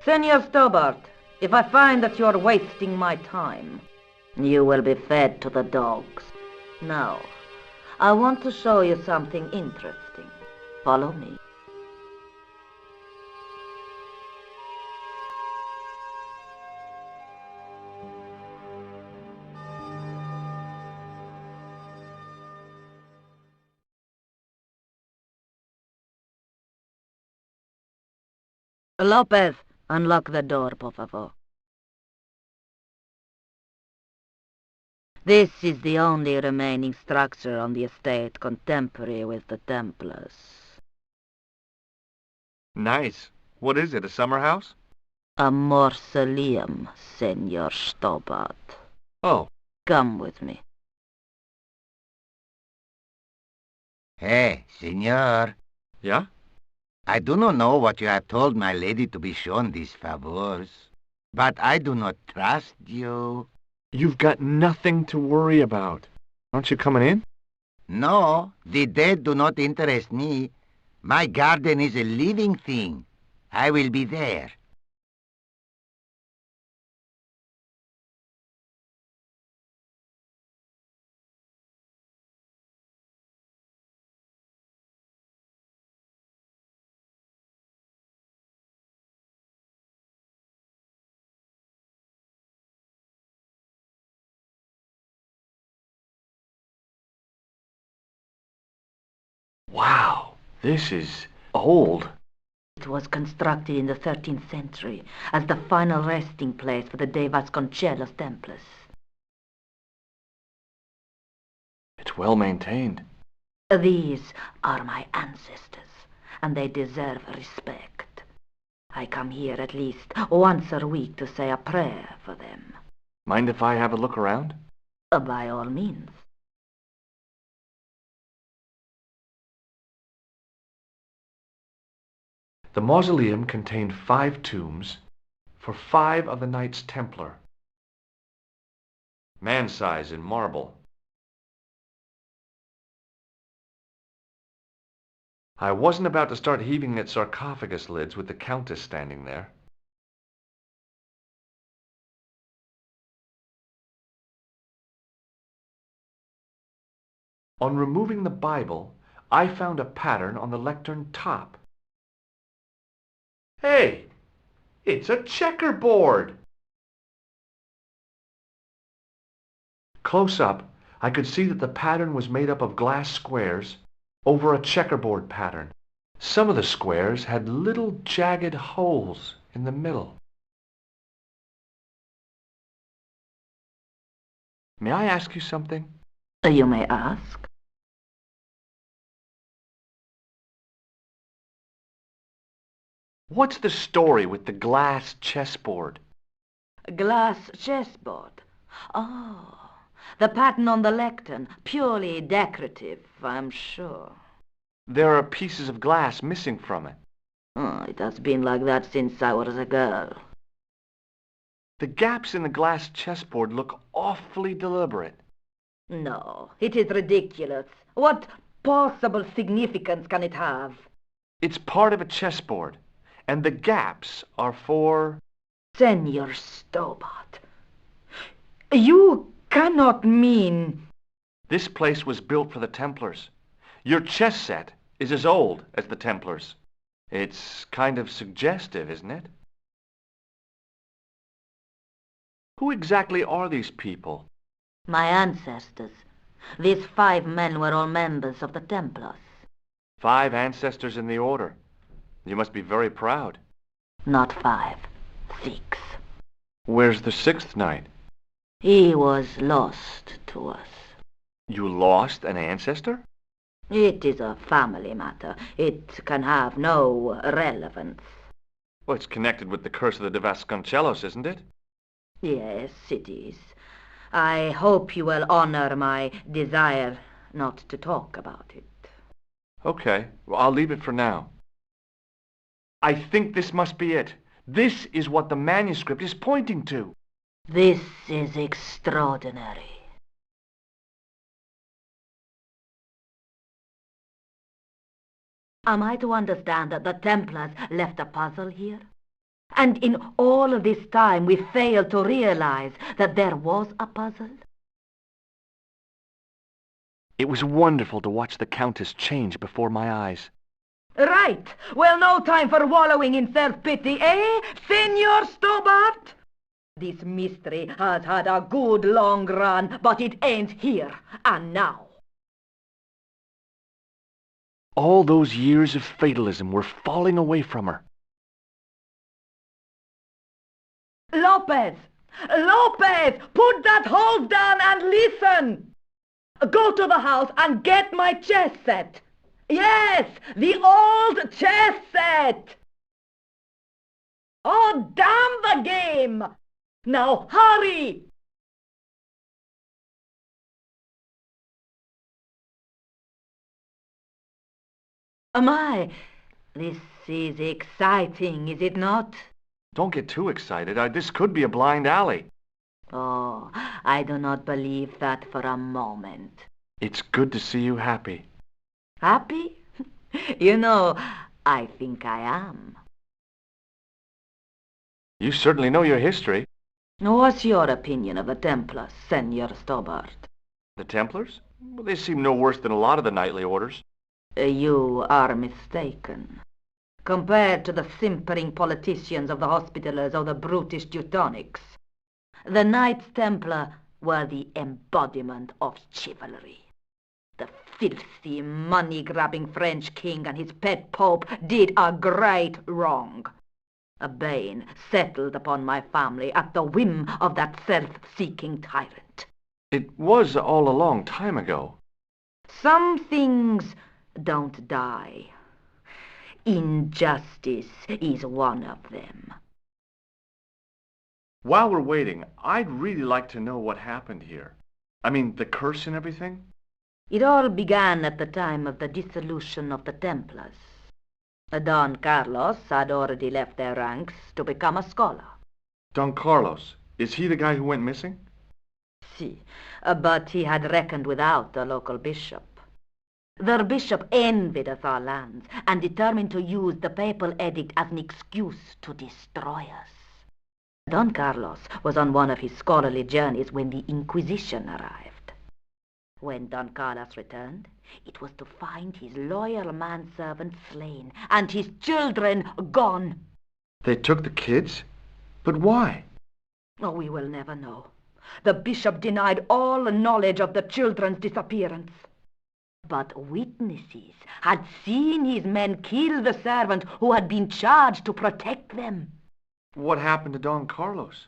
Senor Stobart, if I find that you're wasting my time, you will be fed to the dogs. Now, I want to show you something interesting. Follow me. Lopez, unlock the door, por favor. This is the only remaining structure on the estate contemporary with the Templars. Nice. What is it, a summer house? A mausoleum, Senor Stobart. Oh. Come with me. Hey, senor. Yeah? I do not know what you have told my lady to be shown these favors, but I do not trust you. You've got nothing to worry about. Aren't you coming in? No, the dead do not interest me. My garden is a living thing. I will be there. Wow, this is old. It was constructed in the 13th century as the final resting place for the De Vasconcelos Templars. It's well maintained. These are my ancestors, and they deserve respect. I come here at least once a week to say a prayer for them. Mind if I have a look around? By all means. The mausoleum contained 5 tombs for 5 of the Knights Templar. Man-size in marble. I wasn't about to start heaving at sarcophagus lids with the Countess standing there. On removing the Bible, I found a pattern on the lectern top. Hey, it's a checkerboard! Close up, I could see that the pattern was made up of glass squares over a checkerboard pattern. Some of the squares had little jagged holes in the middle. May I ask you something? You may ask. What's the story with the glass chessboard? Glass chessboard. Oh, the pattern on the lectern. Purely decorative, I'm sure. There are pieces of glass missing from it. Oh, it has been like that since I was a girl. The gaps in the glass chessboard look awfully deliberate. No, it is ridiculous. What possible significance can it have? It's part of a chessboard, and the gaps are for... Senor Stobart, you cannot mean... This place was built for the Templars. Your chess set is as old as the Templars. It's kind of suggestive, isn't it? Who exactly are these people? My ancestors. These 5 men were all members of the Templars. 5 ancestors in the order. You must be very proud. Not 5, 6. Where's the 6th knight? He was lost to us. You lost an ancestor? It is a family matter. It can have no relevance. Well, it's connected with the curse of the de Vasconcelos, isn't it? Yes, it is. I hope you will honor my desire not to talk about it. Okay, well, I'll leave it for now. I think this must be it. This is what the manuscript is pointing to. This is extraordinary. Am I to understand that the Templars left a puzzle here? And in all of this time we failed to realize that there was a puzzle? It was wonderful to watch the Countess change before my eyes. Right. Well, no time for wallowing in self-pity, eh, Senor Stobart? This mystery has had a good long run, but it ends here and now. All those years of fatalism were falling away from her. Lopez! Lopez! Put that hose down and listen! Go to the house and get my chess set. Yes, the old chess set! Oh, damn the game! Now hurry! My, this is exciting, is it not? Don't get too excited. This could be a blind alley. Oh, I do not believe that for a moment. It's good to see you happy. Happy? You know, I think I am. You certainly know your history. What's your opinion of the Templars, Senor Stobart? The Templars? Well, they seem no worse than a lot of the knightly orders. You are mistaken. Compared to the simpering politicians of the Hospitallers or the brutish Teutonics, the Knights Templar were the embodiment of chivalry. The filthy, money-grabbing French king and his pet pope did a great wrong. A bane settled upon my family at the whim of that self-seeking tyrant. It was all a long time ago. Some things don't die. Injustice is one of them. While we're waiting, I'd really like to know what happened here. I mean, the curse and everything. It all began at the time of the dissolution of the Templars. Don Carlos had already left their ranks to become a scholar. Don Carlos, is he the guy who went missing? Si, but he had reckoned without the local bishop. Their bishop envied us our lands and determined to use the papal edict as an excuse to destroy us. Don Carlos was on one of his scholarly journeys when the Inquisition arrived. When Don Carlos returned, it was to find his loyal manservant slain and his children gone. They took the kids? But why? Oh, we will never know. The bishop denied all knowledge of the children's disappearance. But witnesses had seen his men kill the servant who had been charged to protect them. What happened to Don Carlos?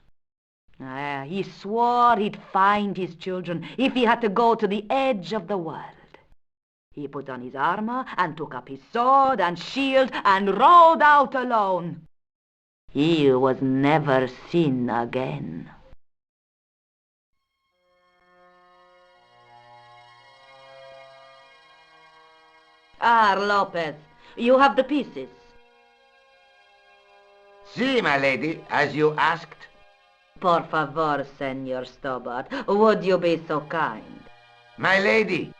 He swore he'd find his children if he had to go to the edge of the world. He put on his armor and took up his sword and shield and rode out alone. He was never seen again. Lopez, you have the pieces. Si, my lady, as you asked. Por favor, Senor Stobart, would you be so kind? My lady.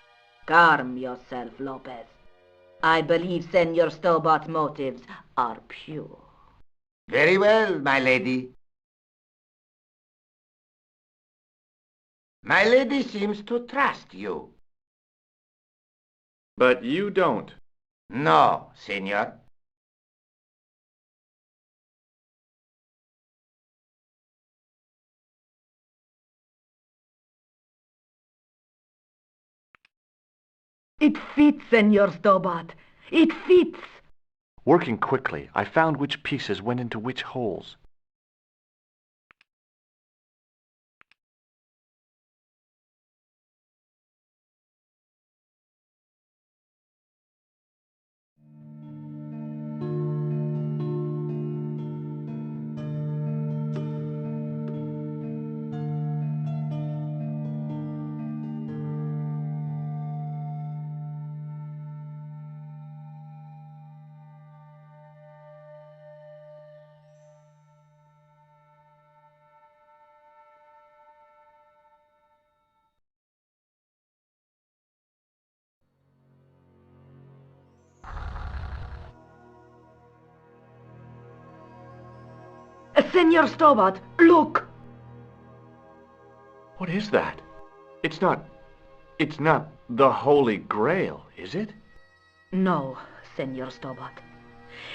Calm yourself, Lopez. I believe Senor Stobart's motives are pure. Very well, my lady. My lady seems to trust you. But you don't. No, senor. It fits, Senor Stobart. It fits. Working quickly, I found which pieces went into which holes. Senor Stobart, look! What is that? It's not the Holy Grail, is it? No, Senor Stobart.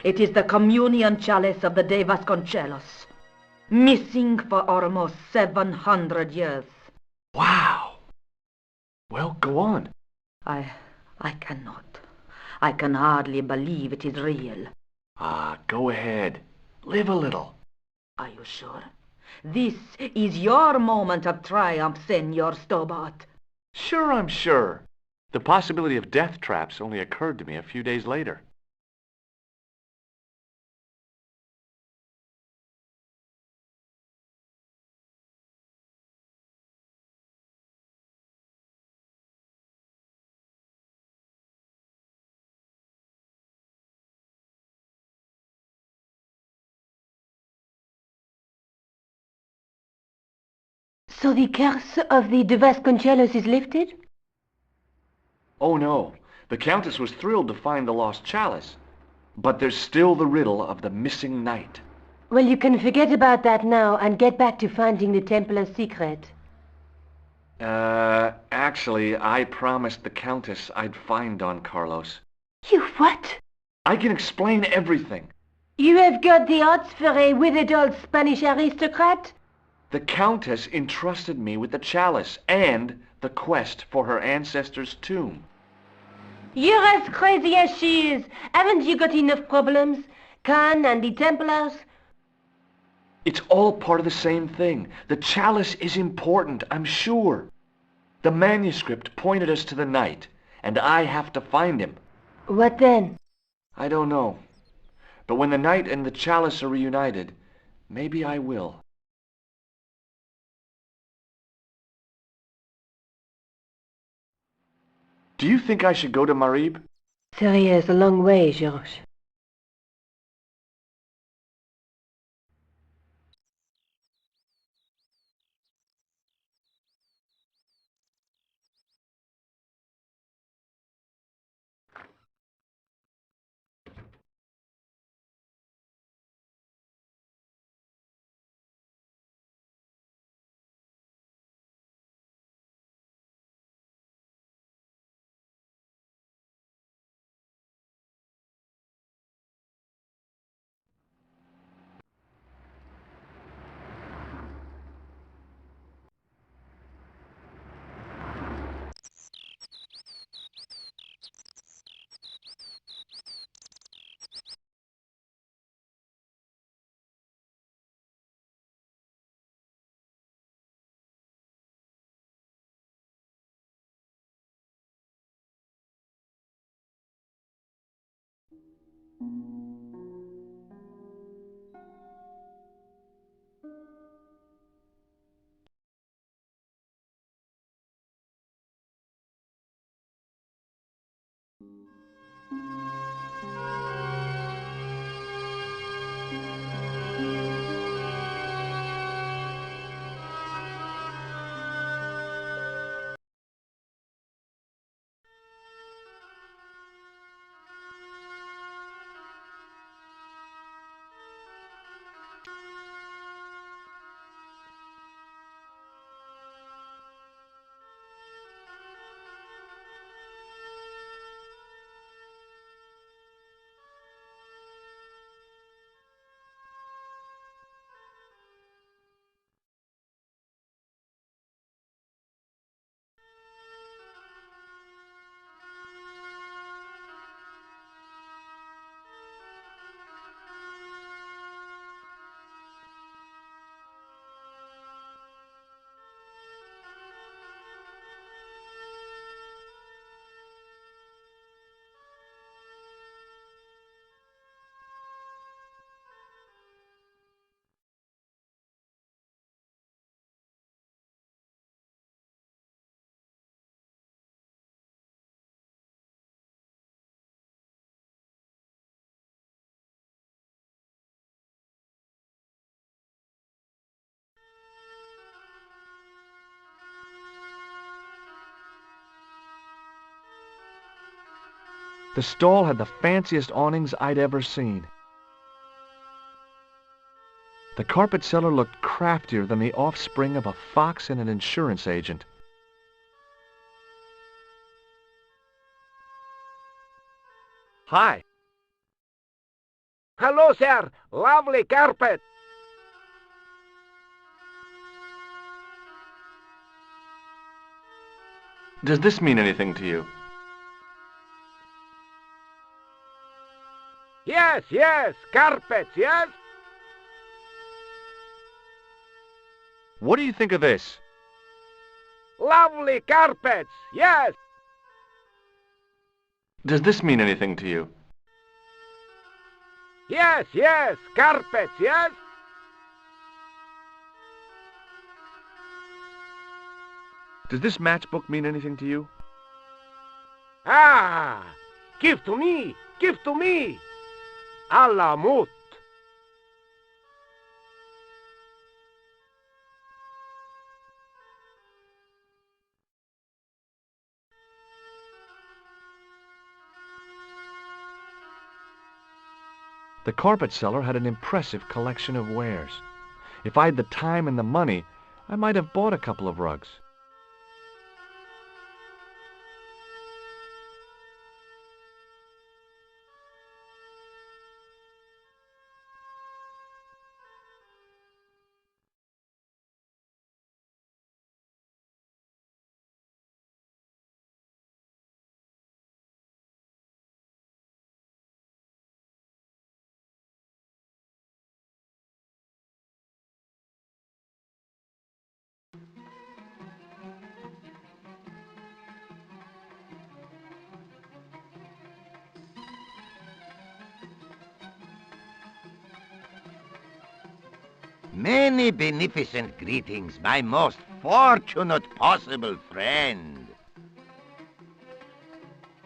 It is the communion chalice of the De Vasconcelos, missing for almost 700 years. Wow! Well, go on. I cannot. I can hardly believe it is real. Go ahead. Live a little. Are you sure? This is your moment of triumph, Senor Stobart. Sure, I'm sure. The possibility of death traps only occurred to me a few days later. So the curse of the De Vasconcelos is lifted? Oh no, the Countess was thrilled to find the lost chalice. But there's still the riddle of the missing knight. Well, you can forget about that now and get back to finding the Templar's secret. Actually, I promised the Countess I'd find Don Carlos. You what? I can explain everything. You have got the odds for a withered old Spanish aristocrat? The Countess entrusted me with the chalice and the quest for her ancestor's tomb. You're as crazy as she is. Haven't you got enough problems? Khan and the Templars? It's all part of the same thing. The chalice is important, I'm sure. The manuscript pointed us to the knight, and I have to find him. What then? I don't know. But when the knight and the chalice are reunited, maybe I will. Do you think I should go to Marib? Syria is a long way, Georges. The stall had the fanciest awnings I'd ever seen. The carpet seller looked craftier than the offspring of a fox and an insurance agent. Hi. Hello, sir. Lovely carpet. Does this mean anything to you? Yes, yes, carpets, yes? What do you think of this? Lovely carpets, yes. Does this mean anything to you? Yes, yes, carpets, yes? Does this matchbook mean anything to you? Ah, give to me, give to me. Allah mut. The carpet seller had an impressive collection of wares. If I had the time and the money, I might have bought a couple of rugs. Many beneficent greetings, my most fortunate possible friend.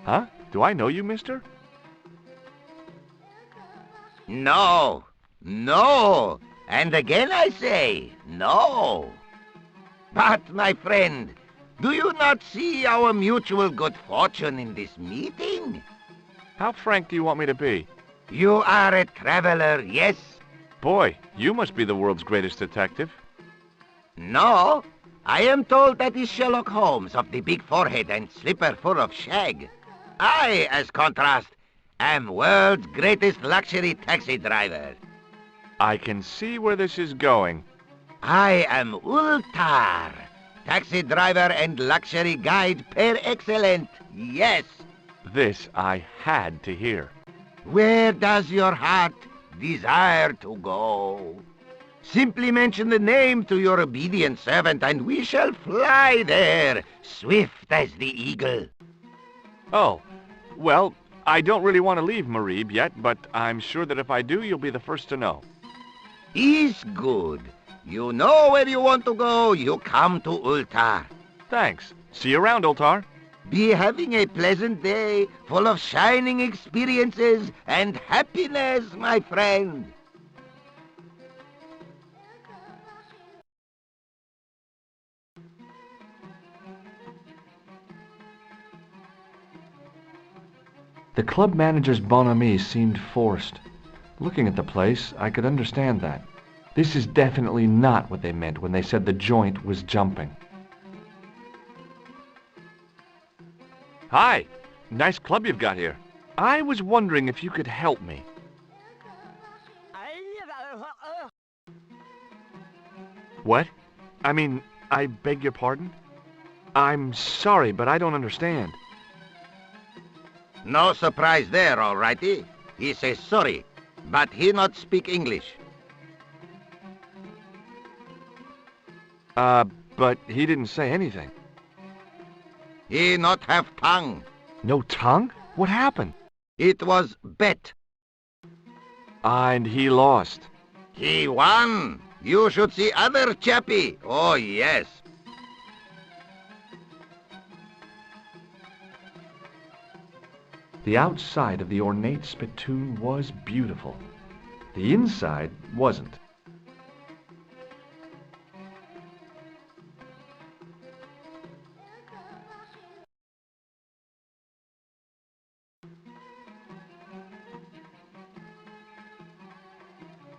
Huh? Do I know you, mister? No, no, and again I say, no. But, my friend, do you not see our mutual good fortune in this meeting? How frank do you want me to be? You are a traveler, yes? Boy, you must be the world's greatest detective. No, I am told that is Sherlock Holmes of the big forehead and slipper full of shag. I, as contrast, am world's greatest luxury taxi driver. I can see where this is going. I am Ultar, taxi driver and luxury guide per excellent, yes. This I had to hear. Where does your heart desire to go? Simply mention the name to your obedient servant and we shall fly there, swift as the eagle. Oh, well, I don't really want to leave Marib yet, but I'm sure that if I do, you'll be the first to know. Is good. You know where you want to go, you come to Ultar. Thanks. See you around, Ultar. Be having a pleasant day, full of shining experiences and happiness, my friend. The club manager's bonhomie seemed forced. Looking at the place, I could understand that. This is definitely not what they meant when they said the joint was jumping. Hi! Nice club you've got here. I was wondering if you could help me. What? I mean, I beg your pardon? I'm sorry, but I don't understand. No surprise there, all righty. He says sorry, but he not speak English. But he didn't say anything. He not have tongue. No tongue? What happened? It was bet. And he lost. He won. You should see other chappie. Oh, yes. The outside of the ornate spittoon was beautiful. The inside wasn't.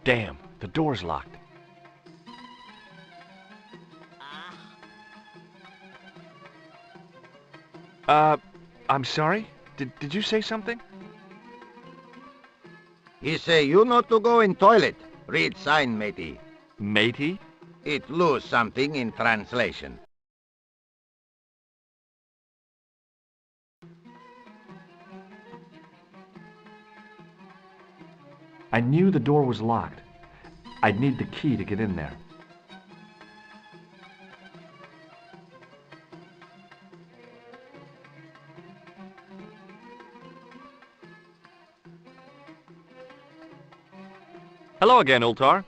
Damn, the door's locked. I'm sorry? Did you say something? He say you not to go in toilet. Read sign, matey. Matey? It lose something in translation. I knew the door was locked. I'd need the key to get in there. Hello again, Ultar.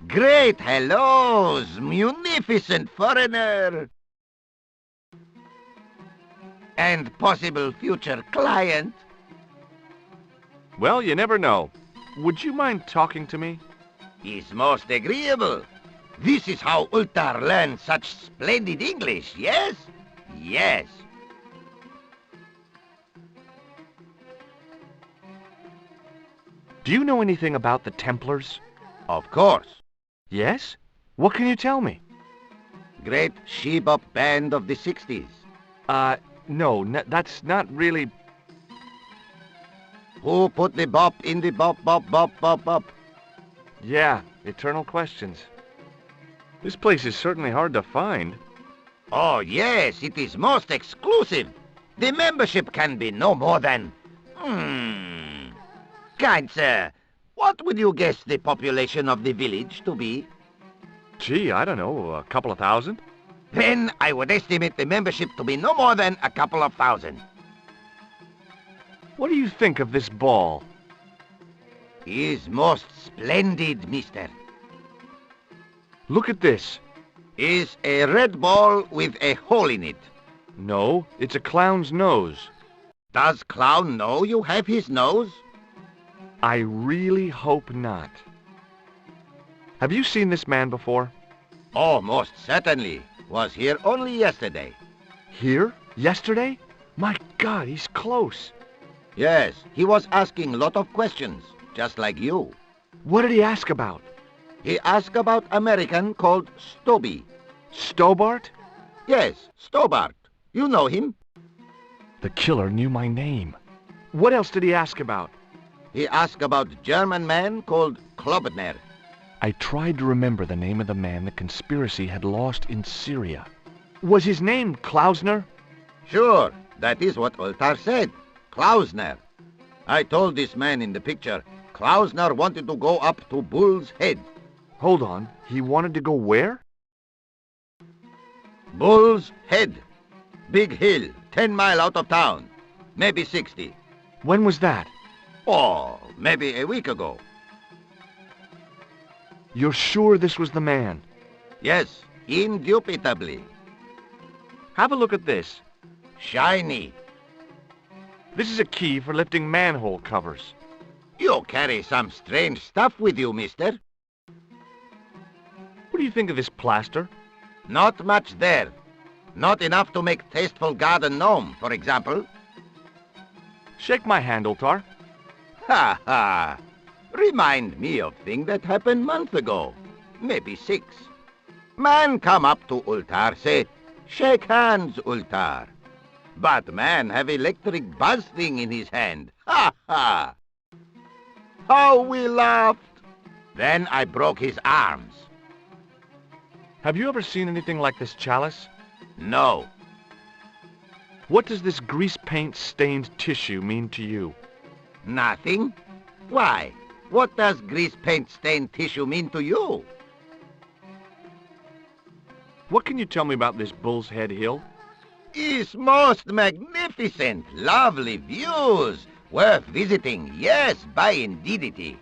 Great hellos, munificent foreigner. And possible future client. Well, you never know. Would you mind talking to me? Is most agreeable. This is how Ultar learns such splendid English, yes? Yes. Do you know anything about the Templars? Of course. Yes? What can you tell me? Great she-bop band of the 60s. No, that's not really... Who put the bop in the bop, bop, bop, bop, bop? Yeah, eternal questions. This place is certainly hard to find. Oh, yes, it is most exclusive. The membership can be no more than... Kind sir, what would you guess the population of the village to be? Gee, I don't know, a couple of thousand? Then I would estimate the membership to be no more than a couple of thousand. What do you think of this ball? Is most splendid, mister. Look at this. Is a red ball with a hole in it. No, it's a clown's nose. Does clown know you have his nose? I really hope not. Have you seen this man before? Oh, most certainly. Was here only yesterday. Here? Yesterday? My God, he's close. Yes, he was asking a lot of questions, just like you. What did he ask about? He asked about American called Stobie. Stobart? Yes, Stobart. You know him? The killer knew my name. What else did he ask about? He asked about German man called Klobner. I tried to remember the name of the man the conspiracy had lost in Syria. Was his name Klausner? Sure, that is what Ultar said. Klausner. I told this man in the picture, Klausner wanted to go up to Bull's Head. Hold on, he wanted to go where? Bull's Head. Big hill, 10 miles out of town. Maybe 60. When was that? Oh, maybe a week ago. You're sure this was the man? Yes, indubitably. Have a look at this. Shiny. This is a key for lifting manhole covers. You carry some strange stuff with you, mister. What do you think of this plaster? Not much there. Not enough to make tasteful garden gnome, for example. Shake my hand, Ultar. Ha ha! Remind me of thing that happened month ago. Maybe 6. Man come up to Ultar, say, shake hands, Ultar. But man have electric buzz thing in his hand. Ha ha! How we laughed! Then I broke his arms. Have you ever seen anything like this chalice? No. What does this grease paint stained tissue mean to you? Nothing. Why? What does grease paint stained tissue mean to you? What can you tell me about this Bull's Head Hill? It's most magnificent. Lovely views. Worth visiting. Yes, by indeedity.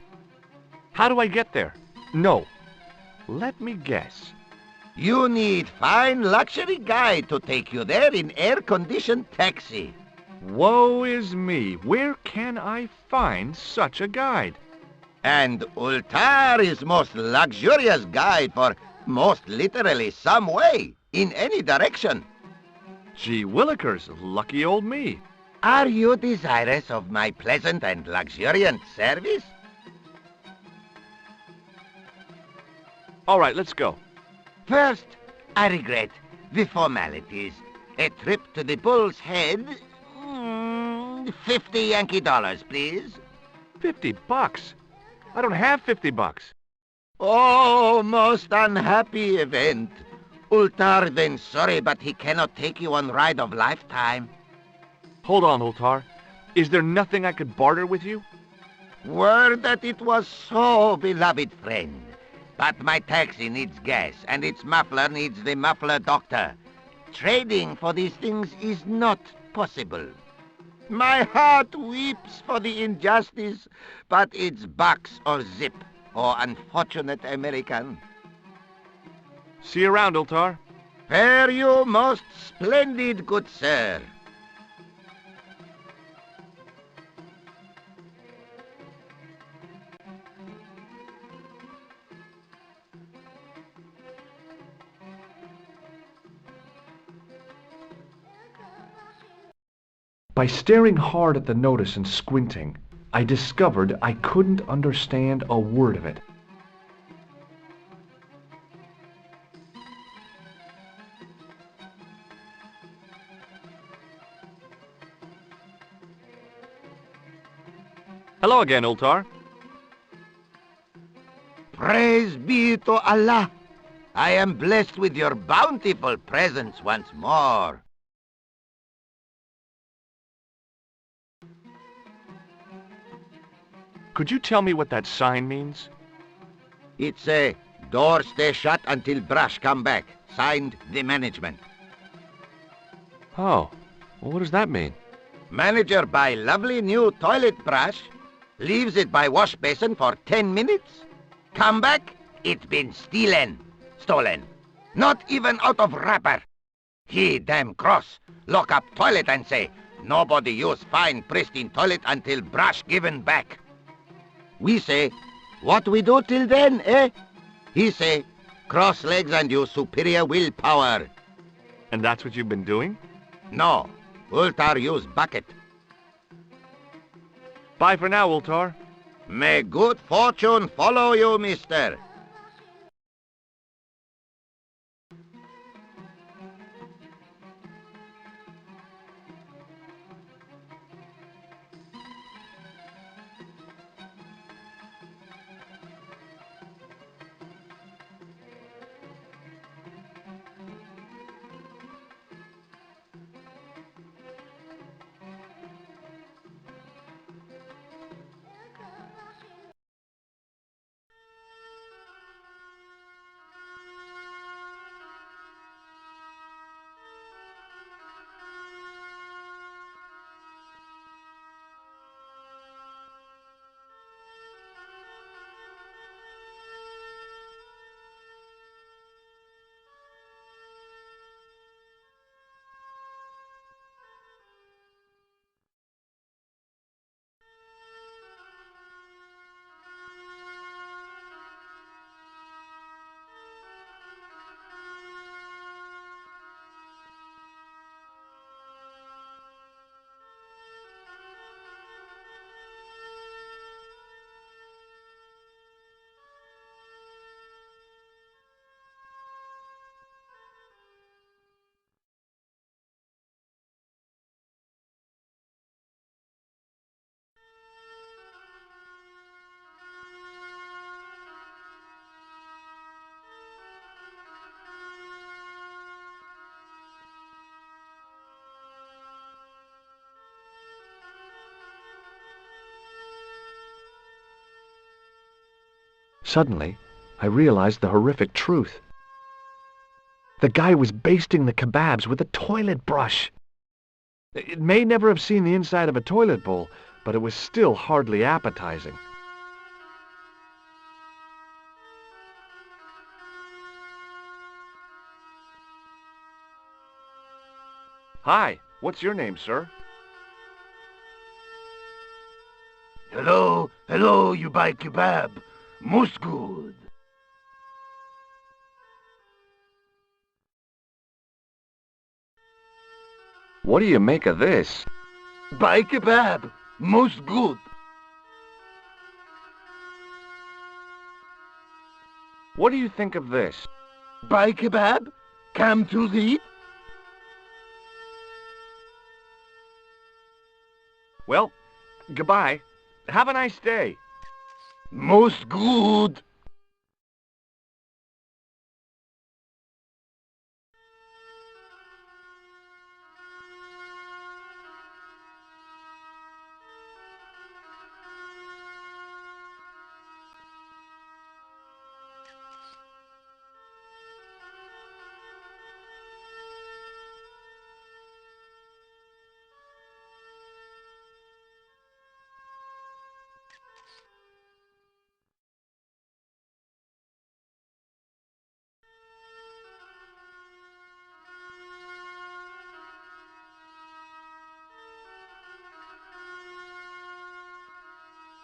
How do I get there? No. Let me guess. You need fine luxury guide to take you there in air-conditioned taxi. Woe is me. Where can I find such a guide? And Ultar is most luxurious guide for most literally some way, in any direction. Gee willikers, lucky old me. Are you desirous of my pleasant and luxuriant service? All right, let's go. First, I regret the formalities. A trip to the Bull's Head. 50 Yankee dollars, please. $50? I don't have $50. Oh, most unhappy event. Ultar then sorry, but he cannot take you on ride of lifetime. Hold on, Ultar. Is there nothing I could barter with you? Word that it was so, beloved friend. But my taxi needs gas, and its muffler needs the muffler doctor. Trading for these things is not possible. My heart weeps for the injustice, but it's bucks or zip, or unfortunate American. See you around, Ultar. Fare you most splendid, good sir. By staring hard at the notice and squinting, I discovered I couldn't understand a word of it. Hello again, Ultar. Praise be to Allah. I am blessed with your bountiful presence once more. Could you tell me what that sign means? It's a door stay shut until brush come back. Signed, the management. Oh, well, what does that mean? Manager buy lovely new toilet brush, leaves it by wash basin for 10 minutes. Come back, it's been stolen. Not even out of wrapper. He damn cross. Lock up toilet and say, nobody use fine pristine toilet until brush given back. We say, what we do till then, eh? He say, cross legs and use superior willpower. And that's what you've been doing? No, Ultar use bucket. Bye for now, Ultar. May good fortune follow you, mister. Suddenly, I realized the horrific truth. The guy was basting the kebabs with a toilet brush. It may never have seen the inside of a toilet bowl, but it was still hardly appetizing. Hi, what's your name, sir? Hello, you buy kebab. Most good. What do you make of this? Buy kebab. Most good. What do you think of this? Buy kebab? Come to eat? Well, goodbye. Have a nice day. Most good.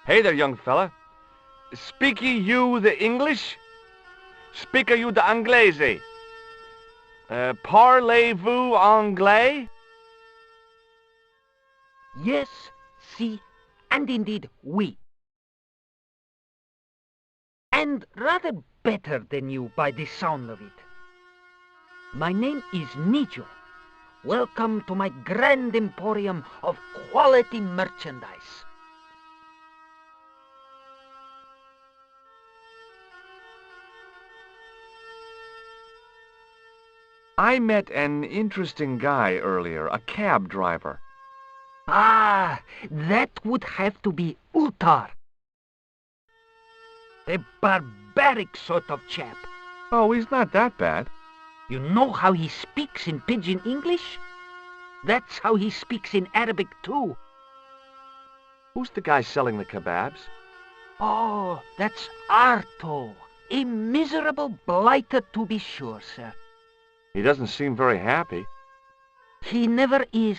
Hey there, young fella. Speak ye you the English? Speak you the Anglese? Parlez-vous anglais? Yes, si, and indeed oui. And rather better than you by the sound of it. My name is Nijo. Welcome to my grand emporium of quality merchandise. I met an interesting guy earlier, a cab driver. Ah, that would have to be Ultar. A barbaric sort of chap. Oh, he's not that bad. You know how he speaks in pidgin English? That's how he speaks in Arabic too. Who's the guy selling the kebabs? Oh, that's Arto. A miserable blighter to be sure, sir. He doesn't seem very happy. He never is.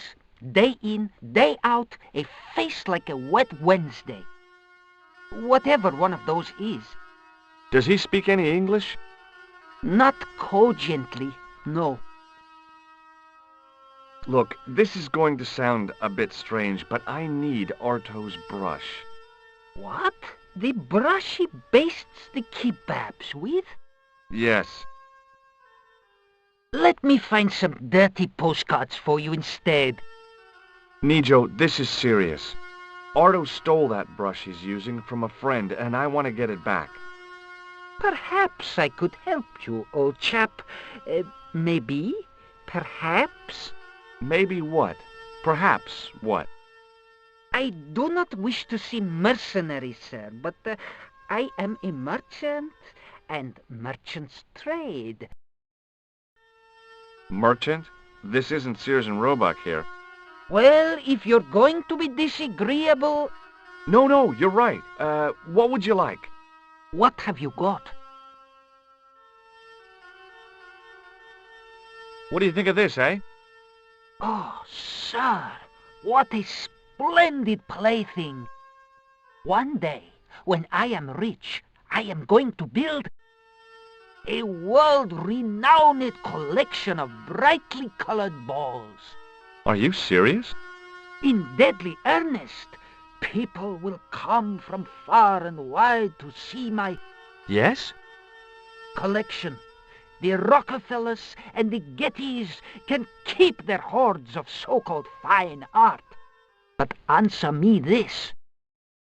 Day in, day out, a face like a wet Wednesday. Whatever one of those is. Does he speak any English? Not cogently, no. Look, this is going to sound a bit strange, but I need Arto's brush. What? The brush he bastes the kebabs with? Yes. Let me find some dirty postcards for you instead. Nijo, this is serious. Arto stole that brush he's using from a friend, and I want to get it back. Perhaps I could help you, old chap. Maybe? Perhaps? Maybe what? Perhaps what? I do not wish to seem mercenary, sir, but I am a merchant, and merchants trade. Merchant? This isn't Sears and Roebuck here. Well, if you're going to be disagreeable... No, you're right. What would you like? What have you got? What do you think of this, eh? Oh, sir, what a splendid plaything. One day, when I am rich, I am going to build a world-renowned collection of brightly colored balls. Are you serious? In deadly earnest. People will come from far and wide to see my... Yes? Collection. The Rockefellers and the Gettys can keep their hoards of so-called fine art. But answer me this.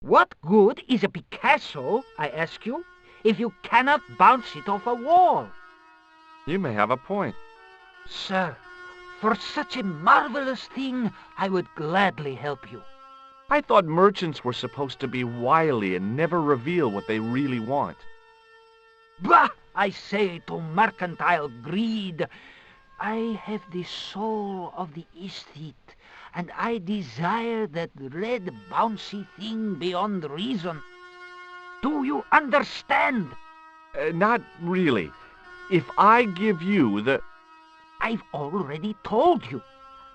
What good is a Picasso, I ask you, if you cannot bounce it off a wall? You may have a point. Sir, for such a marvelous thing, I would gladly help you. I thought merchants were supposed to be wily and never reveal what they really want. Bah! I say to mercantile greed, I have the soul of the aesthete, and I desire that red bouncy thing beyond reason. Do you understand? Not really. If I give you the... I've already told you.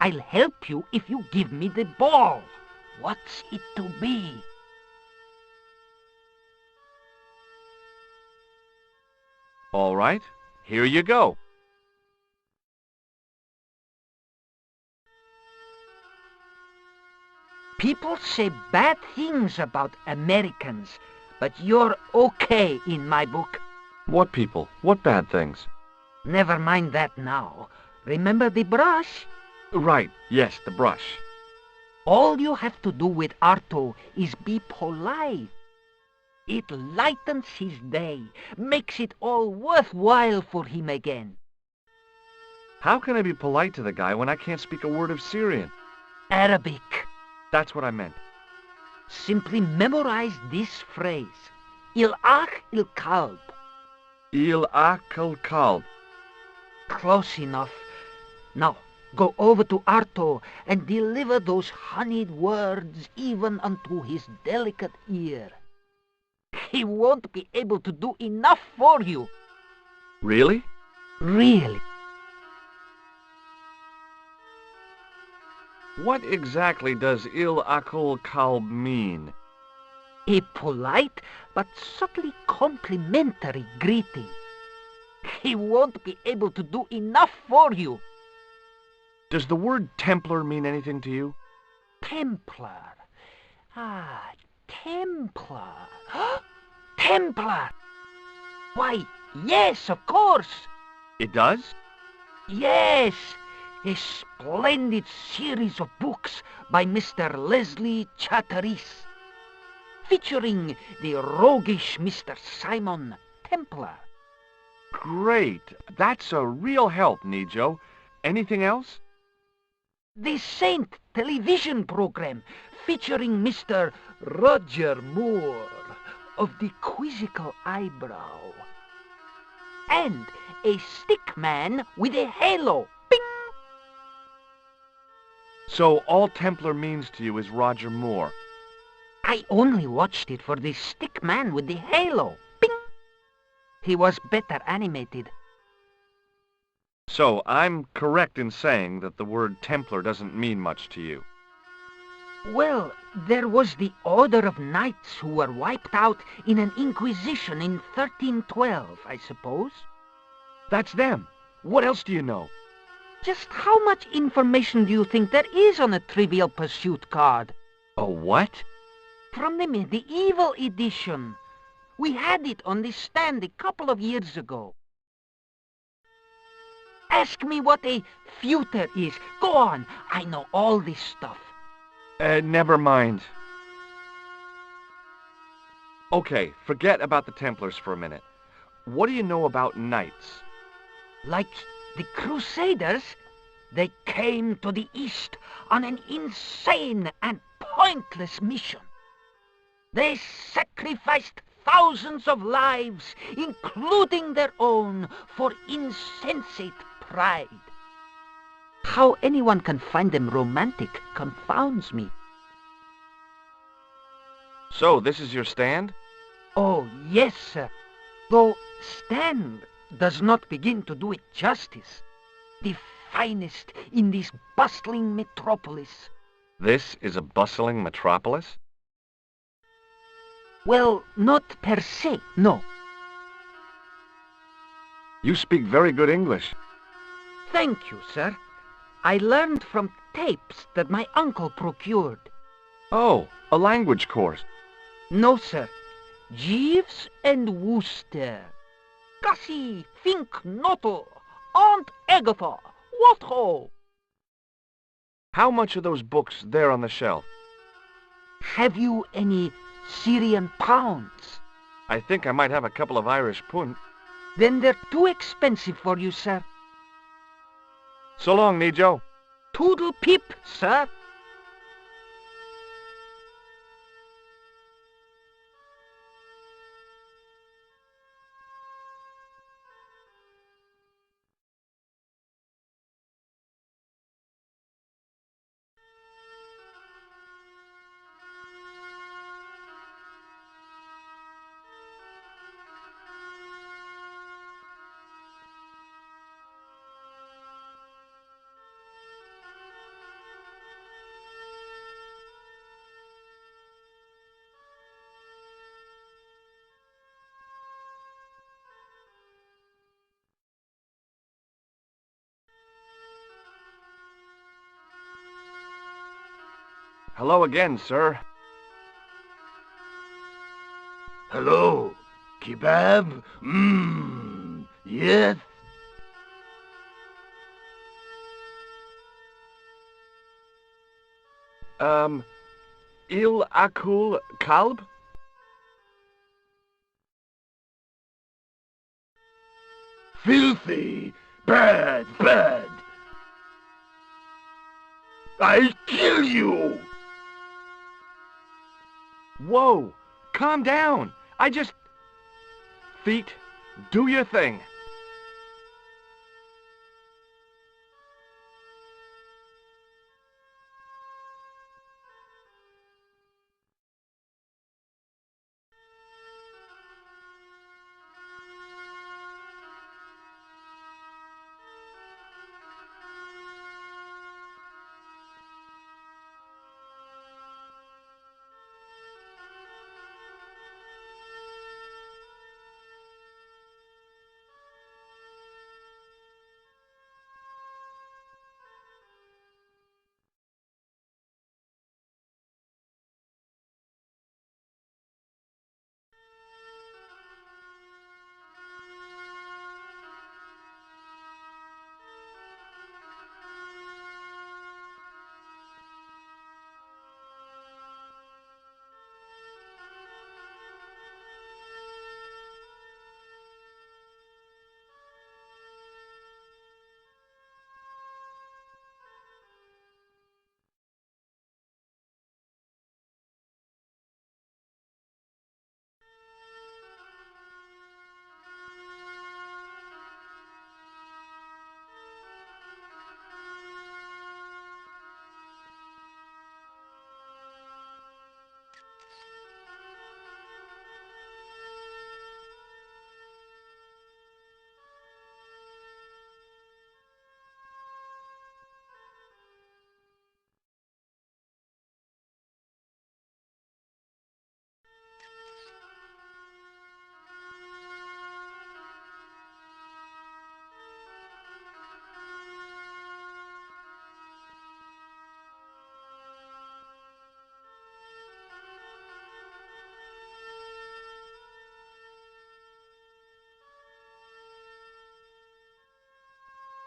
I'll help you if you give me the ball. What's it to be? All right, here you go. People say bad things about Americans, but you're okay in my book. What people? What bad things? Never mind that now. Remember the brush? Right, yes, the brush. All you have to do with Arto is be polite. It lightens his day, makes it all worthwhile for him again. How can I be polite to the guy when I can't speak a word of Syrian? Arabic. That's what I meant. Simply memorize this phrase. Il-Ach il-Kalb. Il-Ach il-Kalb. Close enough. Now, go over to Arto and deliver those honeyed words even unto his delicate ear. He won't be able to do enough for you. Really? Really. What exactly does Il-Akul Kalb mean? A polite but subtly complimentary greeting. He won't be able to do enough for you. Does the word Templar mean anything to you? Templar. Ah, Templar. Templar! Why, yes, of course. It does? Yes, a splendid series of books by Mr. Leslie Charteris, featuring the roguish Mr. Simon Templar. Great. That's a real help, Nijo. Anything else? The Saint television program featuring Mr. Roger Moore of the quizzical eyebrow. And a stick man with a halo. Bing! So all Templar means to you is Roger Moore. I only watched it for the stick man with the halo. Bing! He was better animated. So I'm correct in saying that the word Templar doesn't mean much to you. Well, there was the Order of Knights who were wiped out in an Inquisition in 1312, I suppose. That's them. What else do you know? Just how much information do you think there is on a Trivial Pursuit card? A what? From the medieval edition. We had it on the stand a couple of years ago. Ask me what a feuter is. Go on, I know all this stuff. Never mind. Okay, forget about the Templars for a minute. What do you know about knights? Like the Crusaders, they came to the East on an insane and pointless mission. They sacrificed thousands of lives, including their own, for insensate pride. How anyone can find them romantic confounds me. So, this is your stand? Oh, yes, sir. Though stand does not begin to do it justice. The finest in this bustling metropolis. This is a bustling metropolis? Well, not per se, no. You speak very good English. Thank you, sir. I learned from tapes that my uncle procured. Oh, a language course. No, sir. Jeeves and Wooster. Gussie, Fink, Noto, Aunt Agatha, what ho? How much are those books there on the shelf? Have you any Syrian pounds? I think I might have a couple of Irish punt. Then they're too expensive for you, sir. So long, Nijo. Toodle pip, sir. Hello again, sir. Hello. Kebab? Mmm. Yes. Il akul kalb? Filthy. Bad, bad. I'll kill you. Whoa! Calm down! I just... Feet, do your thing.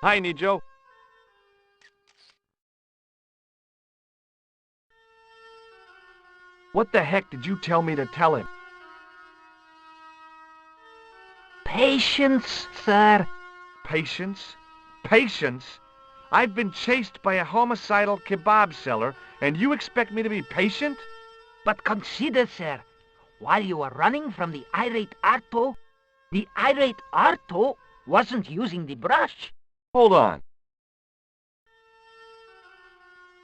Hi, Nijo. What the heck did you tell me to tell him? Patience, sir. Patience? Patience? I've been chased by a homicidal kebab seller, and you expect me to be patient? But consider, sir, while you were running from the irate Arto wasn't using the brush. Hold on.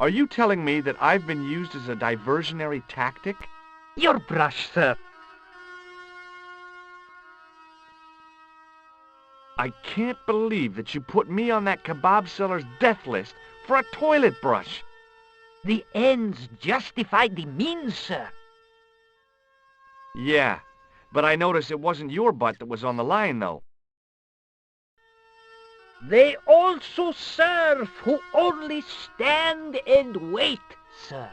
Are you telling me that I've been used as a diversionary tactic? Your brush, sir. I can't believe that you put me on that kebab seller's death list for a toilet brush. The ends justified the means, sir. Yeah, but I noticed it wasn't your butt that was on the line, though. They also serve who only stand and wait, sir.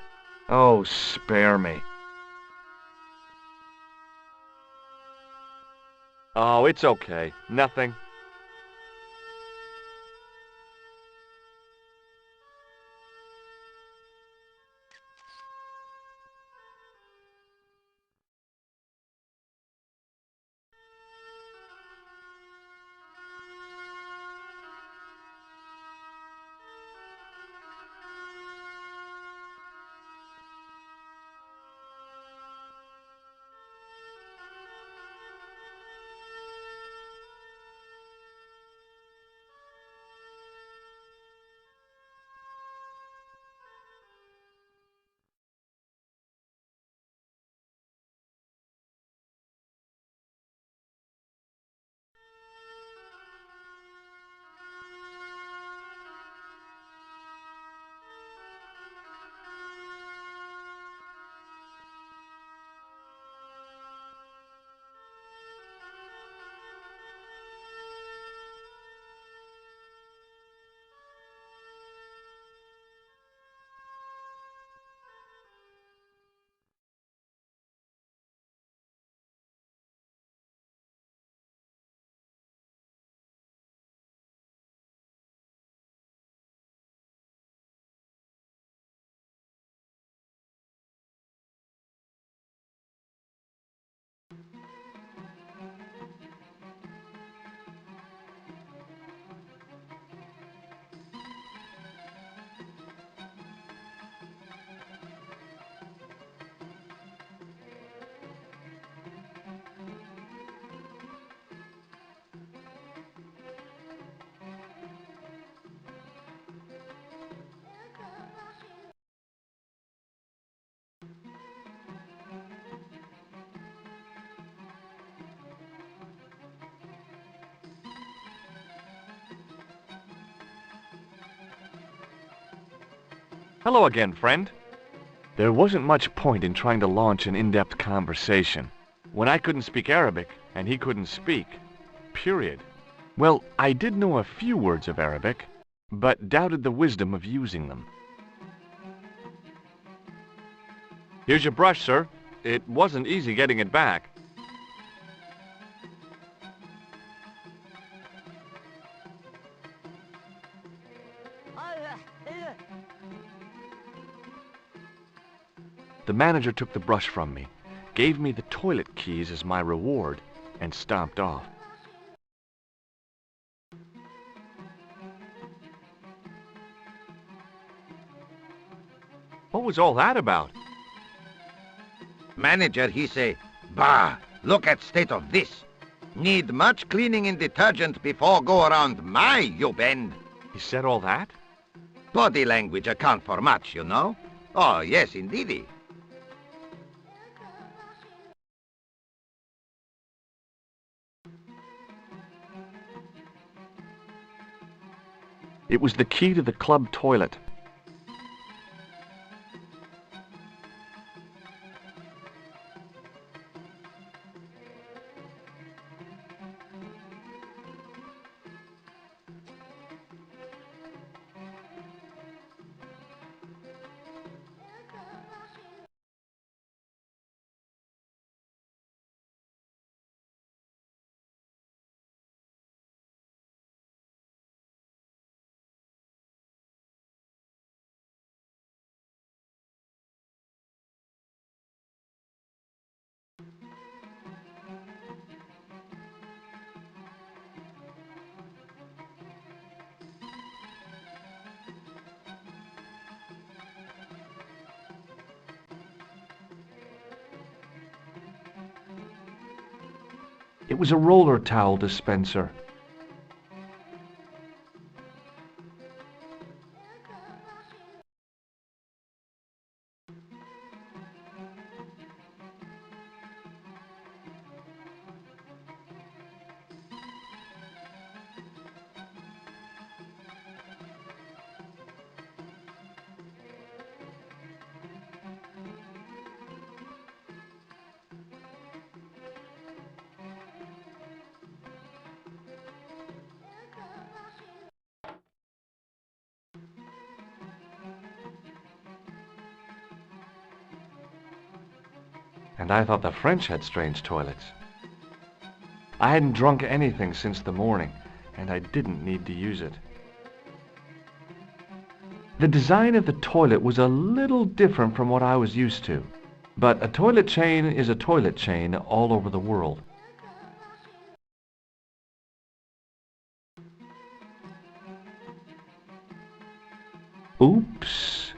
Oh, spare me. Oh, it's okay. Nothing. Hello again, friend. There wasn't much point in trying to launch an in-depth conversation when I couldn't speak Arabic and he couldn't speak. Period. Well, I did know a few words of Arabic, but doubted the wisdom of using them. Here's your brush, sir. It wasn't easy getting it back. The manager took the brush from me, gave me the toilet keys as my reward, and stomped off. What was all that about? Manager, he say, "Bah, look at state of this. Need much cleaning and detergent before go around my, you bend." He said all that? Body language account for much, you know. Oh, yes, indeedy. It was the key to the club toilet. It was a roller towel dispenser. And I thought the French had strange toilets. I hadn't drunk anything since the morning, and I didn't need to use it. The design of the toilet was a little different from what I was used to, but a toilet chain is a toilet chain all over the world. Oops.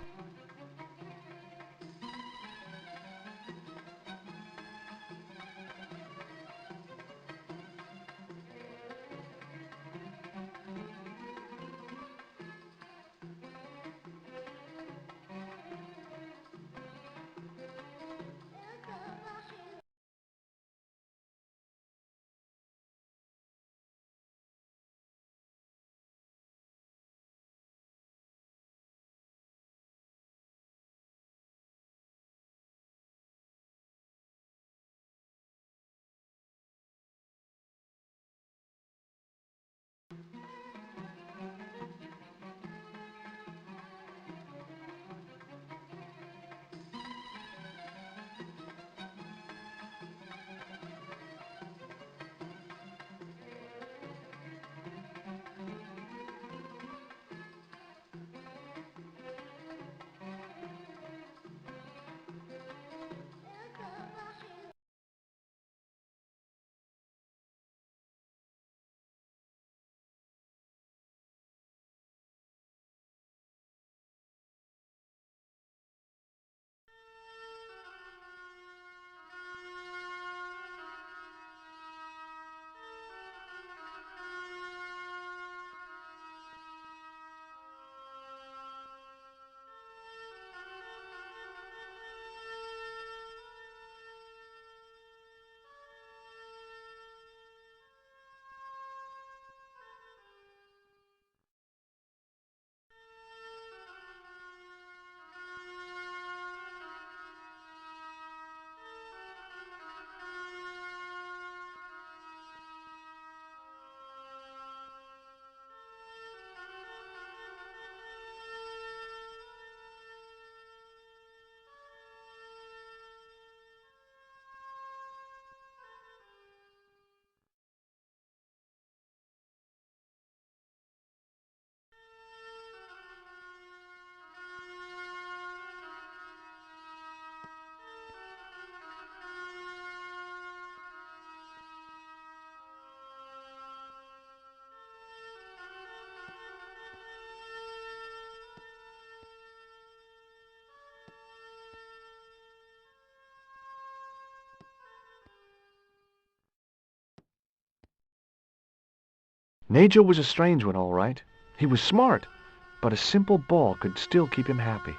Nejo was a strange one, all right. He was smart, but a simple ball could still keep him happy.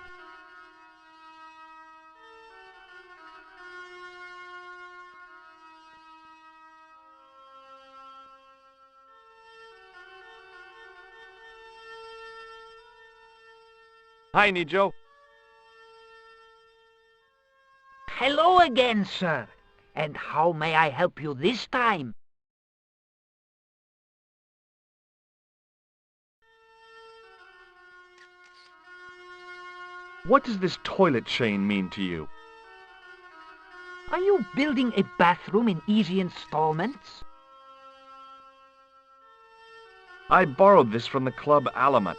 Hi, Nejo. Hello again, sir. And how may I help you this time? What does this toilet chain mean to you? Are you building a bathroom in easy installments? I borrowed this from the Club Alamat.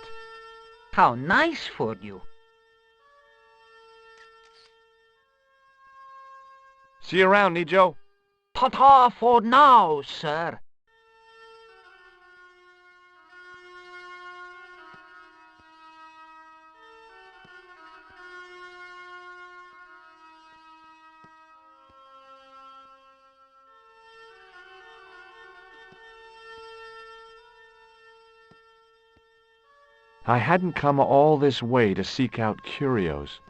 How nice for you. See you around, Nejo. Ta-ta for now, sir. I hadn't come all this way to seek out curios.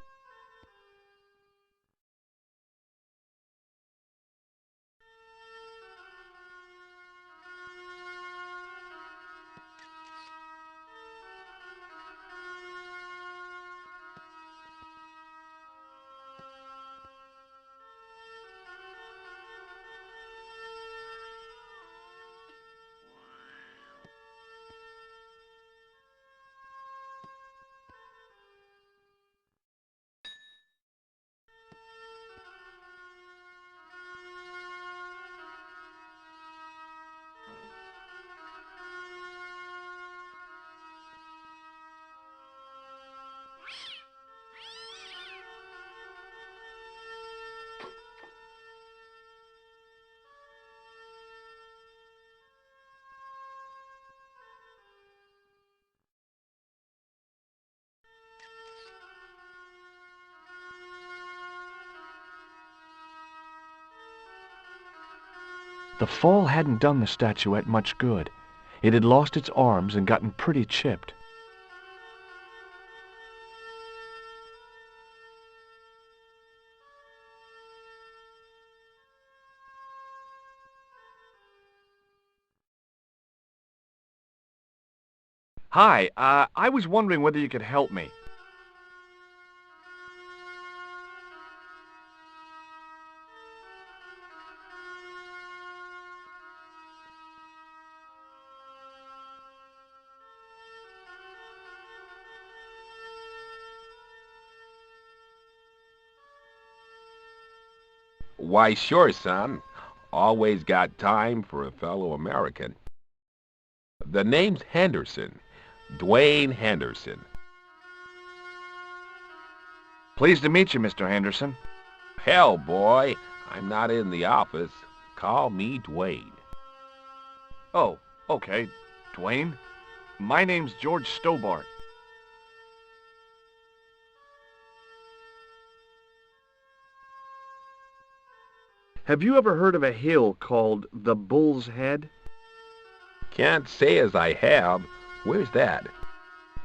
The fall hadn't done the statuette much good. It had lost its arms and gotten pretty chipped. Hi, I was wondering whether you could help me. Why, sure, son. Always got time for a fellow American. The name's Henderson. Dwayne Henderson. Pleased to meet you, Mr. Henderson. Hell, boy, I'm not in the office. Call me Dwayne. Oh, okay. Dwayne. My name's George Stobart. Have you ever heard of a hill called the Bull's Head? Can't say as I have. Where's that?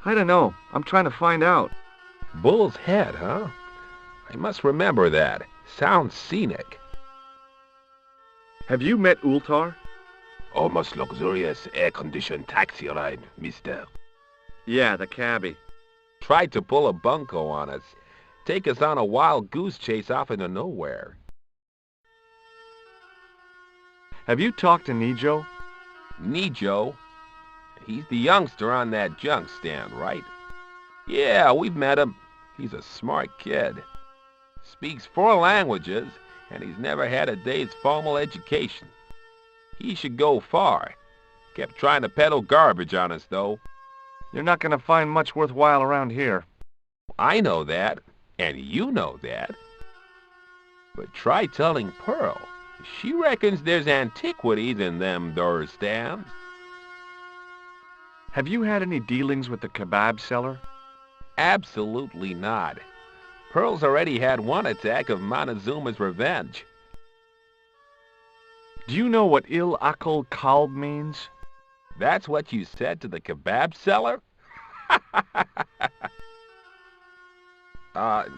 I don't know. I'm trying to find out. Bull's Head, huh? I must remember that. Sounds scenic. Have you met Ultar? Almost luxurious air-conditioned taxi ride, mister. Yeah, the cabbie. Tried to pull a bunco on us. Take us on a wild goose chase off into nowhere. Have you talked to Nejo? Nejo? He's the youngster on that junk stand, right? Yeah, we've met him. He's a smart kid. Speaks 4 languages, and he's never had a day's formal education. He should go far. Kept trying to peddle garbage on us, though. You're not going to find much worthwhile around here. I know that, and you know that. But try telling Pearl. She reckons there's antiquities in them there stands. Have you had any dealings with the kebab seller? Absolutely not. Pearl's already had one attack of Montezuma's revenge. Do you know what Il Akal Kalb means? That's what you said to the kebab seller?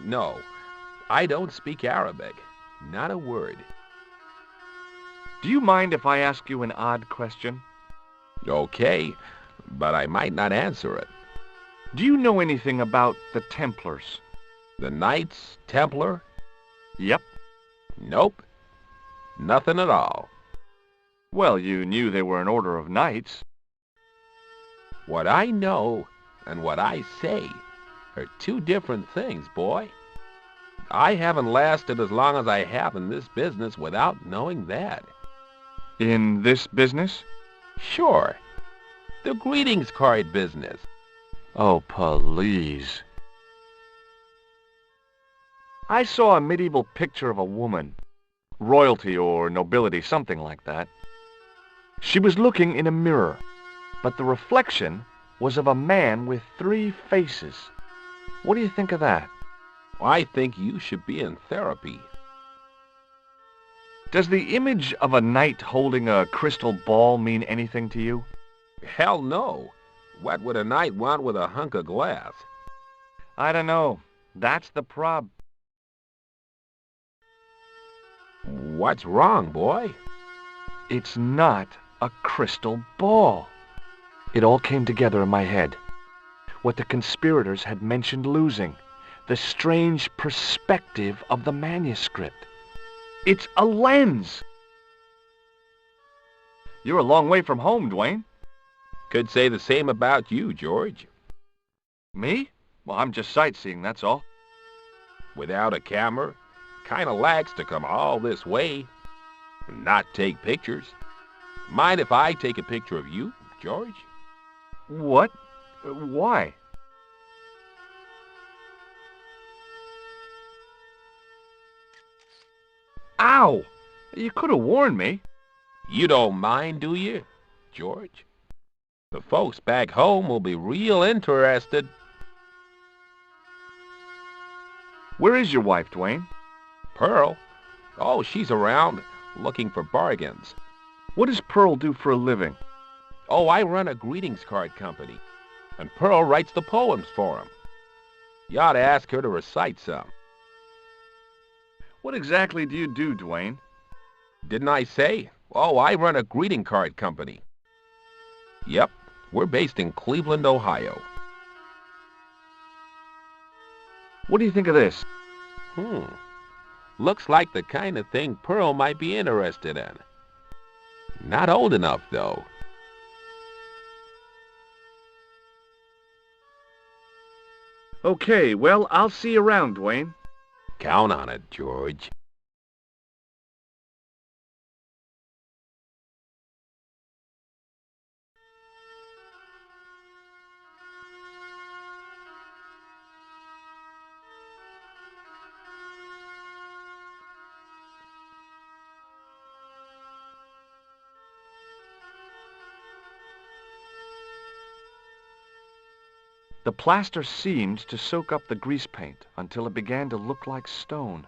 No. I don't speak Arabic. Not a word. Do you mind if I ask you an odd question? Okay, but I might not answer it. Do you know anything about the Templars? The Knights Templar? Yep. Nope. Nothing at all. Well, you knew they were an order of knights. What I know and what I say are two different things, boy. I haven't lasted as long as I have in this business without knowing that. In this business? Sure. The greetings card business. Oh, please. I saw a medieval picture of a woman. Royalty or nobility, something like that. She was looking in a mirror, but the reflection was of a man with 3 faces. What do you think of that? I think you should be in therapy. Does the image of a knight holding a crystal ball mean anything to you? Hell no. What would a knight want with a hunk of glass? I don't know. That's the prob. What's wrong, boy? It's not a crystal ball. It all came together in my head. What the conspirators had mentioned losing. The strange perspective of the manuscript. It's a lens. You're a long way from home, Dwayne. Could say the same about you, George. Me? Well, I'm just sightseeing, that's all. Without a camera, kinda lax to come all this way and not take pictures. Mind if I take a picture of you, George? What? Why? Ow! You could have warned me. You don't mind, do you, George? The folks back home will be real interested. Where is your wife, Dwayne? Pearl? Oh, she's around, looking for bargains. What does Pearl do for a living? Oh, I run a greetings card company, and Pearl writes the poems for 'em. You ought to ask her to recite some. What exactly do you do, Dwayne? Didn't I say? Oh, I run a greeting card company. Yep, we're based in Cleveland, Ohio. What do you think of this? Looks like the kind of thing Pearl might be interested in. Not old enough, though. Okay, well, I'll see you around, Dwayne. Count on it, George. The plaster seemed to soak up the grease paint until it began to look like stone.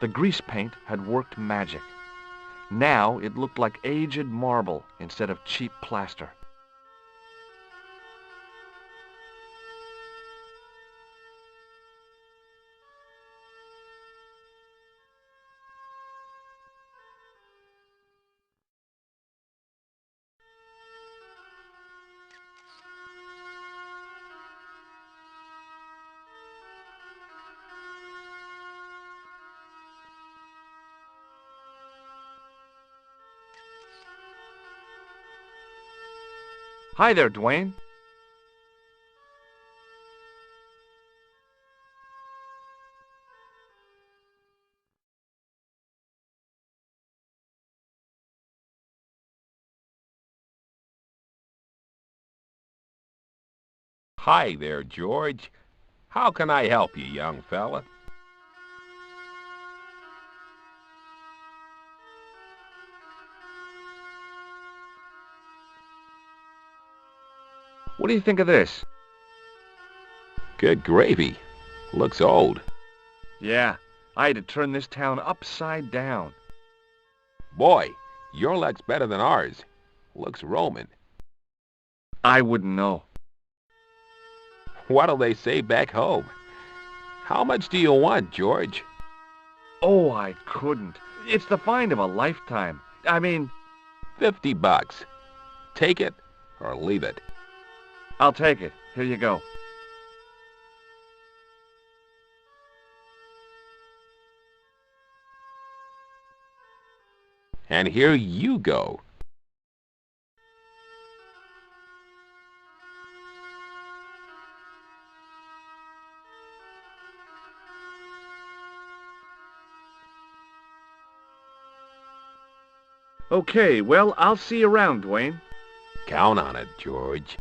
The grease paint had worked magic. Now it looked like aged marble instead of cheap plaster. Hi there, Dwayne. Hi there, George. How can I help you, young fella? What do you think of this? Good gravy. Looks old. Yeah, I had to turn this town upside down. Boy, your luck's better than ours. Looks Roman. I wouldn't know. What'll they say back home? How much do you want, George? Oh, I couldn't. It's the find of a lifetime. I mean... $50. Take it or leave it. I'll take it. Here you go. And here you go. Okay, well, I'll see you around, Dwayne. Count on it, George.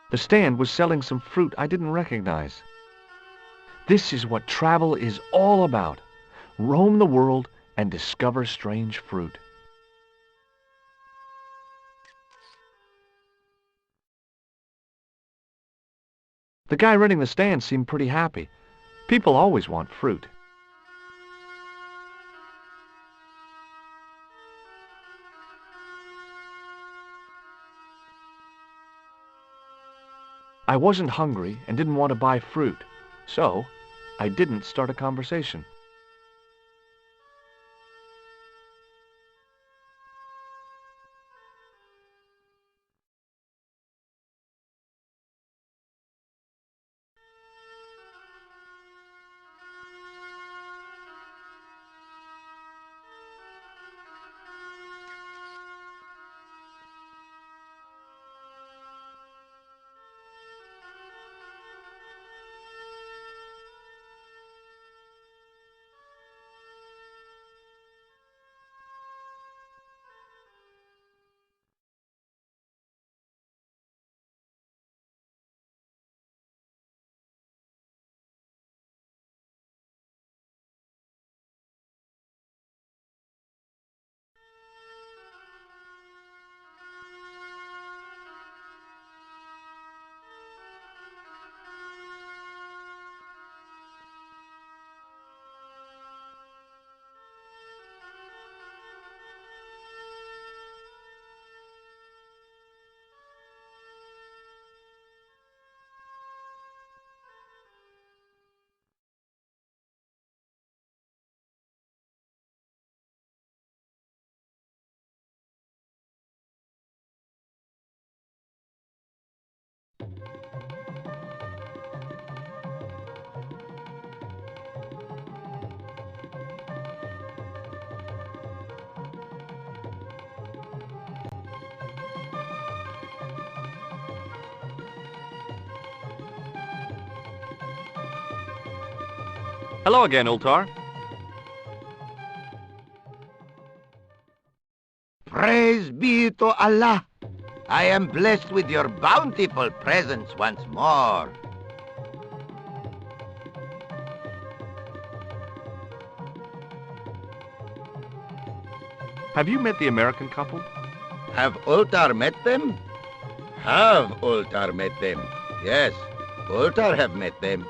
The stand was selling some fruit I didn't recognize. This is what travel is all about. Roam the world and discover strange fruit. The guy running the stand seemed pretty happy. People always want fruit. I wasn't hungry and didn't want to buy fruit, so I didn't start a conversation. Hello again, Ultar. Praise be to Allah. I am blessed with your bountiful presence once more. Have you met the American couple? Have Ultar met them? Have Ultar met them? Yes, Ultar have met them.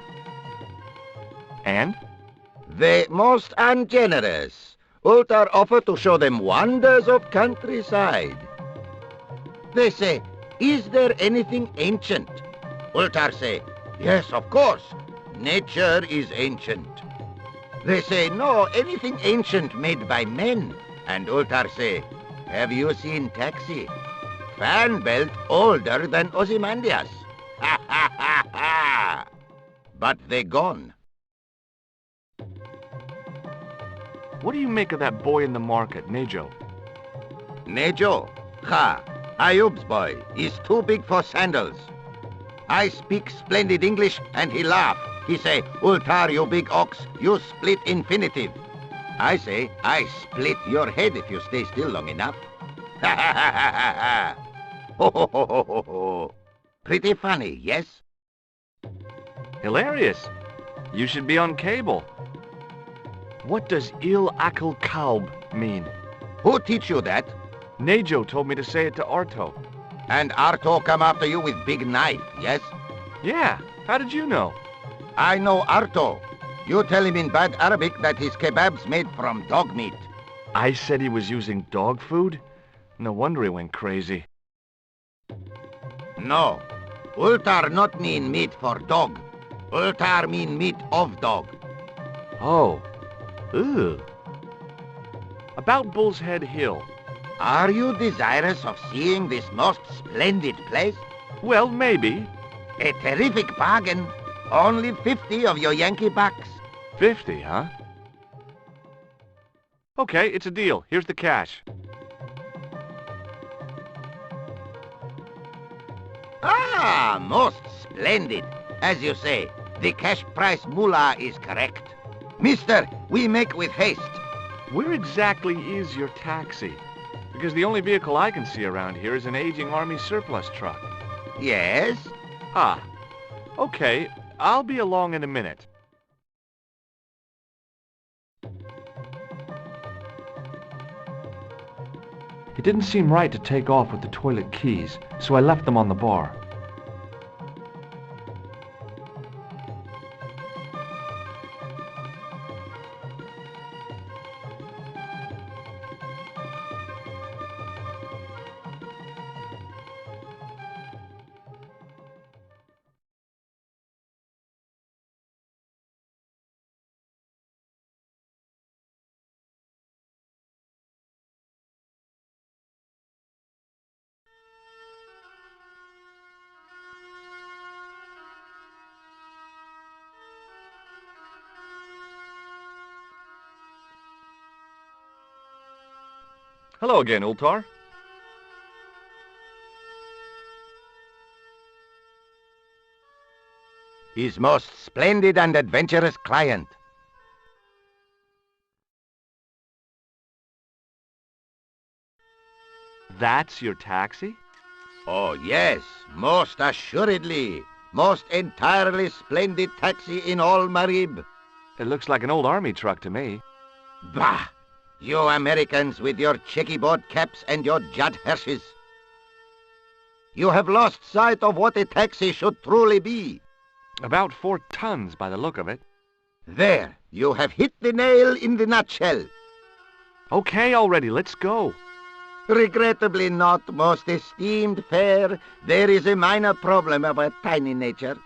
And? They most ungenerous. Ultar offer to show them wonders of countryside. They say, is there anything ancient? Ultar say, yes, of course. Nature is ancient. They say, no, anything ancient made by men. And Ultar say, have you seen Taxi? Fan belt older than Ozymandias. Ha ha ha ha! But they gone. What do you make of that boy in the market, Nejo? Nejo? Ha! Ayub's boy is too big for sandals. I speak splendid English and he laugh. He say, Ultar, you big ox, you split infinitive. I say, I split your head if you stay still long enough. Ha ha ha ha ha! Ho, ho, ho, ho, ho, ho. Pretty funny, yes? Hilarious. You should be on cable. What does Il Akal Kalb mean? Who teach you that? Nejo told me to say it to Arto. And Arto come after you with big knife, yes? Yeah, how did you know? I know Arto. You tell him in bad Arabic that his kebab's made from dog meat. I said he was using dog food? No wonder he went crazy. No. Ultar not mean meat for dog. Ultar mean meat of dog. Oh. Ugh. About Bull's Head Hill. Are you desirous of seeing this most splendid place? Well, maybe. A terrific bargain. Only 50 of your Yankee bucks. 50, huh? Okay, it's a deal. Here's the cash. Ah, most splendid. As you say, the cash price mullah is correct. Mister, we make with haste. Where exactly is your taxi? Because the only vehicle I can see around here is an aging Army surplus truck. Yes? Ah, okay. I'll be along in a minute. It didn't seem right to take off with the toilet keys, so I left them on the bar. Hello again, Ultar. His most splendid and adventurous client. That's your taxi? Oh, yes, most assuredly. Most entirely splendid taxi in all Marib. It looks like an old army truck to me. Bah! You Americans with your checkerboard caps and your Judd Hirsches. You have lost sight of what a taxi should truly be. About 4 tons by the look of it. There, you have hit the nail in the nutshell. Okay already, let's go. Regrettably not, most esteemed fair. There is a minor problem of a tiny nature.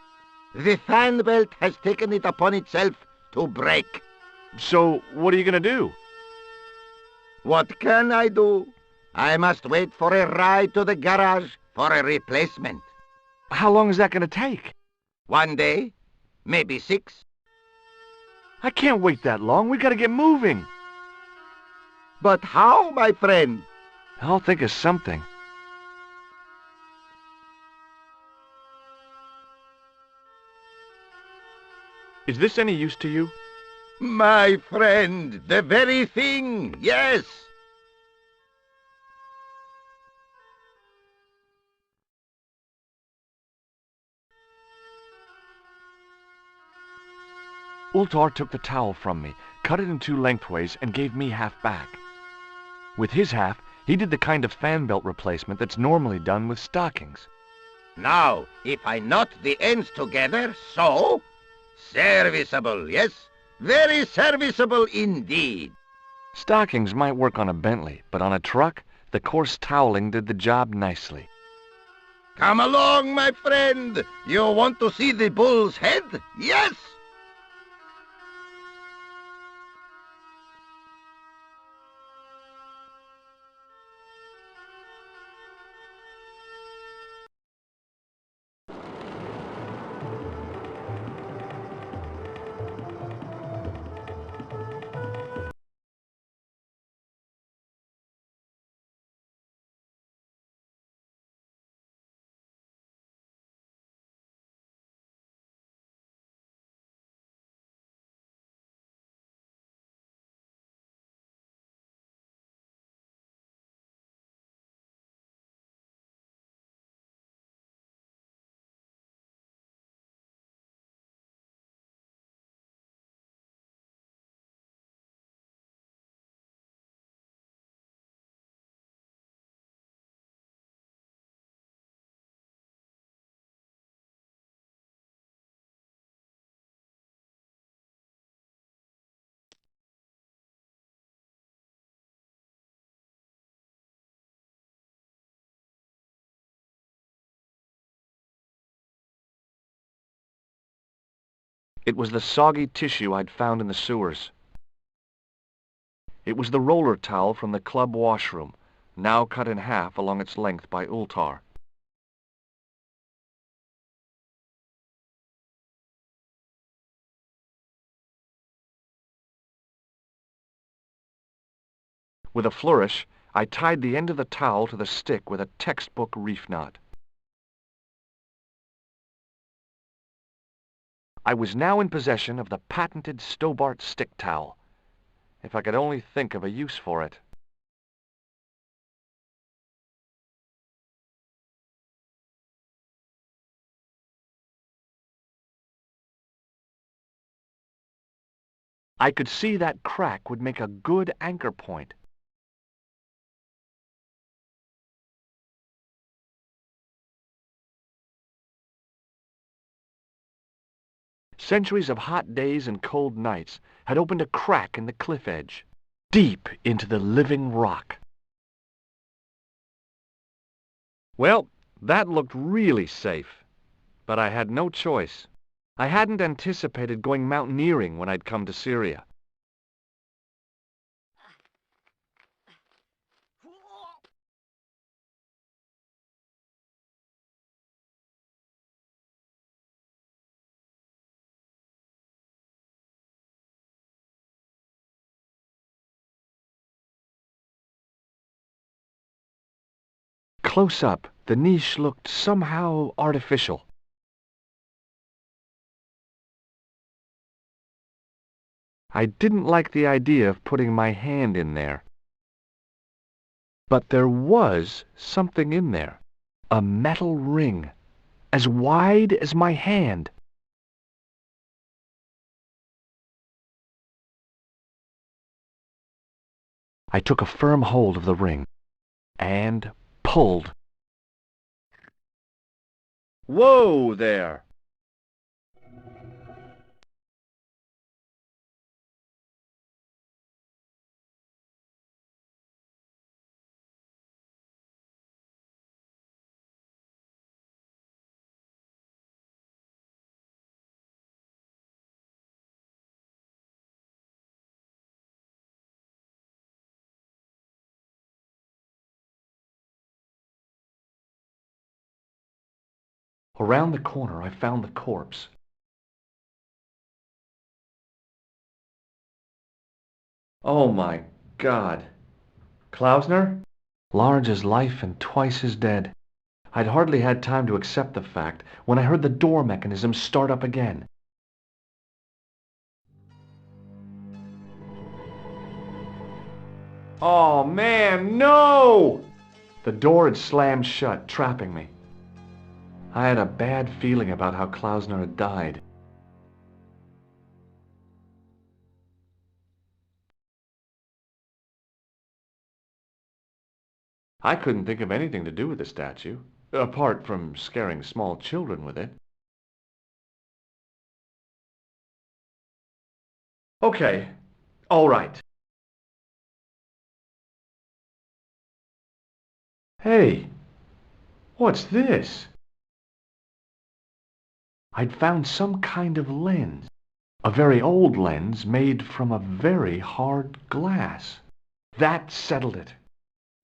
The fan belt has taken it upon itself to break. So, what are you gonna do? What can I do? I must wait for a ride to the garage for a replacement. How long is that gonna take? 1 day, maybe 6. I can't wait that long. We gotta get moving. But how, my friend? I'll think of something. Is this any use to you? My friend, the very thing, yes. Ultar took the towel from me, cut it in 2 lengthways, and gave me half back. With his half, he did the kind of fan belt replacement that's normally done with stockings. Now, if I knot the ends together, so... Serviceable, yes? Very serviceable indeed. Stockings might work on a Bentley, but on a truck, the coarse toweling did the job nicely. Come along, my friend. You want to see the bull's head? Yes? It was the soggy tissue I'd found in the sewers. It was the roller towel from the club washroom, now cut in half along its length by Ultar. With a flourish, I tied the end of the towel to the stick with a textbook reef knot. I was now in possession of the patented Stobart stick towel. If I could only think of a use for it. I could see that crack would make a good anchor point. Centuries of hot days and cold nights had opened a crack in the cliff edge, deep into the living rock. Well, that looked really safe, but I had no choice. I hadn't anticipated going mountaineering when I'd come to Syria. Close up, the niche looked somehow artificial. I didn't like the idea of putting my hand in there. But there was something in there. A metal ring, as wide as my hand. I took a firm hold of the ring and pulled. Whoa there! Around the corner, I found the corpse. Oh my God. Klausner? Large as life and twice as dead. I'd hardly had time to accept the fact when I heard the door mechanism start up again. Oh man, no! The door had slammed shut, trapping me. I had a bad feeling about how Klausner had died. I couldn't think of anything to do with the statue, apart from scaring small children with it. Okay, all right. Hey, what's this? I'd found some kind of lens. A very old lens made from a very hard glass. That settled it.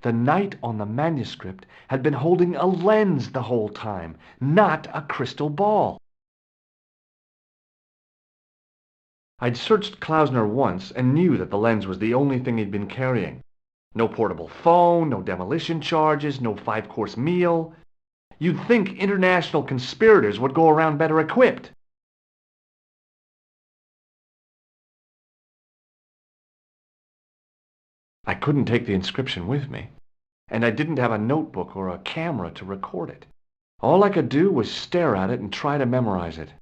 The knight on the manuscript had been holding a lens the whole time, not a crystal ball. I'd searched Klausner once and knew that the lens was the only thing he'd been carrying. No portable phone, no demolition charges, no 5-course meal. You'd think international conspirators would go around better equipped. I couldn't take the inscription with me, and I didn't have a notebook or a camera to record it. All I could do was stare at it and try to memorize it.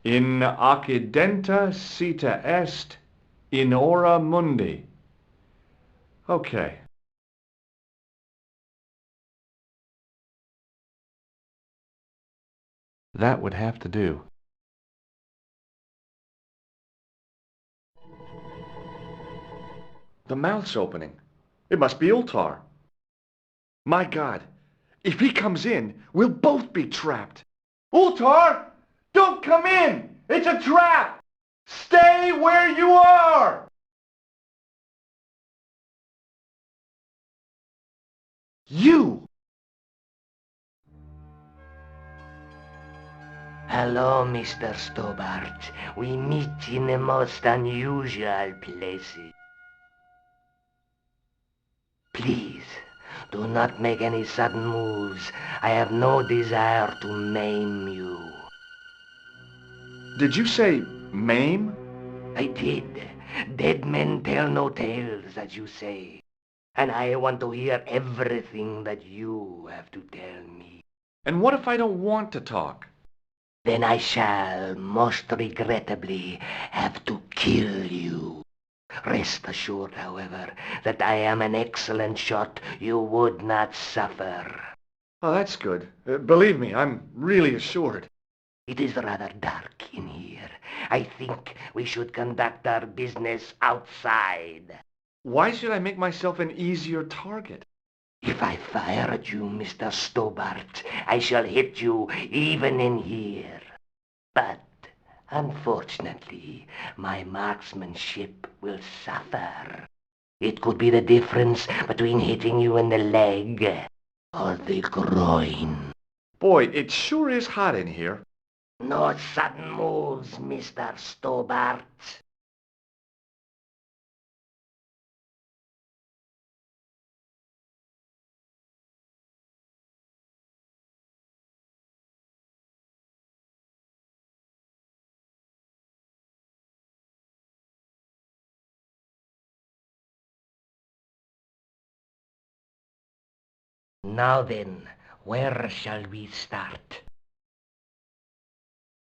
In occidenta cita est, in ora mundi. Okay. That would have to do. The mouth's opening. It must be Ultar. My God, if he comes in, we'll both be trapped. Ultar! Don't come in! It's a trap! Stay where you are! You! Hello, Mr. Stobart. We meet in the most unusual places. Please, do not make any sudden moves. I have no desire to maim you. Did you say maim? I did. Dead men tell no tales, as you say. And I want to hear everything that you have to tell me. And what if I don't want to talk? Then I shall, most regrettably, have to kill you. Rest assured, however, that I am an excellent shot you would not suffer. Oh, that's good. Believe me, I'm really assured. It is rather dark in here. I think we should conduct our business outside. Why should I make myself an easier target? If I fire at you, Mr. Stobart, I shall hit you even in here. But, unfortunately, my marksmanship will suffer. It could be the difference between hitting you in the leg or the groin. Boy, it sure is hot in here. No sudden moves, Mr. Stobart. Now then, where shall we start?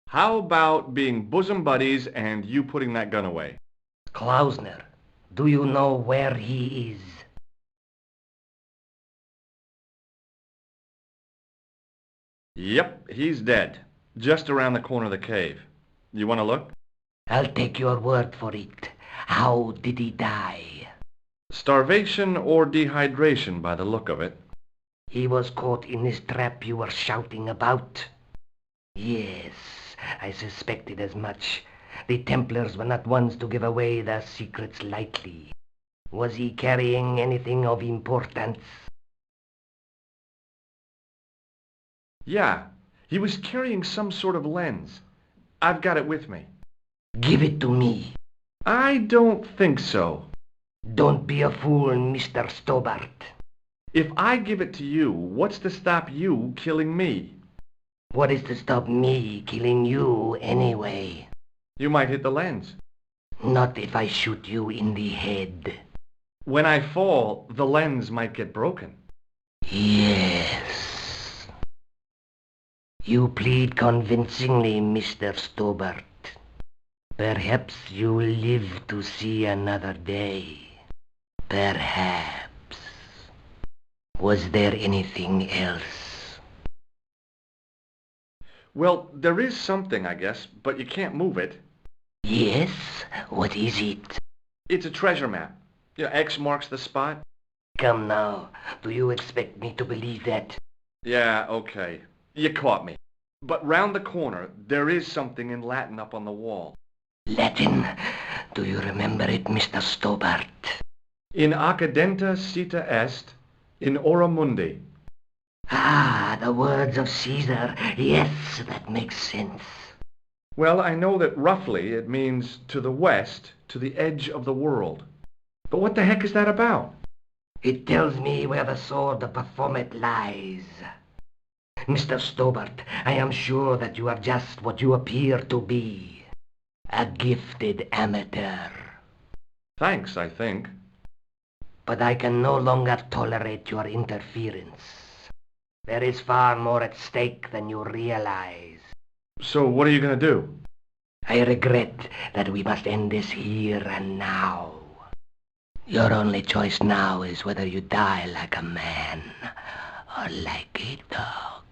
How about being bosom buddies and you putting that gun away? Klausner, do you know where he is? Yep, he's dead. Just around the corner of the cave. You want to look? I'll take your word for it. How did he die? Starvation or dehydration by the look of it. He was caught in this trap you were shouting about? Yes, I suspected as much. The Templars were not ones to give away their secrets lightly. Was he carrying anything of importance? Yeah, he was carrying some sort of lens. I've got it with me. Give it to me. I don't think so. Don't be a fool, Mr. Stobart. If I give it to you, what's to stop you killing me? What is to stop me killing you anyway? You might hit the lens. Not if I shoot you in the head. When I fall, the lens might get broken. Yes. You plead convincingly, Mr. Stobart. Perhaps you will live to see another day. Perhaps. Was there anything else? Well, there is something, I guess, but you can't move it. Yes? What is it? It's a treasure map. X marks the spot. Come now, do you expect me to believe that? Yeah, okay. You caught me. But round the corner, there is something in Latin up on the wall. Latin? Do you remember it, Mr. Stobart? In accidenta cita est, in ora mundi. Ah, the words of Caesar. Yes, that makes sense. Well, I know that roughly it means to the west, to the edge of the world. But what the heck is that about? It tells me where the sword of Baphomet lies. Mr. Stobart, I am sure that you are just what you appear to be. A gifted amateur. Thanks, I think. But I can no longer tolerate your interference. There is far more at stake than you realize. So what are you going to do? I regret that we must end this here and now. Your only choice now is whether you die like a man or like a dog.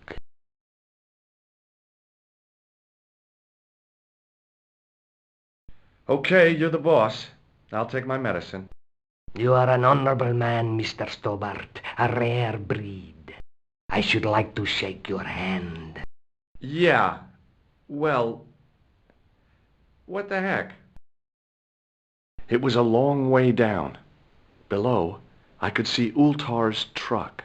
Okay, you're the boss. I'll take my medicine. You are an honorable man, Mr. Stobart, a rare breed. I should like to shake your hand. Yeah, well, what the heck? It was a long way down. Below, I could see Ultar's truck.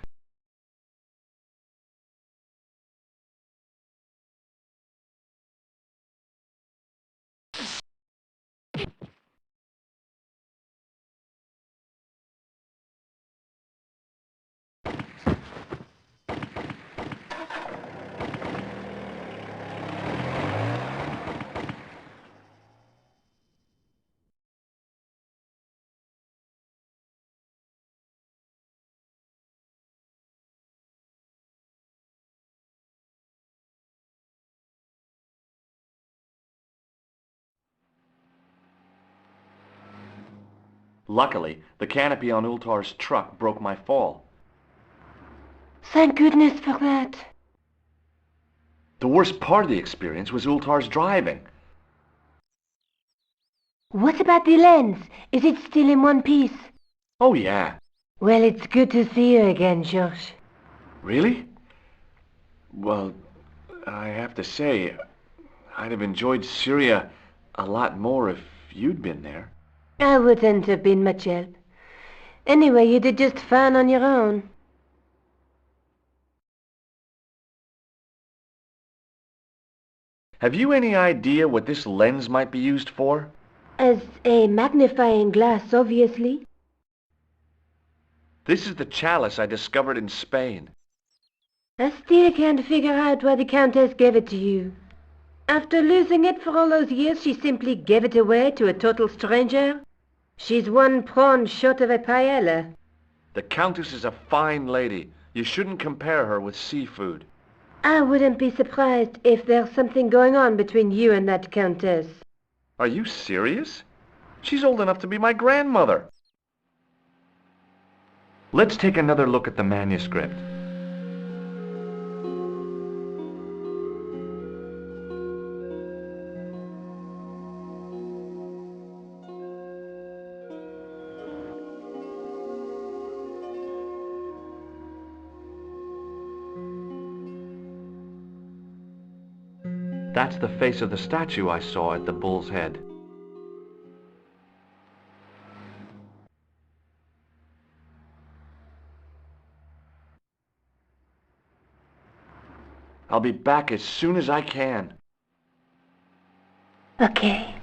Luckily, the canopy on Ultar's truck broke my fall. Thank goodness for that. The worst part of the experience was Ultar's driving. What about the lens? Is it still in one piece? Oh, yeah. Well, it's good to see you again, George. Really? Well, I have to say, I'd have enjoyed Syria a lot more if you'd been there. I wouldn't have been much help. Anyway, you did just fine on your own. Have you any idea what this lens might be used for? As a magnifying glass, obviously. This is the chalice I discovered in Spain. I still can't figure out why the Countess gave it to you. After losing it for all those years, she simply gave it away to a total stranger? She's one prawn short of a paella. The Countess is a fine lady. You shouldn't compare her with seafood. I wouldn't be surprised if there's something going on between you and that Countess. Are you serious? She's old enough to be my grandmother. Let's take another look at the manuscript. That's the face of the statue I saw at the Bull's Head. I'll be back as soon as I can. Okay.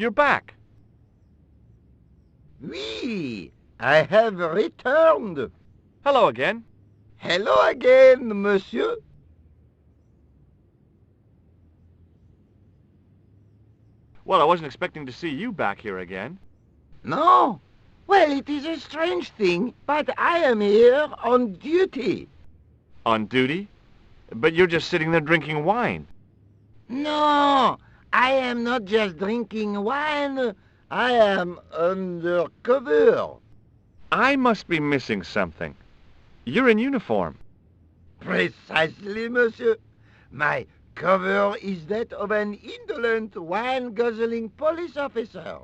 You're back. Oui, I have returned. Hello again. Hello again, monsieur. Well, I wasn't expecting to see you back here again. No? Well, it is a strange thing, but I am here on duty. On duty? But you're just sitting there drinking wine. No, I am not just drinking wine. I am undercover. I must be missing something. You're in uniform. Precisely, monsieur. My cover is that of an indolent, wine-guzzling police officer.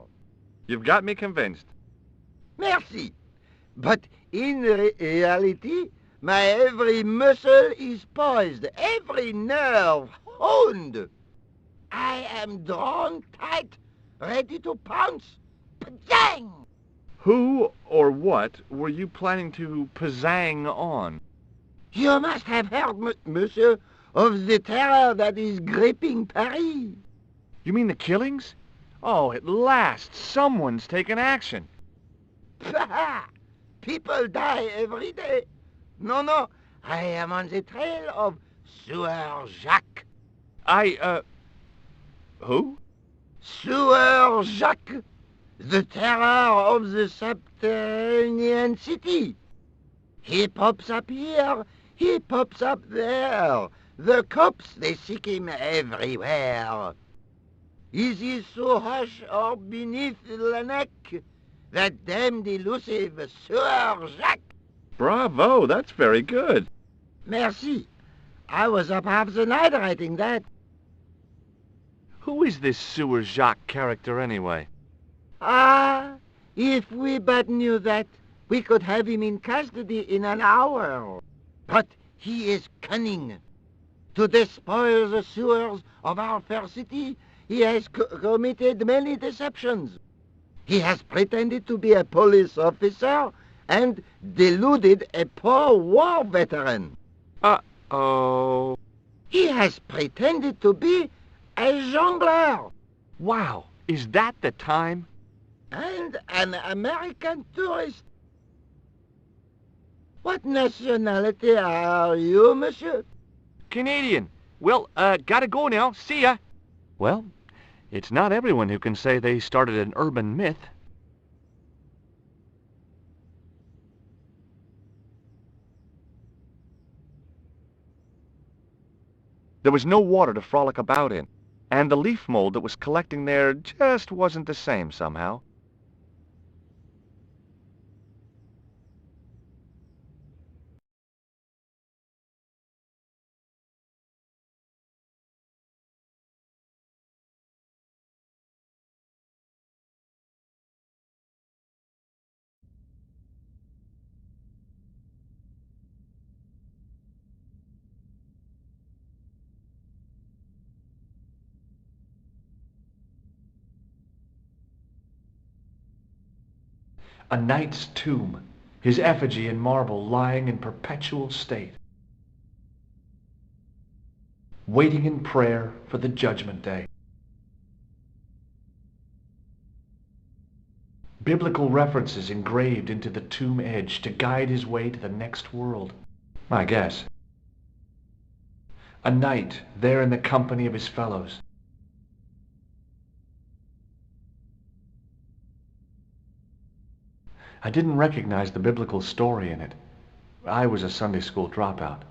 You've got me convinced. Merci. But in reality, my every muscle is poised, every nerve honed. I am drawn tight, ready to pounce. Pajang! Who or what were you planning to pizzang on? You must have heard, monsieur, of the terror that is gripping Paris. You mean the killings? Oh, at last, someone's taken action. People die every day. No, I am on the trail of Sieur Jacques. Who? Sieur Jacques, the terror of the subterranean city. He pops up here, he pops up there. The cops, they seek him everywhere. Is he so hush or beneath the neck, that damned elusive Sieur Jacques? Bravo, that's very good. Merci. I was up half the night writing that. Who is this Sieur Jacques character anyway? Ah, if we but knew that, we could have him in custody in an hour. But he is cunning. To despoil the sewers of our fair city, he has committed many deceptions. He has pretended to be a police officer and deluded a poor war veteran. Uh-oh. He has pretended to be a jongleur. Wow, is that the time? And an American tourist. What nationality are you, monsieur? Canadian. Well, gotta go now. See ya. Well, it's not everyone who can say they started an urban myth. There was no water to frolic about in, and the leaf mold that was collecting there just wasn't the same somehow. A knight's tomb, his effigy in marble lying in perpetual state, waiting in prayer for the judgment day. Biblical references engraved into the tomb edge to guide his way to the next world, I guess. A knight there in the company of his fellows. I didn't recognize the biblical story in it. I was a Sunday school dropout.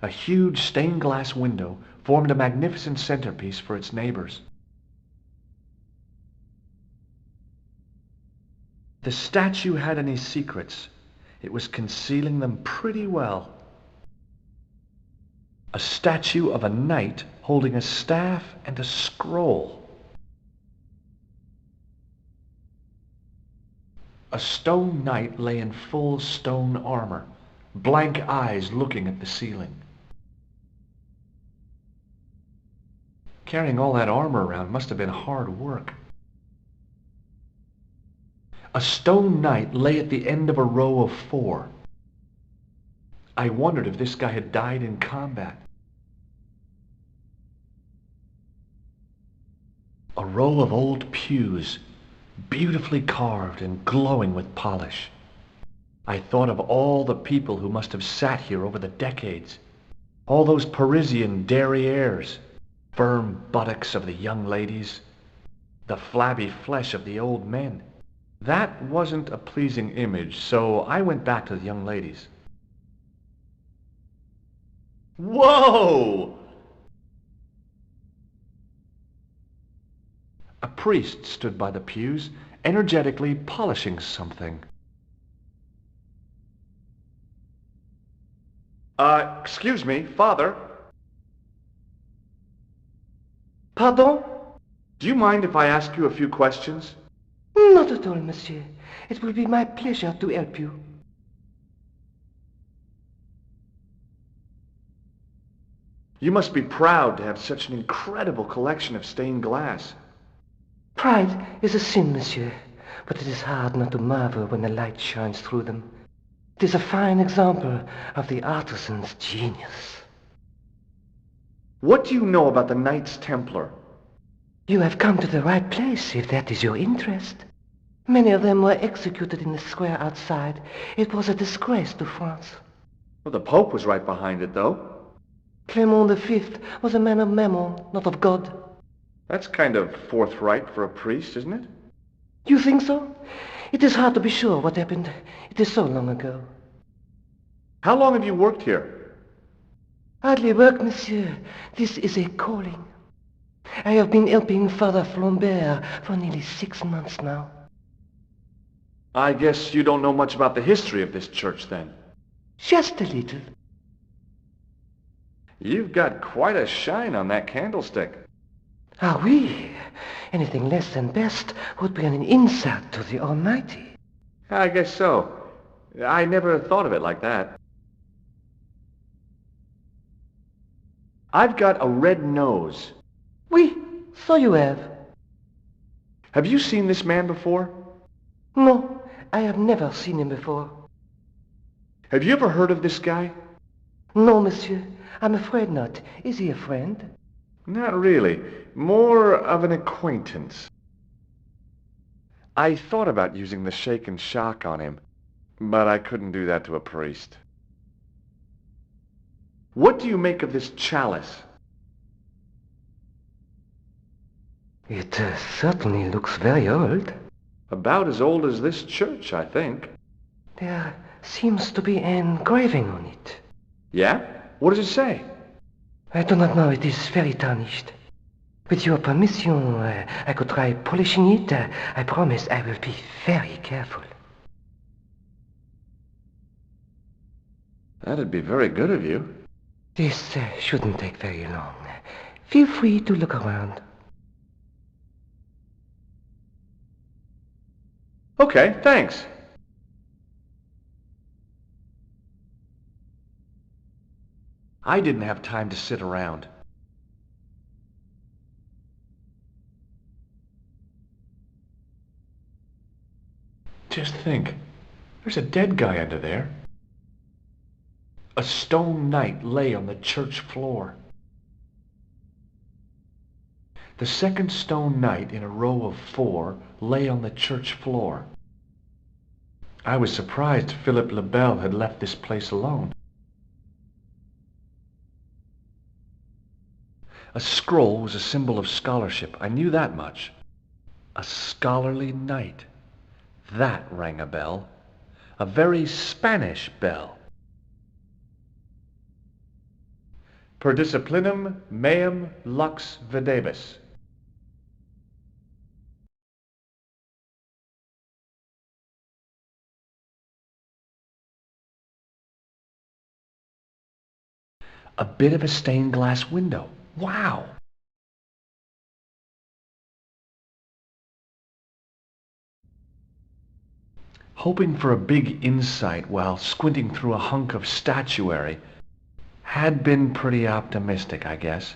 A huge stained glass window formed a magnificent centerpiece for its neighbors. The statue had any secrets. It was concealing them pretty well. A statue of a knight holding a staff and a scroll. A stone knight lay in full stone armor, blank eyes looking at the ceiling. Carrying all that armor around must have been hard work. A stone knight lay at the end of a row of 4. I wondered if this guy had died in combat. A row of old pews, beautifully carved and glowing with polish. I thought of all the people who must have sat here over the decades. All those Parisian derrieres. firm buttocks of the young ladies, the flabby flesh of the old men. That wasn't a pleasing image, so I went back to the young ladies. Whoa! A priest stood by the pews, energetically polishing something. Excuse me, Father. Pardon? Do you mind if I ask you a few questions? Not at all, monsieur. It will be my pleasure to help you. You must be proud to have such an incredible collection of stained glass. Pride is a sin, monsieur, but it is hard not to marvel when the light shines through them. It is a fine example of the artisan's genius. What do you know about the Knights Templar? You have come to the right place, if that is your interest. Many of them were executed in the square outside. It was a disgrace to France. Well, the Pope was right behind it, though. Clement V was a man of mammon, not of God. That's kind of forthright for a priest, isn't it? You think so? It is hard to be sure what happened. It is so long ago. How long have you worked here? Hardly work, monsieur. This is a calling. I have been helping Father Flambert for nearly 6 months now. I guess you don't know much about the history of this church, then. Just a little. You've got quite a shine on that candlestick. Ah, oui. Anything less than best would be an insult to the Almighty. I guess so. I never thought of it like that. I've got a red nose. Oui, so you have. Have you seen this man before? No, I have never seen him before. Have you ever heard of this guy? No, monsieur. I'm afraid not. Is he a friend? Not really. More of an acquaintance. I thought about using the shake and shock on him, but I couldn't do that to a priest. What do you make of this chalice? It certainly looks very old. About as old as this church, I think. There seems to be an engraving on it. Yeah? What does it say? I do not know. It is very tarnished. With your permission, I could try polishing it. I promise I will be very careful. That'd be very good of you. This shouldn't take very long. Feel free to look around. Okay, thanks. I didn't have time to sit around. Just think, there's a dead guy under there. A stone knight lay on the church floor. The second stone knight in a row of 4 lay on the church floor. I was surprised Philippe le Bel had left this place alone. A scroll was a symbol of scholarship. I knew that much. A scholarly knight. That rang a bell. A very Spanish bell. Per disciplinum meum lux videbis. A bit of a stained glass window. Wow! Hoping for a big insight while squinting through a hunk of statuary had been pretty optimistic, I guess.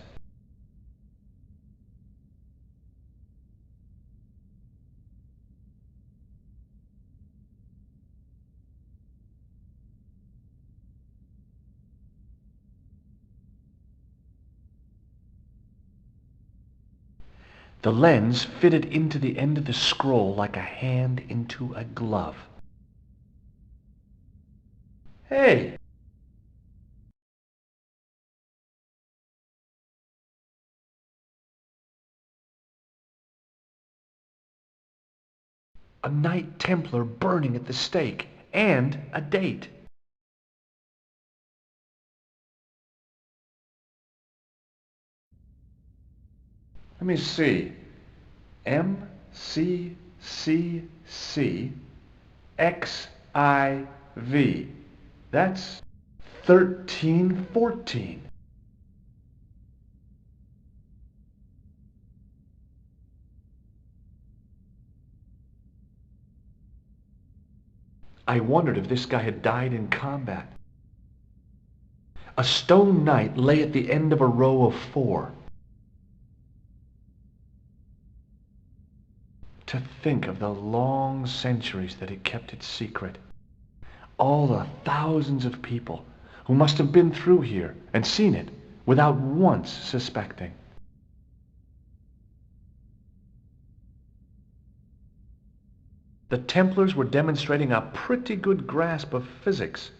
The lens fitted into the end of the scroll like a hand into a glove. Hey! A Knight Templar burning at the stake, and a date. Let me see. MCCCXIV. That's 1314. I wondered if this guy had died in combat. A stone knight lay at the end of a row of 4. To think of the long centuries that it kept its secret. All the thousands of people who must have been through here and seen it without once suspecting. The Templars were demonstrating a pretty good grasp of physics.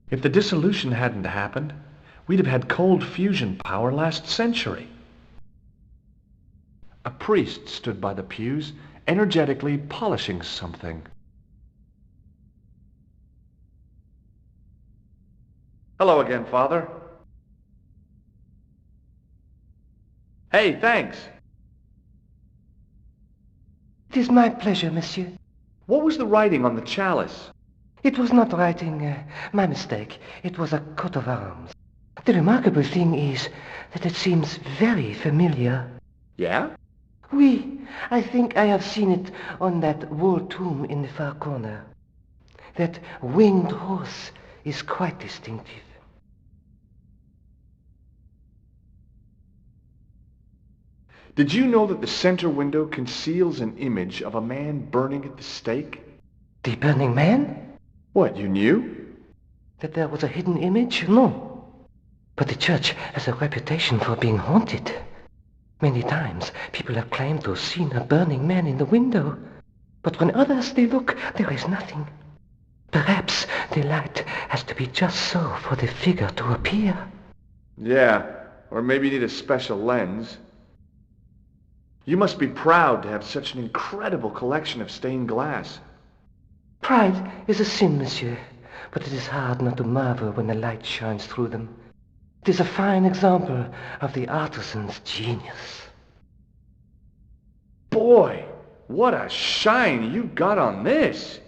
If the dissolution hadn't happened, we'd have had cold fusion power last century. A priest stood by the pews, energetically polishing something. Hello again, Father. Hey, thanks. It is my pleasure, monsieur. What was the writing on the chalice? It was not writing, my mistake. It was a coat of arms. The remarkable thing is that it seems very familiar. Yeah? Oui, I think I have seen it on that wall tomb in the far corner. That winged horse is quite distinctive. Did you know that the center window conceals an image of a man burning at the stake? The burning man? What, you knew? That there was a hidden image? No. But the church has a reputation for being haunted. Many times people have claimed to have seen a burning man in the window. But when others they look, there is nothing. Perhaps the light has to be just so for the figure to appear. Yeah, or maybe you need a special lens. You must be proud to have such an incredible collection of stained glass. Pride is a sin, monsieur, but it is hard not to marvel when the light shines through them. It is a fine example of the artisan's genius. Boy, what a shine you got on this!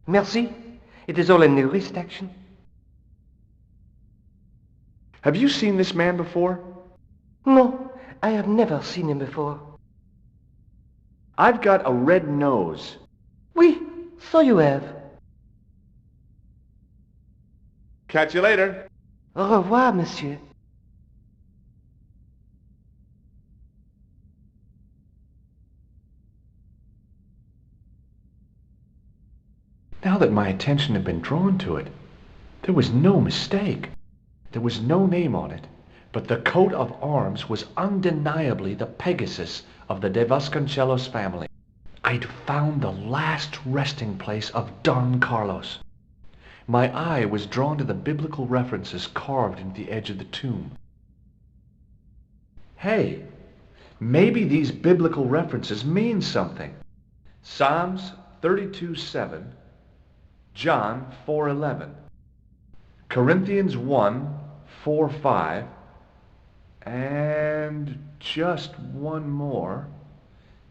Merci. It is all in the wrist action. Have you seen this man before? No, I have never seen him before. I've got a red nose. Oui, so you have. Catch you later. Au revoir, monsieur. Now that my attention had been drawn to it, there was no mistake. There was no name on it, but the coat of arms was undeniably the Pegasus of the De Vasconcelos family. I'd found the last resting place of Don Carlos. My eye was drawn to the biblical references carved into the edge of the tomb. Hey, maybe these biblical references mean something. Psalms 32:7, John 4:11, Corinthians 1:4-5, and just one more,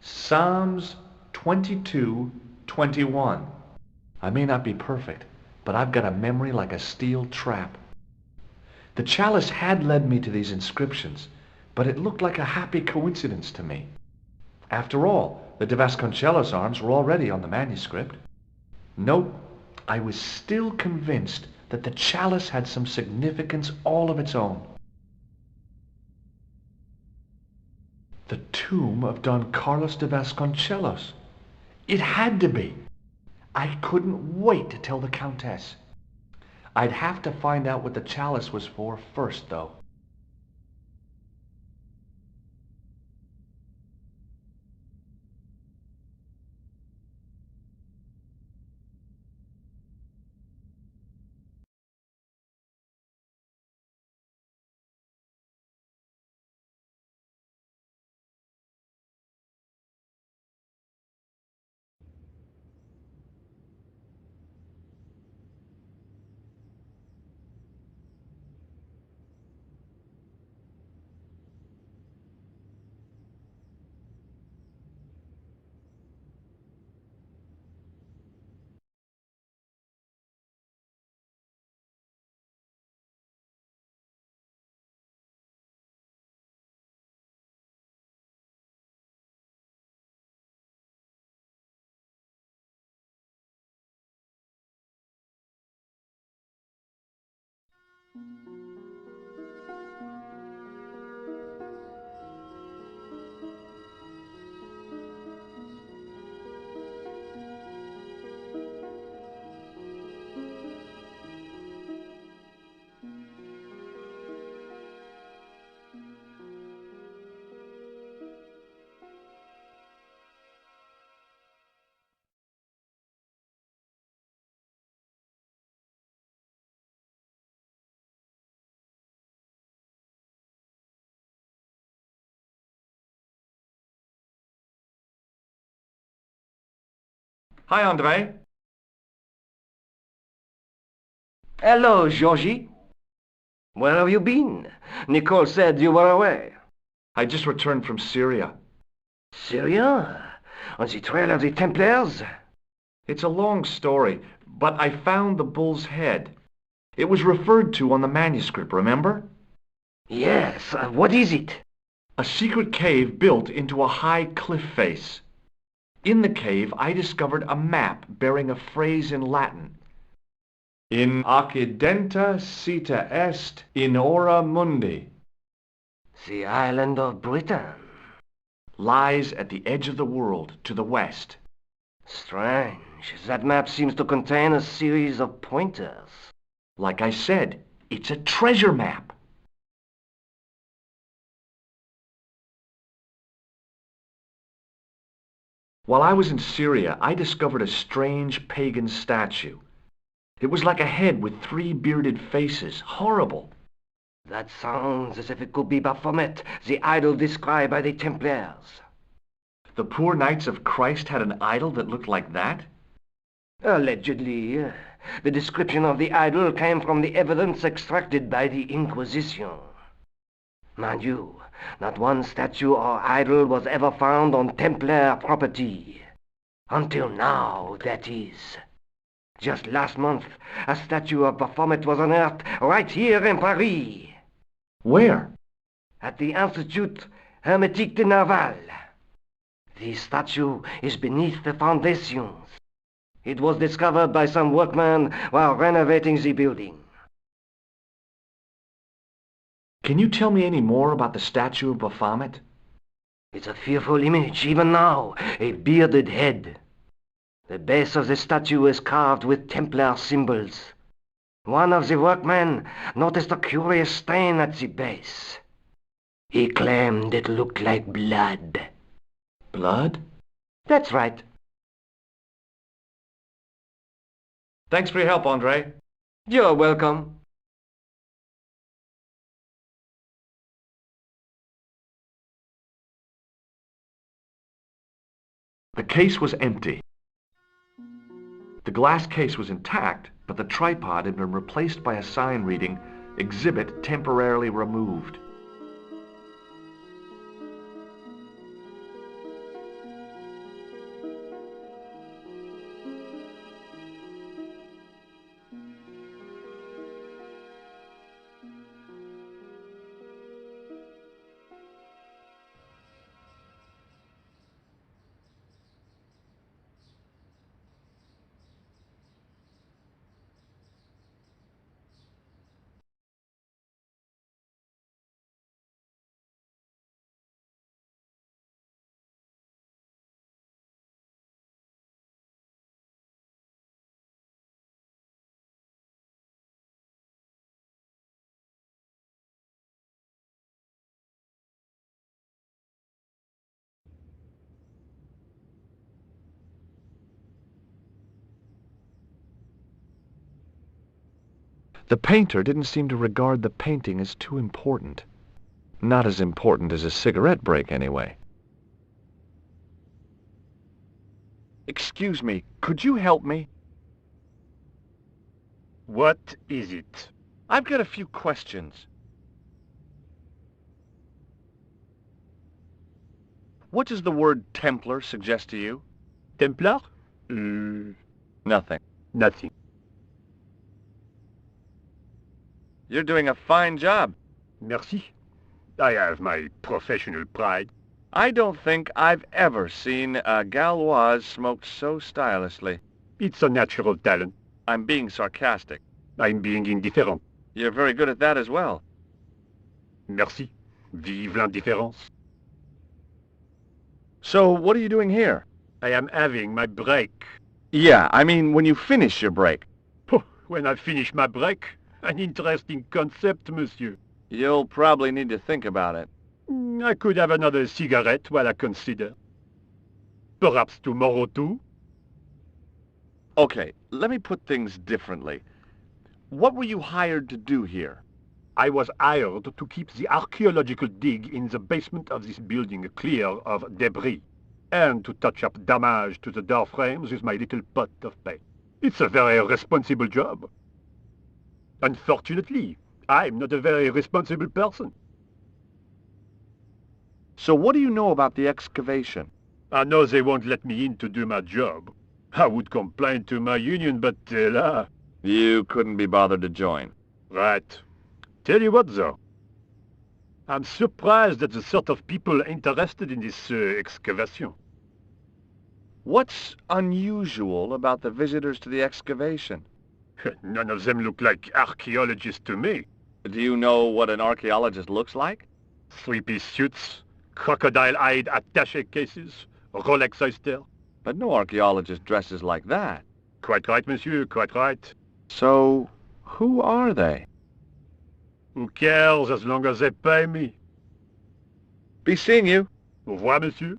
Psalms 22:21. I may not be perfect, but I've got a memory like a steel trap. The chalice had led me to these inscriptions, but it looked like a happy coincidence to me. After all, the De Vasconcelos arms were already on the manuscript. Nope, I was still convinced that the chalice had some significance all of its own. The tomb of Don Carlos de Vasconcelos. It had to be. I couldn't wait to tell the Countess. I'd have to find out what the chalice was for first, though. Hi, Andre. Hello, Georgie. Where have you been? Nicole said you were away. I just returned from Syria. Syria? On the trail of the Templars? It's a long story, but I found the bull's head. It was referred to on the manuscript, remember? Yes, what is it? A secret cave built into a high cliff face. In the cave, I discovered a map bearing a phrase in Latin. In occidenta cita est in ora mundi. The island of Britain. Lies at the edge of the world, to the west. Strange. That map seems to contain a series of pointers. Like I said, it's a treasure map. While I was in Syria, I discovered a strange pagan statue. It was like a head with 3 bearded faces. Horrible. That sounds as if it could be Baphomet, the idol described by the Templars. The poor Knights of Christ had an idol that looked like that? Allegedly. The description of the idol came from the evidence extracted by the Inquisition. Mind you, not one statue or idol was ever found on Templar property. Until now, that is. Just last month, a statue of Baphomet was unearthed right here in Paris. Where? At the Institut Hermétique de Nerval. The statue is beneath the foundations. It was discovered by some workmen while renovating the building. Can you tell me any more about the statue of Baphomet? It's a fearful image, even now, a bearded head. The base of the statue is carved with Templar symbols. One of the workmen noticed a curious stain at the base. He claimed it looked like blood. Blood? That's right. Thanks for your help, Andre. You're welcome. The case was empty. The glass case was intact, but the tripod had been replaced by a sign reading, "Exhibit temporarily removed." The painter didn't seem to regard the painting as too important. Not as important as a cigarette break, anyway. Excuse me, could you help me? What is it? I've got a few questions. What does the word Templar suggest to you? Templar? Nothing. Nothing. You're doing a fine job. Merci. I have my professional pride. I don't think I've ever seen a Gauloise smoked so stylishly. It's a natural talent. I'm being sarcastic. I'm being indifferent. You're very good at that as well. Merci. Vive l'indifférence. So, what are you doing here? I am having my break. Yeah, I mean when you finish your break. When I finish my break, an interesting concept, monsieur. You'll probably need to think about it. I could have another cigarette while I consider. Perhaps tomorrow too? Okay, let me put things differently. What were you hired to do here? I was hired to keep the archaeological dig in the basement of this building clear of debris, and to touch up damage to the door frames with my little pot of paint. It's a very responsible job. Unfortunately, I'm not a very responsible person. So what do you know about the excavation? I know they won't let me in to do my job. I would complain to my union, but You couldn't be bothered to join. Right. Tell you what, though. I'm surprised at the sort of people interested in this excavation. What's unusual about the visitors to the excavation? None of them look like archaeologists to me. Do you know what an archaeologist looks like? Three-piece suits, crocodile-eyed attaché cases, Rolex oyster. But no archaeologist dresses like that. Quite right, monsieur, quite right. So, who are they? Who cares as long as they pay me? Be seeing you. Au revoir, monsieur.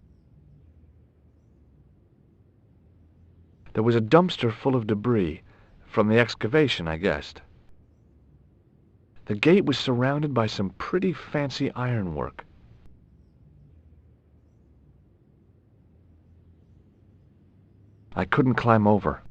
There was a dumpster full of debris, from the excavation, I guessed. The gate was surrounded by some pretty fancy ironwork. I couldn't climb over.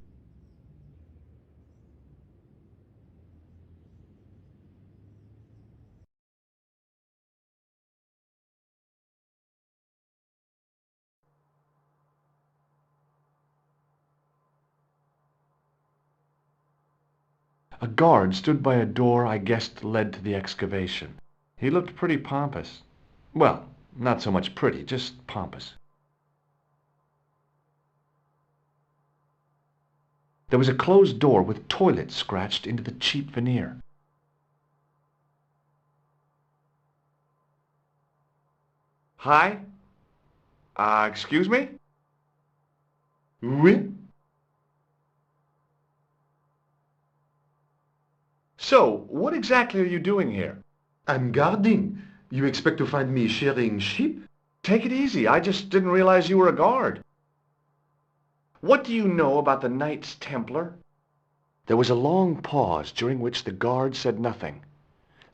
A guard stood by a door I guessed led to the excavation. He looked pretty pompous. Well, not so much pretty, just pompous. There was a closed door with toilet scratched into the cheap veneer. Hi? Excuse me? Oui? So, what exactly are you doing here? I'm guarding. You expect to find me shearing sheep? Take it easy. I just didn't realize you were a guard. What do you know about the Knights Templar? There was a long pause during which the guard said nothing.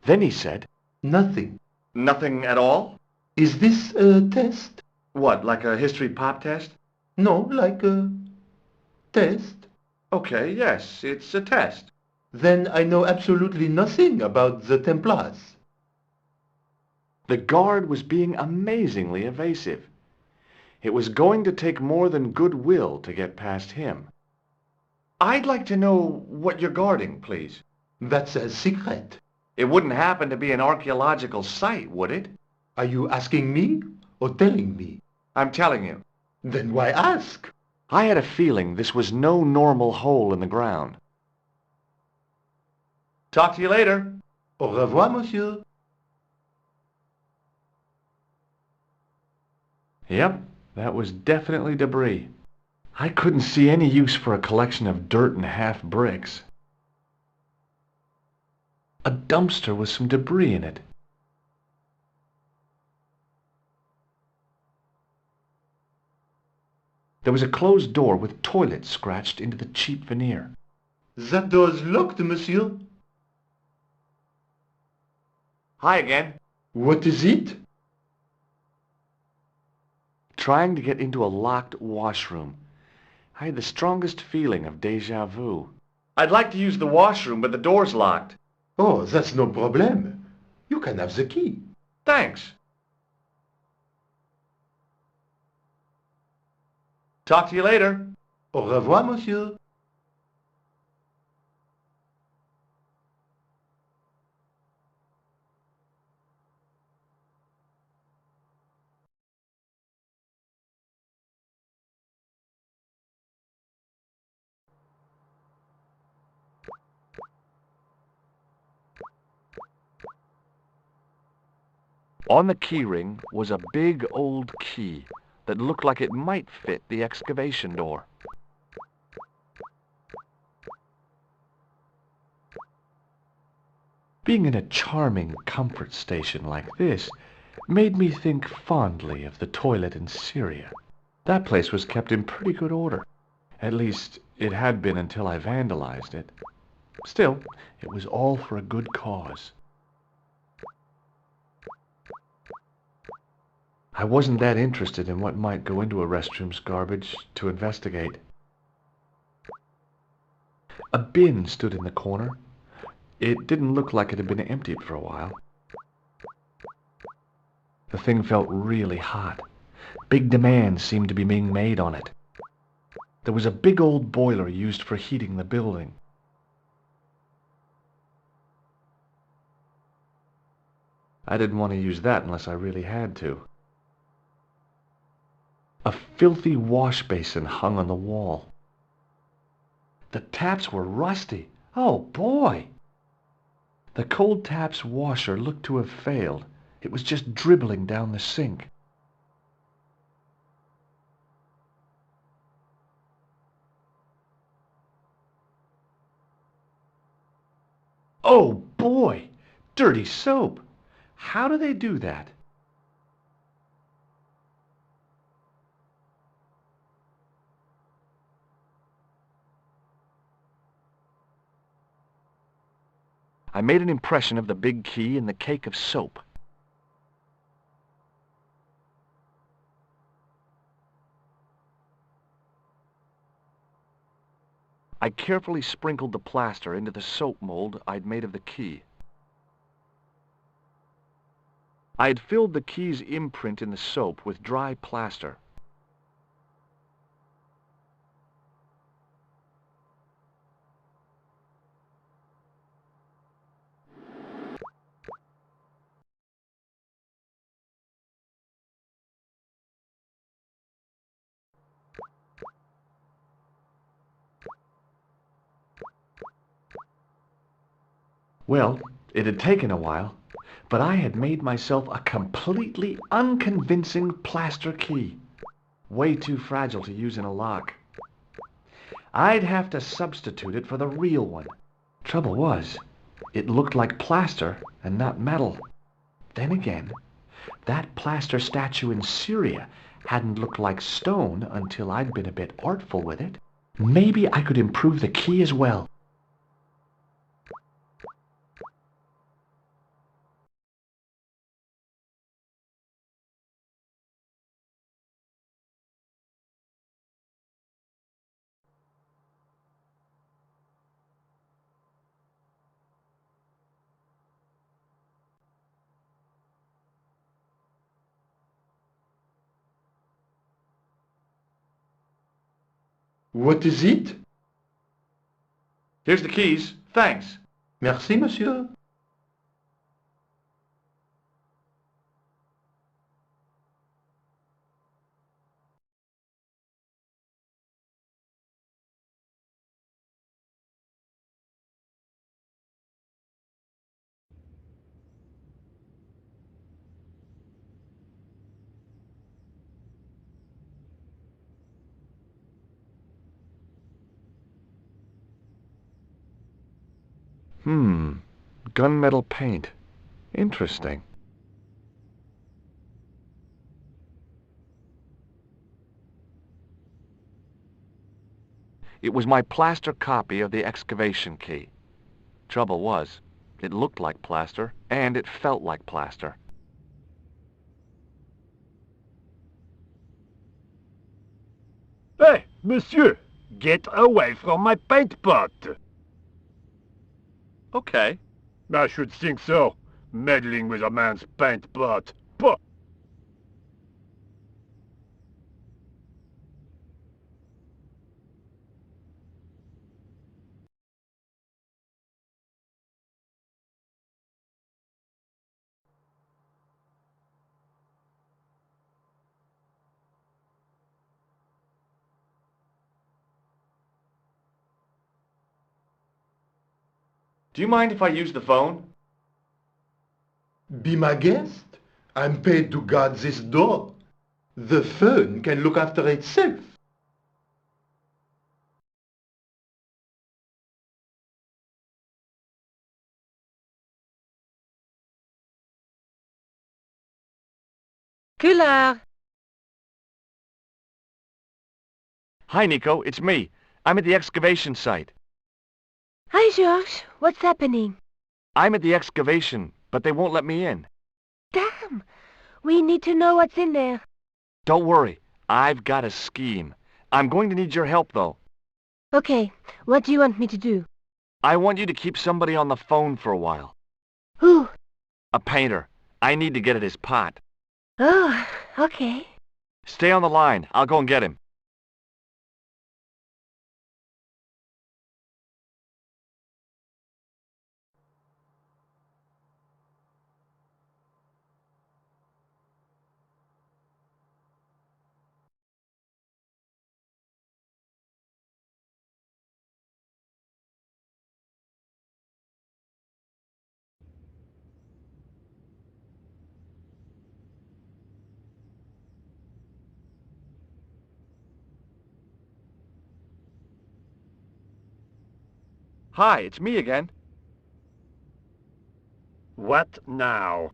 Then he said, Nothing. Nothing at all? Is this a test? What, like a history pop test? No, like a test. Okay, yes, it's a test. Then I know absolutely nothing about the Templars. The guard was being amazingly evasive. It was going to take more than goodwill to get past him. I'd like to know what you're guarding, please. That's a secret. It wouldn't happen to be an archaeological site, would it? Are you asking me or telling me? I'm telling you. Then why ask? I had a feeling this was no normal hole in the ground. Talk to you later. Au revoir, monsieur. Yep, that was definitely debris. I couldn't see any use for a collection of dirt and half bricks. A dumpster with some debris in it. There was a closed door with toilet scratched into the cheap veneer. That door's locked, monsieur. Hi again. What is it? Trying to get into a locked washroom. I had the strongest feeling of déjà vu. I'd like to use the washroom, but the door's locked. Oh, that's no problem. You can have the key. Thanks. Talk to you later. Au revoir, monsieur. On the keyring was a big old key that looked like it might fit the excavation door. Being in a charming comfort station like this made me think fondly of the toilet in Syria. That place was kept in pretty good order. At least, it had been until I vandalized it. Still, it was all for a good cause. I wasn't that interested in what might go into a restroom's garbage to investigate. A bin stood in the corner. It didn't look like it had been emptied for a while. The thing felt really hot. Big demands seemed to be being made on it. There was a big old boiler used for heating the building. I didn't want to use that unless I really had to. A filthy wash basin hung on the wall. The taps were rusty. Oh boy! The cold tap's washer looked to have failed. It was just dribbling down the sink. Oh boy! Dirty soap! How do they do that? I made an impression of the big key in the cake of soap. I carefully sprinkled the plaster into the soap mold I'd made of the key. I had filled the key's imprint in the soap with dry plaster. Well, it had taken a while, but I had made myself a completely unconvincing plaster key. Way too fragile to use in a lock. I'd have to substitute it for the real one. Trouble was, it looked like plaster and not metal. Then again, that plaster statue in Syria hadn't looked like stone until I'd been a bit artful with it. Maybe I could improve the key as well. What is it? Here's the keys. Thanks. Merci, monsieur. Gunmetal paint. Interesting. It was my plaster copy of the excavation key. Trouble was, it looked like plaster, and it felt like plaster. Hey, monsieur! Get away from my paint pot! Okay. I should think so. Meddling with a man's paint pot. Puh! Do you mind if I use the phone? Be my guest. I'm paid to guard this door. The phone can look after itself. Killer! Hi, Nico. It's me. I'm at the excavation site. Hi, Georges. What's happening? I'm at the excavation, but they won't let me in. Damn! We need to know what's in there. Don't worry. I've got a scheme. I'm going to need your help, though. Okay, what do you want me to do? I want you to keep somebody on the phone for a while. Who? A painter. I need to get at his pot. Oh, okay. Stay on the line. I'll go and get him. Hi, it's me again. What now?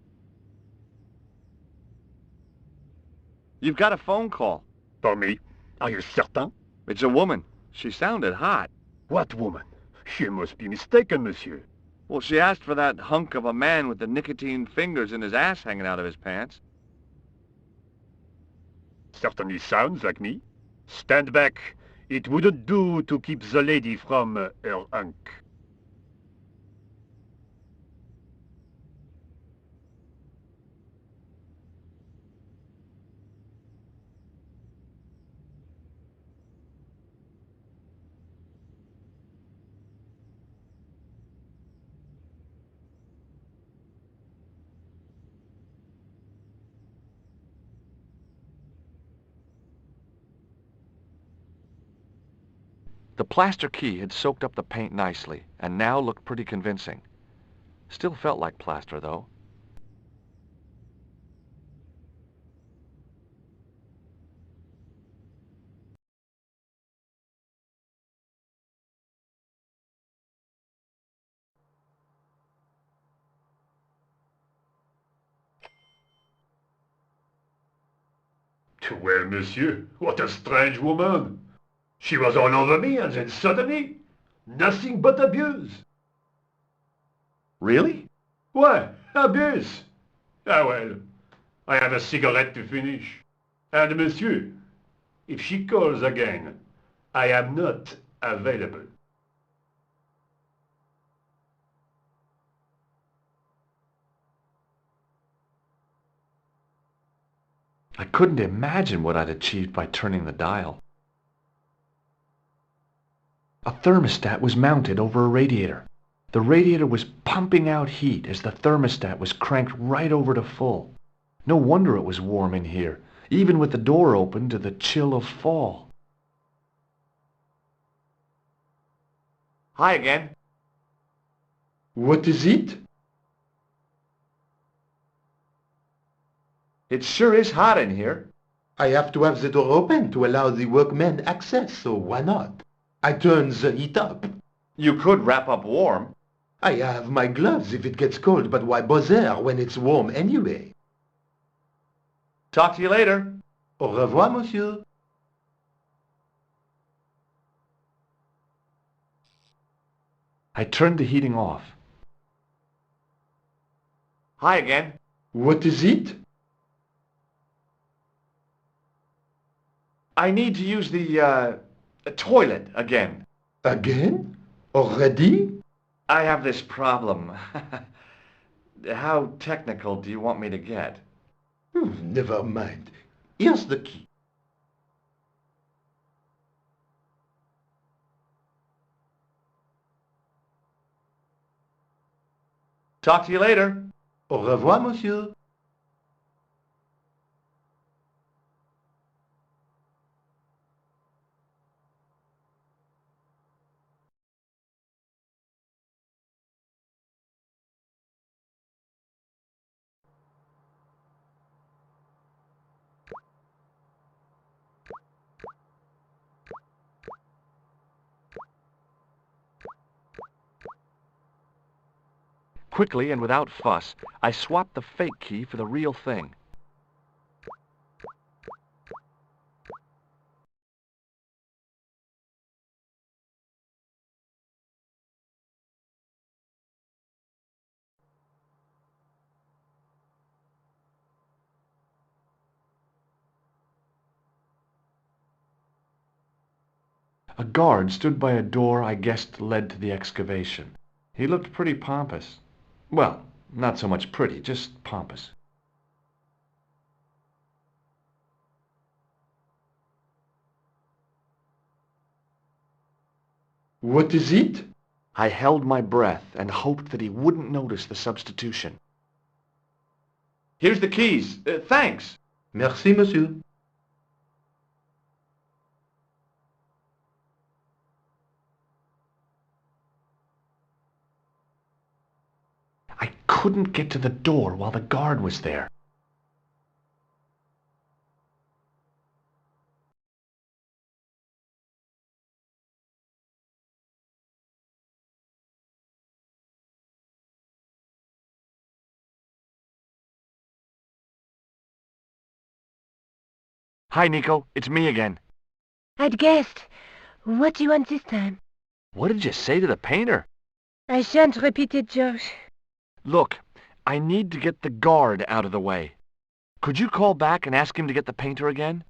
You've got a phone call. For me? Are you certain? It's a woman. She sounded hot. What woman? You must be mistaken, monsieur. Well, she asked for that hunk of a man with the nicotine fingers and his ass hanging out of his pants. Certainly sounds like me. Stand back. It wouldn't do to keep the lady from her hunk. The plaster key had soaked up the paint nicely, and now looked pretty convincing. Still felt like plaster, though. Well, monsieur, what a strange woman. She was all over me, and then suddenly, nothing but abuse. Really? Why, abuse? Ah well, I have a cigarette to finish. And monsieur, if she calls again, I am not available. I couldn't imagine what I'd achieved by turning the dial. A thermostat was mounted over a radiator. The radiator was pumping out heat as the thermostat was cranked right over to full. No wonder it was warm in here, even with the door open to the chill of fall. Hi again. What is it? It sure is hot in here. I have to have the door open to allow the workmen access, so why not? I turn the heat up. You could wrap up warm. I have my gloves if it gets cold, but why bother when it's warm anyway? Talk to you later. Au revoir, monsieur. I turned the heating off. Hi again. What is it? I need to use the toilet again. Again? Already? I have this problem. How technical do you want me to get? Never mind. Here's the key. Talk to you later. Au revoir, monsieur. Quickly and without fuss, I swapped the fake key for the real thing. A guard stood by a door I guessed led to the excavation. He looked pretty pompous. Well, not so much pretty, just pompous. What is it? I held my breath and hoped that he wouldn't notice the substitution. Here's the keys. Thanks. Merci, monsieur. I couldn't get to the door while the guard was there. Hi, Nico. It's me again. I'd guessed. What do you want this time? What did you say to the painter? I shan't repeat it, Josh. Look, I need to get the guard out of the way. Could you call back and ask him to get the painter again?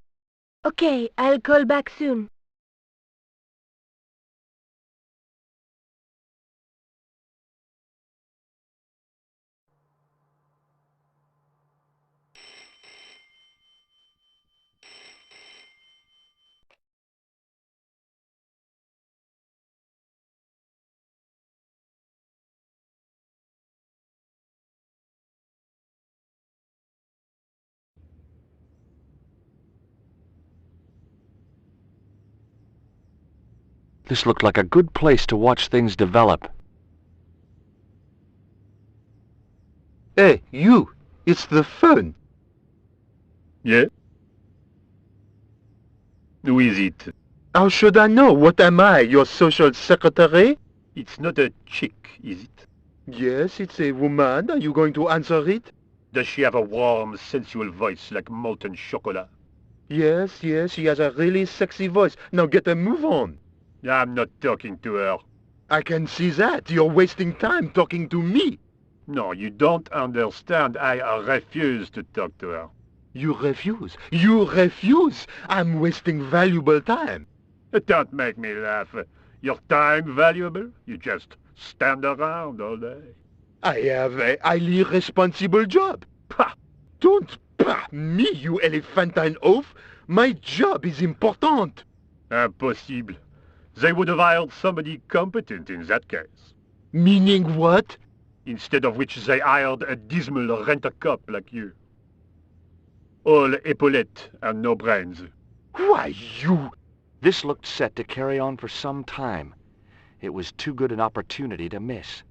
Okay, I'll call back soon. This looked like a good place to watch things develop. Hey, you! It's the phone! Yeah? Who is it? How should I know? What am I, your social secretary? It's not a chick, is it? Yes, it's a woman. Are you going to answer it? Does she have a warm, sensual voice like molten chocolate? Yes, she has a really sexy voice. Now get a move on. I'm not talking to her. I can see that. You're wasting time talking to me. No, you don't understand. I refuse to talk to her. You refuse? You refuse? I'm wasting valuable time. Don't make me laugh. Your time valuable? You just stand around all day. I have a highly responsible job. Pah! Don't pah me, you elephantine oaf. My job is important. Impossible. They would have hired somebody competent in that case. Meaning what? Instead of which they hired a dismal rent-a-cop like you. All epaulettes and no brains. Why, you... This looked set to carry on for some time. It was too good an opportunity to miss.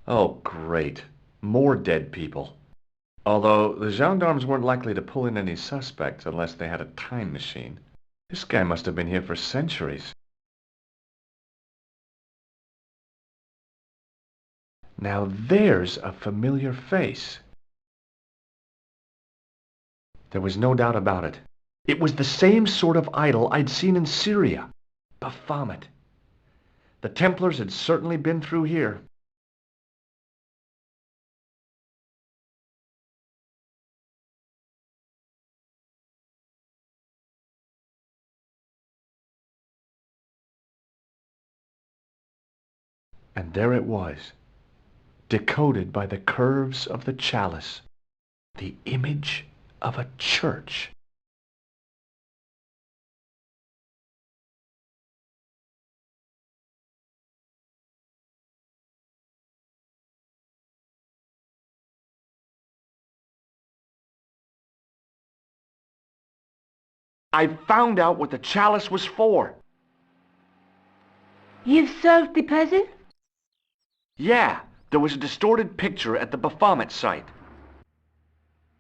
Oh, great. More dead people. Although the gendarmes weren't likely to pull in any suspects unless they had a time machine. This guy must have been here for centuries. Now there's a familiar face. There was no doubt about it. It was the same sort of idol I'd seen in Syria. Baphomet. The Templars had certainly been through here. And there it was, decoded by the curves of the chalice, the image of a church. I found out what the chalice was for. You've solved the puzzle? Yeah, there was a distorted picture at the Baphomet site.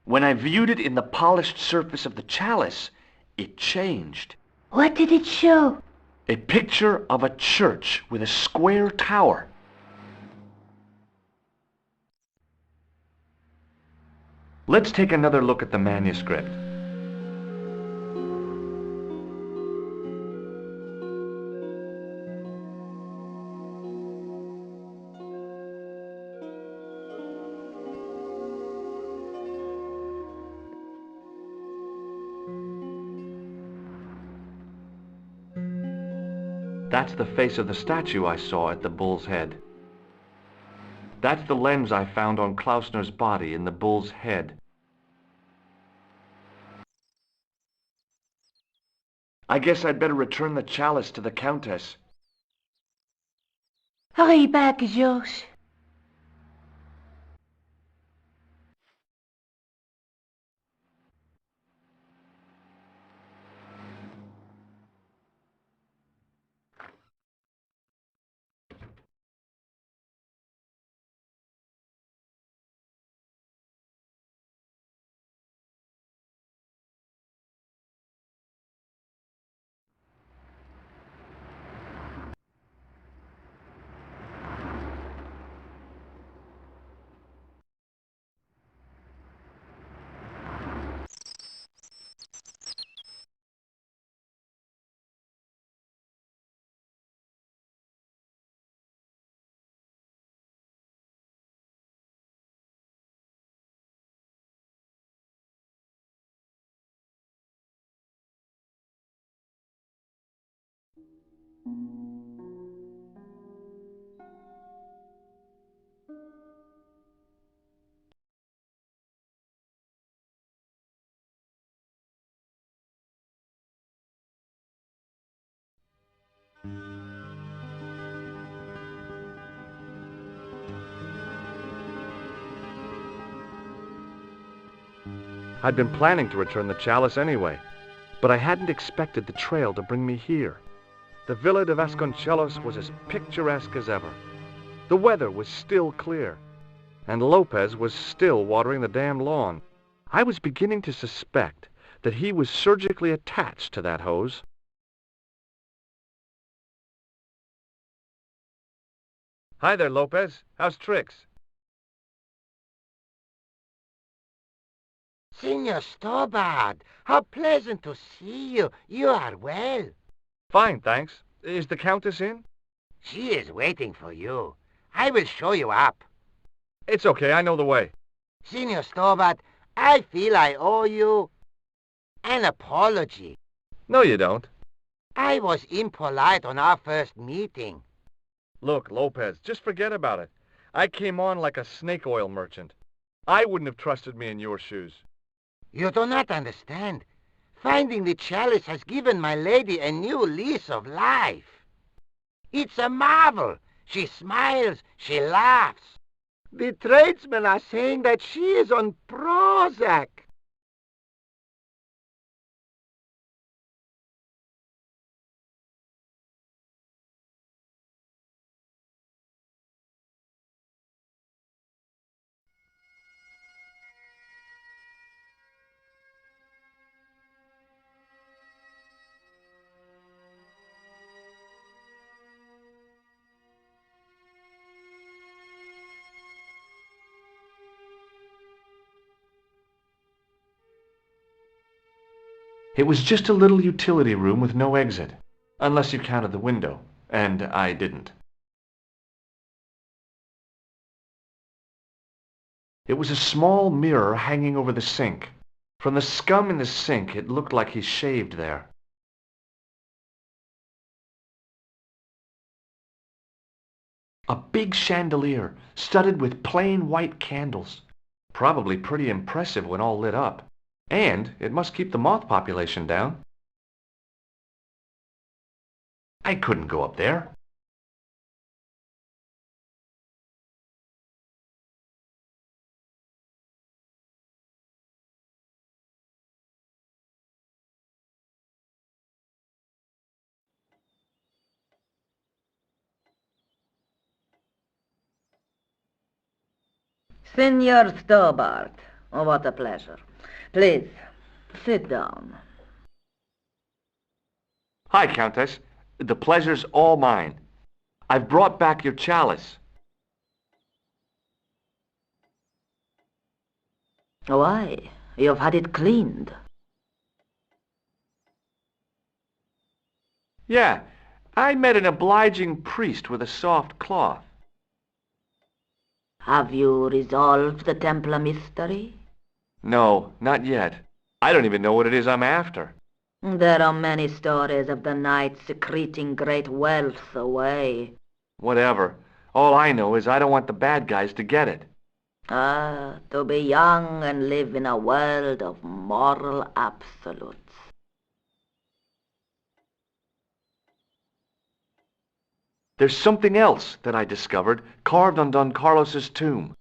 When I viewed it in the polished surface of the chalice, it changed. What did it show? A picture of a church with a square tower. Let's take another look at the manuscript. That's the face of the statue I saw at the bull's head. That's the lens I found on Klausner's body in the bull's head. I guess I'd better return the chalice to the Countess. Hurry back, Georges. I'd been planning to return the chalice anyway, but I hadn't expected the trail to bring me here. The Villa de Vasconcelos was as picturesque as ever. The weather was still clear, and Lopez was still watering the damn lawn. I was beginning to suspect that he was surgically attached to that hose. Hi there, Lopez. How's tricks? Senor Stobart, how pleasant to see you. You are well. Fine, thanks. Is the Countess in? She is waiting for you. I will show you up. It's okay, I know the way. Senor Stobart, I feel I owe you an apology. No, you don't. I was impolite on our first meeting. Look, Lopez, just forget about it. I came on like a snake oil merchant. I wouldn't have trusted me in your shoes. You do not understand. Finding the chalice has given my lady a new lease of life. It's a marvel. She smiles, she laughs. The tradesmen are saying that she is on Prozac. It was just a little utility room with no exit, unless you counted the window, and I didn't. It was a small mirror hanging over the sink. From the scum in the sink, it looked like he shaved there. A big chandelier, studded with plain white candles. Probably pretty impressive when all lit up. And it must keep the moth population down. I couldn't go up there. Senor Stobart, oh, what a pleasure. Please, sit down. Hi, Countess. The pleasure's all mine. I've brought back your chalice. Why? You've had it cleaned. Yeah, I met an obliging priest with a soft cloth. Have you resolved the Templar mystery? No, not yet. I don't even know what it is I'm after. There are many stories of the knights secreting great wealth away. Whatever. All I know is I don't want the bad guys to get it. To be young and live in a world of moral absolutes. There's something else that I discovered carved on Don Carlos's tomb.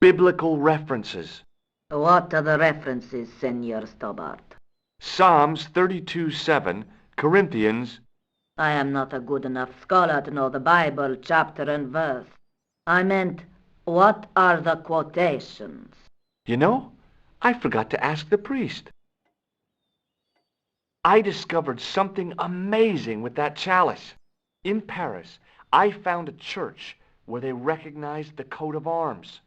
Biblical references. What are the references, Senor Stobart? Psalms 32:7, Corinthians. I am not a good enough scholar to know the Bible chapter and verse. I meant, what are the quotations? You know, I forgot to ask the priest. I discovered something amazing with that chalice. In Paris, I found a church where they recognized the coat of arms.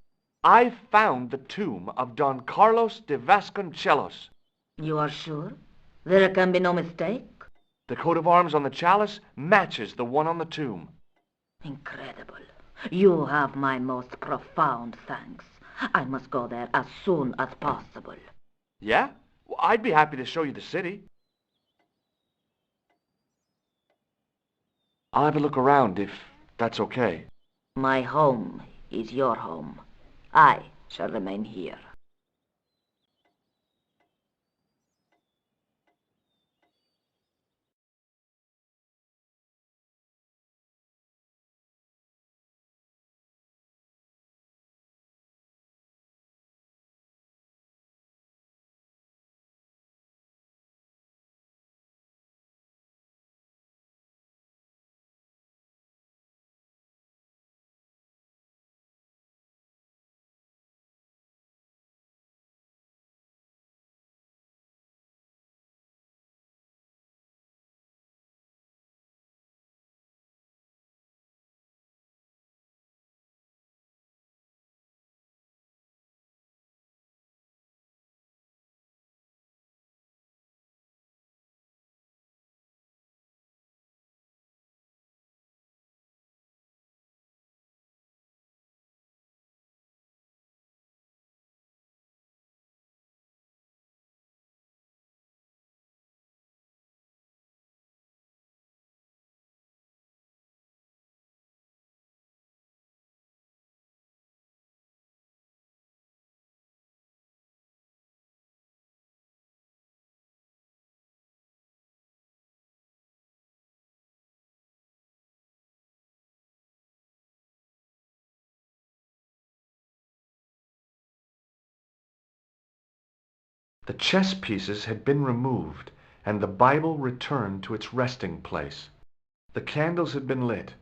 I found the tomb of Don Carlos de Vasconcelos. You are sure? There can be no mistake? The coat of arms on the chalice matches the one on the tomb. Incredible. You have my most profound thanks. I must go there as soon as possible. Yeah? Well, I'd be happy to show you the city. I'll have a look around if that's okay. My home is your home. I shall remain here. The chess pieces had been removed, and the Bible returned to its resting place. The candles had been lit.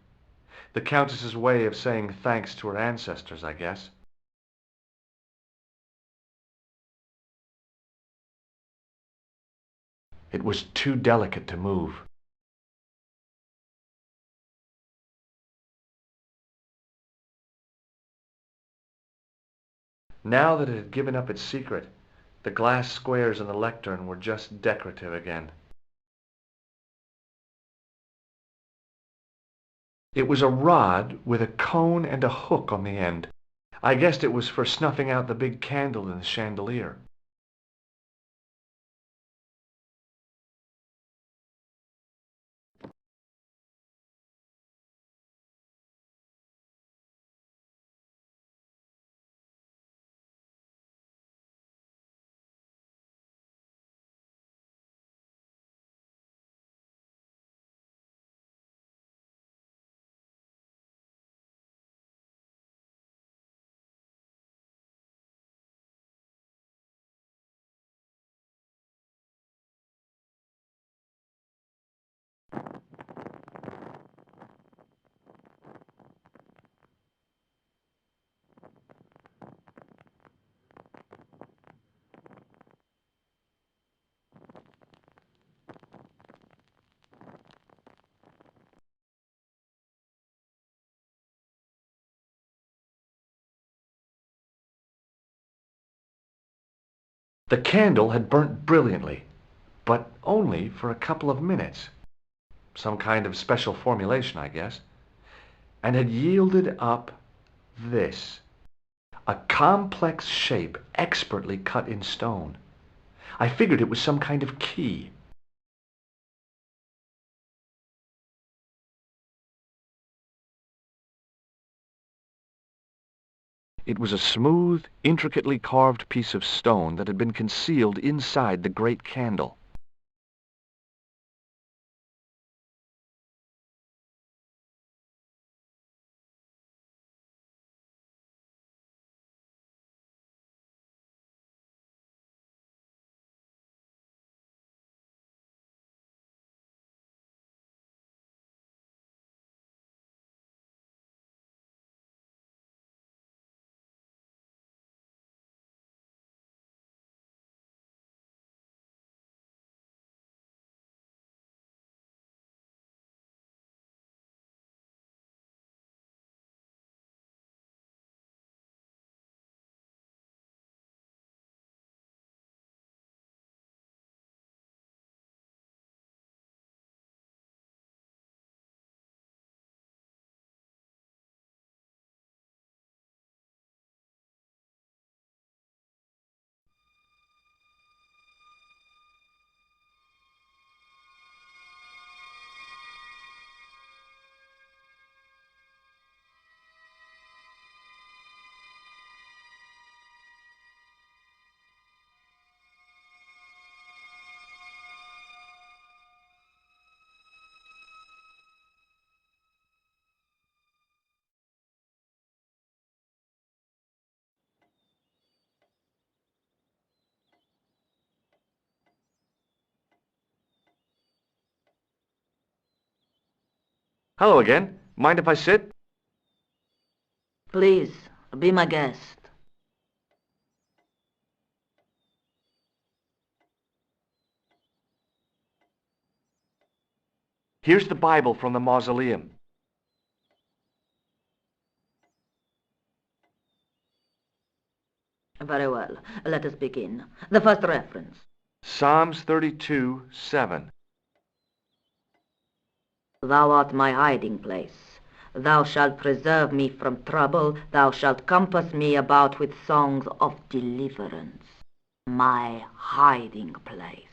The Countess's way of saying thanks to her ancestors, I guess. It was too delicate to move. Now that it had given up its secret, the glass squares on the lectern were just decorative again. It was a rod with a cone and a hook on the end. I guessed it was for snuffing out the big candle in the chandelier. The candle had burnt brilliantly, but only for a couple of minutes. Some kind of special formulation, I guess. And had yielded up this. A complex shape expertly cut in stone. I figured it was some kind of key. It was a smooth, intricately carved piece of stone that had been concealed inside the great candle. Hello again. Mind if I sit? Please, be my guest. Here's the Bible from the mausoleum. Very well. Let us begin. The first reference. Psalms 32:7. Thou art my hiding place. Thou shalt preserve me from trouble. Thou shalt compass me about with songs of deliverance. My hiding place.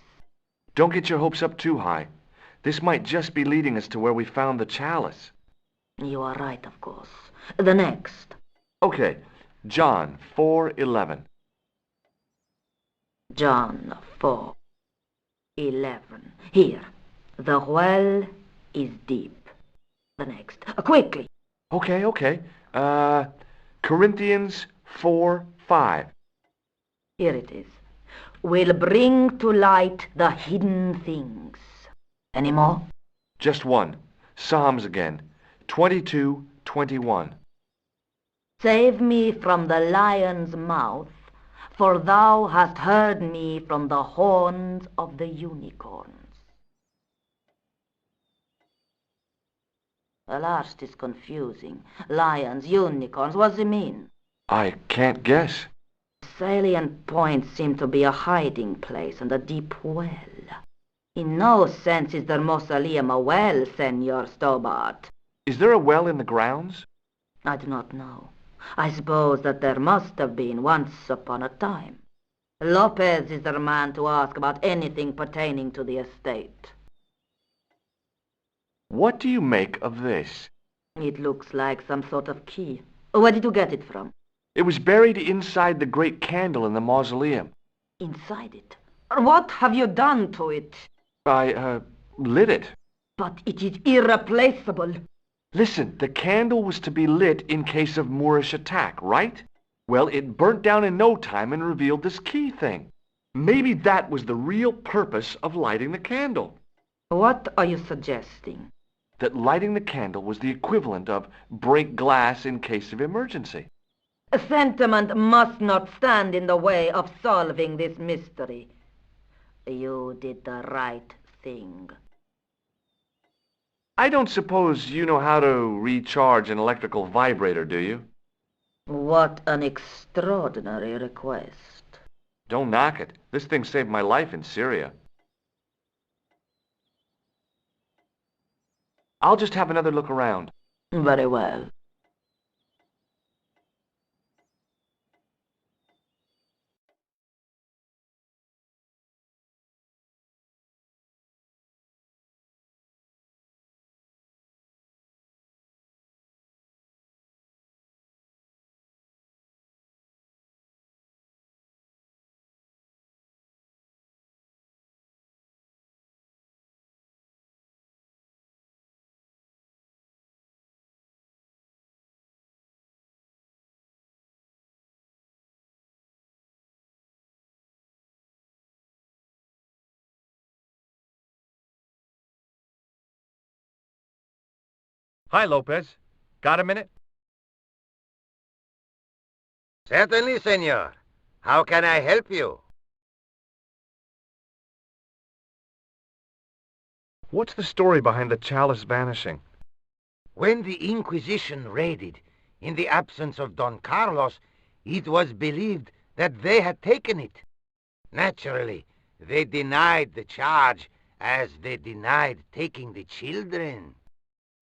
Don't get your hopes up too high. This might just be leading us to where we found the chalice. You are right, of course. The next. Okay, John 4:11. John 4:11. Here. The well is deep. The next. Quickly. Okay. Corinthians 4:5. Here it is. Will bring to light the hidden things. Any more? Just one. Psalms again. 22:21. Save me from the lion's mouth, for thou hast heard me from the horns of the unicorns. The last is confusing. Lions, unicorns, what does it mean? I can't guess. Salient points seem to be a hiding place and a deep well. In no sense is their mausoleum a well, Senor Stobart. Is there a well in the grounds? I do not know. I suppose that there must have been once upon a time. Lopez is the man to ask about anything pertaining to the estate. What do you make of this? It looks like some sort of key. Where did you get it from? It was buried inside the great candle in the mausoleum. Inside it? What have you done to it? I, lit it. But it is irreplaceable. Listen, the candle was to be lit in case of Moorish attack, right? Well, it burnt down in no time and revealed this key thing. Maybe that was the real purpose of lighting the candle. What are you suggesting? That lighting the candle was the equivalent of break glass in case of emergency. Sentiment must not stand in the way of solving this mystery. You did the right thing. I don't suppose you know how to recharge an electrical vibrator, do you? What an extraordinary request. Don't knock it. This thing saved my life in Syria. I'll just have another look around. Very well. Hi, Lopez. Got a minute? Certainly, senor. How can I help you? What's the story behind the chalice vanishing? When the Inquisition raided, in the absence of Don Carlos, it was believed that they had taken it. Naturally, they denied the charge, as they denied taking the children.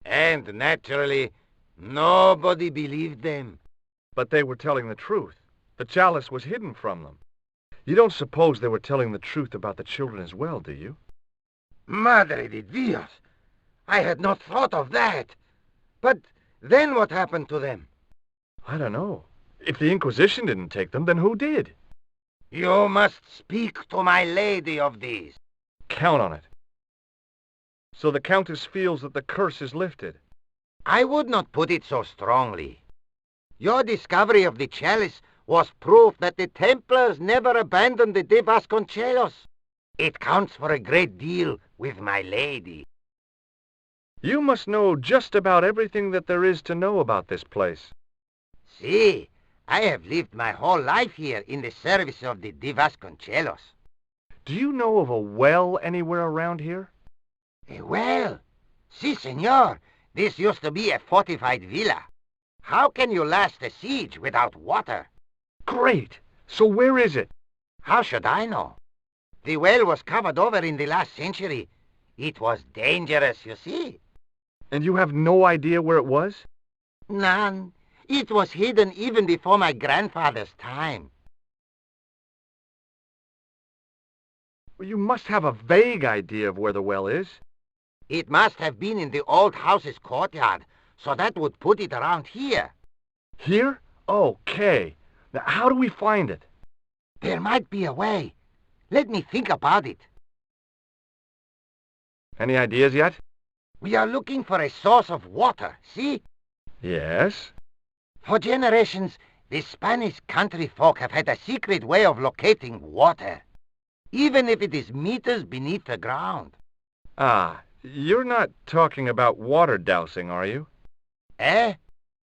And naturally, nobody believed them. But they were telling the truth. The chalice was hidden from them. You don't suppose they were telling the truth about the children as well, do you? Madre de Dios! I had not thought of that. But then what happened to them? I don't know. If the Inquisition didn't take them, then who did? You must speak to my lady of these. Count on it. So the Countess feels that the curse is lifted. I would not put it so strongly. Your discovery of the chalice was proof that the Templars never abandoned the de Vasconcelos. It counts for a great deal with my lady. You must know just about everything that there is to know about this place. See, I have lived my whole life here in the service of the de Vasconcelos. Do you know of a well anywhere around here? A well? Si, senor. This used to be a fortified villa. How can you last a siege without water? Great! So where is it? How should I know? The well was covered over in the last century. It was dangerous, you see. And you have no idea where it was? None. It was hidden even before my grandfather's time. Well, you must have a vague idea of where the well is. It must have been in the old house's courtyard, so that would put it around here. Here? Okay. Now, how do we find it? There might be a way. Let me think about it. Any ideas yet? We are looking for a source of water, see? Yes. For generations, the Spanish country folk have had a secret way of locating water, even if it is meters beneath the ground. Ah, you're not talking about water dousing, are you? Eh?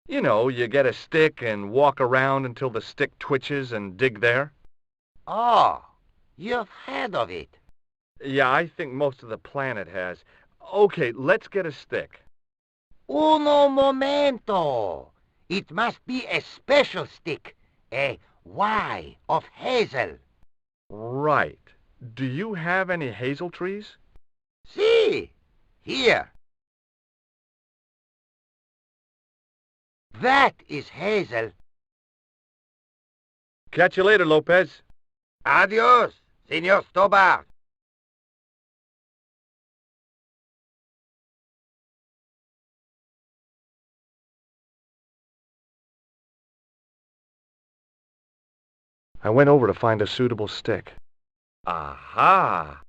You know, you get a stick and walk around until the stick twitches and dig there. Oh, you've heard of it. Yeah, I think most of the planet has. Okay, let's get a stick. Uno momento. It must be a special stick, a Y of hazel. Right. Do you have any hazel trees? See, here. That is hazel. Catch you later, Lopez. Adios, Senor Stobart. I went over to find a suitable stick. Aha!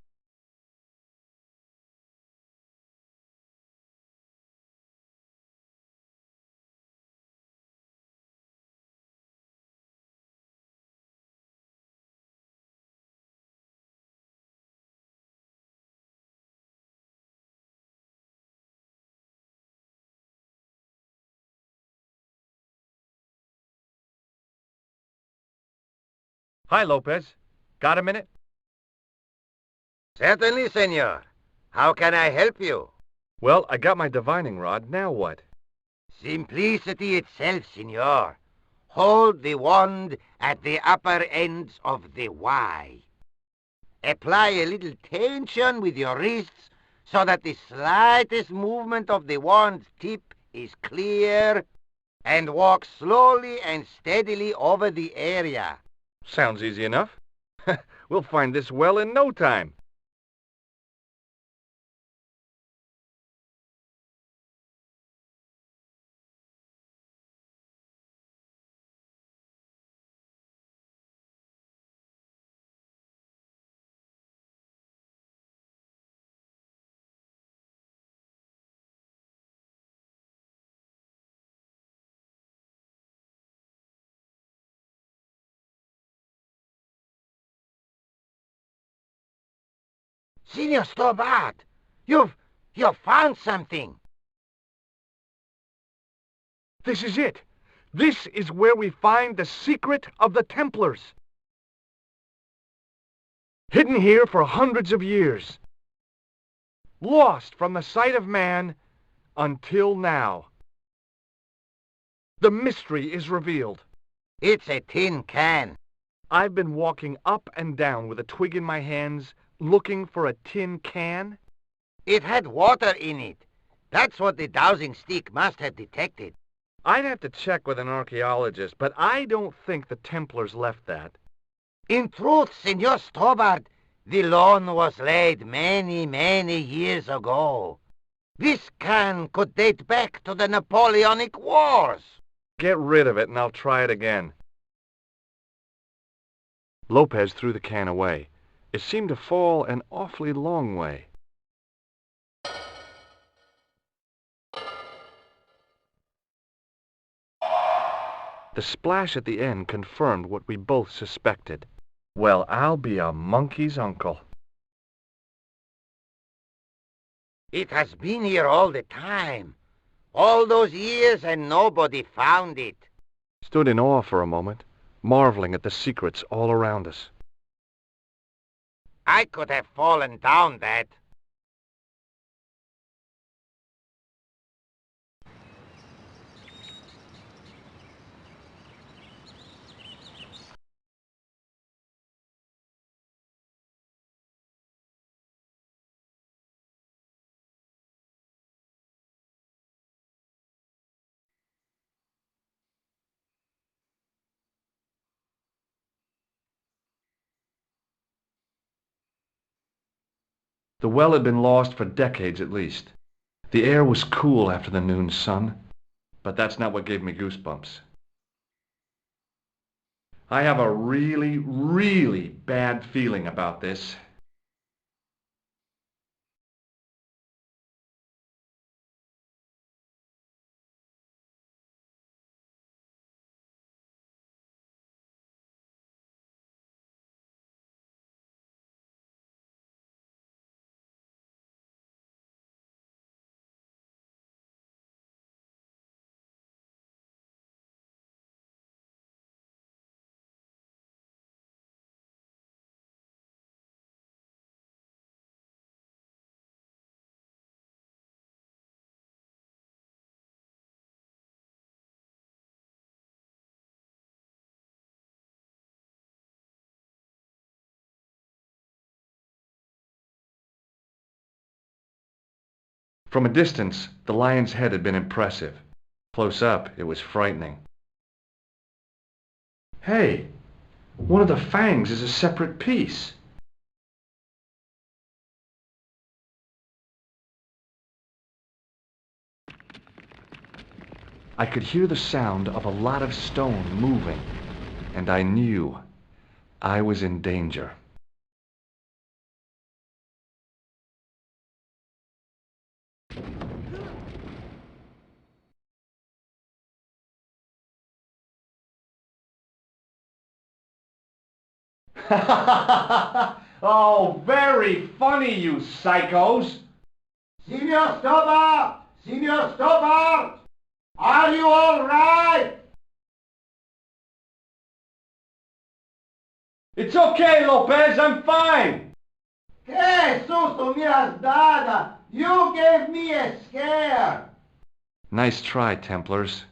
Hi, Lopez. Got a minute? Certainly, senor. How can I help you? Well, I got my divining rod. Now what? Simplicity itself, senor. Hold the wand at the upper ends of the Y. Apply a little tension with your wrists so that the slightest movement of the wand's tip is clear, and walk slowly and steadily over the area. Sounds easy enough. We'll find this well in no time. Signor Stobart, you've found something. This is it. This is where we find the secret of the Templars. Hidden here for hundreds of years. Lost from the sight of man until now. The mystery is revealed. It's a tin can. I've been walking up and down with a twig in my hands, looking for a tin can. It had water in it. That's what the dowsing stick must have detected. I'd have to check with an archaeologist, but I don't think the Templars left that. In truth, Signor Stobart, the loan was laid many, many years ago. This can could date back to the Napoleonic Wars. Get rid of it and I'll try it again. Lopez threw the can away. It seemed to fall an awfully long way. The splash at the end confirmed what we both suspected. Well, I'll be a monkey's uncle. It has been here all the time. All those years and nobody found it. Stood in awe for a moment, marveling at the secrets all around us. I could have fallen down that. The well had been lost for decades at least. The air was cool after the noon sun, but that's not what gave me goosebumps. I have a really, really bad feeling about this. From a distance, the lion's head had been impressive. Close up, it was frightening. Hey, one of the fangs is a separate piece. I could hear the sound of a lot of stone moving, and I knew I was in danger. Oh, very funny, you psychos! Signor Stobart! Signor Stobart! Are you all right? It's okay, Lopez, I'm fine! Que susto me has dado! You gave me a scare! Nice try, Templars.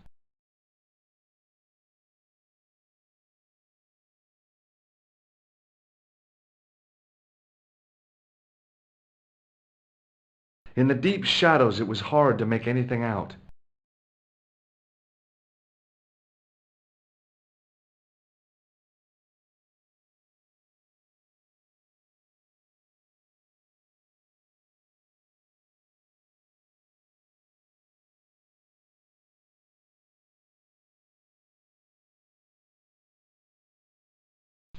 In the deep shadows, it was hard to make anything out.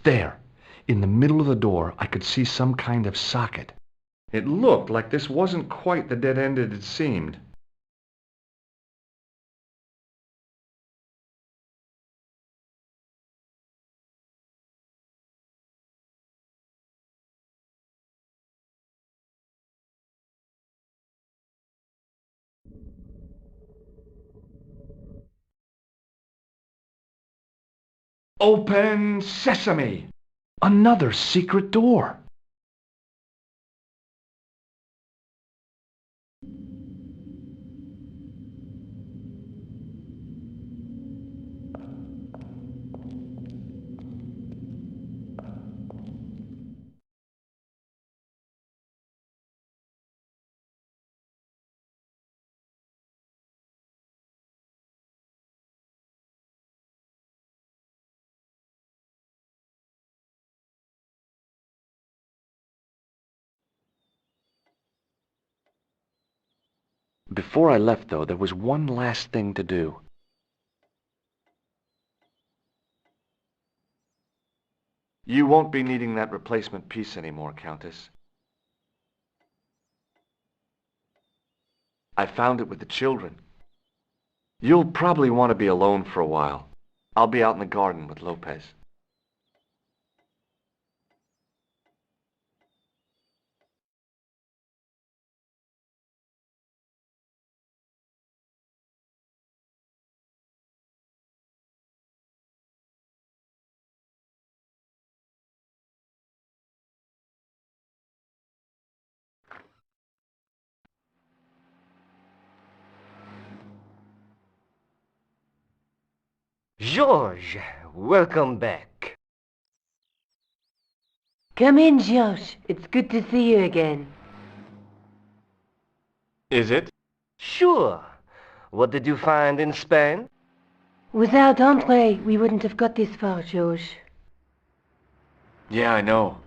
There, in the middle of the door, I could see some kind of socket. It looked like this wasn't quite the dead end it had seemed. Open sesame! Another secret door! Before I left, though, there was one last thing to do. You won't be needing that replacement piece anymore, Countess. I found it with the children. You'll probably want to be alone for a while. I'll be out in the garden with Lopez. Georges, welcome back. Come in, Georges. It's good to see you again. Is it? Sure. What did you find in Spain? Without André, we wouldn't have got this far, Georges. Yeah, I know.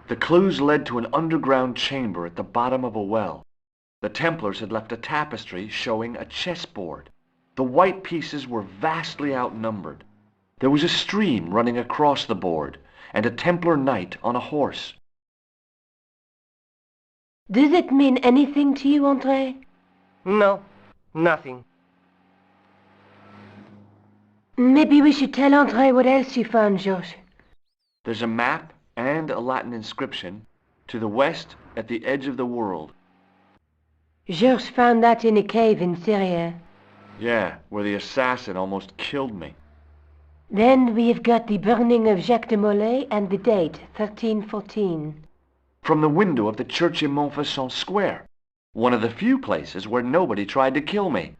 The clues led to an underground chamber at the bottom of a well. The Templars had left a tapestry showing a chessboard. The white pieces were vastly outnumbered. There was a stream running across the board, and a Templar knight on a horse. Does it mean anything to you, André? No, nothing. Maybe we should tell André what else you found, Georges. There's a map and a Latin inscription to the west at the edge of the world. Georges found that in a cave in Syria. Yeah, where the assassin almost killed me. Then we have got the burning of Jacques de Molay and the date, 1314. From the window of the church in Montfaucon Square, one of the few places where nobody tried to kill me.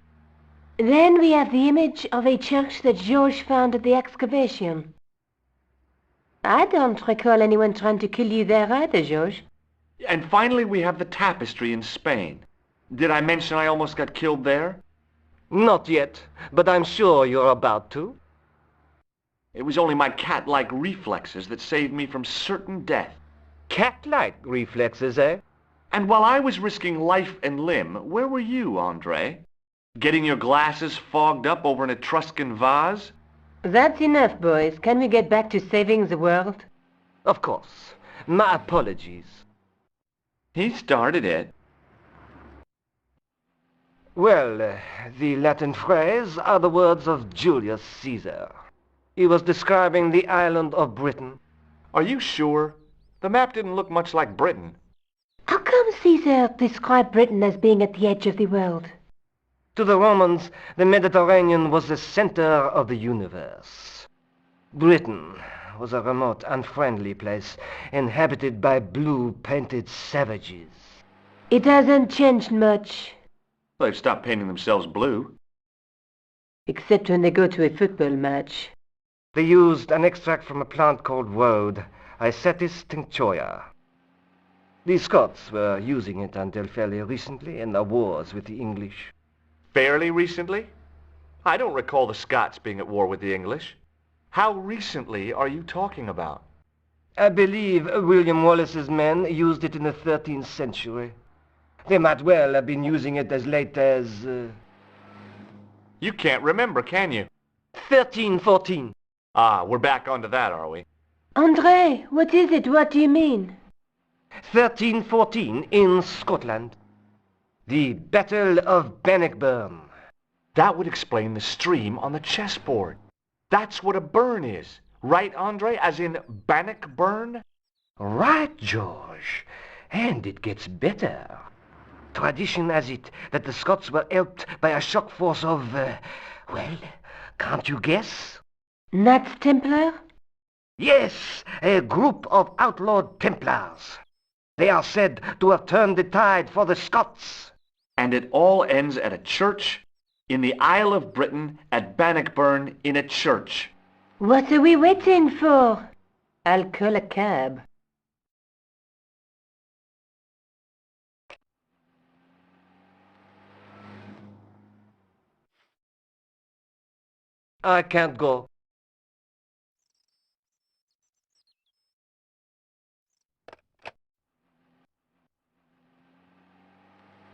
Then we have the image of a church that Georges found at the excavation. I don't recall anyone trying to kill you there either, Georges. And finally we have the tapestry in Spain. Did I mention I almost got killed there? Not yet, but I'm sure you're about to. It was only my cat-like reflexes that saved me from certain death. Cat-like reflexes, eh? And while I was risking life and limb, where were you, André? Getting your glasses fogged up over an Etruscan vase? That's enough, boys. Can we get back to saving the world? Of course. My apologies. He started it. Well, the Latin phrase are the words of Julius Caesar. He was describing the island of Britain. Are you sure? The map didn't look much like Britain. How come Caesar described Britain as being at the edge of the world? To the Romans, the Mediterranean was the center of the universe. Britain was a remote, unfriendly place, inhabited by blue-painted savages. It hasn't changed much. They've stopped painting themselves blue. Except when they go to a football match. They used an extract from a plant called woad, Icetis tinctoria. The Scots were using it until fairly recently in the wars with the English. Fairly recently? I don't recall the Scots being at war with the English. How recently are you talking about? I believe William Wallace's men used it in the 13th century. They might well have been using it as late as... You can't remember, can you? 1314. Ah, we're back onto that, are we? André, what is it? What do you mean? 1314 in Scotland. The Battle of Bannockburn. That would explain the stream on the chessboard. That's what a burn is. Right, André? As in Bannockburn? Right, George. And it gets better. Tradition has it that the Scots were helped by a shock force of, well, can't you guess? Knights Templar? Yes, a group of outlawed Templars. They are said to have turned the tide for the Scots. And it all ends at a church in the Isle of Britain at Bannockburn in a church. What are we waiting for? I'll call a cab. I can't go.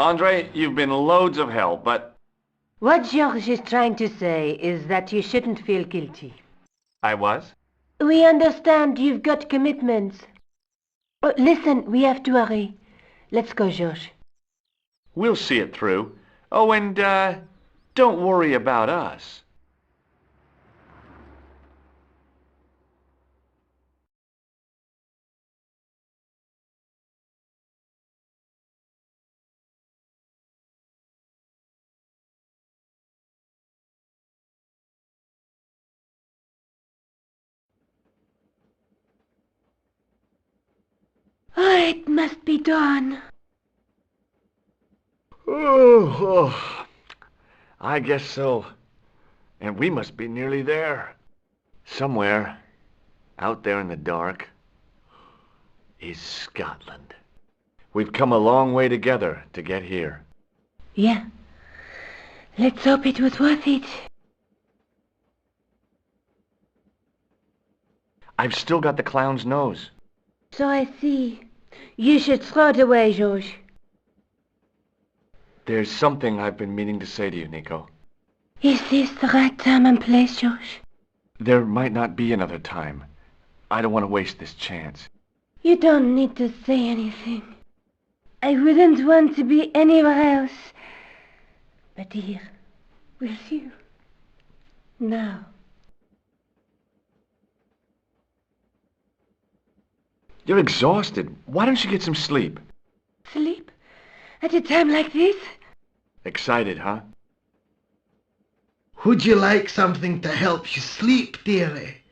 André, you've been loads of help, but... What George is trying to say is that you shouldn't feel guilty. I was? We understand you've got commitments. Oh, listen, we have to hurry. Let's go, George. We'll see it through. Oh, and, don't worry about us. Oh, it must be dawn. Oh, I guess so. And we must be nearly there. Somewhere, out there in the dark, is Scotland. We've come a long way together to get here. Yeah. Let's hope it was worth it. I've still got the clown's nose. So I see. You should throw it away, George. There's something I've been meaning to say to you, Nico. Is this the right time and place, George? There might not be another time. I don't want to waste this chance. You don't need to say anything. I wouldn't want to be anywhere else but here, with you. Now. You're exhausted. Why don't you get some sleep? Sleep? At a time like this? Excited, huh? Would you like something to help you sleep, dearie?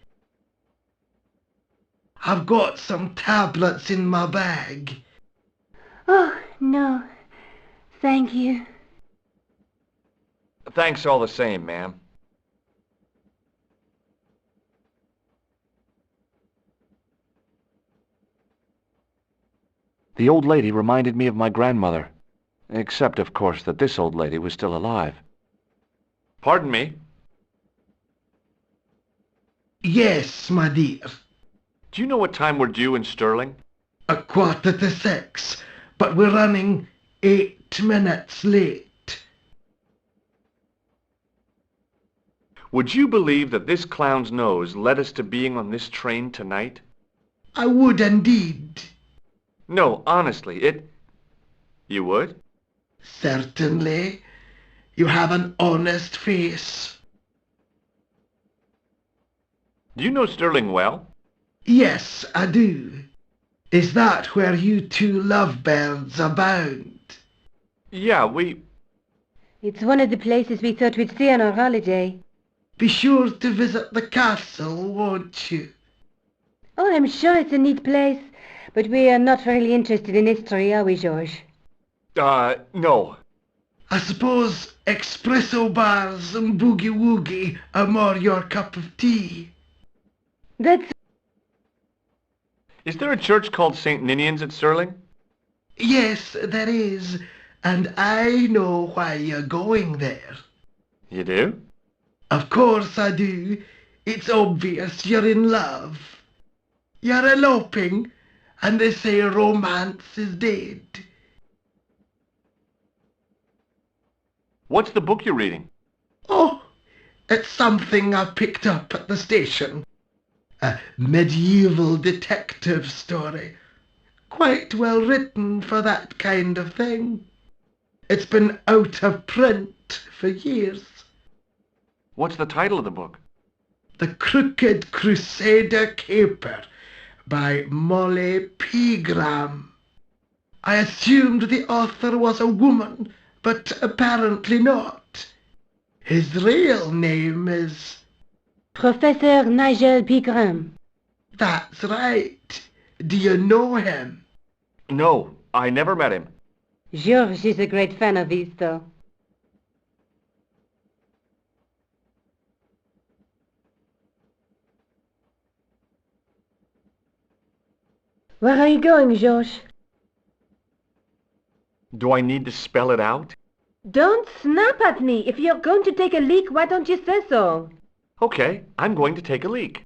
I've got some tablets in my bag. Oh, no. Thank you. Thanks all the same, ma'am. The old lady reminded me of my grandmother. Except, of course, that this old lady was still alive. Pardon me? Yes, my dear. Do you know what time we're due in Stirling? 6:15, but we're running 8 minutes late. Would you believe that this clown's nose led us to being on this train tonight? I would indeed. No, honestly, You would? Certainly. You have an honest face. Do you know Stirling well? Yes, I do. Is that where you two lovebirds abound? Yeah, It's one of the places we thought we'd stay on our holiday. Be sure to visit the castle, won't you? Oh, I'm sure it's a neat place. But we are not really interested in history, are we, George? No. I suppose espresso bars and boogie-woogie are more your cup of tea. That's... Is there a church called St. Ninian's at Stirling? Yes, there is, and I know why you're going there. You do? Of course I do. It's obvious you're in love. You're eloping, and they say romance is dead. What's the book you're reading? Oh, it's something I picked up at the station. A medieval detective story. Quite well written for that kind of thing. It's been out of print for years. What's the title of the book? The Crooked Crusader Caper by Molly Pegram. I assumed the author was a woman, but apparently not. His real name is... Professor Nigel Pegram. That's right. Do you know him? No, I never met him. George is a great fan of his, though. Where are you going, George? Do I need to spell it out? Don't snap at me. If you're going to take a leak, why don't you say so? Okay, I'm going to take a leak.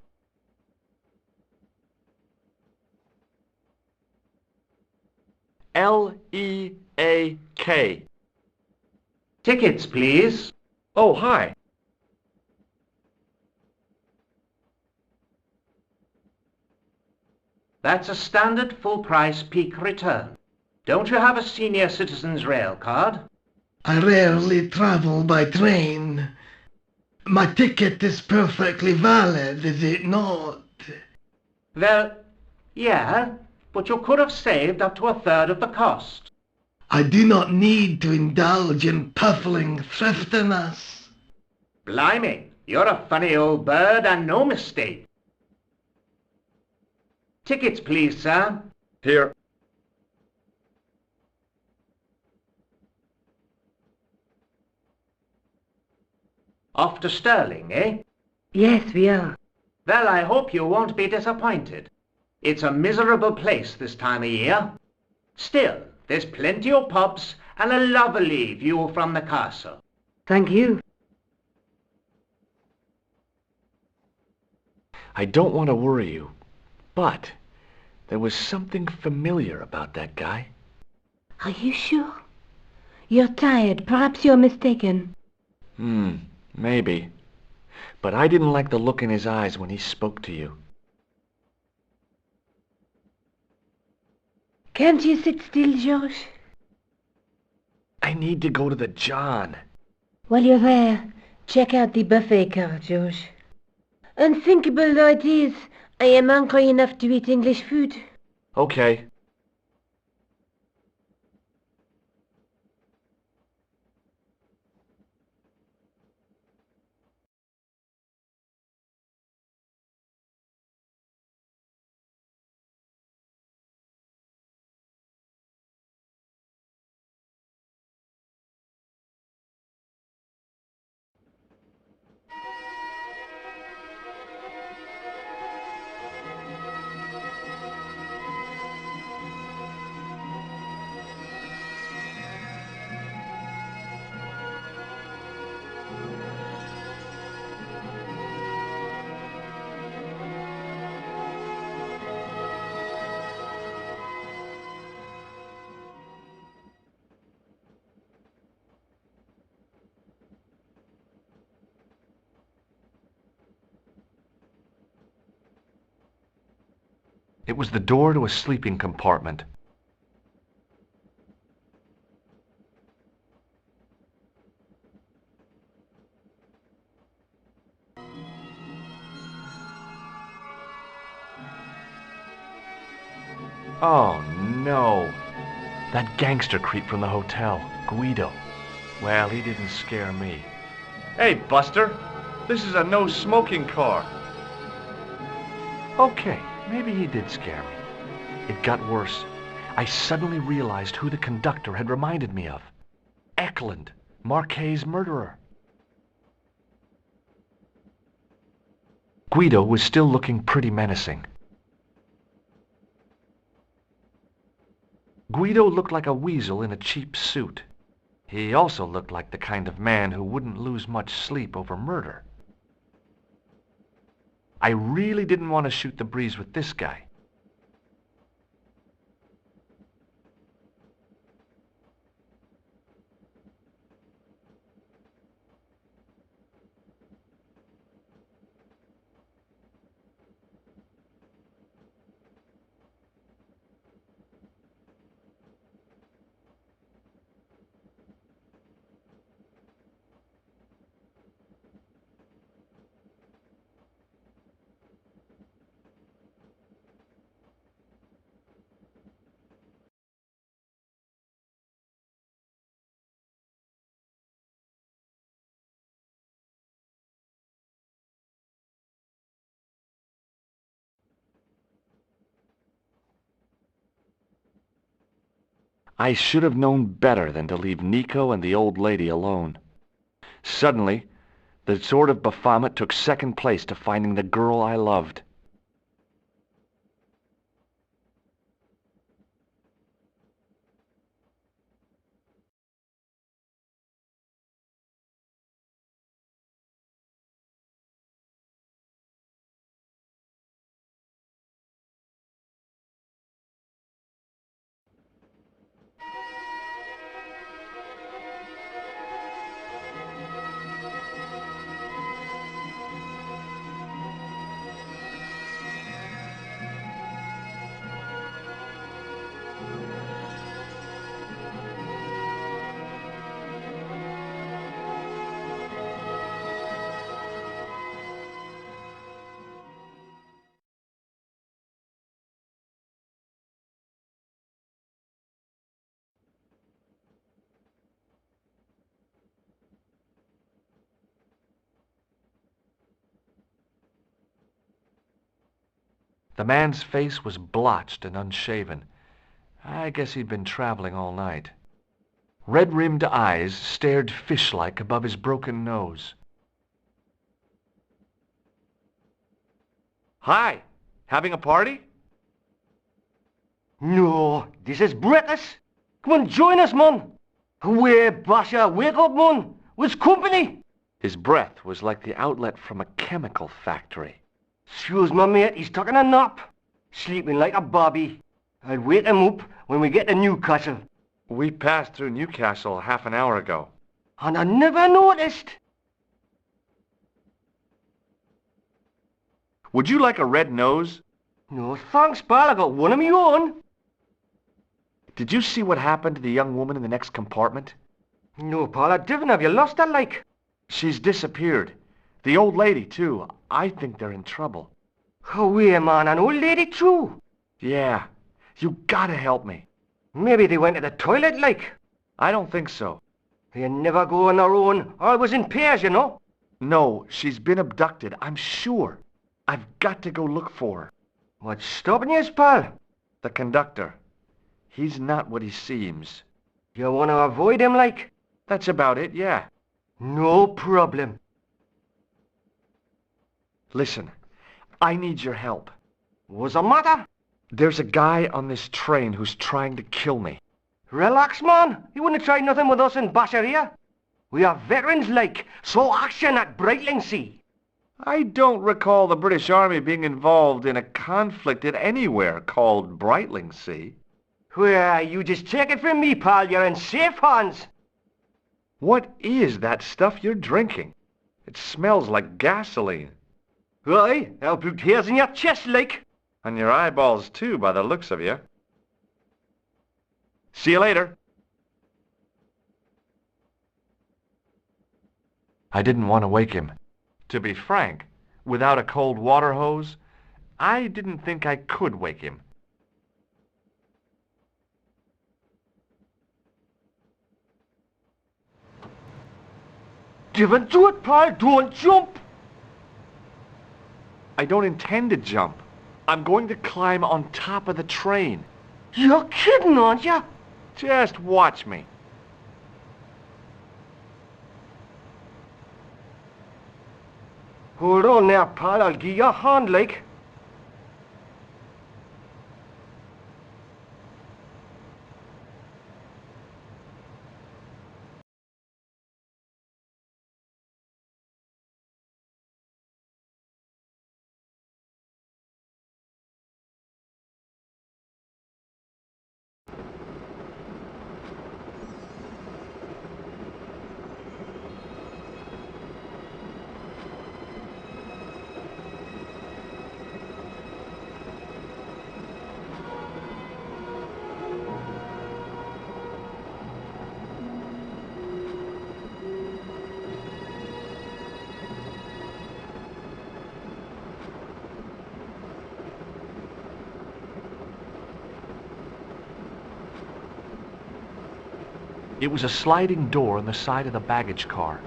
L-E-A-K. Tickets, please. Oh, hi. That's a standard full-price peak return. Don't you have a senior citizen's rail card? I rarely travel by train. My ticket is perfectly valid, is it not? Well, yeah, but you could have saved up to a third of the cost. I do not need to indulge in puffling thriftiness. Blimey, you're a funny old bird and no mistake. Tickets, please, sir. Here. Off to Stirling, eh? Yes, we are. Well, I hope you won't be disappointed. It's a miserable place this time of year. Still, there's plenty of pubs and a lovely view from the castle. Thank you. I don't want to worry you, but there was something familiar about that guy. Are you sure? You're tired. Perhaps you're mistaken. Maybe. But I didn't like the look in his eyes when he spoke to you. Can't you sit still, George? I need to go to the John. While you're there, check out the buffet car, George. Unthinkable though it is, I am hungry enough to eat English food. Okay. It was the door to a sleeping compartment. Oh, no. That gangster creep from the hotel, Guido. Well, he didn't scare me. Hey, Buster. This is a no-smoking car. Okay, maybe he did scare me. It got worse. I suddenly realized who the conductor had reminded me of. Eklund, Marquet's murderer. Guido was still looking pretty menacing. Guido looked like a weasel in a cheap suit. He also looked like the kind of man who wouldn't lose much sleep over murder. I really didn't want to shoot the breeze with this guy. I should have known better than to leave Nico and the old lady alone. Suddenly, the sword of Baphomet took second place to finding the girl I loved. The man's face was blotched and unshaven. I guess he'd been traveling all night. Red-rimmed eyes stared fish-like above his broken nose. Hi! Having a party? No, this is British. Come on, join us, man. Away, Basha, wake up, man. What's company? His breath was like the outlet from a chemical factory. Excuse me, mate, he's taking a nap. Sleeping like a bobby. I'll wake him up when we get to Newcastle. We passed through Newcastle half an hour ago. And I never noticed. Would you like a red nose? No, thanks, pal. I got one of my own. Did you see what happened to the young woman in the next compartment? No, pal, I didn't. Have you lost her, like? She's disappeared. The old lady, too. I think they're in trouble. Away, man, an old lady, too? Yeah. You gotta help me. Maybe they went to the toilet, like? I don't think so. They never go on their own. Always in pairs, you know? No, she's been abducted, I'm sure. I've got to go look for her. What's stopping you, pal? The conductor. He's not what he seems. You want to avoid him, like? That's about it, yeah. No problem. Listen, I need your help. What's the matter? There's a guy on this train who's trying to kill me. Relax, man. He wouldn't try nothing with us in Basharia. We are veterans, like, so action at Brightlingsea. I don't recall the British Army being involved in a conflict at anywhere called Brightlingsea. Well, you just take it from me, pal. You're in safe hands. What is that stuff you're drinking? It smells like gasoline. Aye, I'll put hairs in your chest, like. And your eyeballs, too, by the looks of you. See you later. I didn't want to wake him. To be frank, without a cold water hose, I didn't think I could wake him. Don't do it, pal. Don't jump. I don't intend to jump. I'm going to climb on top of the train. You're kidding, aren't you? Just watch me. Hold on there, pal. I'll give you a hand, like. It was a sliding door on the side of the baggage car.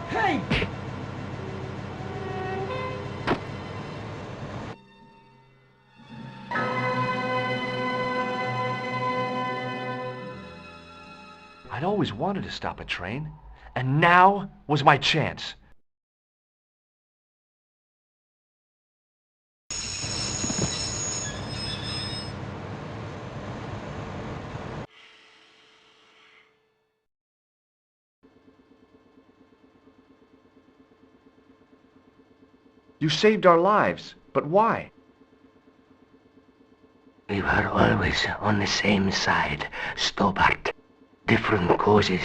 Hey! I'd always wanted to stop a train, and now was my chance. You saved our lives, but why? We were always on the same side, Stobart. Different causes,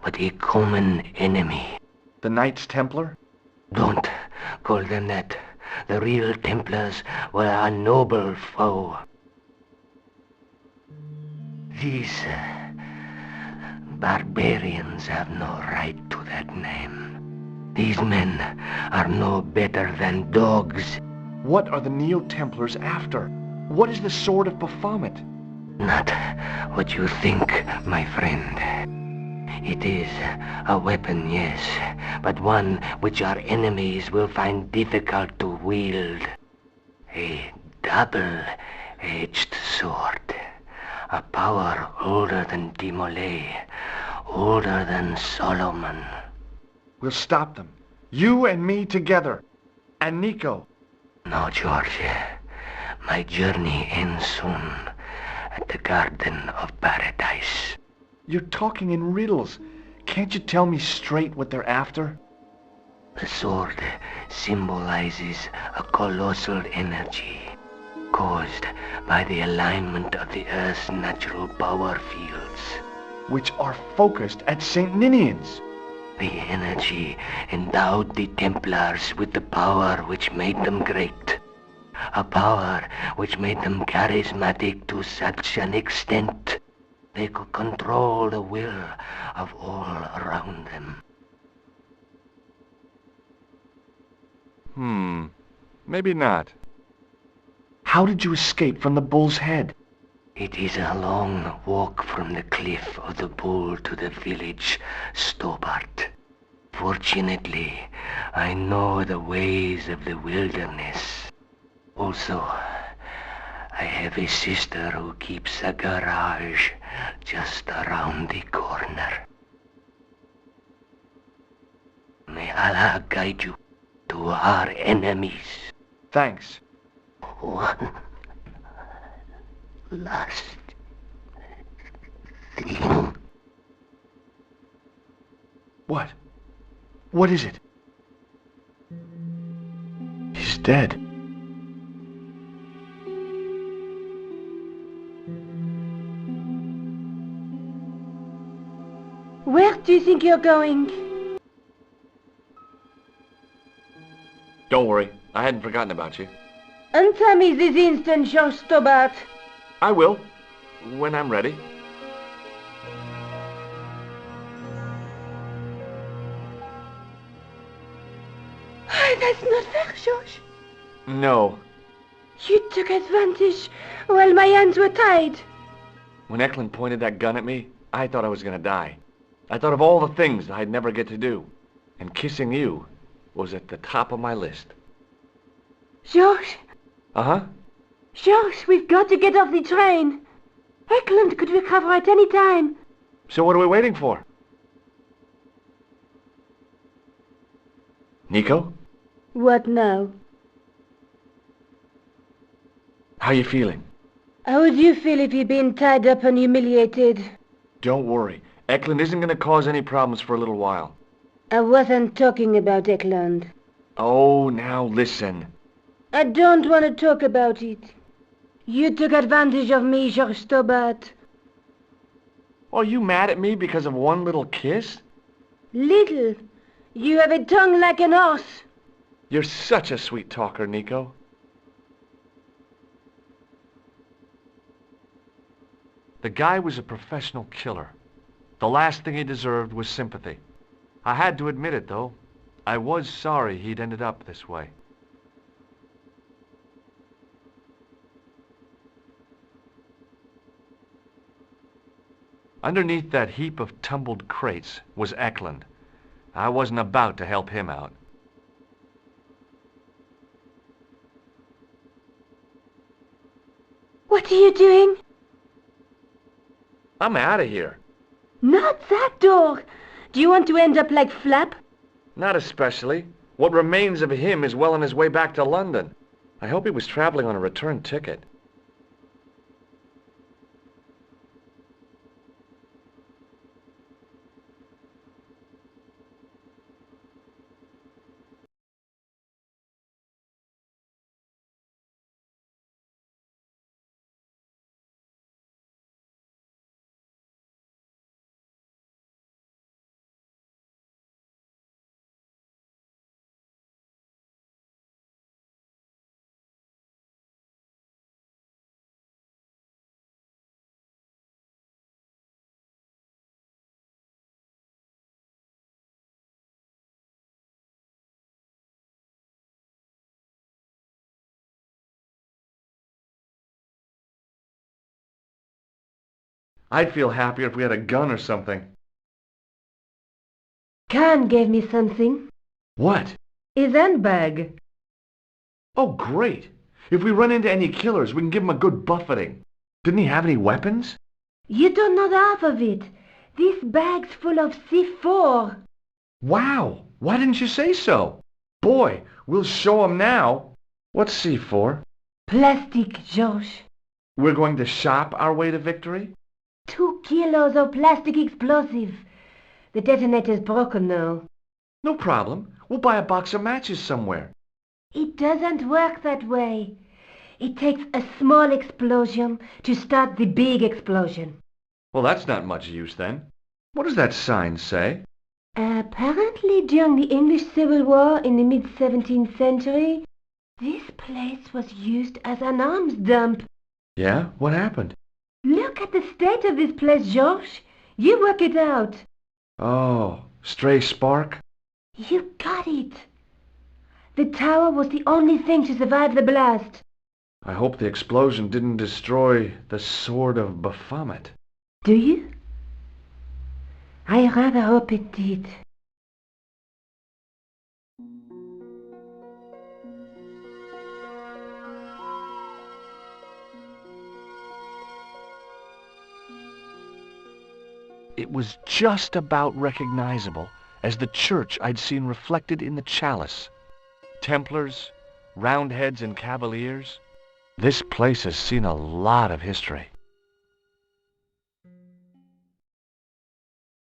but a common enemy. The Knights Templar? Don't call them that. The real Templars were a noble foe. These barbarians have no right to that name. These men are no better than dogs. What are the Neo-Templars after? What is the Sword of Baphomet? Not what you think, my friend. It is a weapon, yes, but one which our enemies will find difficult to wield. A double-edged sword. A power older than Demolay, older than Solomon. We'll stop them. You and me together. And Nico. No, George. My journey ends soon. At the Garden of Paradise. You're talking in riddles. Can't you tell me straight what they're after? The sword symbolizes a colossal energy caused by the alignment of the Earth's natural power fields. Which are focused at St. Ninian's. The energy endowed the Templars with the power which made them great. A power which made them charismatic to such an extent they could control the will of all around them. Maybe not. How did you escape from the Bull's Head? It is a long walk from the cliff of the Bull to the village, Stobart. Fortunately, I know the ways of the wilderness. Also, I have a sister who keeps a garage just around the corner. May Allah guide you to our enemies. Thanks. One last thing. What? What is it? He's dead. Where do you think you're going? Don't worry. I hadn't forgotten about you. Answer me this instant, George Stobart. I will. When I'm ready. That's not fair, George. No. You took advantage while my hands were tied. When Eklund pointed that gun at me, I thought I was gonna die. I thought of all the things I'd never get to do. And kissing you was at the top of my list. George. Uh-huh. George, we've got to get off the train. Eklund could recover at any time. So what are we waiting for? Nico? What now? How you feeling? How would you feel if you'd been tied up and humiliated? Don't worry. Eklund isn't gonna cause any problems for a little while. I wasn't talking about Eklund. Oh, now listen. I don't want to talk about it. You took advantage of me, George Stobart. Are you mad at me because of one little kiss? Little. You have a tongue like an horse. You're such a sweet talker, Nico. The guy was a professional killer. The last thing he deserved was sympathy. I had to admit it, though. I was sorry he'd ended up this way. Underneath that heap of tumbled crates was Eklund. I wasn't about to help him out. What are you doing? I'm out of here. Not that door. Do you want to end up like Flap? Not especially. What remains of him is well on his way back to London. I hope he was traveling on a return ticket. I'd feel happier if we had a gun or something. Khan gave me something. What? His handbag. Oh, great. If we run into any killers, we can give them a good buffeting. Didn't he have any weapons? You don't know the half of it. This bag's full of C4. Wow. Why didn't you say so? Boy, we'll show 'em now. What's C4? Plastic, George. We're going to shop our way to victory? 2 kilos of plastic explosive. The detonator's broken now. No problem. We'll buy a box of matches somewhere. It doesn't work that way. It takes a small explosion to start the big explosion. Well, that's not much use then. What does that sign say? Apparently during the English Civil War in the mid-17th century, this place was used as an arms dump. Yeah? What happened? Look at the state of this place, George. You work it out. Oh, stray spark? You got it. The tower was the only thing to survive the blast. I hope the explosion didn't destroy the Sword of Baphomet. Do you? I rather hope it did. It was just about recognizable as the church I'd seen reflected in the chalice. Templars, Roundheads and Cavaliers. This place has seen a lot of history.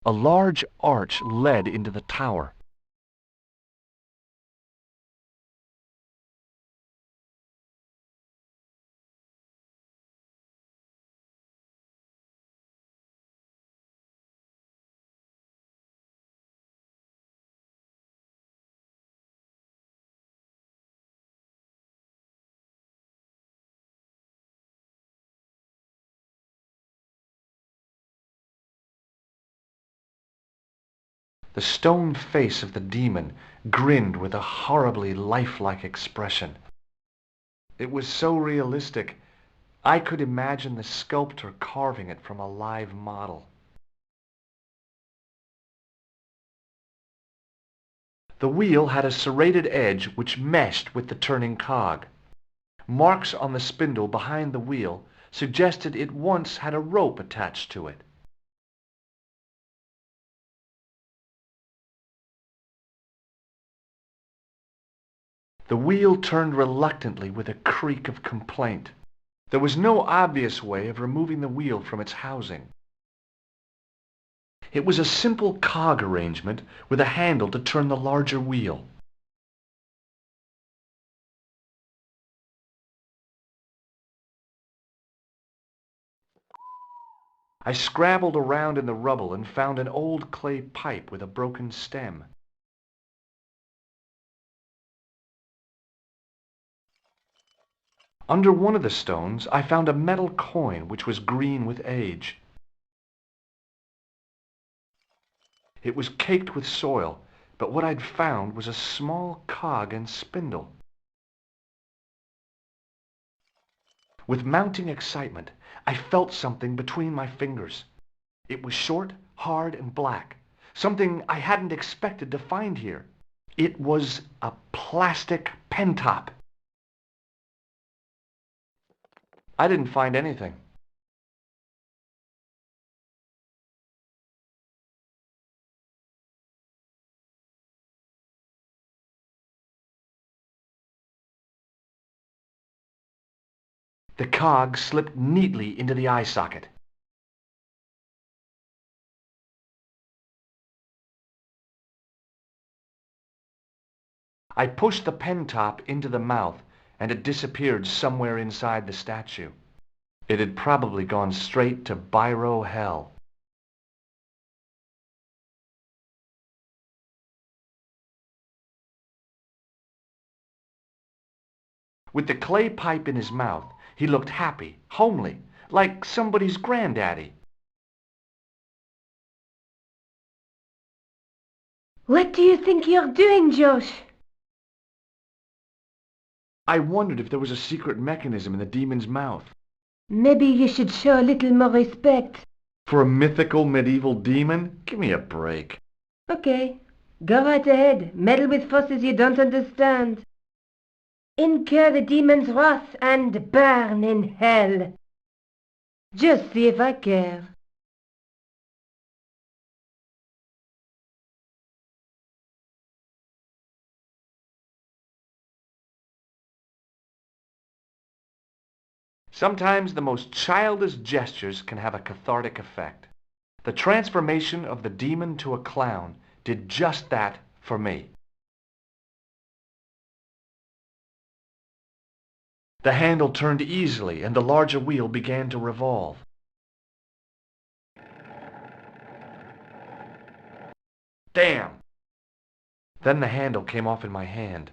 A large arch led into the tower. The stone face of the demon grinned with a horribly lifelike expression. It was so realistic, I could imagine the sculptor carving it from a live model. The wheel had a serrated edge which meshed with the turning cog. Marks on the spindle behind the wheel suggested it once had a rope attached to it. The wheel turned reluctantly with a creak of complaint. There was no obvious way of removing the wheel from its housing. It was a simple cog arrangement with a handle to turn the larger wheel. I scrabbled around in the rubble and found an old clay pipe with a broken stem. Under one of the stones, I found a metal coin which was green with age. It was caked with soil, but what I'd found was a small cog and spindle. With mounting excitement, I felt something between my fingers. It was short, hard, and black, something I hadn't expected to find here. It was a plastic pen top. I didn't find anything. The cog slipped neatly into the eye socket. I pushed the pen top into the mouth, and it disappeared somewhere inside the statue. It had probably gone straight to Biro Hell. With the clay pipe in his mouth, he looked happy, homely, like somebody's granddaddy. What do you think you're doing, Josh? I wondered if there was a secret mechanism in the demon's mouth. Maybe you should show a little more respect. For a mythical medieval demon? Give me a break. Okay, go right ahead. Meddle with forces you don't understand. Incur the demon's wrath and burn in hell. Just see if I care. Sometimes the most childish gestures can have a cathartic effect. The transformation of the demon to a clown did just that for me. The handle turned easily and the larger wheel began to revolve. Damn! Then the handle came off in my hand.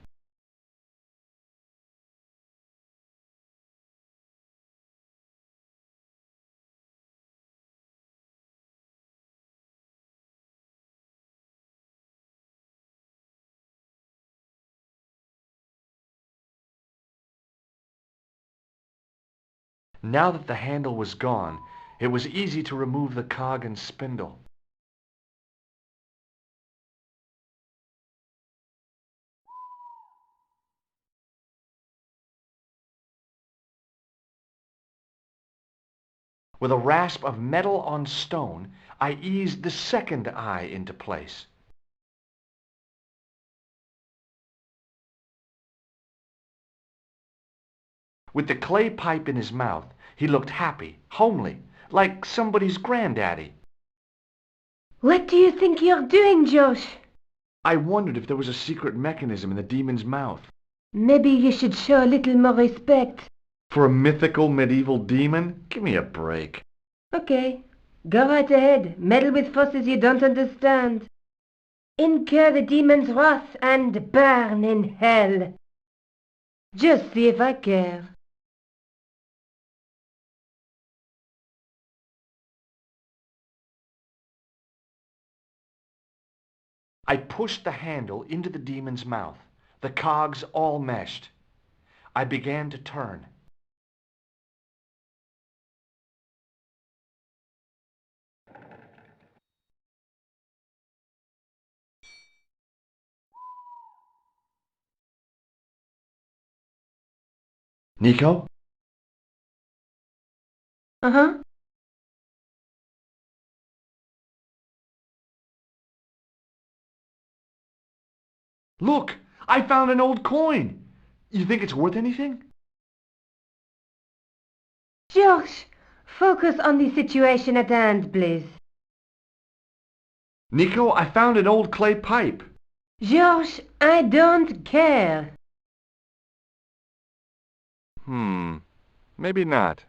Now that the handle was gone, it was easy to remove the cog and spindle. With a rasp of metal on stone, I eased the second eye into place. With the clay pipe in his mouth, he looked happy, homely, like somebody's granddaddy. What do you think you're doing, Josh? I wondered if there was a secret mechanism in the demon's mouth. Maybe you should show a little more respect. For a mythical medieval demon? Give me a break. Okay, go right ahead. Meddle with forces you don't understand. Incur the demon's wrath and burn in hell. Just see if I care. I pushed the handle into the demon's mouth. The cogs all meshed. I began to turn. Nico? Uh-huh. Look! I found an old coin! You think it's worth anything? George, focus on the situation at hand, please. Nico, I found an old clay pipe. George, I don't care. Maybe not.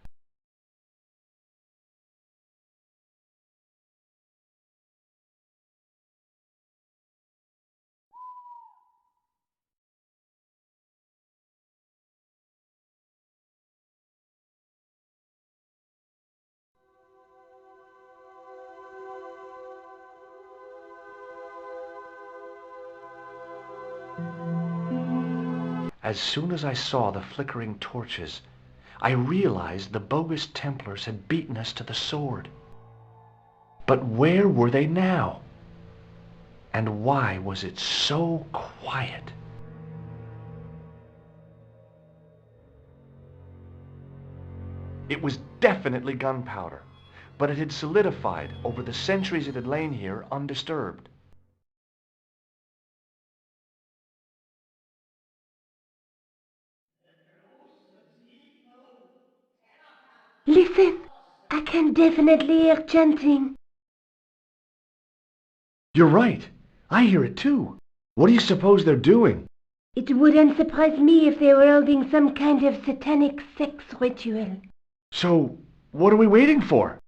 As soon as I saw the flickering torches, I realized the bogus Templars had beaten us to the sword. But where were they now? And why was it so quiet? It was definitely gunpowder, but it had solidified over the centuries it had lain here undisturbed. Listen, I can definitely hear chanting. You're right. I hear it too. What do you suppose they're doing? It wouldn't surprise me if they were holding some kind of satanic sex ritual. So, what are we waiting for?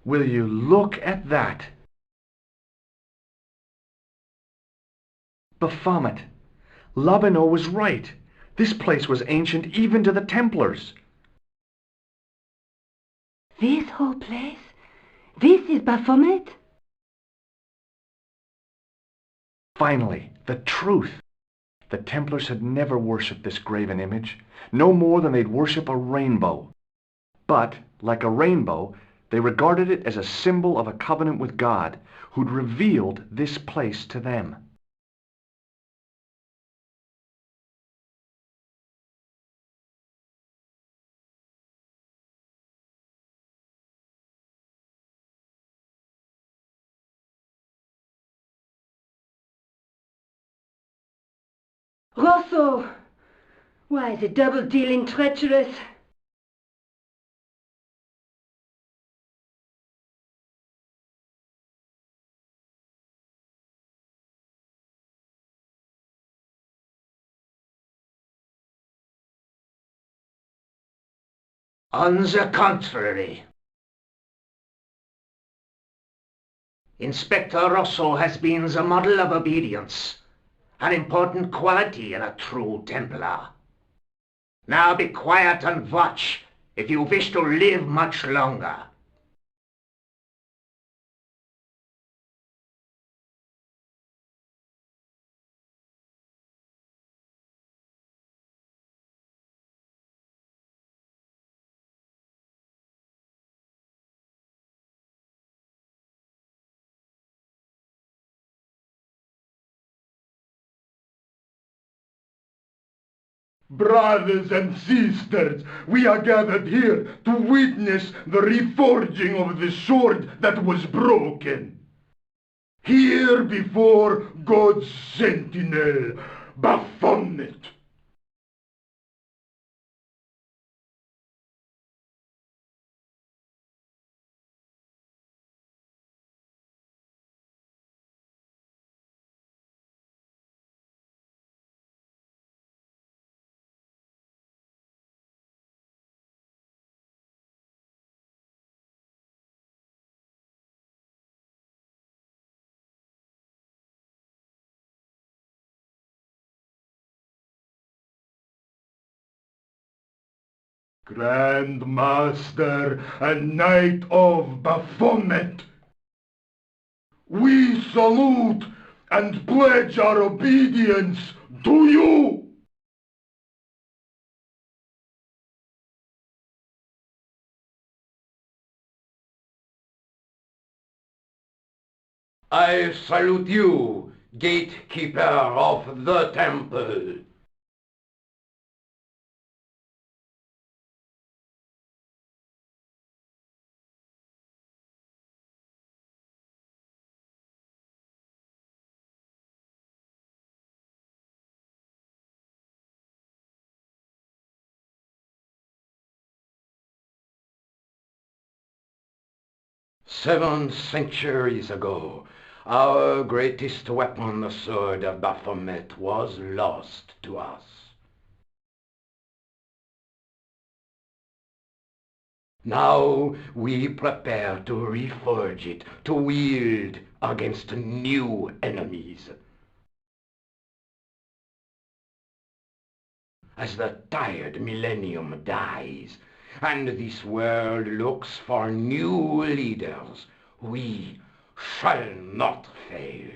Will you look at that? Baphomet. Lobineau was right. This place was ancient even to the Templars. This whole place? This is Baphomet? Finally, the truth. The Templars had never worshipped this graven image, no more than they'd worship a rainbow. But, like a rainbow, they regarded it as a symbol of a covenant with God, who'd revealed this place to them. Rosso! Why, the double-dealing treacherous! On the contrary, Inspector Rosso has been the model of obedience, an important quality in a true Templar. Now be quiet and watch if you wish to live much longer. Brothers and sisters, we are gathered here to witness the reforging of the sword that was broken. Here before God's sentinel, Baphomet. Grand Master and Knight of Baphomet, we salute and pledge our obedience to you! I salute you, gatekeeper of the temple. Seven centuries ago, our greatest weapon, the sword of Baphomet, was lost to us. Now we prepare to reforge it, to wield against new enemies. As the tired millennium dies, and this world looks for new leaders, we shall not fail.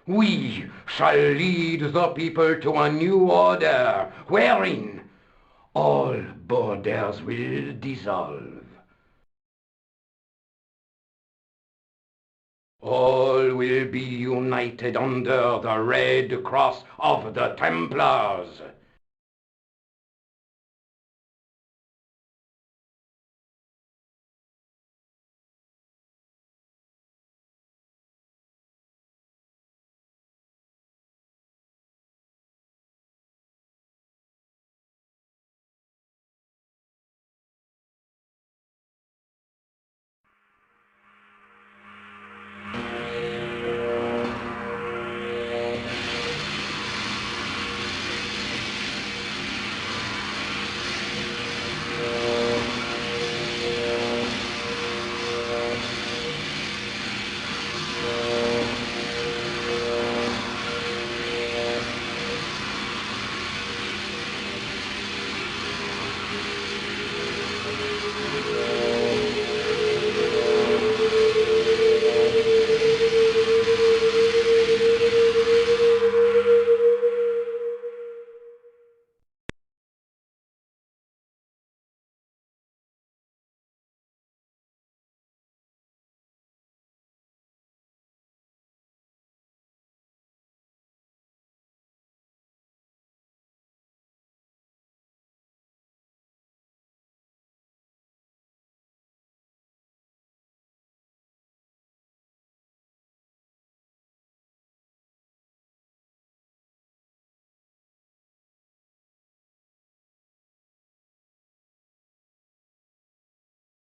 We shall lead the people to a new order, wherein all borders will dissolve. All will be united under the red cross of the Templars.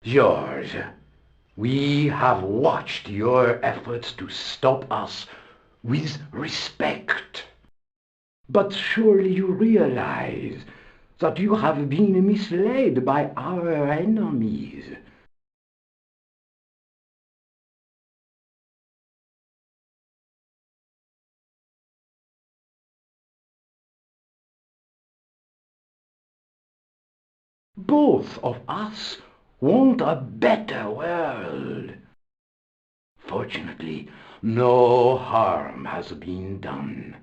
George, we have watched your efforts to stop us with respect. But surely you realize that you have been misled by our enemies. Both of us want a better world. Fortunately, no harm has been done.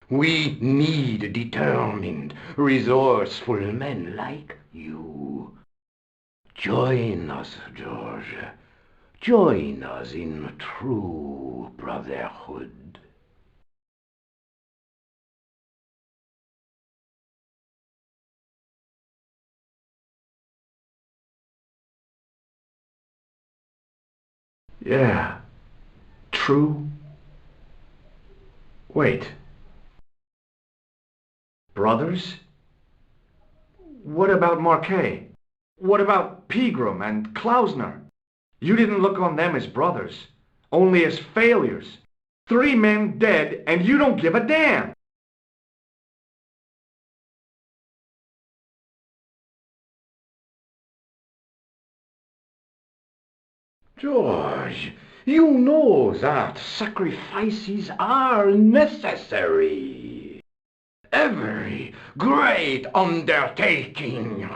We need determined, resourceful men like you. Join us, George. Join us in true brotherhood. Yeah. True. Wait. Brothers? What about Marquet? What about Pegram and Klausner? You didn't look on them as brothers, only as failures. 3 men dead, and you don't give a damn! George, you know that sacrifices are necessary. Every great undertaking.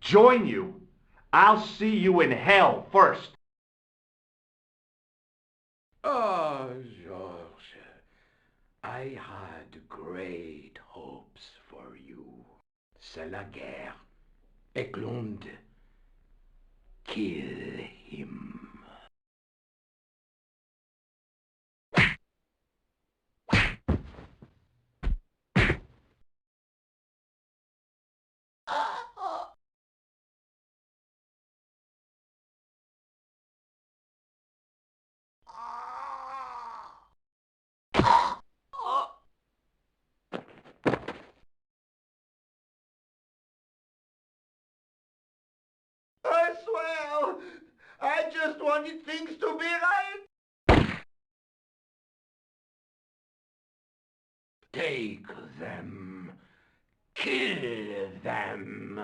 Join you? I'll see you in hell first. Oh, George, I had great hopes for you. C'est la guerre. Eklund, kill him. I swear, I just wanted things to be right. Take them. Kill them.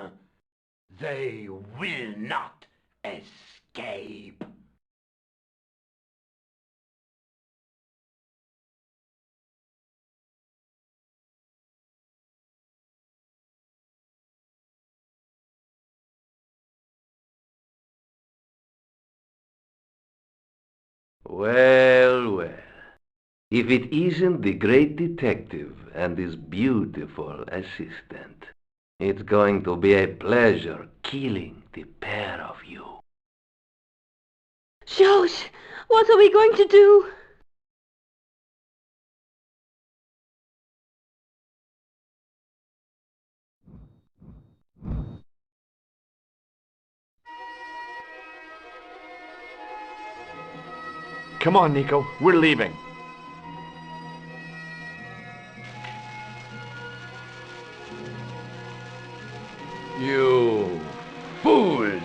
They will not escape. Well, well. If it isn't the great detective and his beautiful assistant, it's going to be a pleasure killing the pair of you. George, what are we going to do? Come on, Nico. We're leaving. You fools!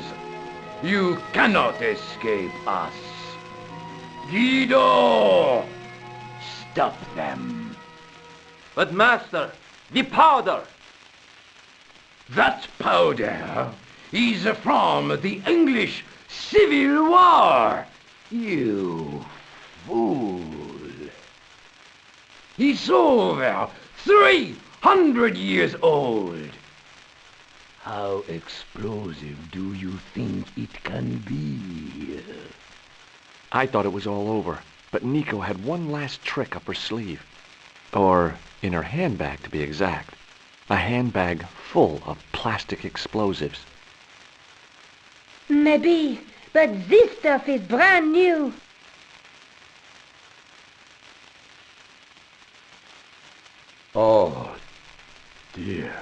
You cannot escape us. Guido! Stop them. But master, the powder! That powder is from the English Civil War. You fool. It's over 300 years old. How explosive do you think it can be? I thought it was all over, but Nico had one last trick up her sleeve. Or in her handbag, to be exact. A handbag full of plastic explosives. Maybe, but this stuff is brand new. Oh, dear.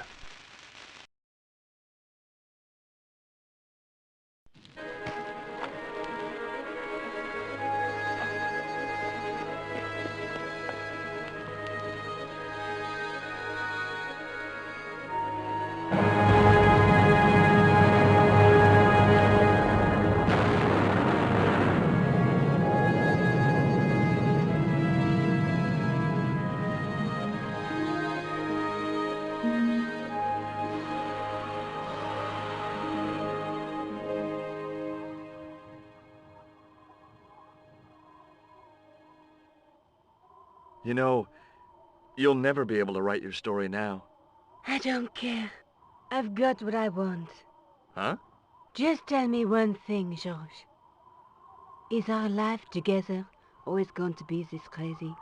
You know, you'll never be able to write your story now. I don't care. I've got what I want. Huh? Just tell me one thing, George. Is our life together always going to be this crazy?